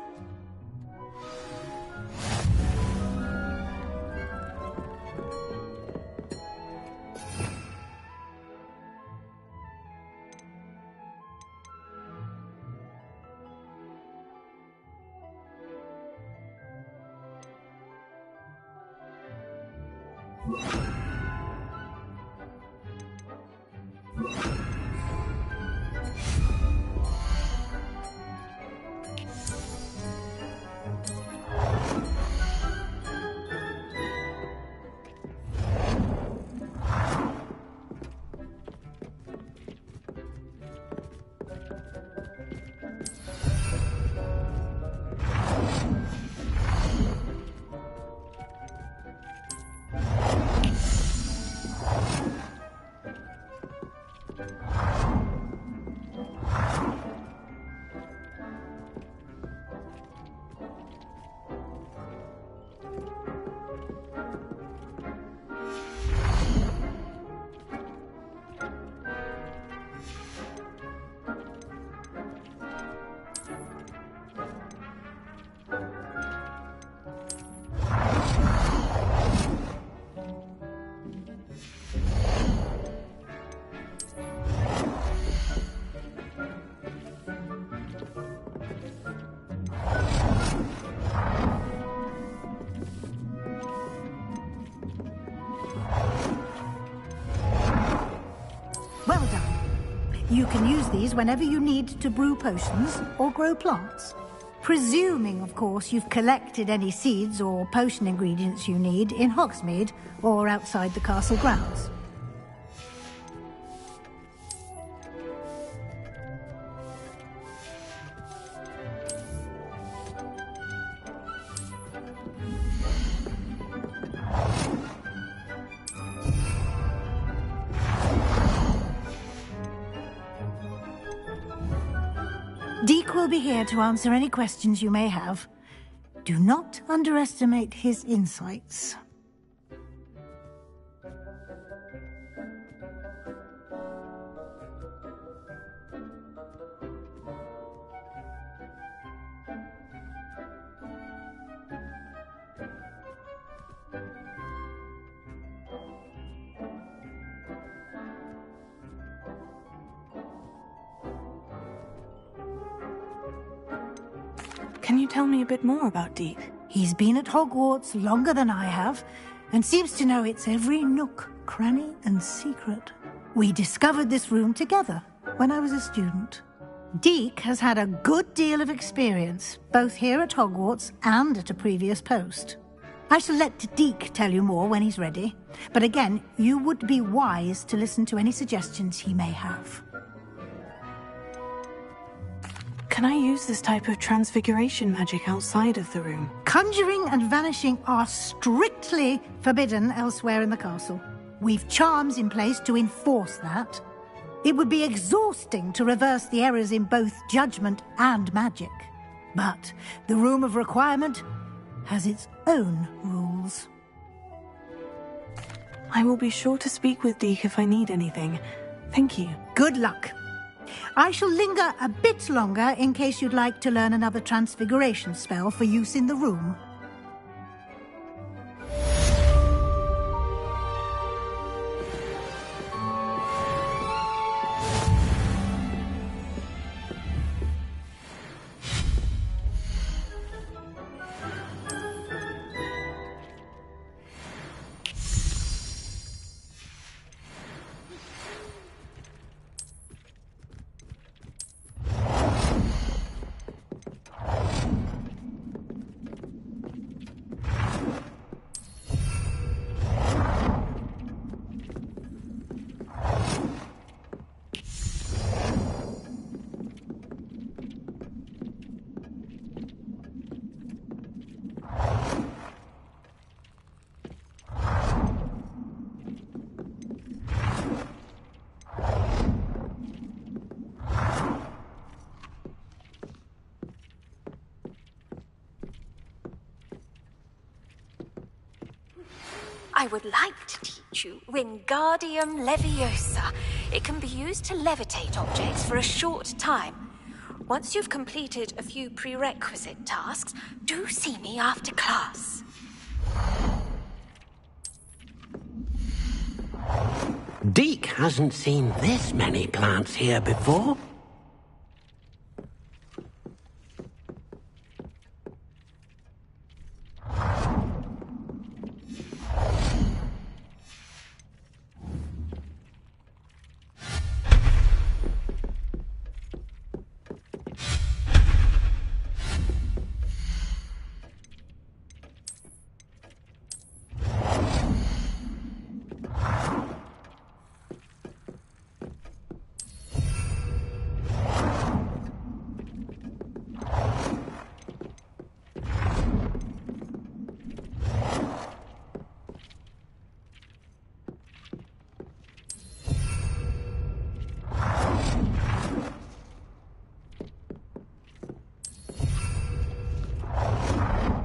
You can use these whenever you need to brew potions or grow plants. Presuming, of course, you've collected any seeds or potion ingredients you need in Hogsmeade or outside the castle grounds. Deek will be here to answer any questions you may have. Do not underestimate his insights. Can you tell me a bit more about Deek? He's been at Hogwarts longer than I have, and seems to know its every nook, cranny, and secret. We discovered this room together when I was a student. Deek has had a good deal of experience, both here at Hogwarts and at a previous post. I shall let Deek tell you more when he's ready, but again, you would be wise to listen to any suggestions he may have. Can I use this type of transfiguration magic outside of the room? Conjuring and vanishing are strictly forbidden elsewhere in the castle. We've charms in place to enforce that. It would be exhausting to reverse the errors in both judgment and magic. But the Room of Requirement has its own rules. I will be sure to speak with Deek if I need anything. Thank you. Good luck. I shall linger a bit longer in case you'd like to learn another transfiguration spell for use in the room. I would like to teach you Wingardium Leviosa. It can be used to levitate objects for a short time. Once you've completed a few prerequisite tasks, do see me after class. Deek hasn't seen this many plants here before.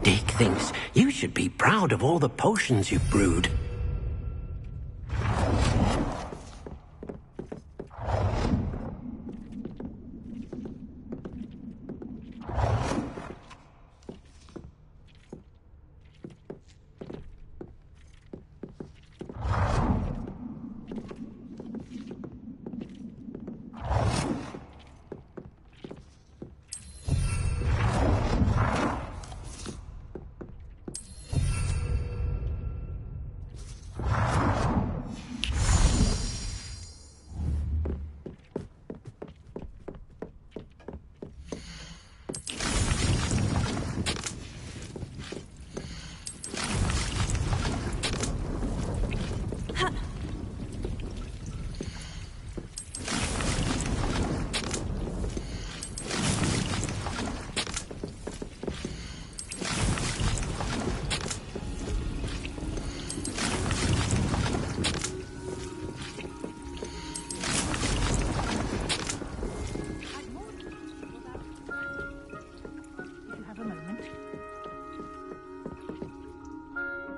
Deek thinks you should be proud of all the potions you've brewed.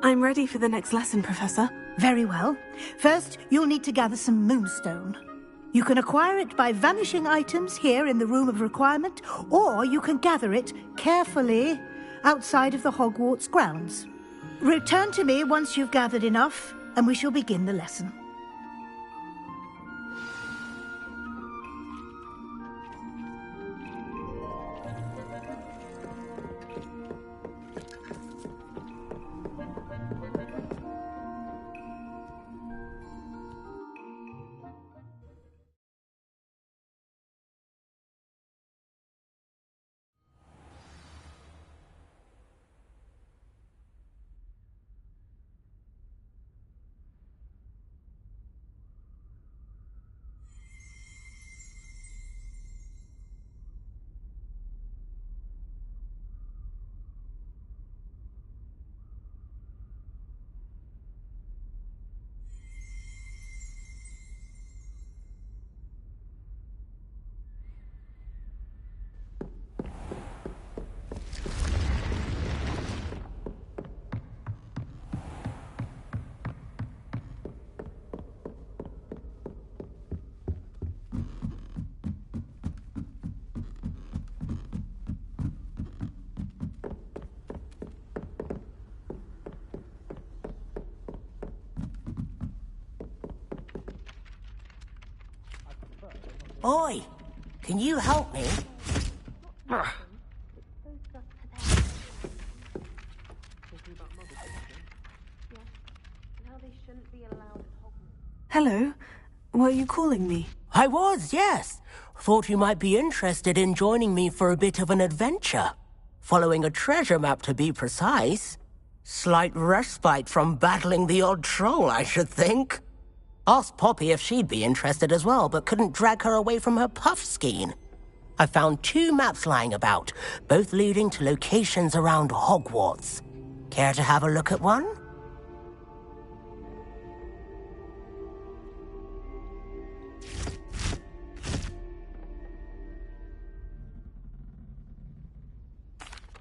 I'm ready for the next lesson, Professor. Very well. First, you'll need to gather some moonstone. You can acquire it by vanishing items here in the Room of Requirement, or you can gather it carefully outside of the Hogwarts grounds. Return to me once you've gathered enough, and we shall begin the lesson. Oi! Can you help me? Hello. Were you calling me? I was, yes. Thought you might be interested in joining me for a bit of an adventure. Following a treasure map, to be precise. Slight respite from battling the odd troll, I should think. Asked Poppy if she'd be interested as well, but couldn't drag her away from her puff skein. I found 2 maps lying about, both leading to locations around Hogwarts. Care to have a look at one?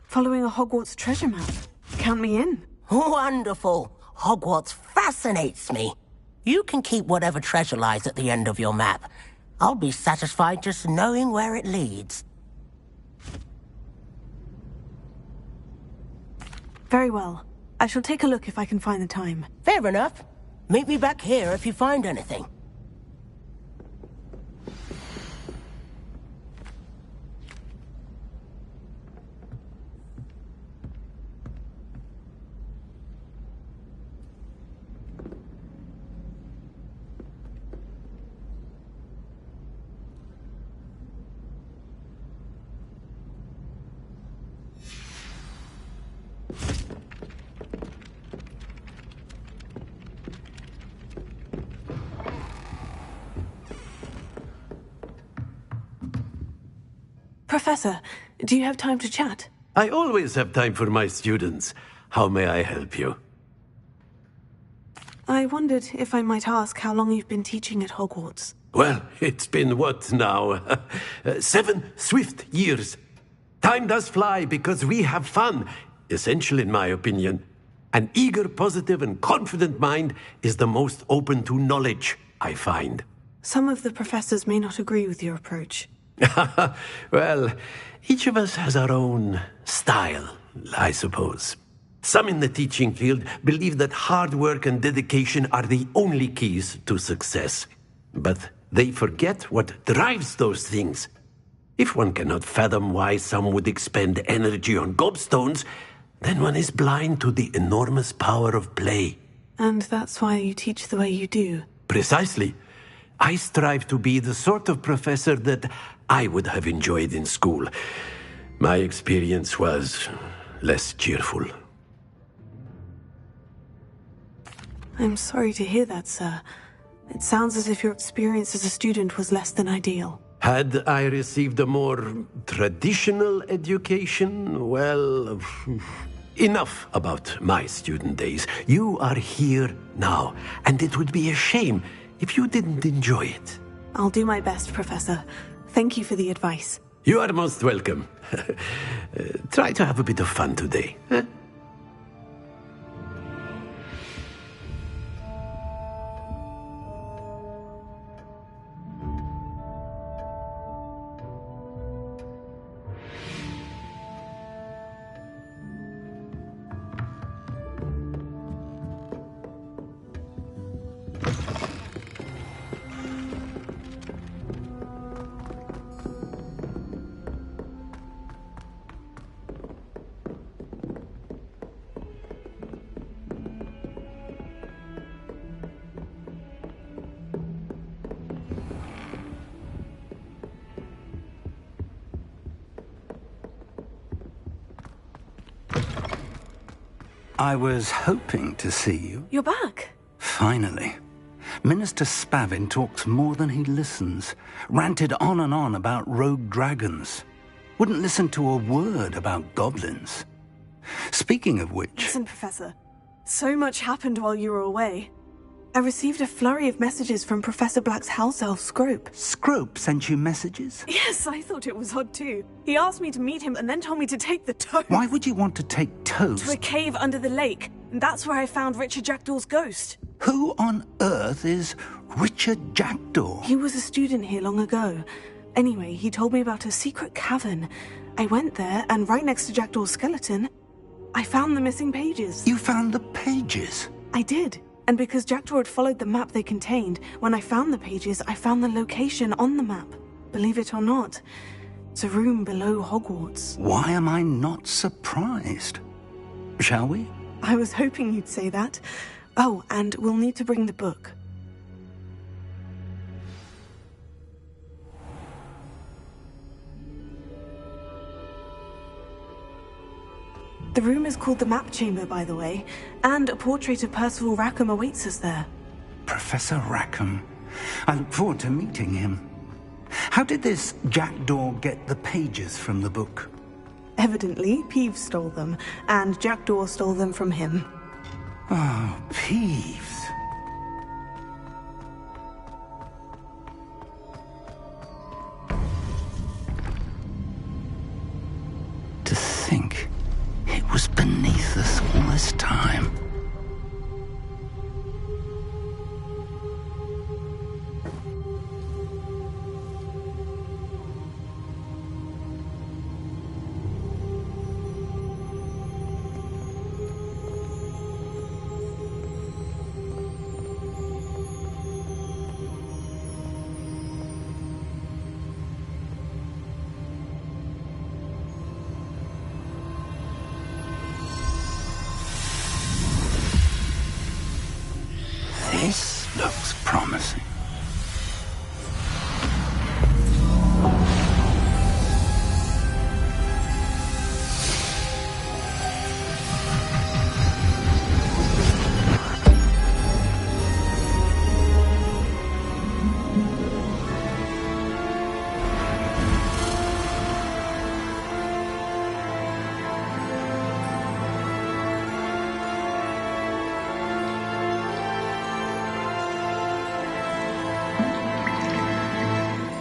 Following a Hogwarts treasure map. Count me in. Wonderful. Hogwarts fascinates me. You can keep whatever treasure lies at the end of your map. I'll be satisfied just knowing where it leads. Very well. I shall take a look if I can find the time. Fair enough. Meet me back here if you find anything. Professor, do you have time to chat? I always have time for my students. How may I help you? I wondered if I might ask how long you've been teaching at Hogwarts. Well, it's been what now? 7 swift years. Time does fly because we have fun. Essential in my opinion. An eager, positive, and confident mind is the most open to knowledge, I find. Some of the professors may not agree with your approach. Well, each of us has our own style, I suppose. Some in the teaching field believe that hard work and dedication are the only keys to success. But they forget what drives those things. If one cannot fathom why some would expend energy on gobstones, then one is blind to the enormous power of play. And that's why you teach the way you do. Precisely. I strive to be the sort of professor that I would have enjoyed in school. My experience was less cheerful. I'm sorry to hear that, sir. It sounds as if your experience as a student was less than ideal. Had I received a more traditional education, well, enough about my student days. You are here now, and it would be a shame if you didn't enjoy it. I'll do my best, Professor. Thank you for the advice. You are most welcome. Try to have a bit of fun today. Huh? I was hoping to see you. You're back. Finally. Minister Spavin talks more than he listens. Ranted on and on about rogue dragons. Wouldn't listen to a word about goblins. Speaking of which... Listen, Professor. So much happened while you were away. I received a flurry of messages from Professor Black's house elf, Scrope. Scrope sent you messages? Yes, I thought it was odd too. He asked me to meet him and then told me to take the toast. Why would you want to take toast? To a cave under the lake. And that's where I found Richard Jackdaw's ghost. Who on earth is Richard Jackdaw? He was a student here long ago. Anyway, he told me about a secret cavern. I went there, and right next to Jackdaw's skeleton, I found the missing pages. You found the pages? I did. And because Jackdaw had followed the map they contained, when I found the pages, I found the location on the map. Believe it or not, it's a room below Hogwarts. Why am I not surprised? Shall we? I was hoping you'd say that. Oh, and we'll need to bring the book. The room is called the Map Chamber, by the way, and a portrait of Percival Rackham awaits us there. Professor Rackham. I look forward to meeting him. How did this Jackdaw get the pages from the book? Evidently, Peeves stole them, and Jackdaw stole them from him. Oh, Peeves. To think it was beneath us all this time. This looks promising.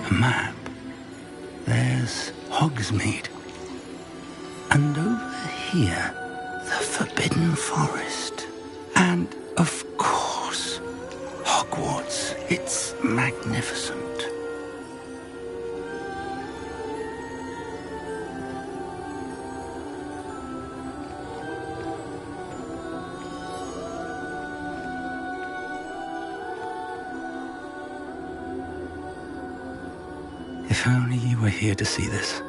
Map. There's Hogsmeade. And over here, the Forbidden Forest. And, of course, Hogwarts. It's magnificent. If only you were here to see this.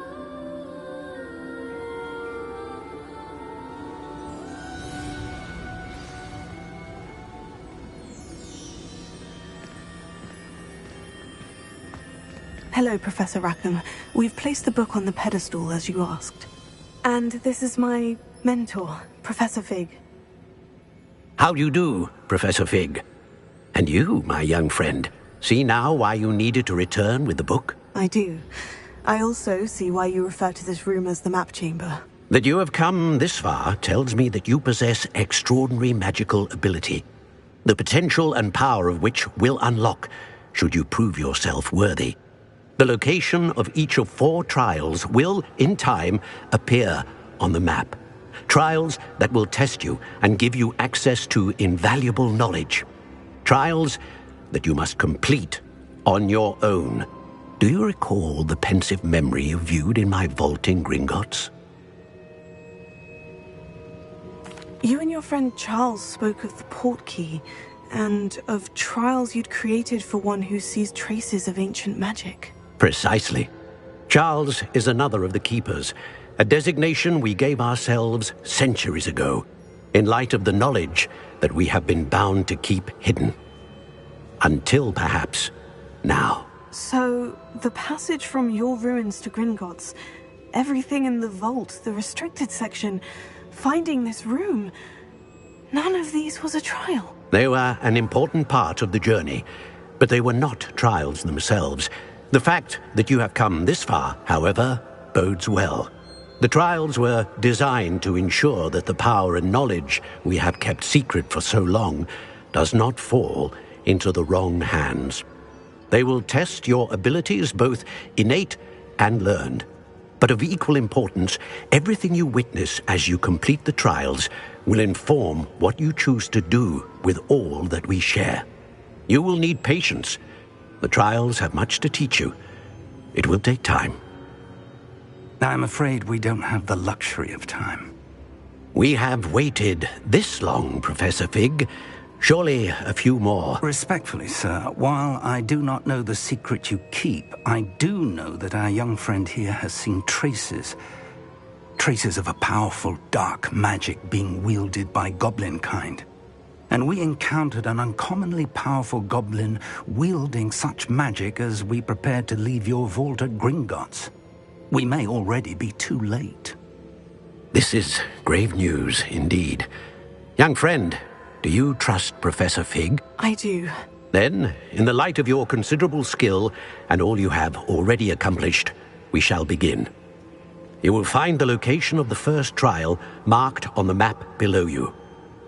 Hello, Professor Rackham. We've placed the book on the pedestal, as you asked. And this is my mentor, Professor Fig. How do you do, Professor Fig? And you, my young friend, see now why you needed to return with the book? I do. I also see why you refer to this room as the Map Chamber. That you have come this far tells me that you possess extraordinary magical ability, the potential and power of which will unlock should you prove yourself worthy. The location of each of 4 trials will, in time, appear on the map. Trials that will test you and give you access to invaluable knowledge. Trials that you must complete on your own. Do you recall the pensive memory you viewed in my vault in Gringotts? You and your friend Charles spoke of the portkey, and of trials you'd created for one who sees traces of ancient magic. Precisely. Charles is another of the Keepers, a designation we gave ourselves centuries ago, in light of the knowledge that we have been bound to keep hidden. Until, perhaps, now. So, the passage from your ruins to Gringotts, everything in the vault, the restricted section, finding this room, None of these was a trial. They were an important part of the journey, but they were not trials themselves. The fact that you have come this far, however, bodes well. The trials were designed to ensure that the power and knowledge we have kept secret for so long does not fall into the wrong hands. They will test your abilities, both innate and learned. But of equal importance, everything you witness as you complete the trials will inform what you choose to do with all that we share. You will need patience. The trials have much to teach you. It will take time. I'm afraid we don't have the luxury of time. We have waited this long, Professor Fig. Surely a few more. Respectfully, sir, while I do not know the secret you keep, I do know that our young friend here has seen traces of a powerful dark magic being wielded by goblin kind. And we encountered an uncommonly powerful goblin wielding such magic as we prepared to leave your vault at Gringotts. We may already be too late. This is grave news indeed. Young friend, do you trust Professor Fig? I do. Then, in the light of your considerable skill and all you have already accomplished, we shall begin. You will find the location of the first trial marked on the map below you.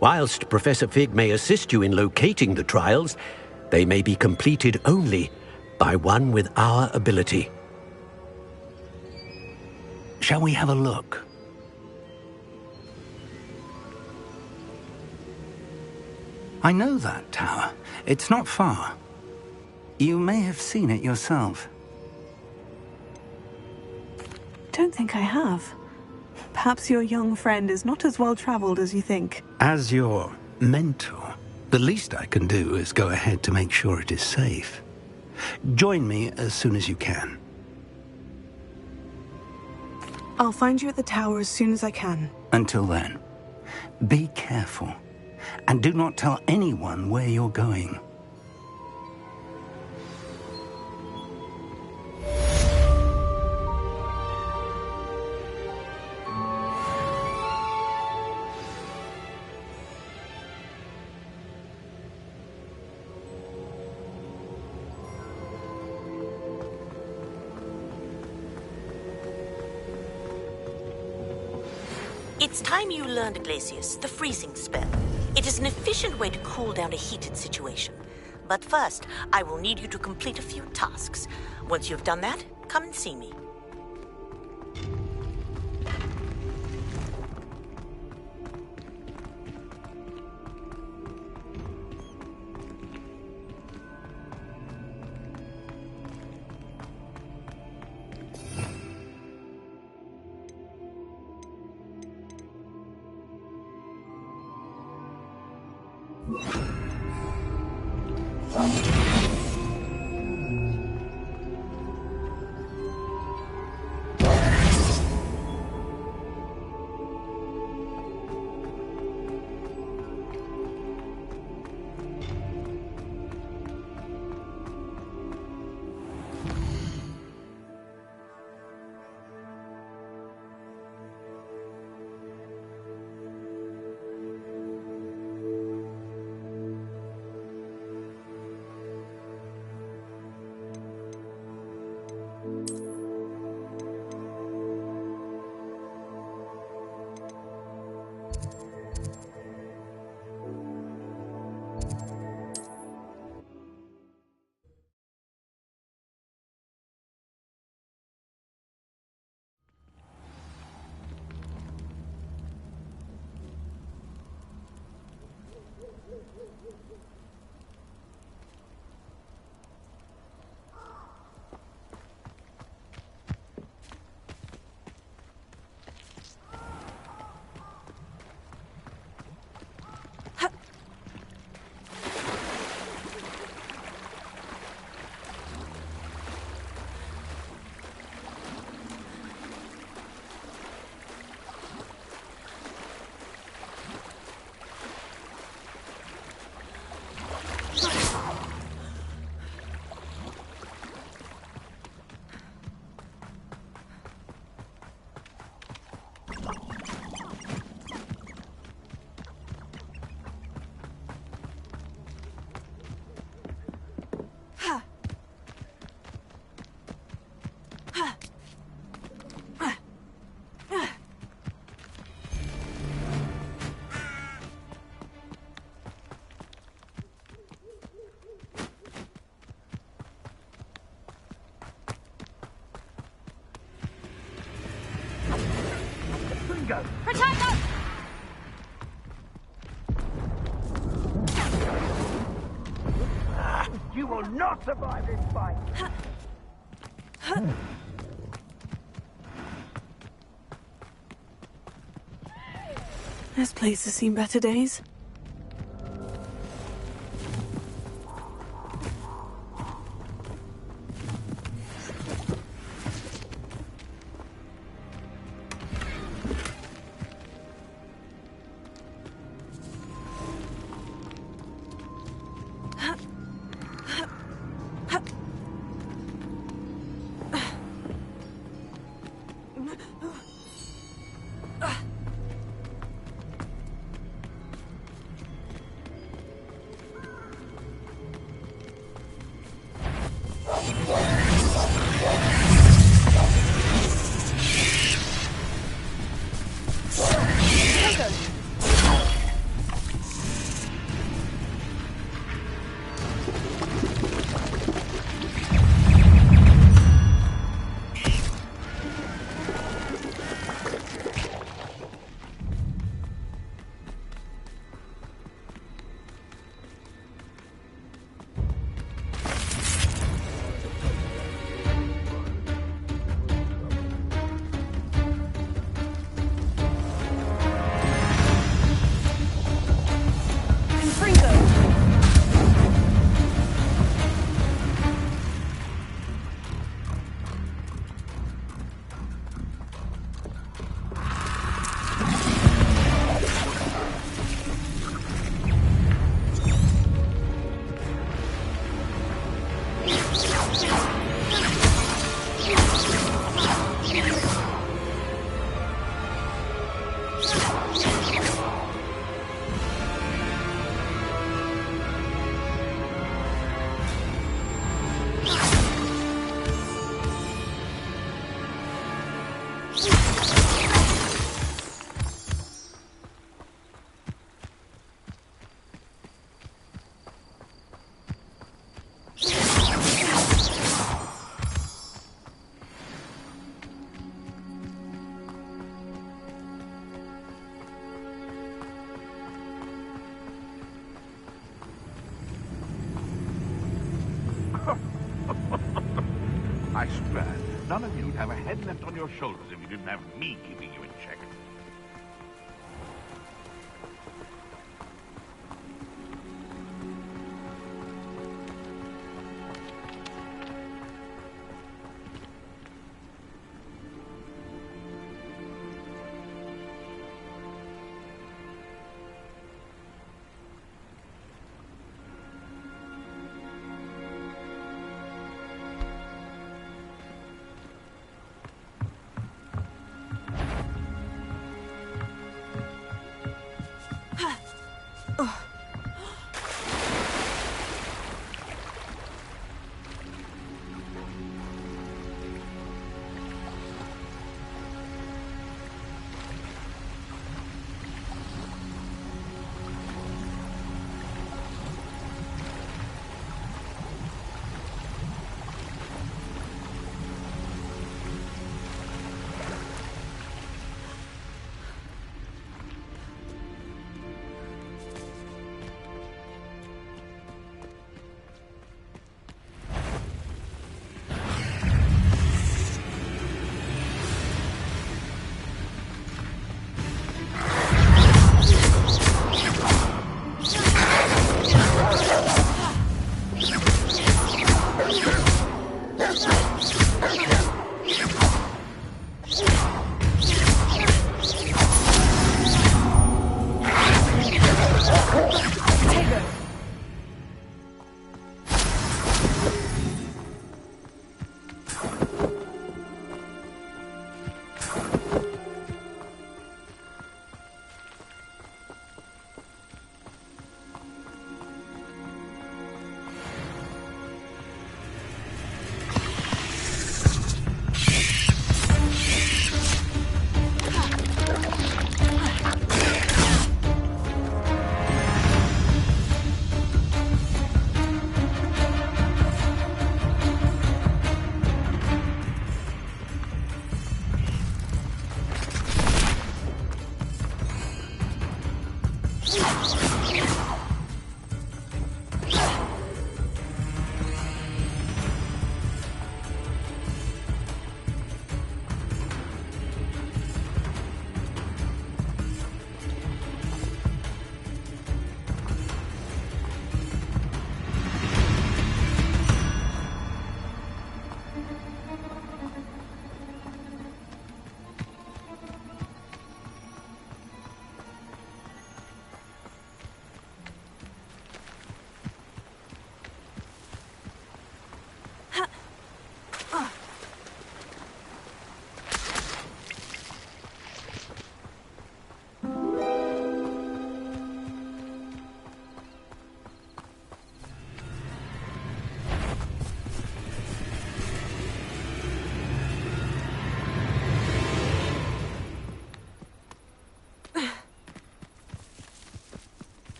Whilst Professor Fig may assist you in locating the trials, they may be completed only by one with our ability. Shall we have a look? I know that tower. It's not far. You may have seen it yourself. Don't think I have. Perhaps your young friend is not as well-traveled as you think. As your mentor, the least I can do is go ahead to make sure it is safe. Join me as soon as you can. I'll find you at the tower as soon as I can. Until then, be careful. And do not tell anyone where you're going. It's time you learned Glacius, the freezing spell. It is an efficient way to cool down a heated situation. But first, I will need you to complete a few tasks. Once you've done that, come and see me. Fringo! Protect us! You will not survive this fight! This place has seen better days. I swear, none of you'd have a head left on your shoulders if you didn't have me keeping you in check.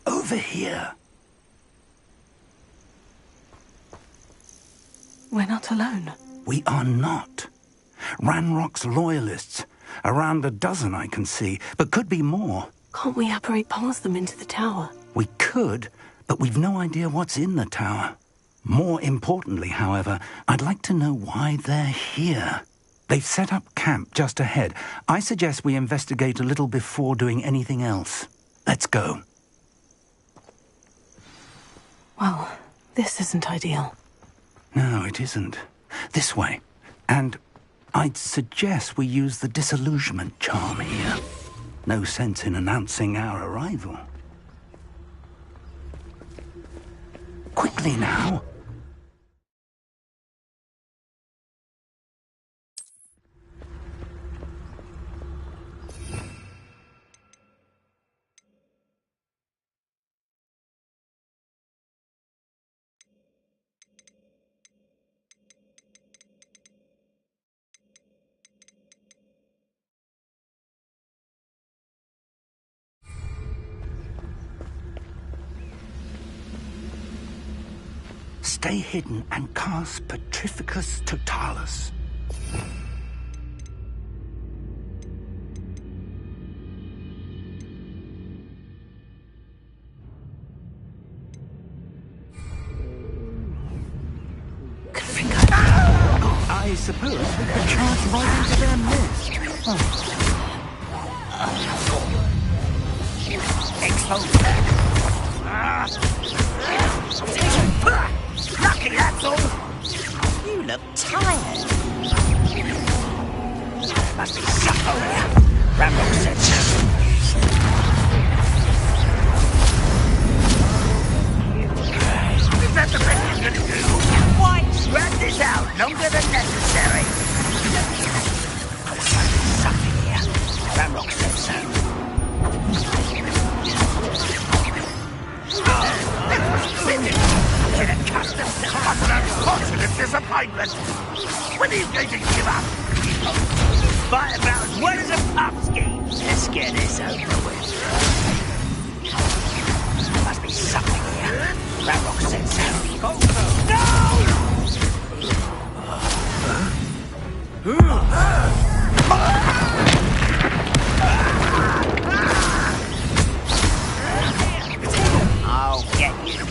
Over here. We're not alone. We are not. Ranrock's loyalists. Around a dozen I can see, but could be more. Can't we apparate past them into the tower? We could, but we've no idea what's in the tower. More importantly, however, I'd like to know why they're here. They've set up camp just ahead. I suggest we investigate a little before doing anything else. Let's go. Well, this isn't ideal. No, it isn't. This way. And I'd suggest we use the disillusionment charm here. No sense in announcing our arrival. Quickly now. Stay hidden and cast Petrificus Totalis. I suppose we could charge right into their midst. Expose them. Lucky, that's all. You look tired. Must be somewhere. Rambo said so. Is that the best you're gonna do? Why? Drag this out longer than necessary. Must be something here. Rambo said so. An unfortunate disappointment. When are you going to give up? Fight about as well as a puff ski. Let's get this over with. Must be something here. That rock said so. I'll get you.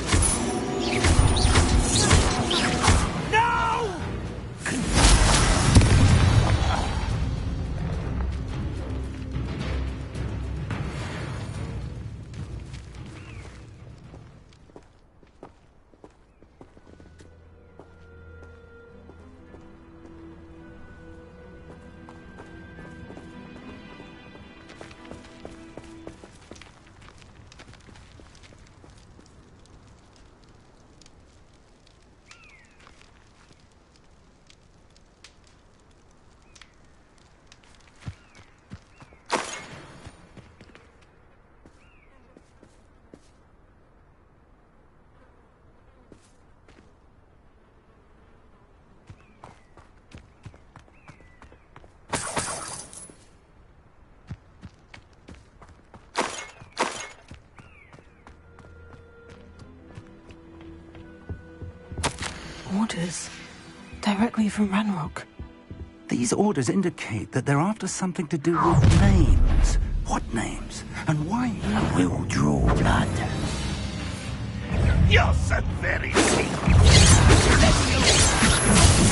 Orders. Directly from Ranrock. These orders indicate that they're after something to do with names. What names? And why? I will draw blood. You're so very sweet.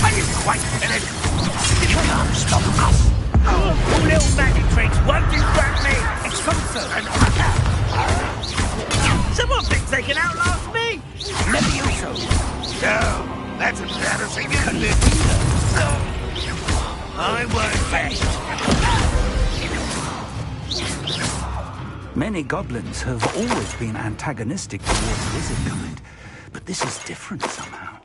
Are you quite finished? You can't stop us. Oh, little magic tricks won't distract me. It's concern. Someone thinks they can outlast me. Levioso. No, that's embarrassing, isn't it? I work best. Many goblins have always been antagonistic towards lizard kind, but this is different somehow.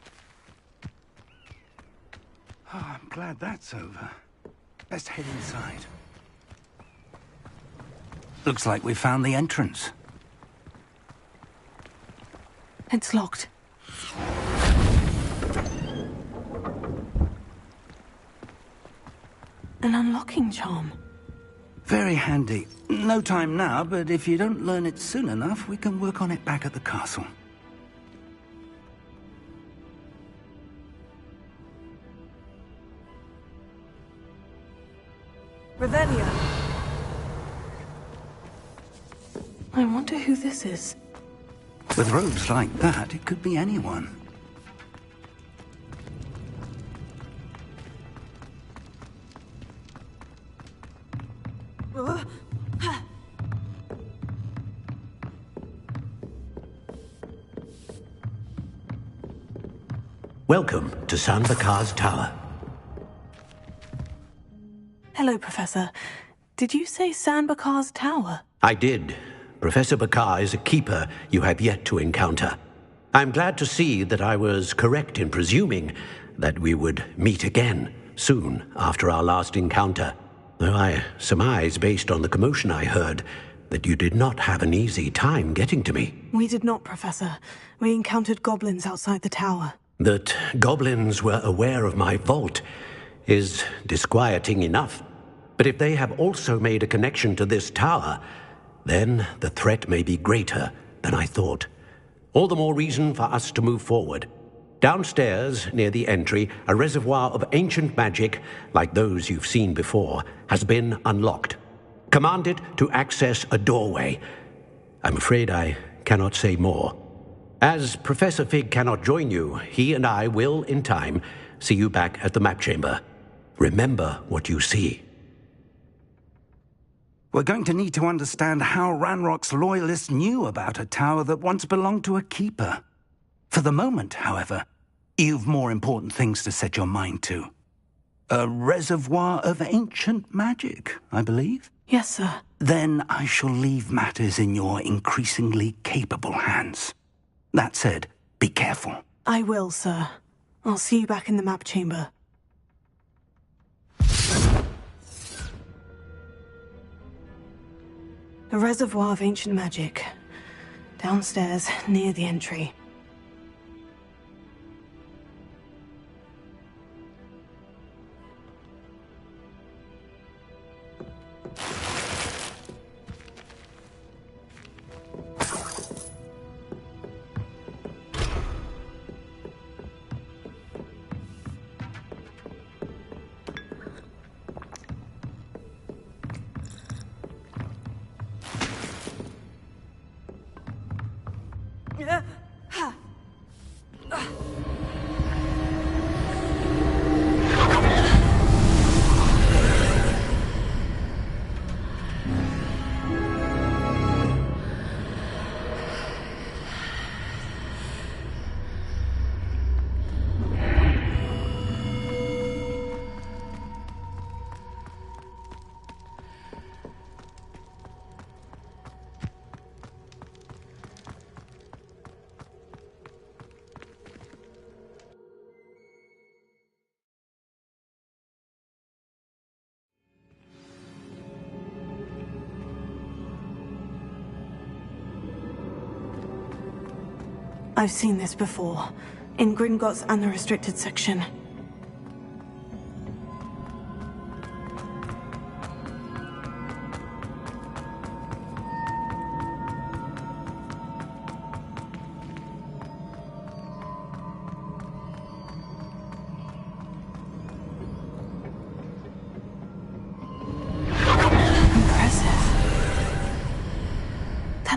Oh, I'm glad that's over. Best head inside. Looks like we found the entrance. It's locked. An unlocking charm. Very handy. No time now, but if you don't learn it soon enough, we can work on it back at the castle. Revelia. I wonder who this is. With robes like that, it could be anyone. Welcome to San Bakar's Tower. Hello, Professor. Did you say San Bakar's Tower? I did. Professor Bakar is a keeper you have yet to encounter. I'm glad to see that I was correct in presuming that we would meet again soon after our last encounter. Though I surmise, based on the commotion I heard, that you did not have an easy time getting to me. We did not, Professor. We encountered goblins outside the tower. That goblins were aware of my vault is disquieting enough. But if they have also made a connection to this tower, then the threat may be greater than I thought. All the more reason for us to move forward. Downstairs, near the entry, a reservoir of ancient magic, like those you've seen before, has been unlocked. Command it to access a doorway. I'm afraid I cannot say more. As Professor Fig cannot join you, he and I will, in time, see you back at the map chamber. Remember what you see. We're going to need to understand how Ranrock's loyalists knew about a tower that once belonged to a keeper. For the moment, however, you've more important things to set your mind to. A reservoir of ancient magic, I believe? Yes, sir. Then I shall leave matters in your increasingly capable hands. That said, be careful. I will, sir. I'll see you back in the map chamber. A reservoir of ancient magic. Downstairs, near the entry. I've seen this before, in Gringotts and the restricted section.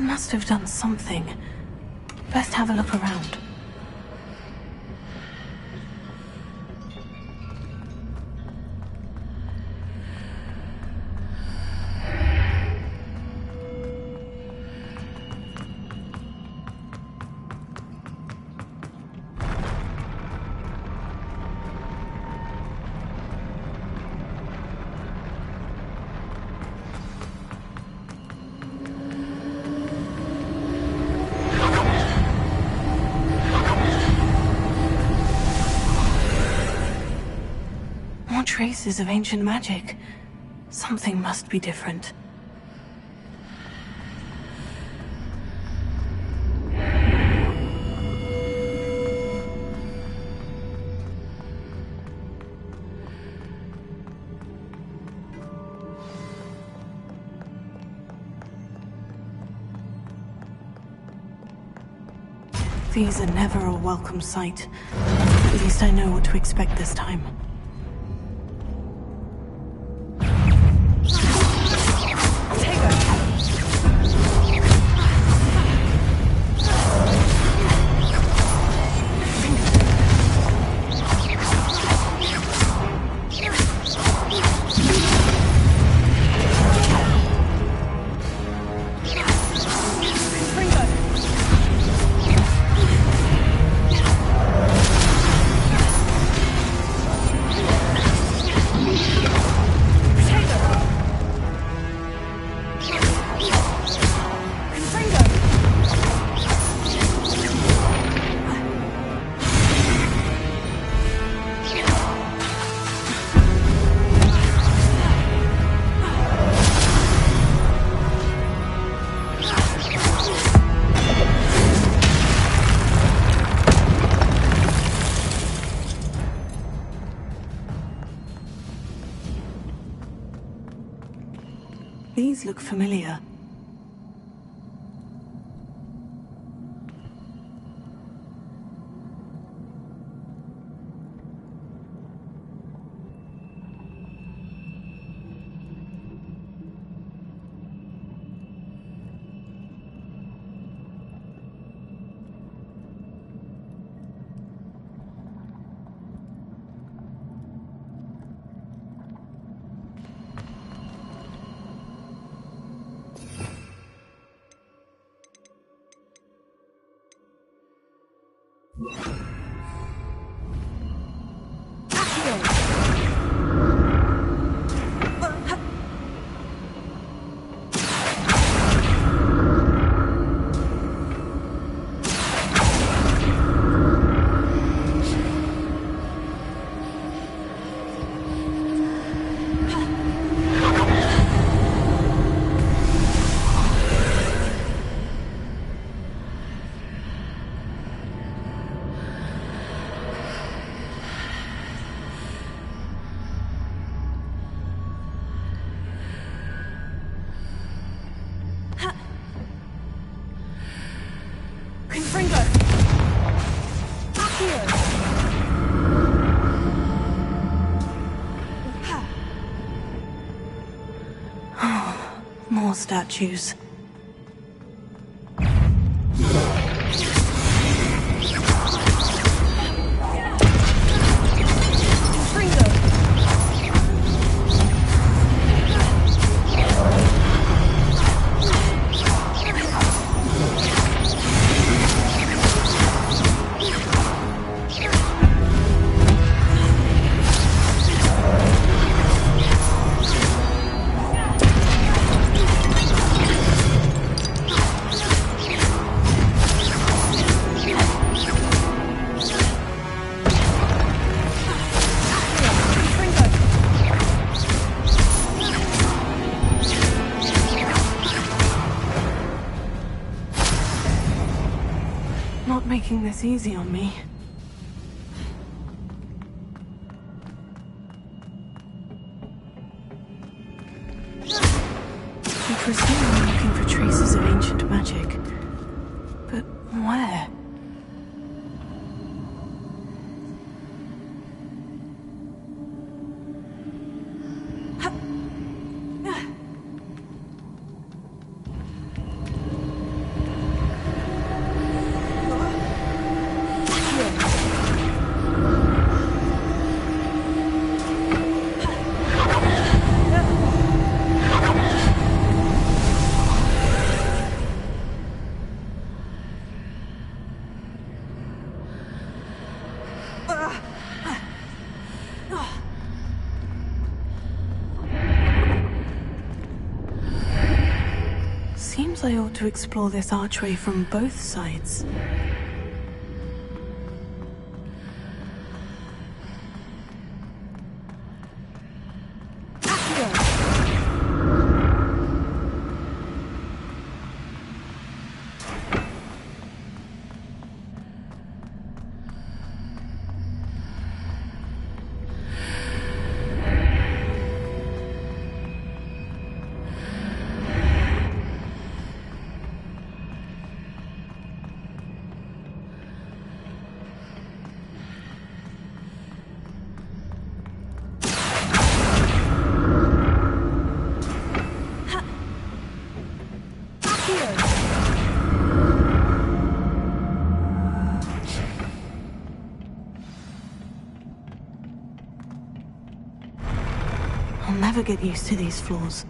That must have done something. Best have a look around. Traces of ancient magic. Something must be different. These are never a welcome sight. At least I know what to expect this time. These look familiar. More statues. Not making this easy on me. I presume I'm looking for traces of ancient magic. But where? Perhaps I ought to explore this archway from both sides. I'll never get used to these floors.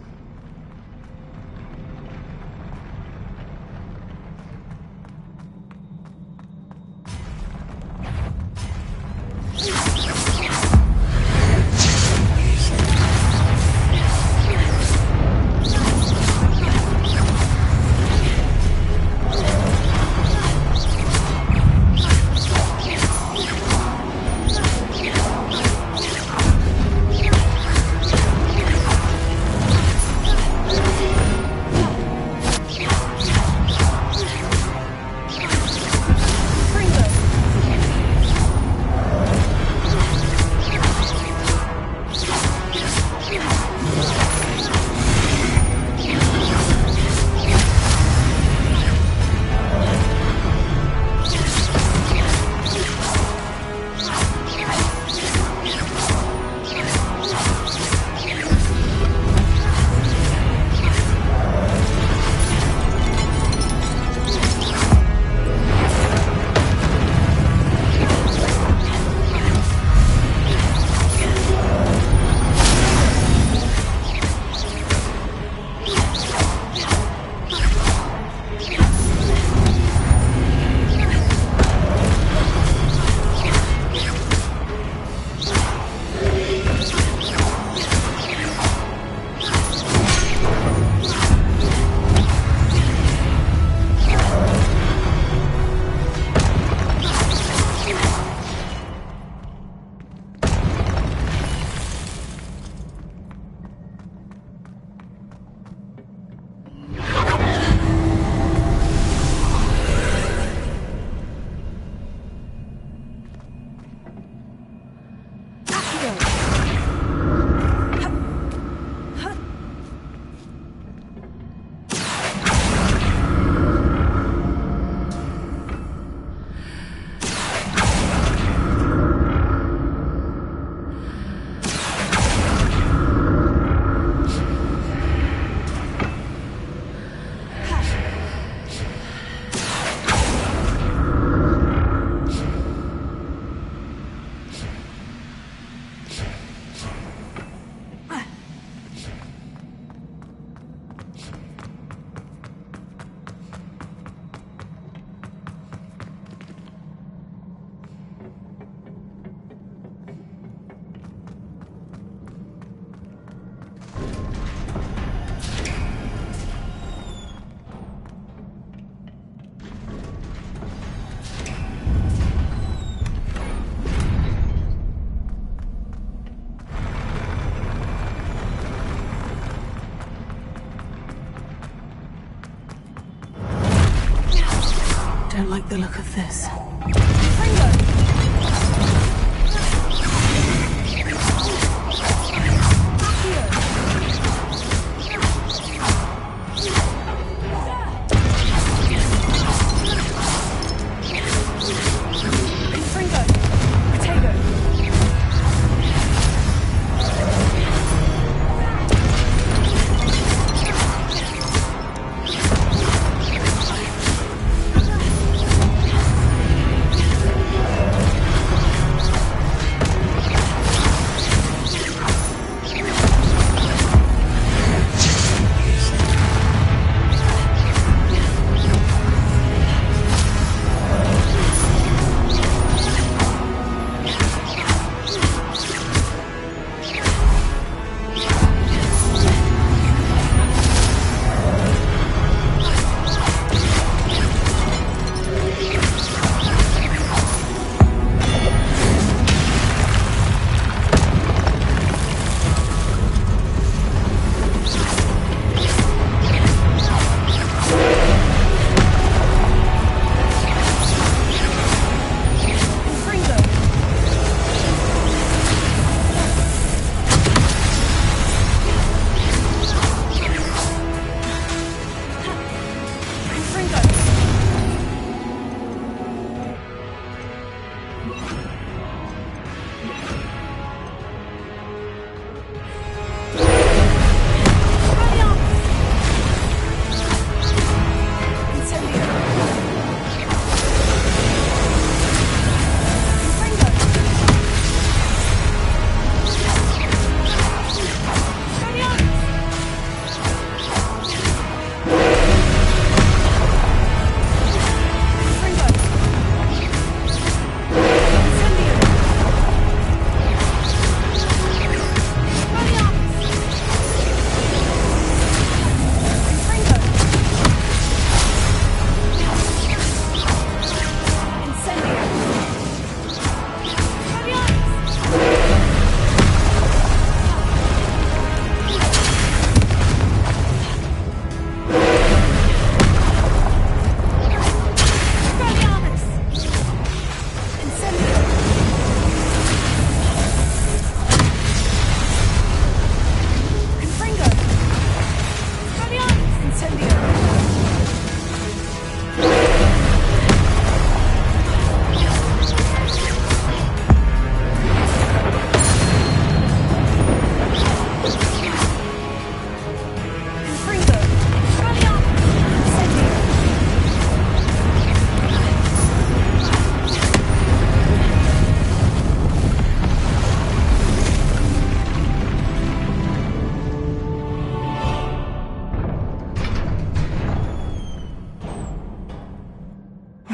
Don't like the look of this.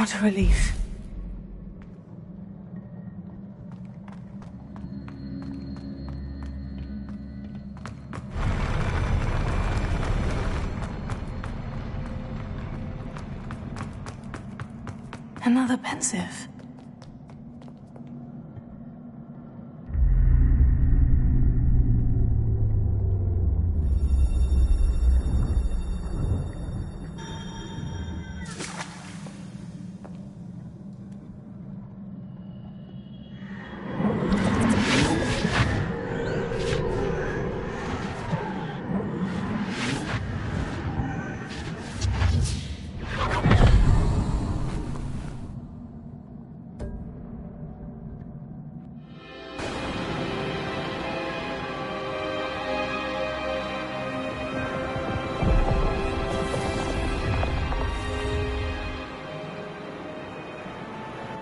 What a relief. Another pensive.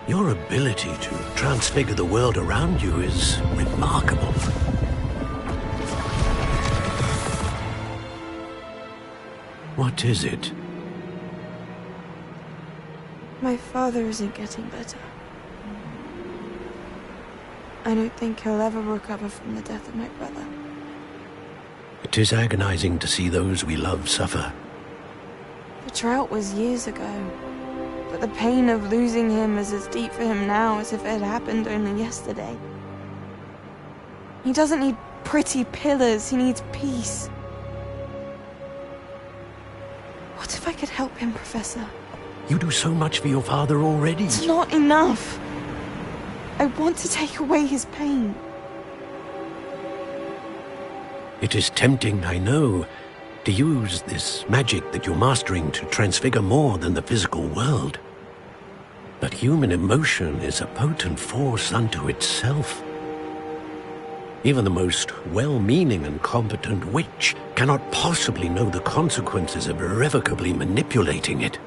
Your ability to transfigure the world around you is remarkable. What is it? My father isn't getting better. I don't think he'll ever recover from the death of my brother. It is agonizing to see those we love suffer. The drought was years ago. But the pain of losing him is as deep for him now as if it had happened only yesterday. He doesn't need pretty pillars, he needs peace. What if I could help him, Professor? You do so much for your father already. It's not enough. I want to take away his pain. It is tempting, I know, to use this magic that you're mastering to transfigure more than the physical world. But human emotion is a potent force unto itself. Even the most well-meaning and competent witch cannot possibly know the consequences of irrevocably manipulating it.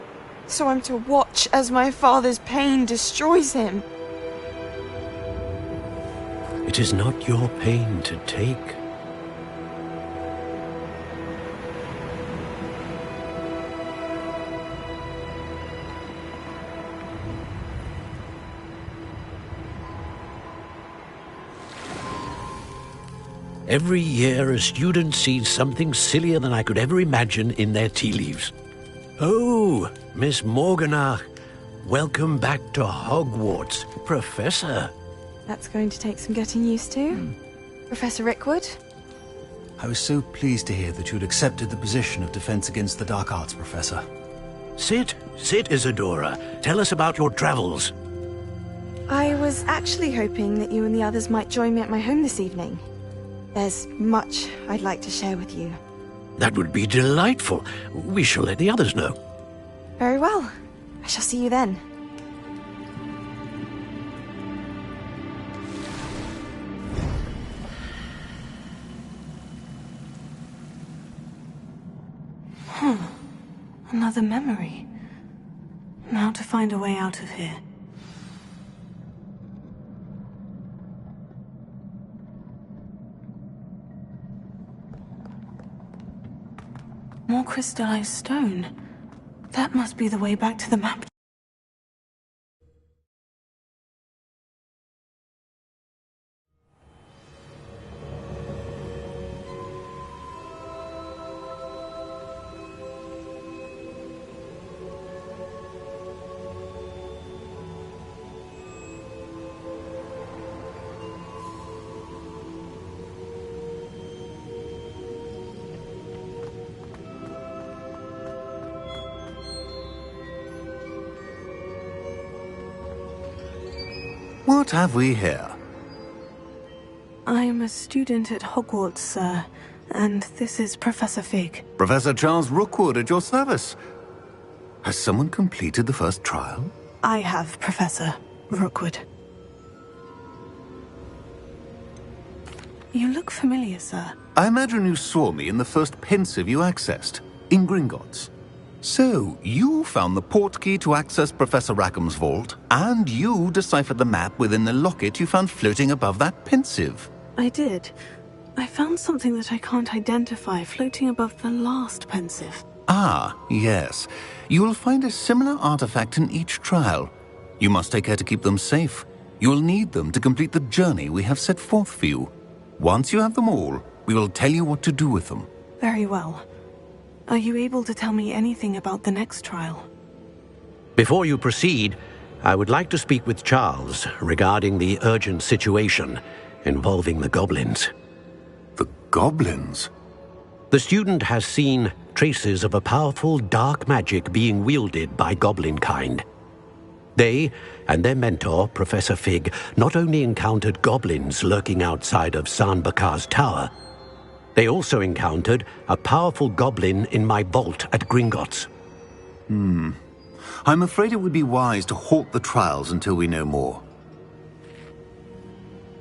So I'm to watch as my father's pain destroys him. It is not your pain to take. Every year, a student sees something sillier than I could ever imagine in their tea leaves. Oh, Miss Morganach, welcome back to Hogwarts, Professor. That's going to take some getting used to. Professor Rickwood? I was so pleased to hear that you'd accepted the position of Defense Against the Dark Arts, Professor. Sit, Isadora. Tell us about your travels. I was actually hoping that you and the others might join me at my home this evening. There's much I'd like to share with you. That would be delightful. We shall let the others know. Very well. I shall see you then. Another memory. Now to find a way out of here. More crystallized stone. That must be the way back to the map. What have we here? I'm a student at Hogwarts, sir, and this is Professor Fig. Professor Charles Rookwood at your service. Has someone completed the first trial? I have, Professor Rookwood. You look familiar, sir. I imagine you saw me in the first pensive you accessed, in Gringotts. So, you found the portkey to access Professor Rackham's vault, and you deciphered the map within the locket you found floating above that pensive. I did. I found something that I can't identify floating above the last pensive. Ah, yes. You will find a similar artifact in each trial. You must take care to keep them safe. You will need them to complete the journey we have set forth for you. Once you have them all, we will tell you what to do with them. Very well. Are you able to tell me anything about the next trial? Before you proceed, I would like to speak with Charles regarding the urgent situation involving the goblins. The goblins? The student has seen traces of a powerful dark magic being wielded by goblin kind. They and their mentor, Professor Fig, not only encountered goblins lurking outside of San Bakar's tower, they also encountered a powerful goblin in my vault at Gringotts. I'm afraid it would be wise to halt the trials until we know more.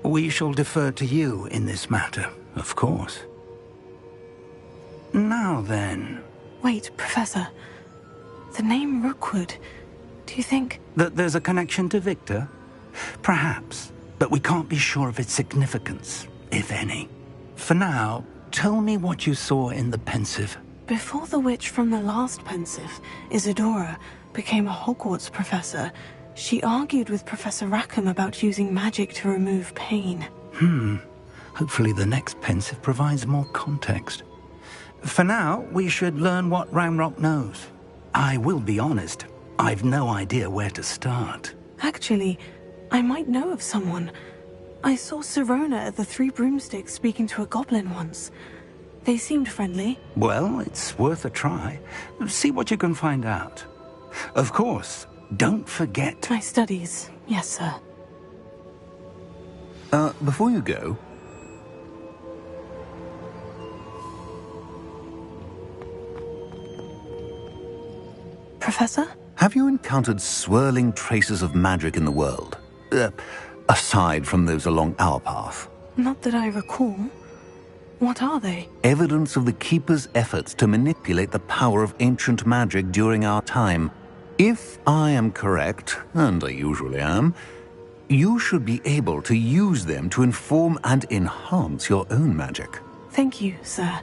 We shall defer to you in this matter, of course. Now then... Wait, Professor. The name Rookwood. Do you think... That there's a connection to Victor? Perhaps, but we can't be sure of its significance, if any. For now, tell me what you saw in the Pensive. Before the witch from the last Pensive, Isadora, became a Hogwarts professor, she argued with Professor Rackham about using magic to remove pain. Hopefully the next Pensive provides more context. For now, we should learn what Ranrock knows. I will be honest, I've no idea where to start. Actually, I might know of someone. I saw Sirona at the Three Broomsticks speaking to a goblin once. They seemed friendly. Well, it's worth a try. See what you can find out. Of course, don't forget... My studies, yes, sir. Before you go... Professor? Have you encountered swirling traces of magic in the world? Aside from those along our path? Not that I recall. What are they? Evidence of the Keeper's efforts to manipulate the power of ancient magic during our time. If I am correct, and I usually am, you should be able to use them to inform and enhance your own magic. Thank you, sir.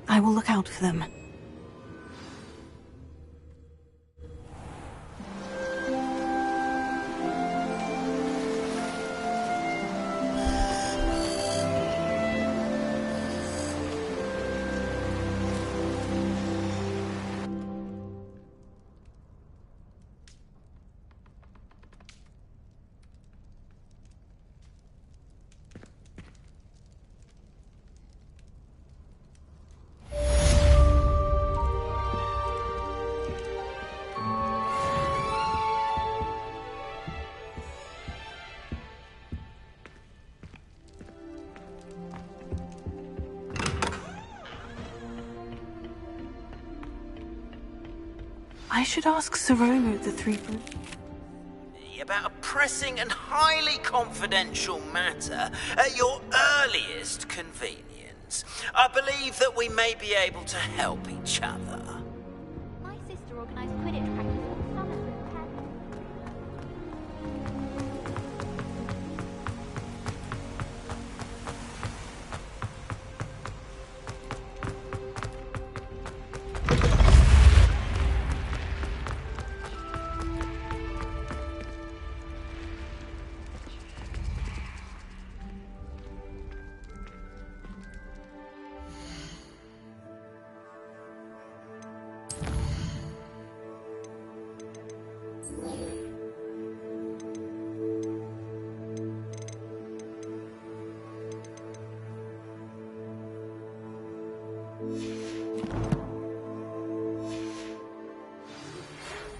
I will look out for them. I should ask Sirona the Three Broomsticks. About a pressing and highly confidential matter at your earliest convenience. I believe that we may be able to help each other. My sister organised Quidditch practice for the summers with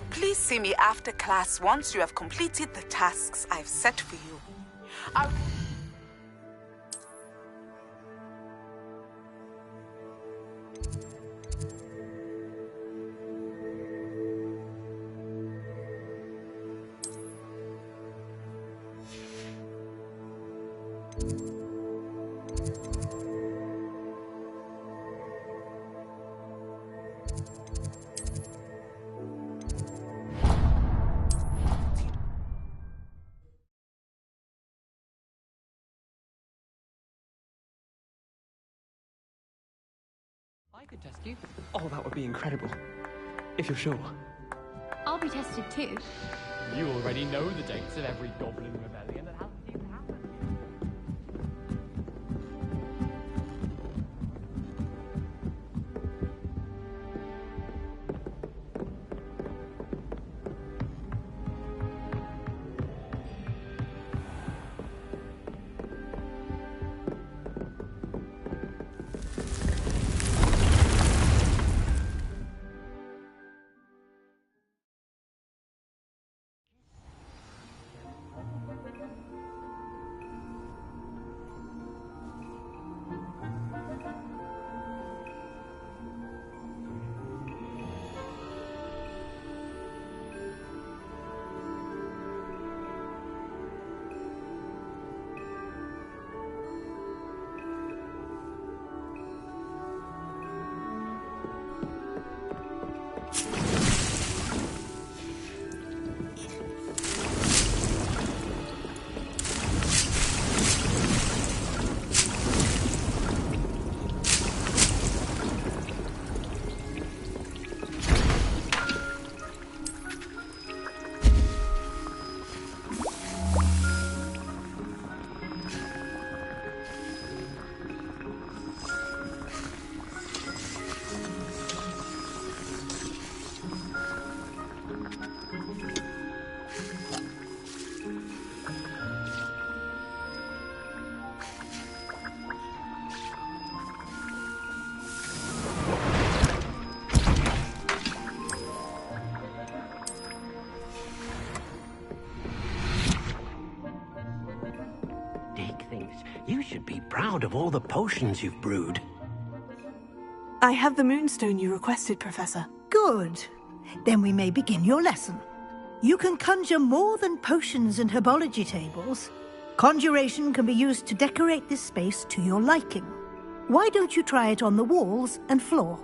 Please see me after class once you have completed the tasks I've set for you. I could test you. Oh, that would be incredible. If you're sure. I'll be tested too. You already know the dates of every goblin rebellion that hasn't even happened. You should be proud of all the potions you've brewed. I have the moonstone you requested, Professor. Good. Then we may begin your lesson. You can conjure more than potions and herbology tables. Conjuration can be used to decorate this space to your liking. Why don't you try it on the walls and floor?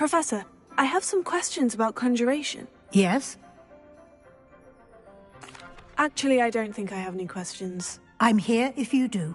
Professor, I have some questions about conjuration. Yes? Actually, I don't think I have any questions. I'm here if you do.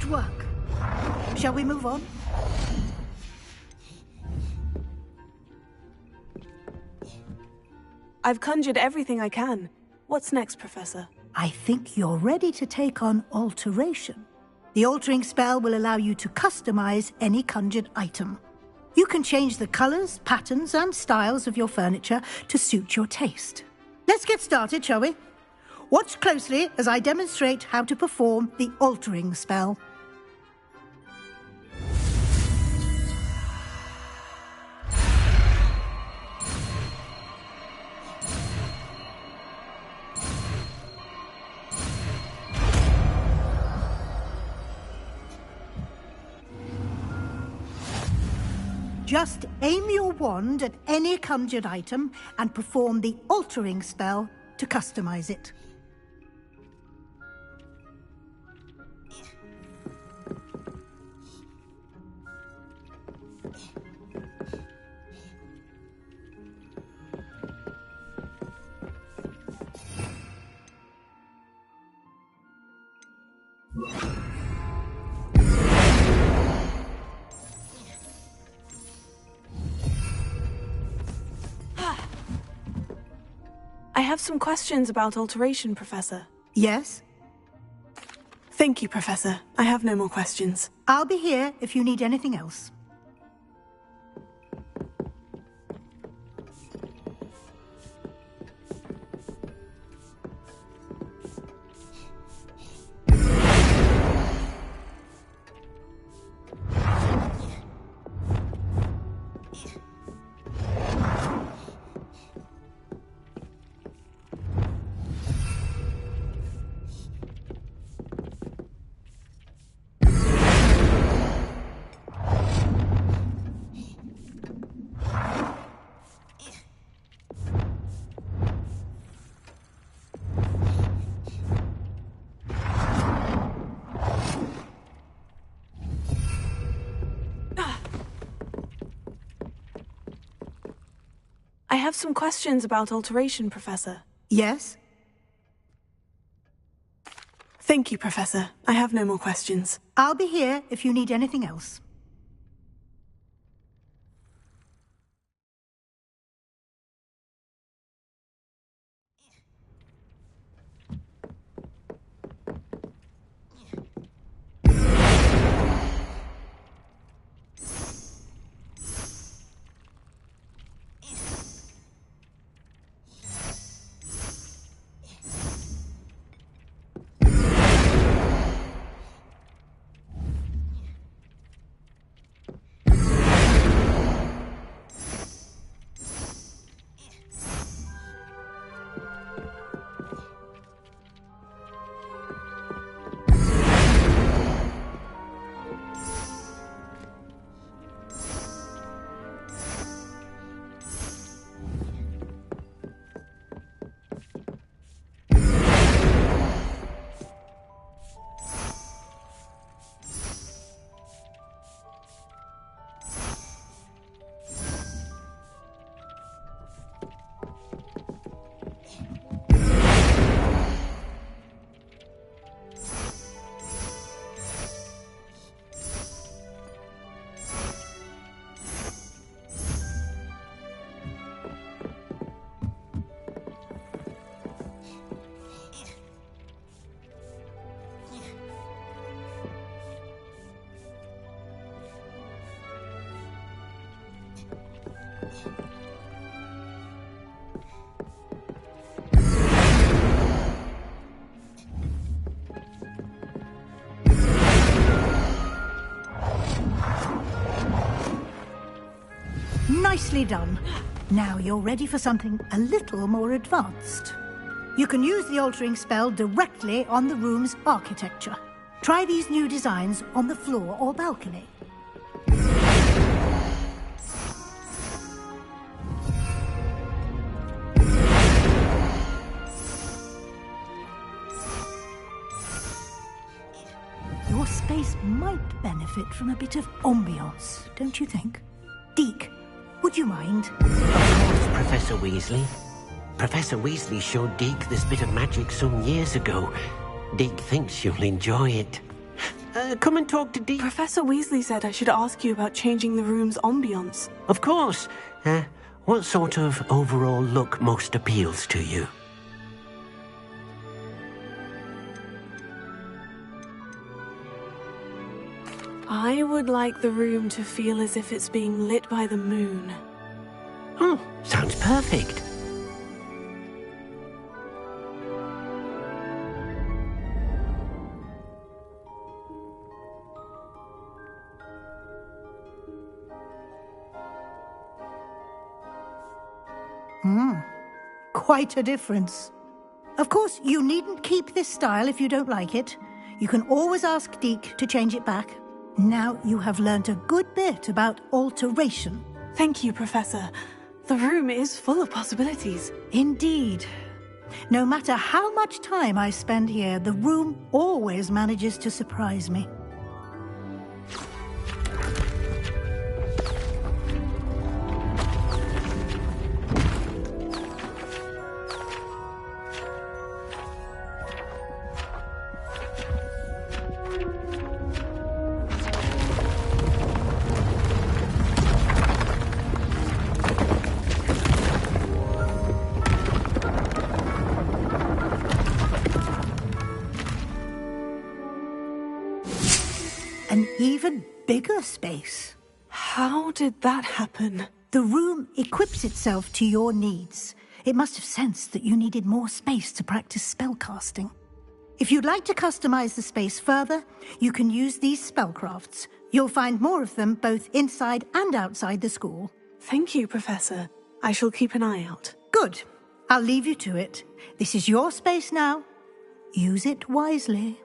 work. Shall we move on? I've conjured everything I can. What's next, Professor? I think you're ready to take on alteration. The altering spell will allow you to customize any conjured item. You can change the colors, patterns, and styles of your furniture to suit your taste. Let's get started, shall we? Watch closely as I demonstrate how to perform the altering spell. Just aim your wand at any conjured item and perform the altering spell to customize it. I have some questions about alteration, Professor. Yes? Thank you, Professor. I have no more questions. I'll be here if you need anything else. I have some questions about alteration, Professor. Yes? Thank you, Professor. I have no more questions. I'll be here if you need anything else. Nicely done. Now you're ready for something a little more advanced. You can use the altering spell directly on the room's architecture. Try these new designs on the floor or balcony. Your space might benefit from a bit of ambiance, don't you think? Deke, would you mind? Of course, Professor Weasley. Professor Weasley showed Deke this bit of magic some years ago. Deke thinks you'll enjoy it. come and talk to Dee. Professor Weasley said I should ask you about changing the room's ambience. Of course. What sort of overall look most appeals to you? I would like the room to feel as if it's being lit by the moon. Oh, sounds perfect. Quite a difference. Of course, you needn't keep this style if you don't like it. You can always ask Deke to change it back. Now you have learnt a good bit about alteration. Thank you, Professor. The room is full of possibilities. Indeed. No matter how much time I spend here, the room always manages to surprise me. An even bigger space. How did that happen? The room equips itself to your needs. It must have sensed that you needed more space to practice spellcasting. If you'd like to customize the space further, you can use these spellcrafts. You'll find more of them both inside and outside the school. Thank you, Professor. I shall keep an eye out. Good. I'll leave you to it. This is your space now. Use it wisely.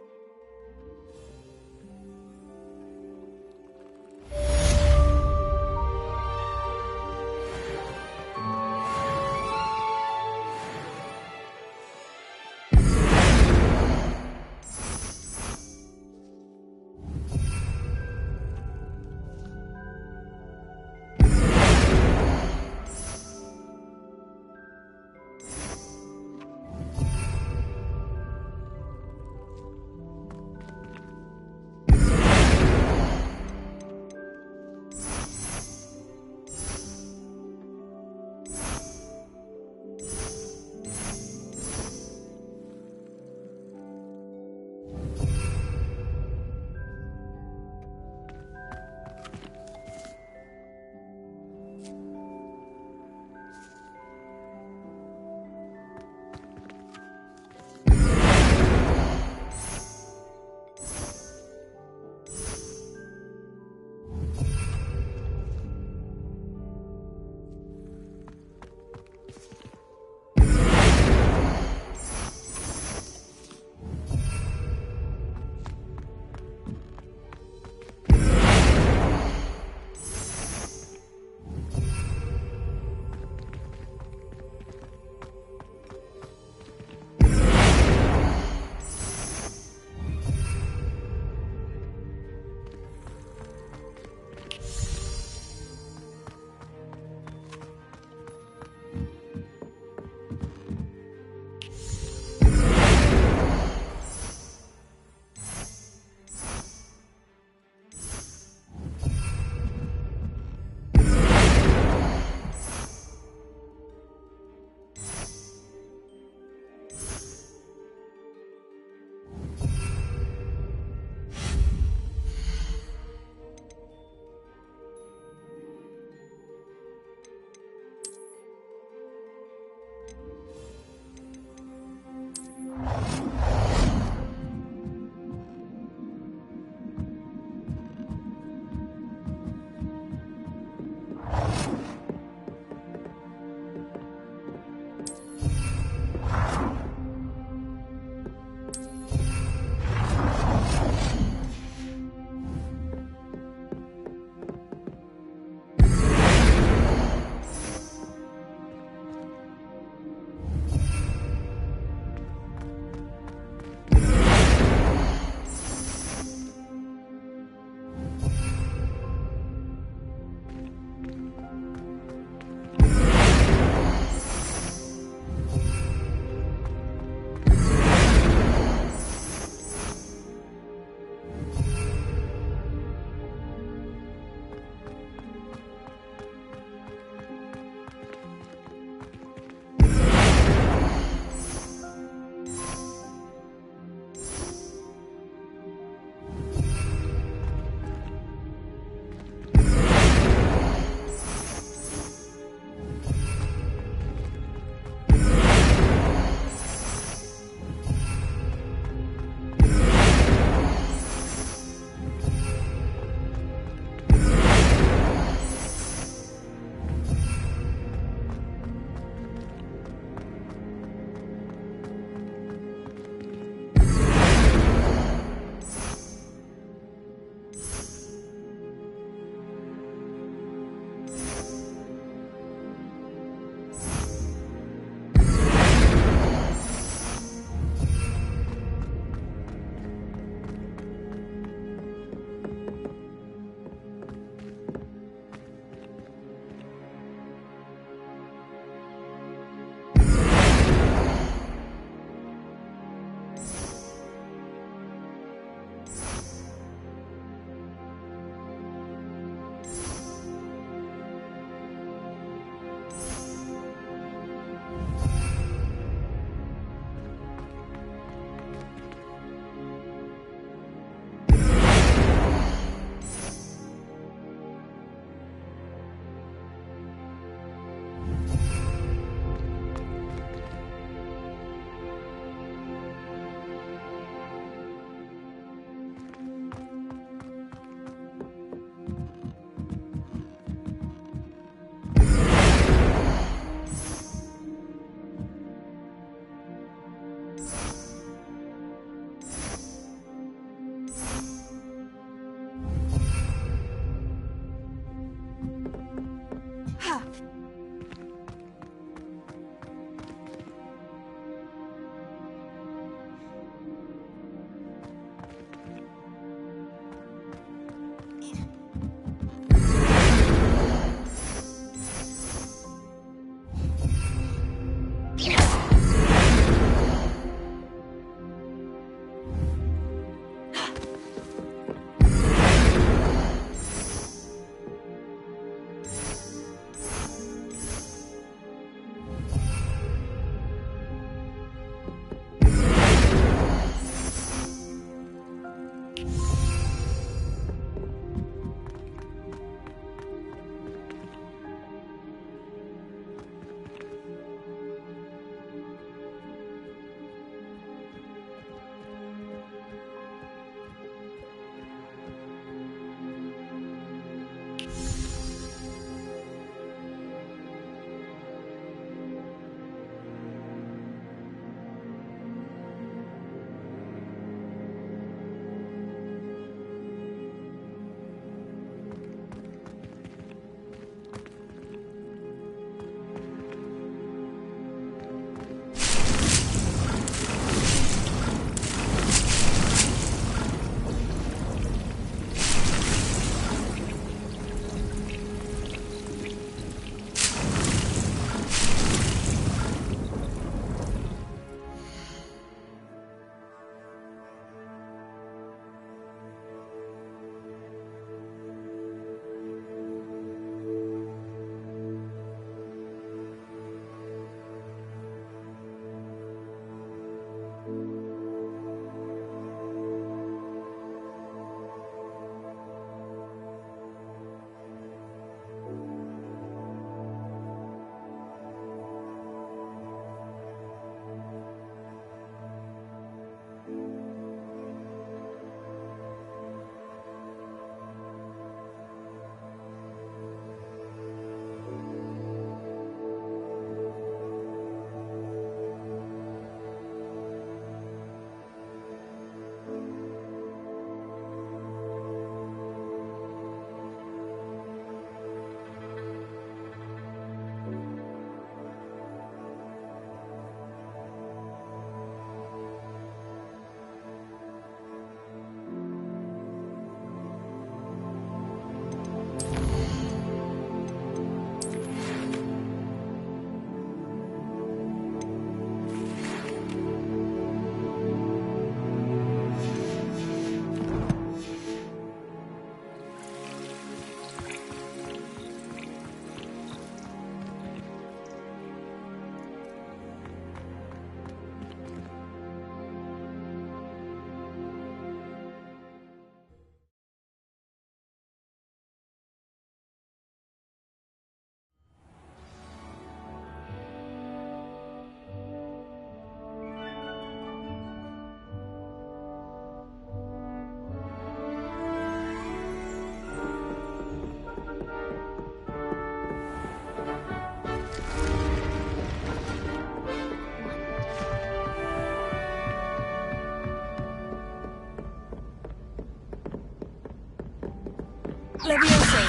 Leviosa!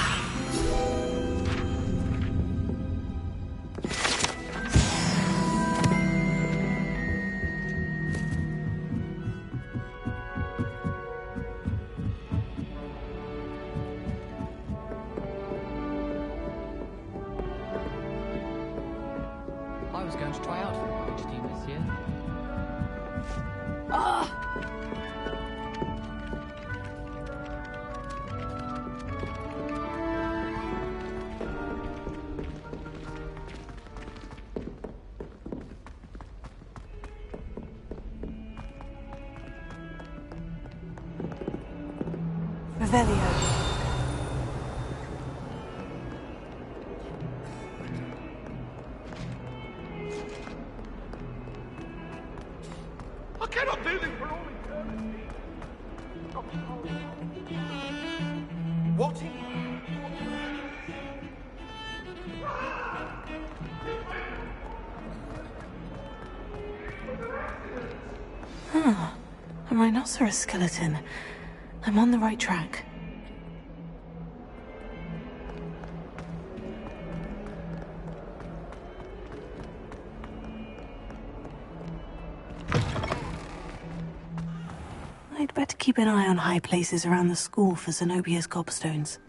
I was going to try out for the college team this year. Revelio. I cannot do this for all eternity. What? A rhinoceros skeleton. I'm on the right track. I'd better keep an eye on high places around the school for Zenobia's gobstones.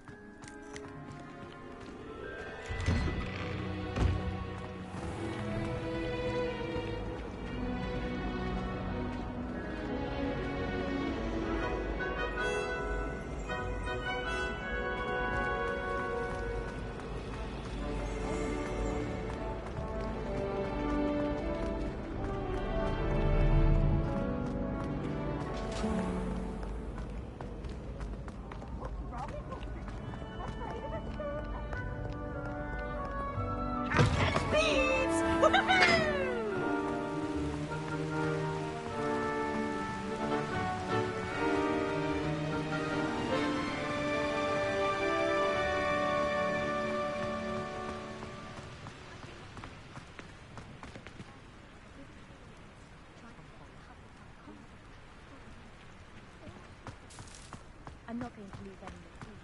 I'm not going to lose any more food.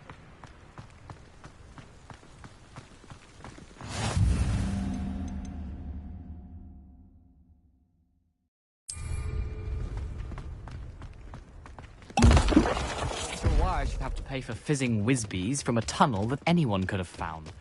For why I should have to pay for fizzing whiz-bees from a tunnel that anyone could have found.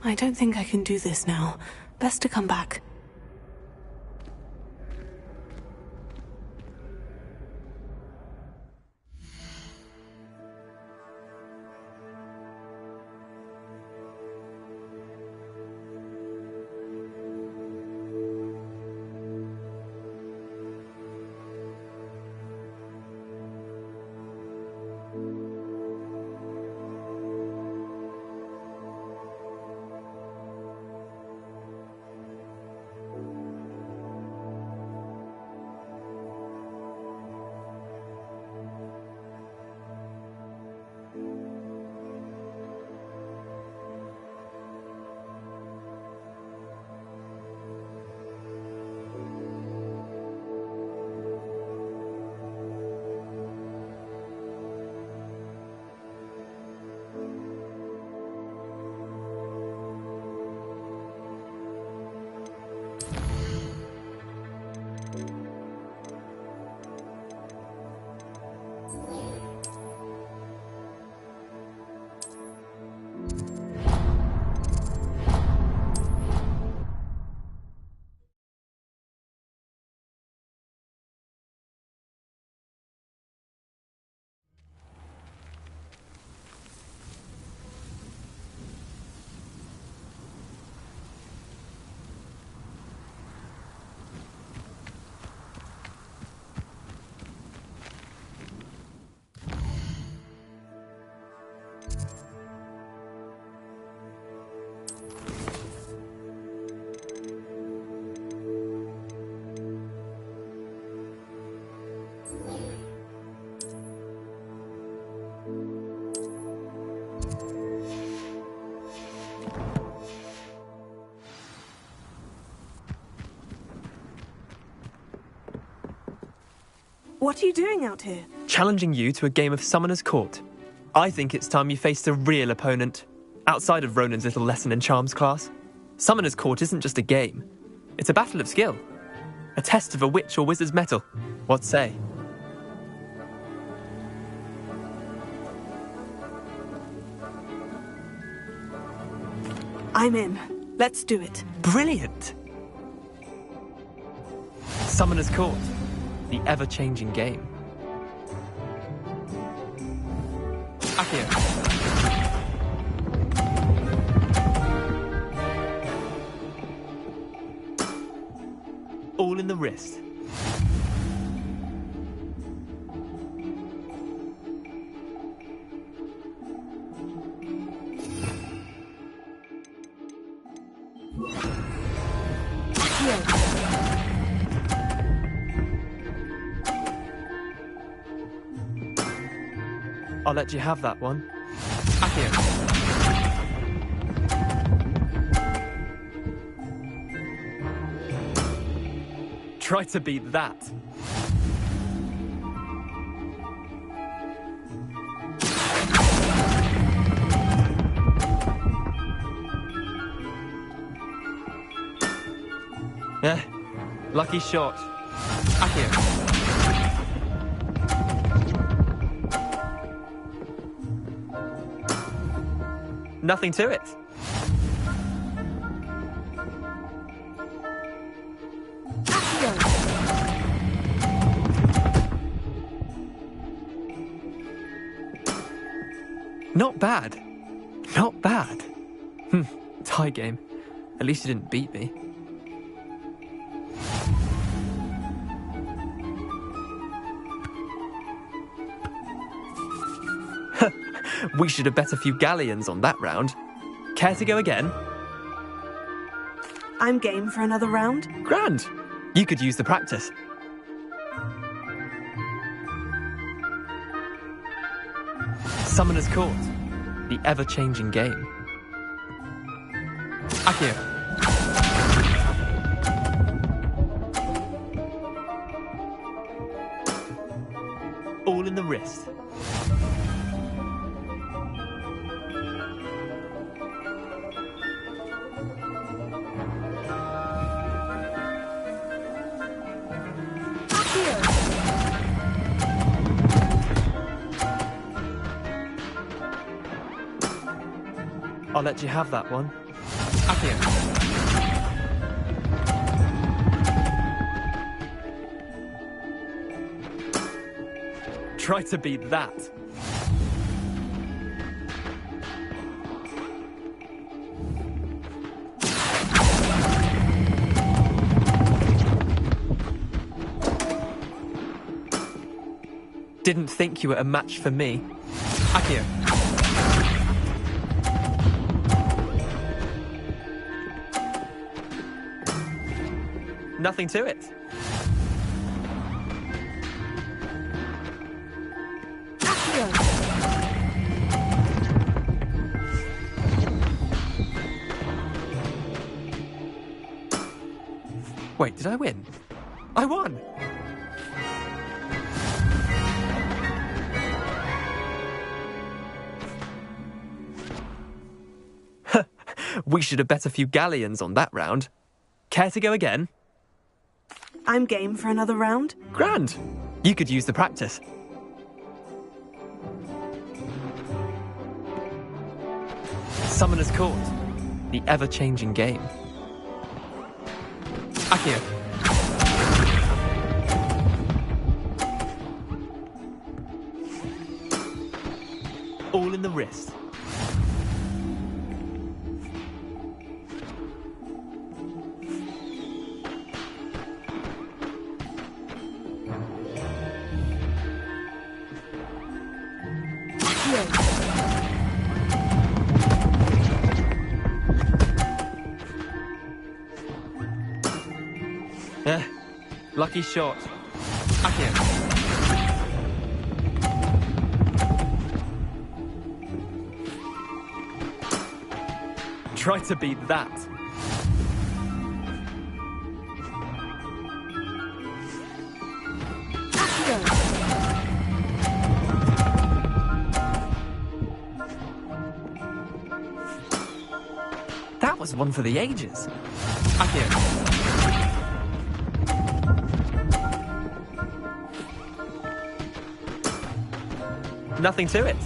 I don't think I can do this now. Best to come back. What are you doing out here? Challenging you to a game of Summoner's Court. I think it's time you faced a real opponent, outside of Ronan's little lesson in charms class. Summoner's Court isn't just a game. It's a battle of skill. A test of a witch or wizard's mettle. What say? I'm in. Let's do it. Brilliant! Summoner's Court. The ever-changing game. Accio. All in the wrist. I'll let you have that one. Accio. Try to beat that. Yeah, lucky shot. Accio. Nothing to it. Not bad. Not bad. Tie game. At least you didn't beat me. We should have bet a few galleons on that round. Care to go again? I'm game for another round. Grand. You could use the practice. Summoner's Court. The ever-changing game. Accio. All in the wrist. I'll let you have that one. Accio. Try to beat that. Didn't think you were a match for me. Accio. Nothing to it. Wait, did I win? I won! We should have bet a few galleons on that round. Care to go again? I'm game for another round. Grand. You could use the practice. Summoner's Court. The ever-changing game. Accio. All in the wrist. Lucky shot. Accio. Try to beat that. That was one for the ages. Accio. Nothing to it.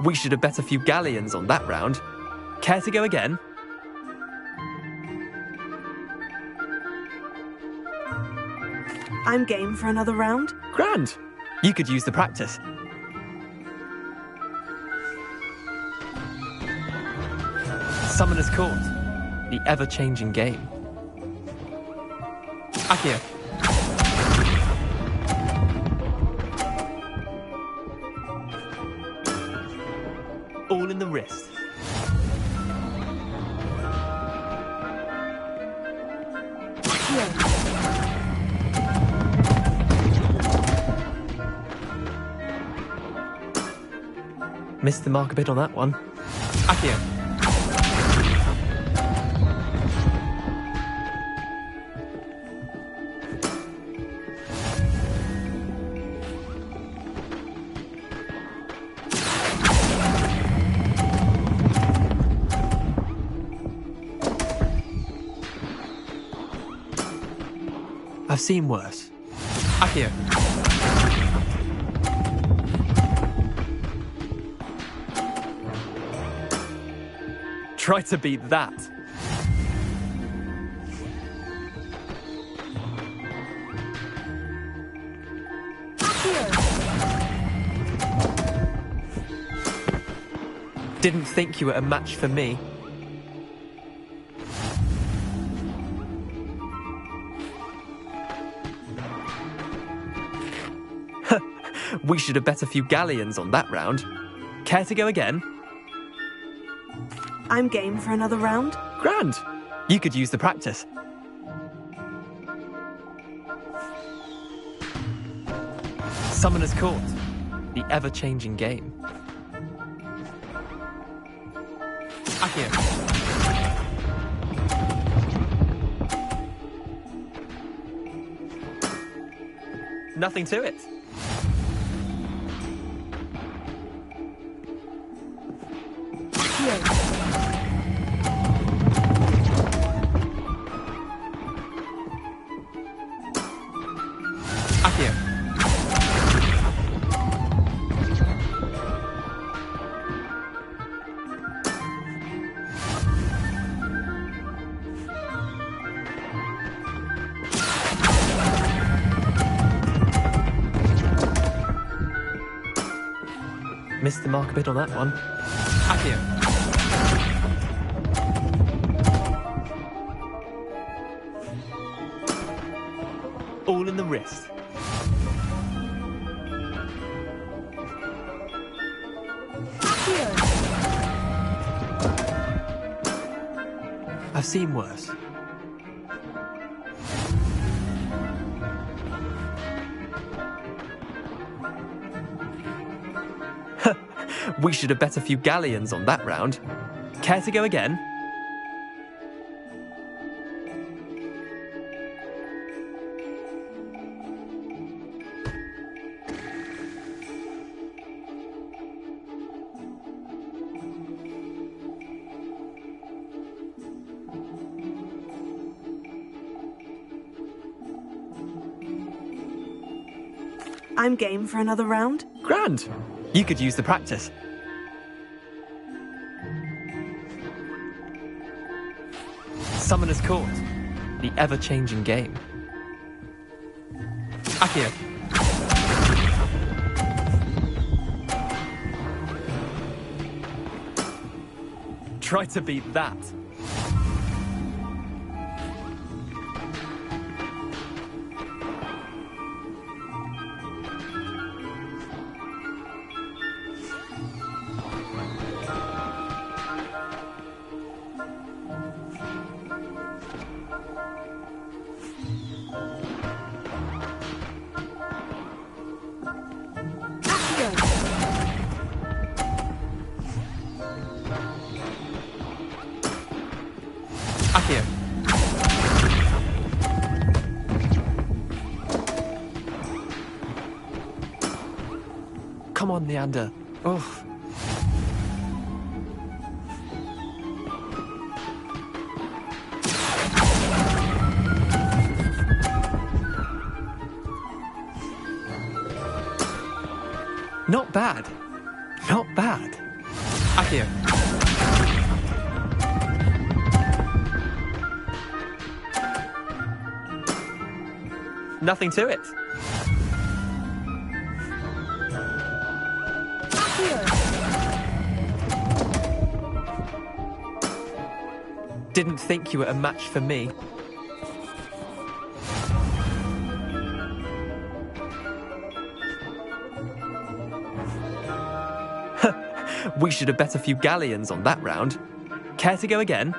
We should have bet a few galleons on that round. Care to go again? I'm game for another round. Grand. You could use the practice. Summoner's Court. The ever-changing game. Accio. All in the wrist. Missed the mark a bit on that one. Accio. I've seen worse. Accio. Try to beat that. Didn't think you were a match for me. We should have bet a few galleons on that round. Care to go again? I'm game for another round. Grand. You could use the practice. Summoner's Court. The ever-changing game. Accio. Nothing to it. Accio. Missed the mark a bit on that one. Accio. All in the wrist. I've seen worse. We should have bet a few galleons on that round. Care to go again? I'm game for another round. Grand. You could use the practice. Summoner's Court. The ever-changing game. Accio. Try to beat that. Accio. Come on, Leander. Oh. Not bad. Not bad. Accio. Nothing to it. Didn't think you were a match for me. We should have bet a few galleons on that round. Care to go again?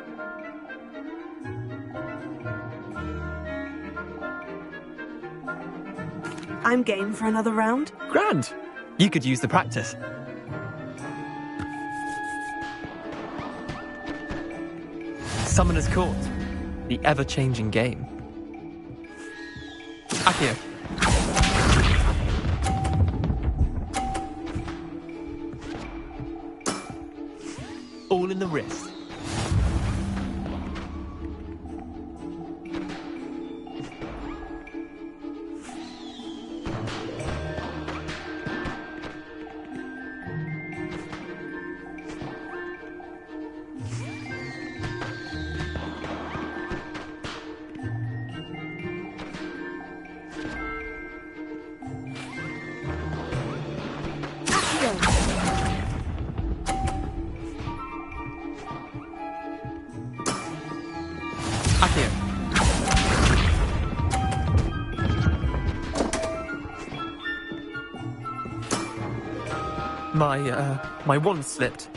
I'm game for another round. Grand. You could use the practice. Summoner's Court. The ever-changing game. Accio. All in the wrist. My wand slipped.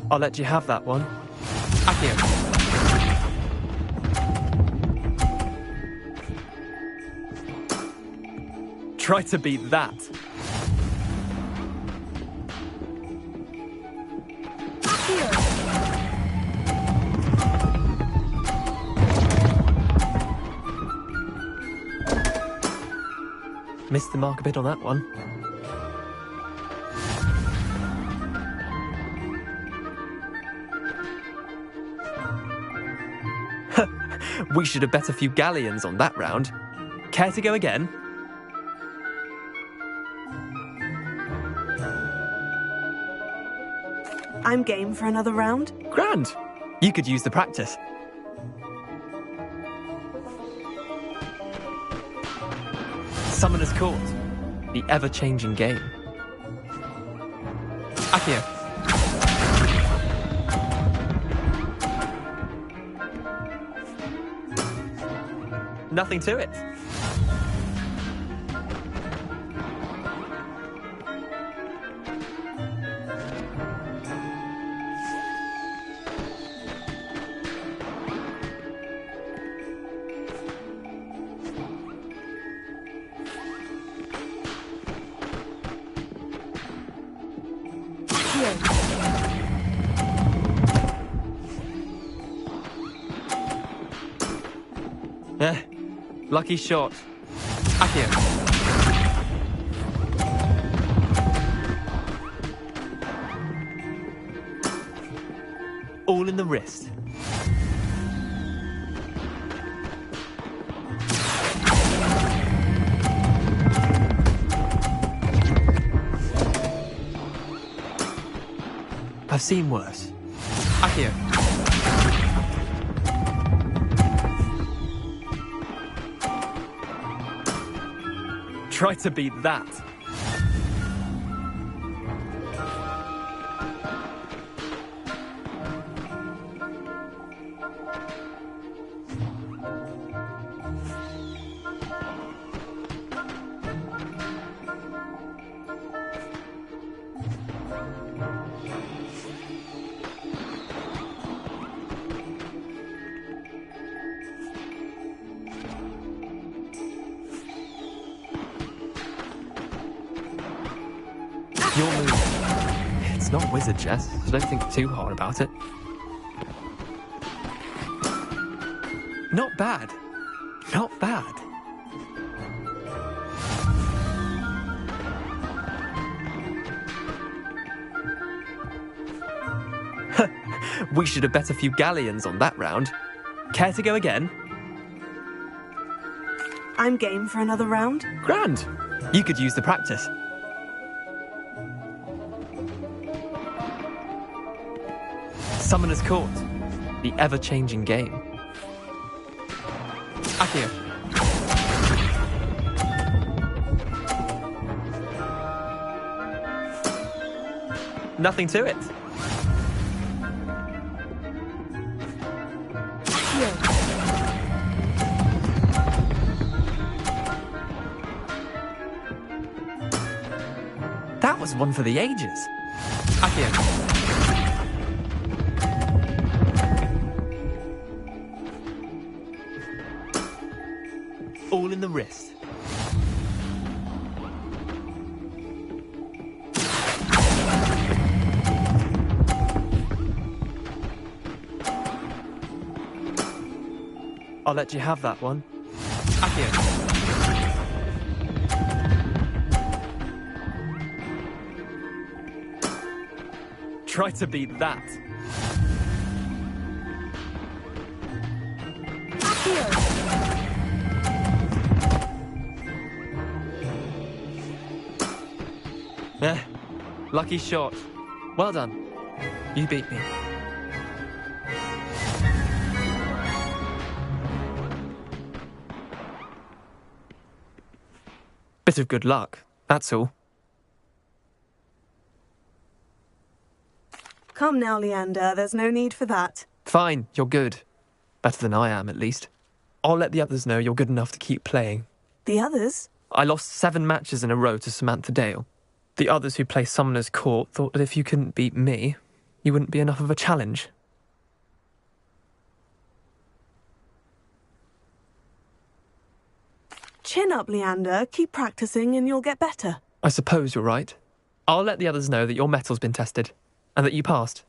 I'll let you have that one. Accio. Try to beat that. Missed the mark a bit on that one. We should have bet a few galleons on that round. Care to go again? I'm game for another round. Grand. You could use the practice. Summoner's Court. The ever-changing game. Accio. Nothing to it. Lucky shot. Accio. All in the wrist. I've seen worse. Accio. Try to beat that. Your move. It's not wizard chess, so don't think too hard about it. Not bad. Not bad. We should have bet a few galleons on that round. Care to go again? I'm game for another round. Grand. You could use the practice. Summoner's Court. The ever-changing game. Accio. Nothing to it. That was one for the ages. Accio. All in the wrist. I'll let you have that one. Accio. Try to beat that. Lucky shot. Well done. You beat me. Bit of good luck, that's all. Come now, Leander, there's no need for that. Fine, you're good. Better than I am, at least. I'll let the others know you're good enough to keep playing. The others? I lost 7 matches in a row to Samantha Dale. The others who play Summoner's Court thought that if you couldn't beat me, you wouldn't be enough of a challenge. Chin up, Leander. Keep practicing and you'll get better. I suppose you're right. I'll let the others know that your metal's been tested, and that you passed.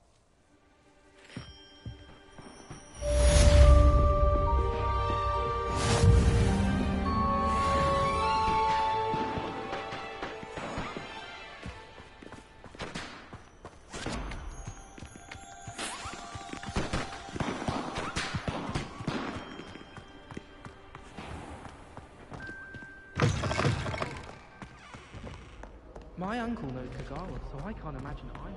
My uncle knows Kagawa, so I can't imagine I would.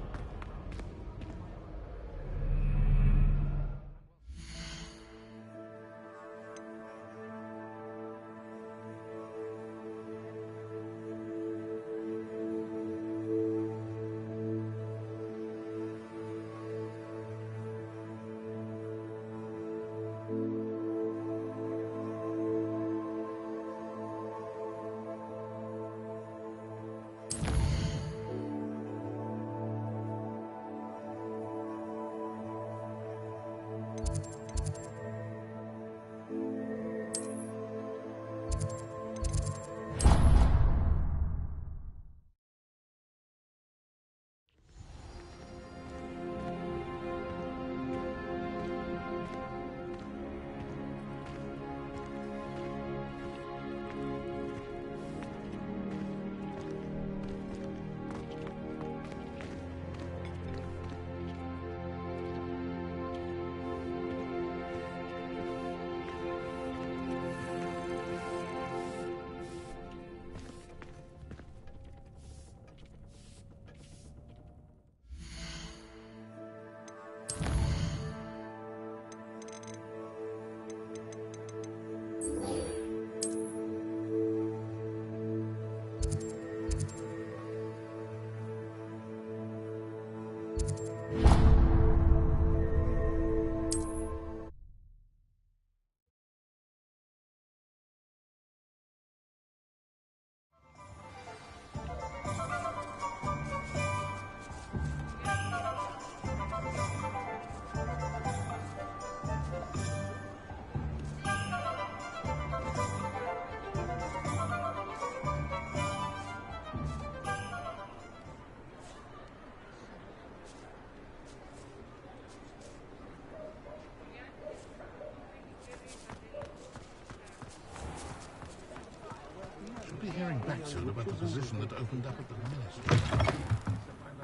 hearing back soon about the position that opened up at the ministry.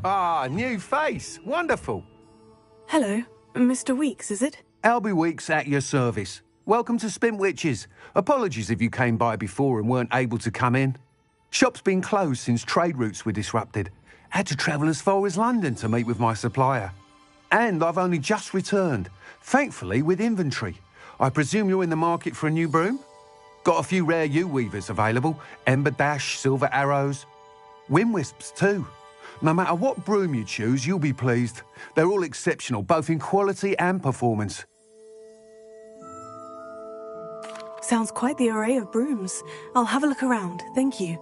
Ah, new face. Wonderful. Hello, Mr. Weeks, is it? Albie Weeks at your service. Welcome to Spintwitches. Apologies if you came by before and weren't able to come in. Shop's been closed since trade routes were disrupted. Had to travel as far as London to meet with my supplier. And I've only just returned, thankfully with inventory. I presume you're in the market for a new broom? Got a few rare yew-weavers available. Ember Dash, Silver Arrows. Wind-wisps too. No matter what broom you choose, you'll be pleased. They're all exceptional, both in quality and performance. Sounds quite the array of brooms. I'll have a look around, thank you.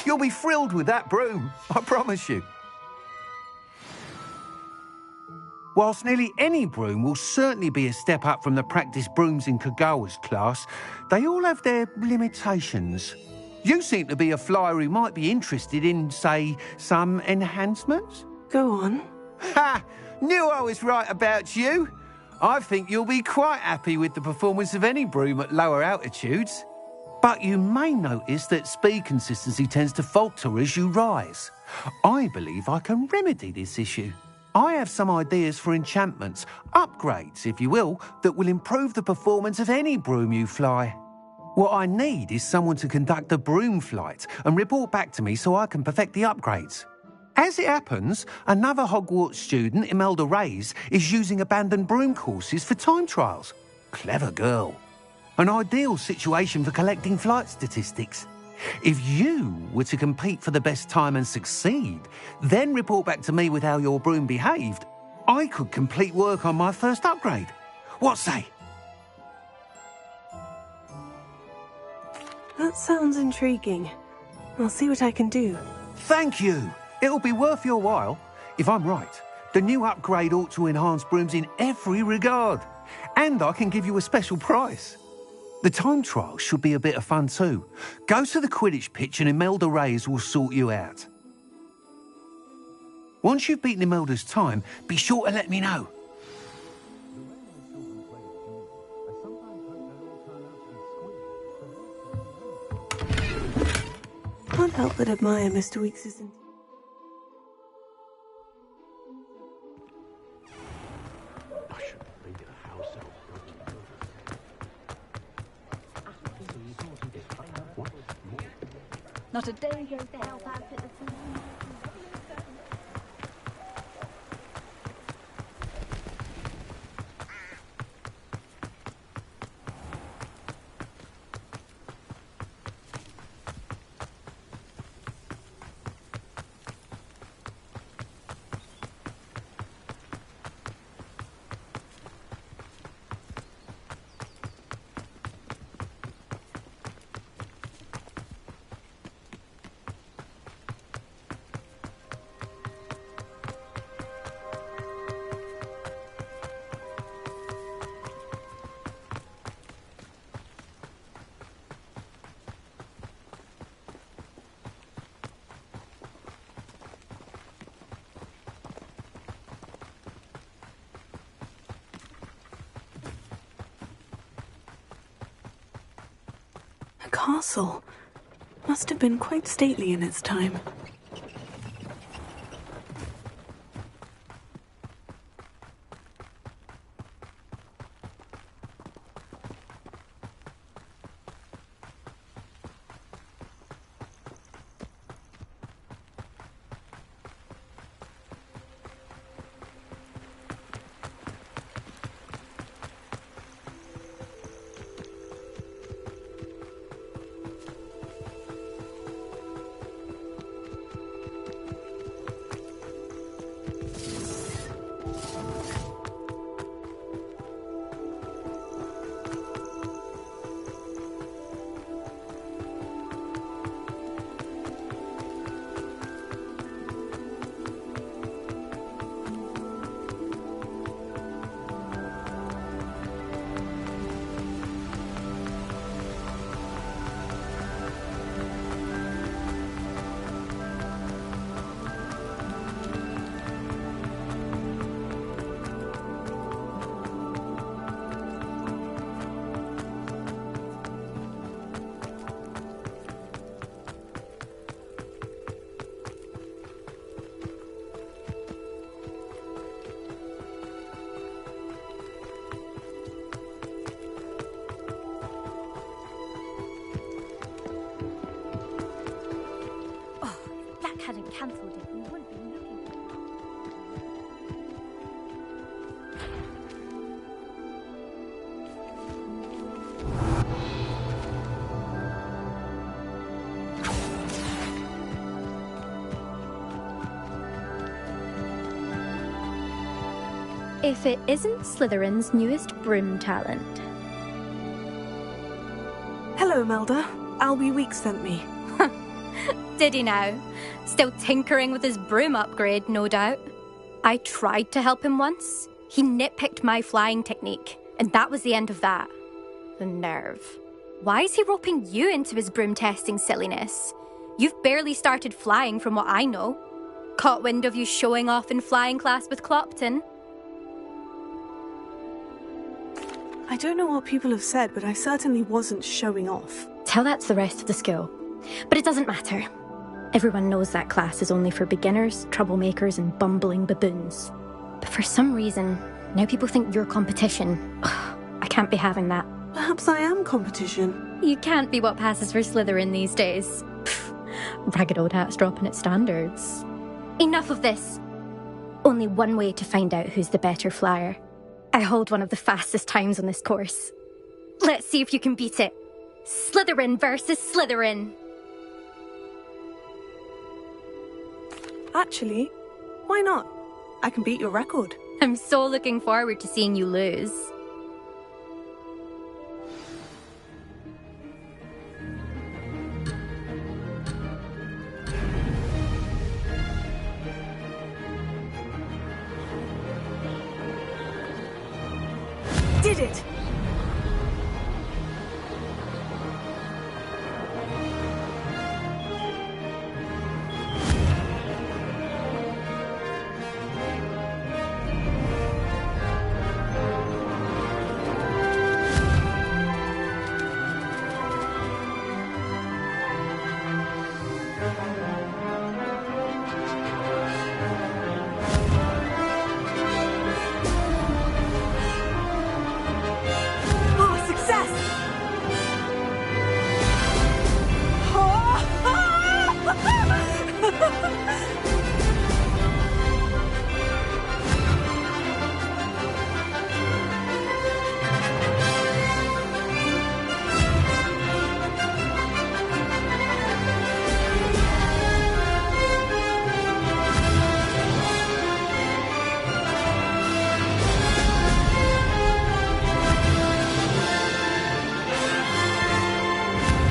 You'll be thrilled with that broom, I promise you. Whilst nearly any broom will certainly be a step up from the practice brooms in Kagawa's class, they all have their limitations. You seem to be a flyer who might be interested in, say, some enhancements? Go on. Ha! Knew I was right about you. I think you'll be quite happy with the performance of any broom at lower altitudes. But you may notice that speed consistency tends to falter as you rise. I believe I can remedy this issue. I have some ideas for enchantments, upgrades, if you will, that will improve the performance of any broom you fly. What I need is someone to conduct a broom flight and report back to me so I can perfect the upgrades. As it happens, another Hogwarts student, Imelda Reyes, is using abandoned broom courses for time trials. Clever girl. An ideal situation for collecting flight statistics. If you were to compete for the best time and succeed, then report back to me with how your broom behaved, I could complete work on my first upgrade. What say? That sounds intriguing. I'll see what I can do. Thank you. It'll be worth your while. If I'm right, the new upgrade ought to enhance brooms in every regard. And I can give you a special price. The time trial should be a bit of fun too. Go to the Quidditch pitch and Imelda Reyes will sort you out. Once you've beaten Imelda's time, be sure to let me know. Can't help but admire Mr. Weeks' Not a day goes to help out at the food. A castle. Must have been quite stately in its time. hadn't cancelled it, we wouldn't be looking for it. If it isn't Slytherin's newest broom talent. Hello, Melda. Albie Weeks sent me. Did he now? Still tinkering with his broom upgrade, no doubt. I tried to help him once. He nitpicked my flying technique, and that was the end of that. The nerve. Why is he roping you into his broom testing silliness? You've barely started flying from what I know. Caught wind of you showing off in flying class with Clopton. I don't know what people have said, but I certainly wasn't showing off. Tell that to the rest of the school. But it doesn't matter. Everyone knows that class is only for beginners, troublemakers, and bumbling baboons. But for some reason, now people think you're competition. Ugh, I can't be having that. Perhaps I am competition. You can't be what passes for Slytherin these days. Pfft, ragged old hat's dropping its standards. Enough of this. Only one way to find out who's the better flyer. I hold one of the fastest times on this course. Let's see if you can beat it. Slytherin versus Slytherin. Actually, why not? I can beat your record. I'm so looking forward to seeing you lose. Did it!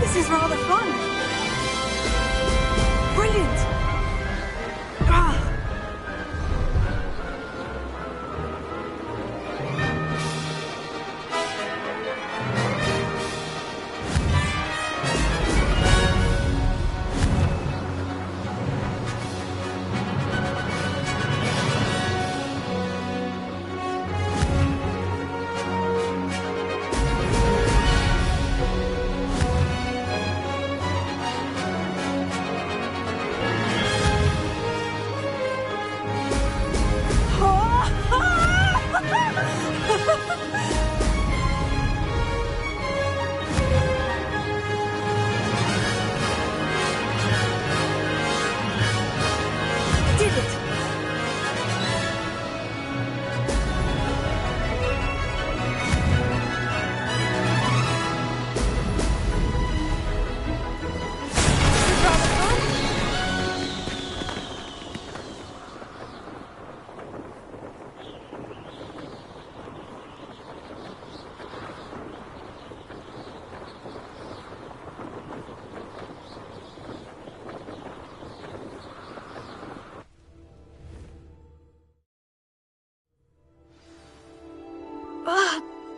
This is rather fun. Brilliant.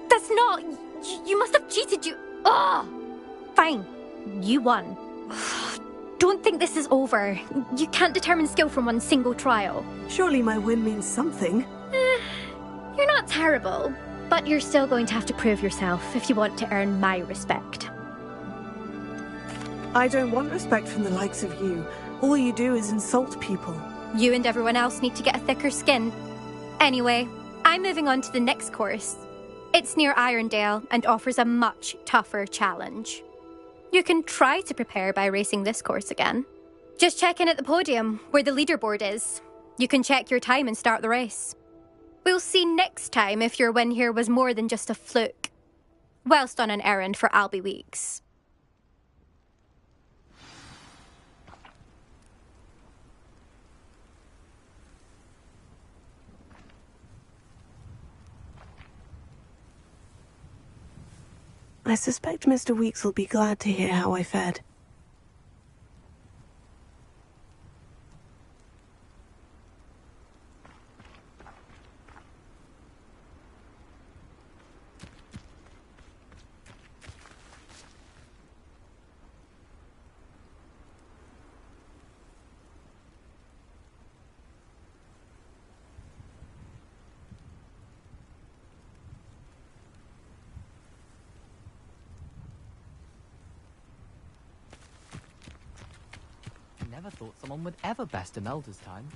That's not... You must have cheated, you... Ugh! Fine. You won. Don't think this is over. You can't determine skill from one single trial. Surely my win means something. You're not terrible, but you're still going to have to prove yourself if you want to earn my respect. I don't want respect from the likes of you. All you do is insult people. You and everyone else need to get a thicker skin. Anyway, I'm moving on to the next course. It's near Irondale and offers a much tougher challenge. You can try to prepare by racing this course again. Just check in at the podium, where the leaderboard is. You can check your time and start the race. We'll see next time if your win here was more than just a fluke. Whilst on an errand for Albie Weeks. I suspect Mr. Weeks will be glad to hear how I fared. Never thought someone would ever best Imelda's time.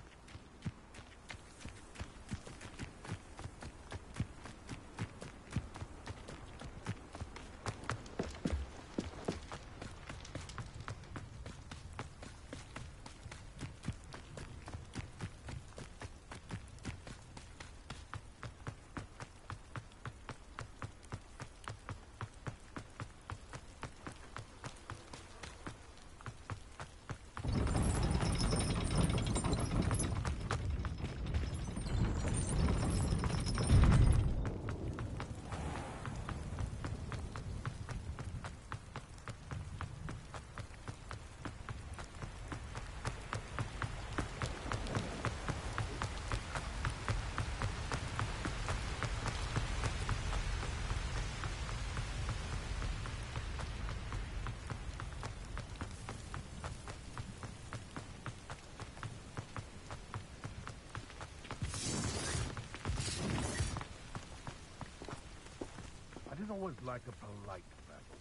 I always like a polite battle.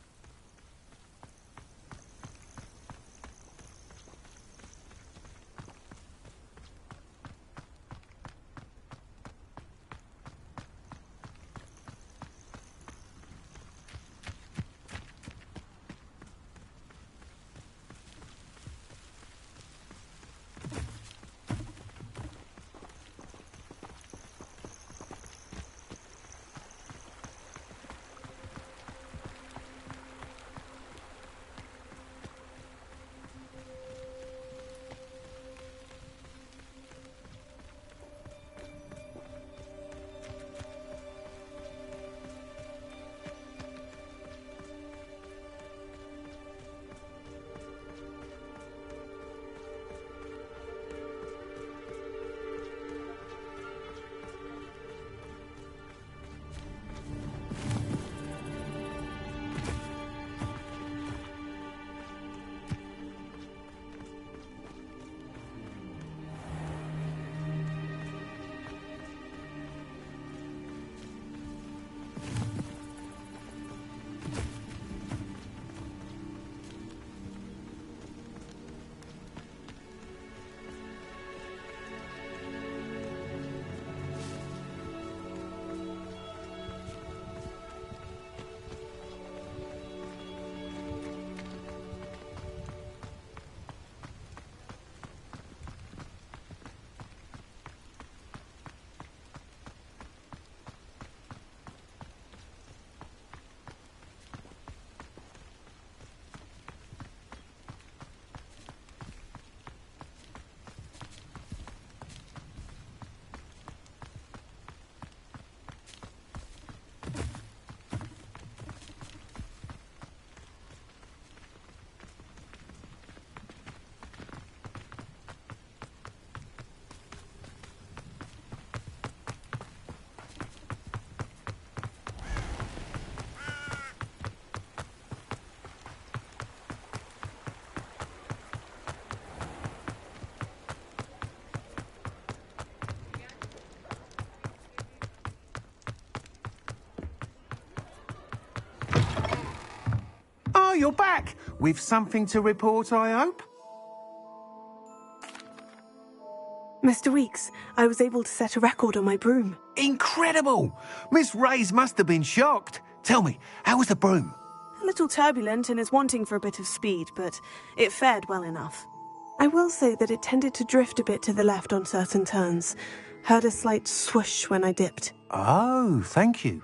Oh, you're back! With something to report, I hope? Mr. Weeks, I was able to set a record on my broom. Incredible! Miss Reyes must have been shocked. Tell me, how was the broom? A little turbulent and is wanting for a bit of speed, but it fared well enough. I will say that it tended to drift a bit to the left on certain turns. Heard a slight swoosh when I dipped. Oh, thank you.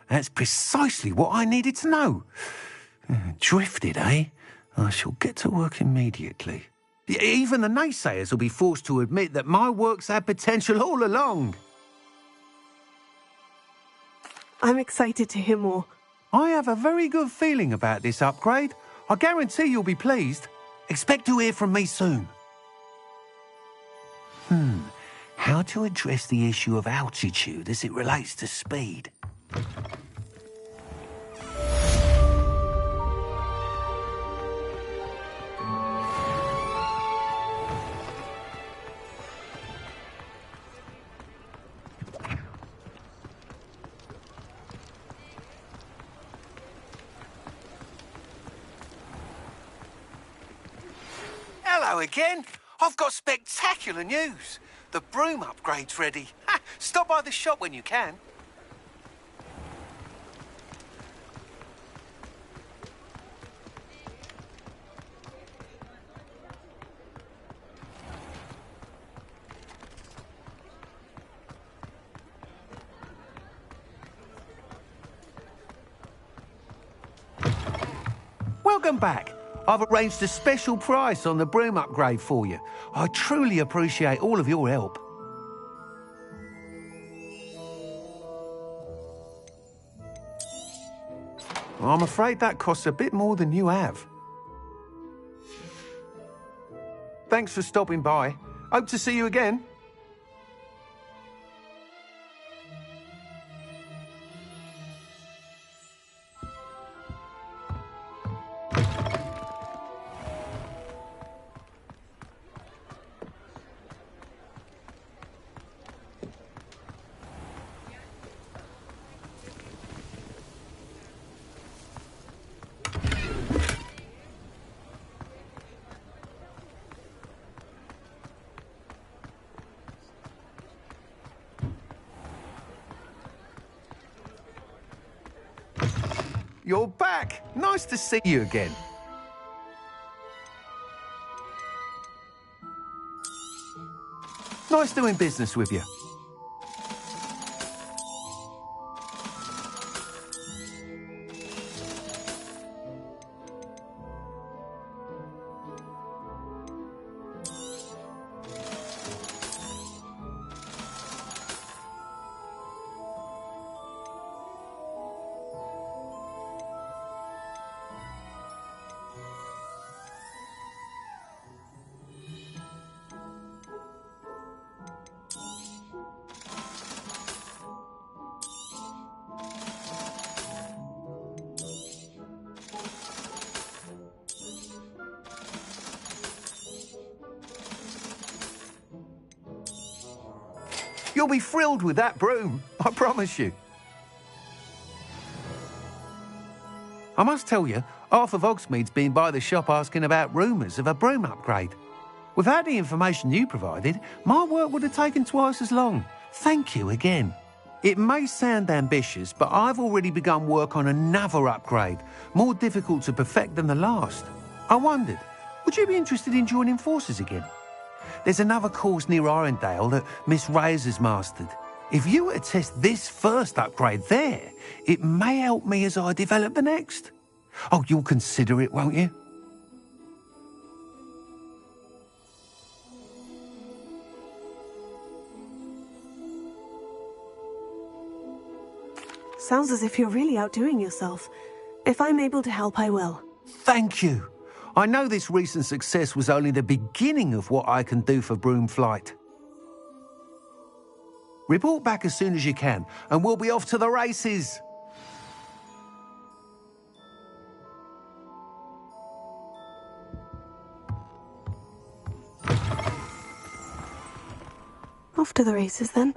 That's precisely what I needed to know. Drifted, eh? I shall get to work immediately. Even the naysayers will be forced to admit that my work's had potential all along. I'm excited to hear more. I have a very good feeling about this upgrade. I guarantee you'll be pleased. Expect to hear from me soon. How to address the issue of altitude as it relates to speed? Hello again. I've got spectacular news. The broom upgrade's ready. Stop by the shop when you can. Welcome back. I've arranged a special price on the broom upgrade for you. I truly appreciate all of your help. I'm afraid that costs a bit more than you have. Thanks for stopping by. Hope to see you again. You're back. Nice to see you again. Nice doing business with you. You'll be thrilled with that broom, I promise you. I must tell you, half of Hogsmeade's been by the shop asking about rumours of a broom upgrade. Without the information you provided, my work would have taken twice as long. Thank you again. It may sound ambitious, but I've already begun work on another upgrade, more difficult to perfect than the last. I wondered, would you be interested in joining forces again? There's another course near Arendelle that Miss Reyes has mastered. If you were to test this first upgrade there, it may help me as I develop the next. Oh, you'll consider it, won't you? Sounds as if you're really outdoing yourself. If I'm able to help, I will. Thank you. I know this recent success was only the beginning of what I can do for broom flight. Report back as soon as you can, and we'll be off to the races. Off to the races, then.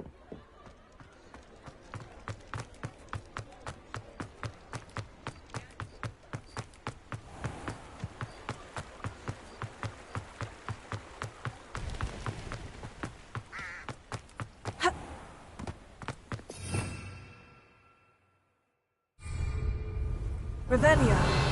Revelio.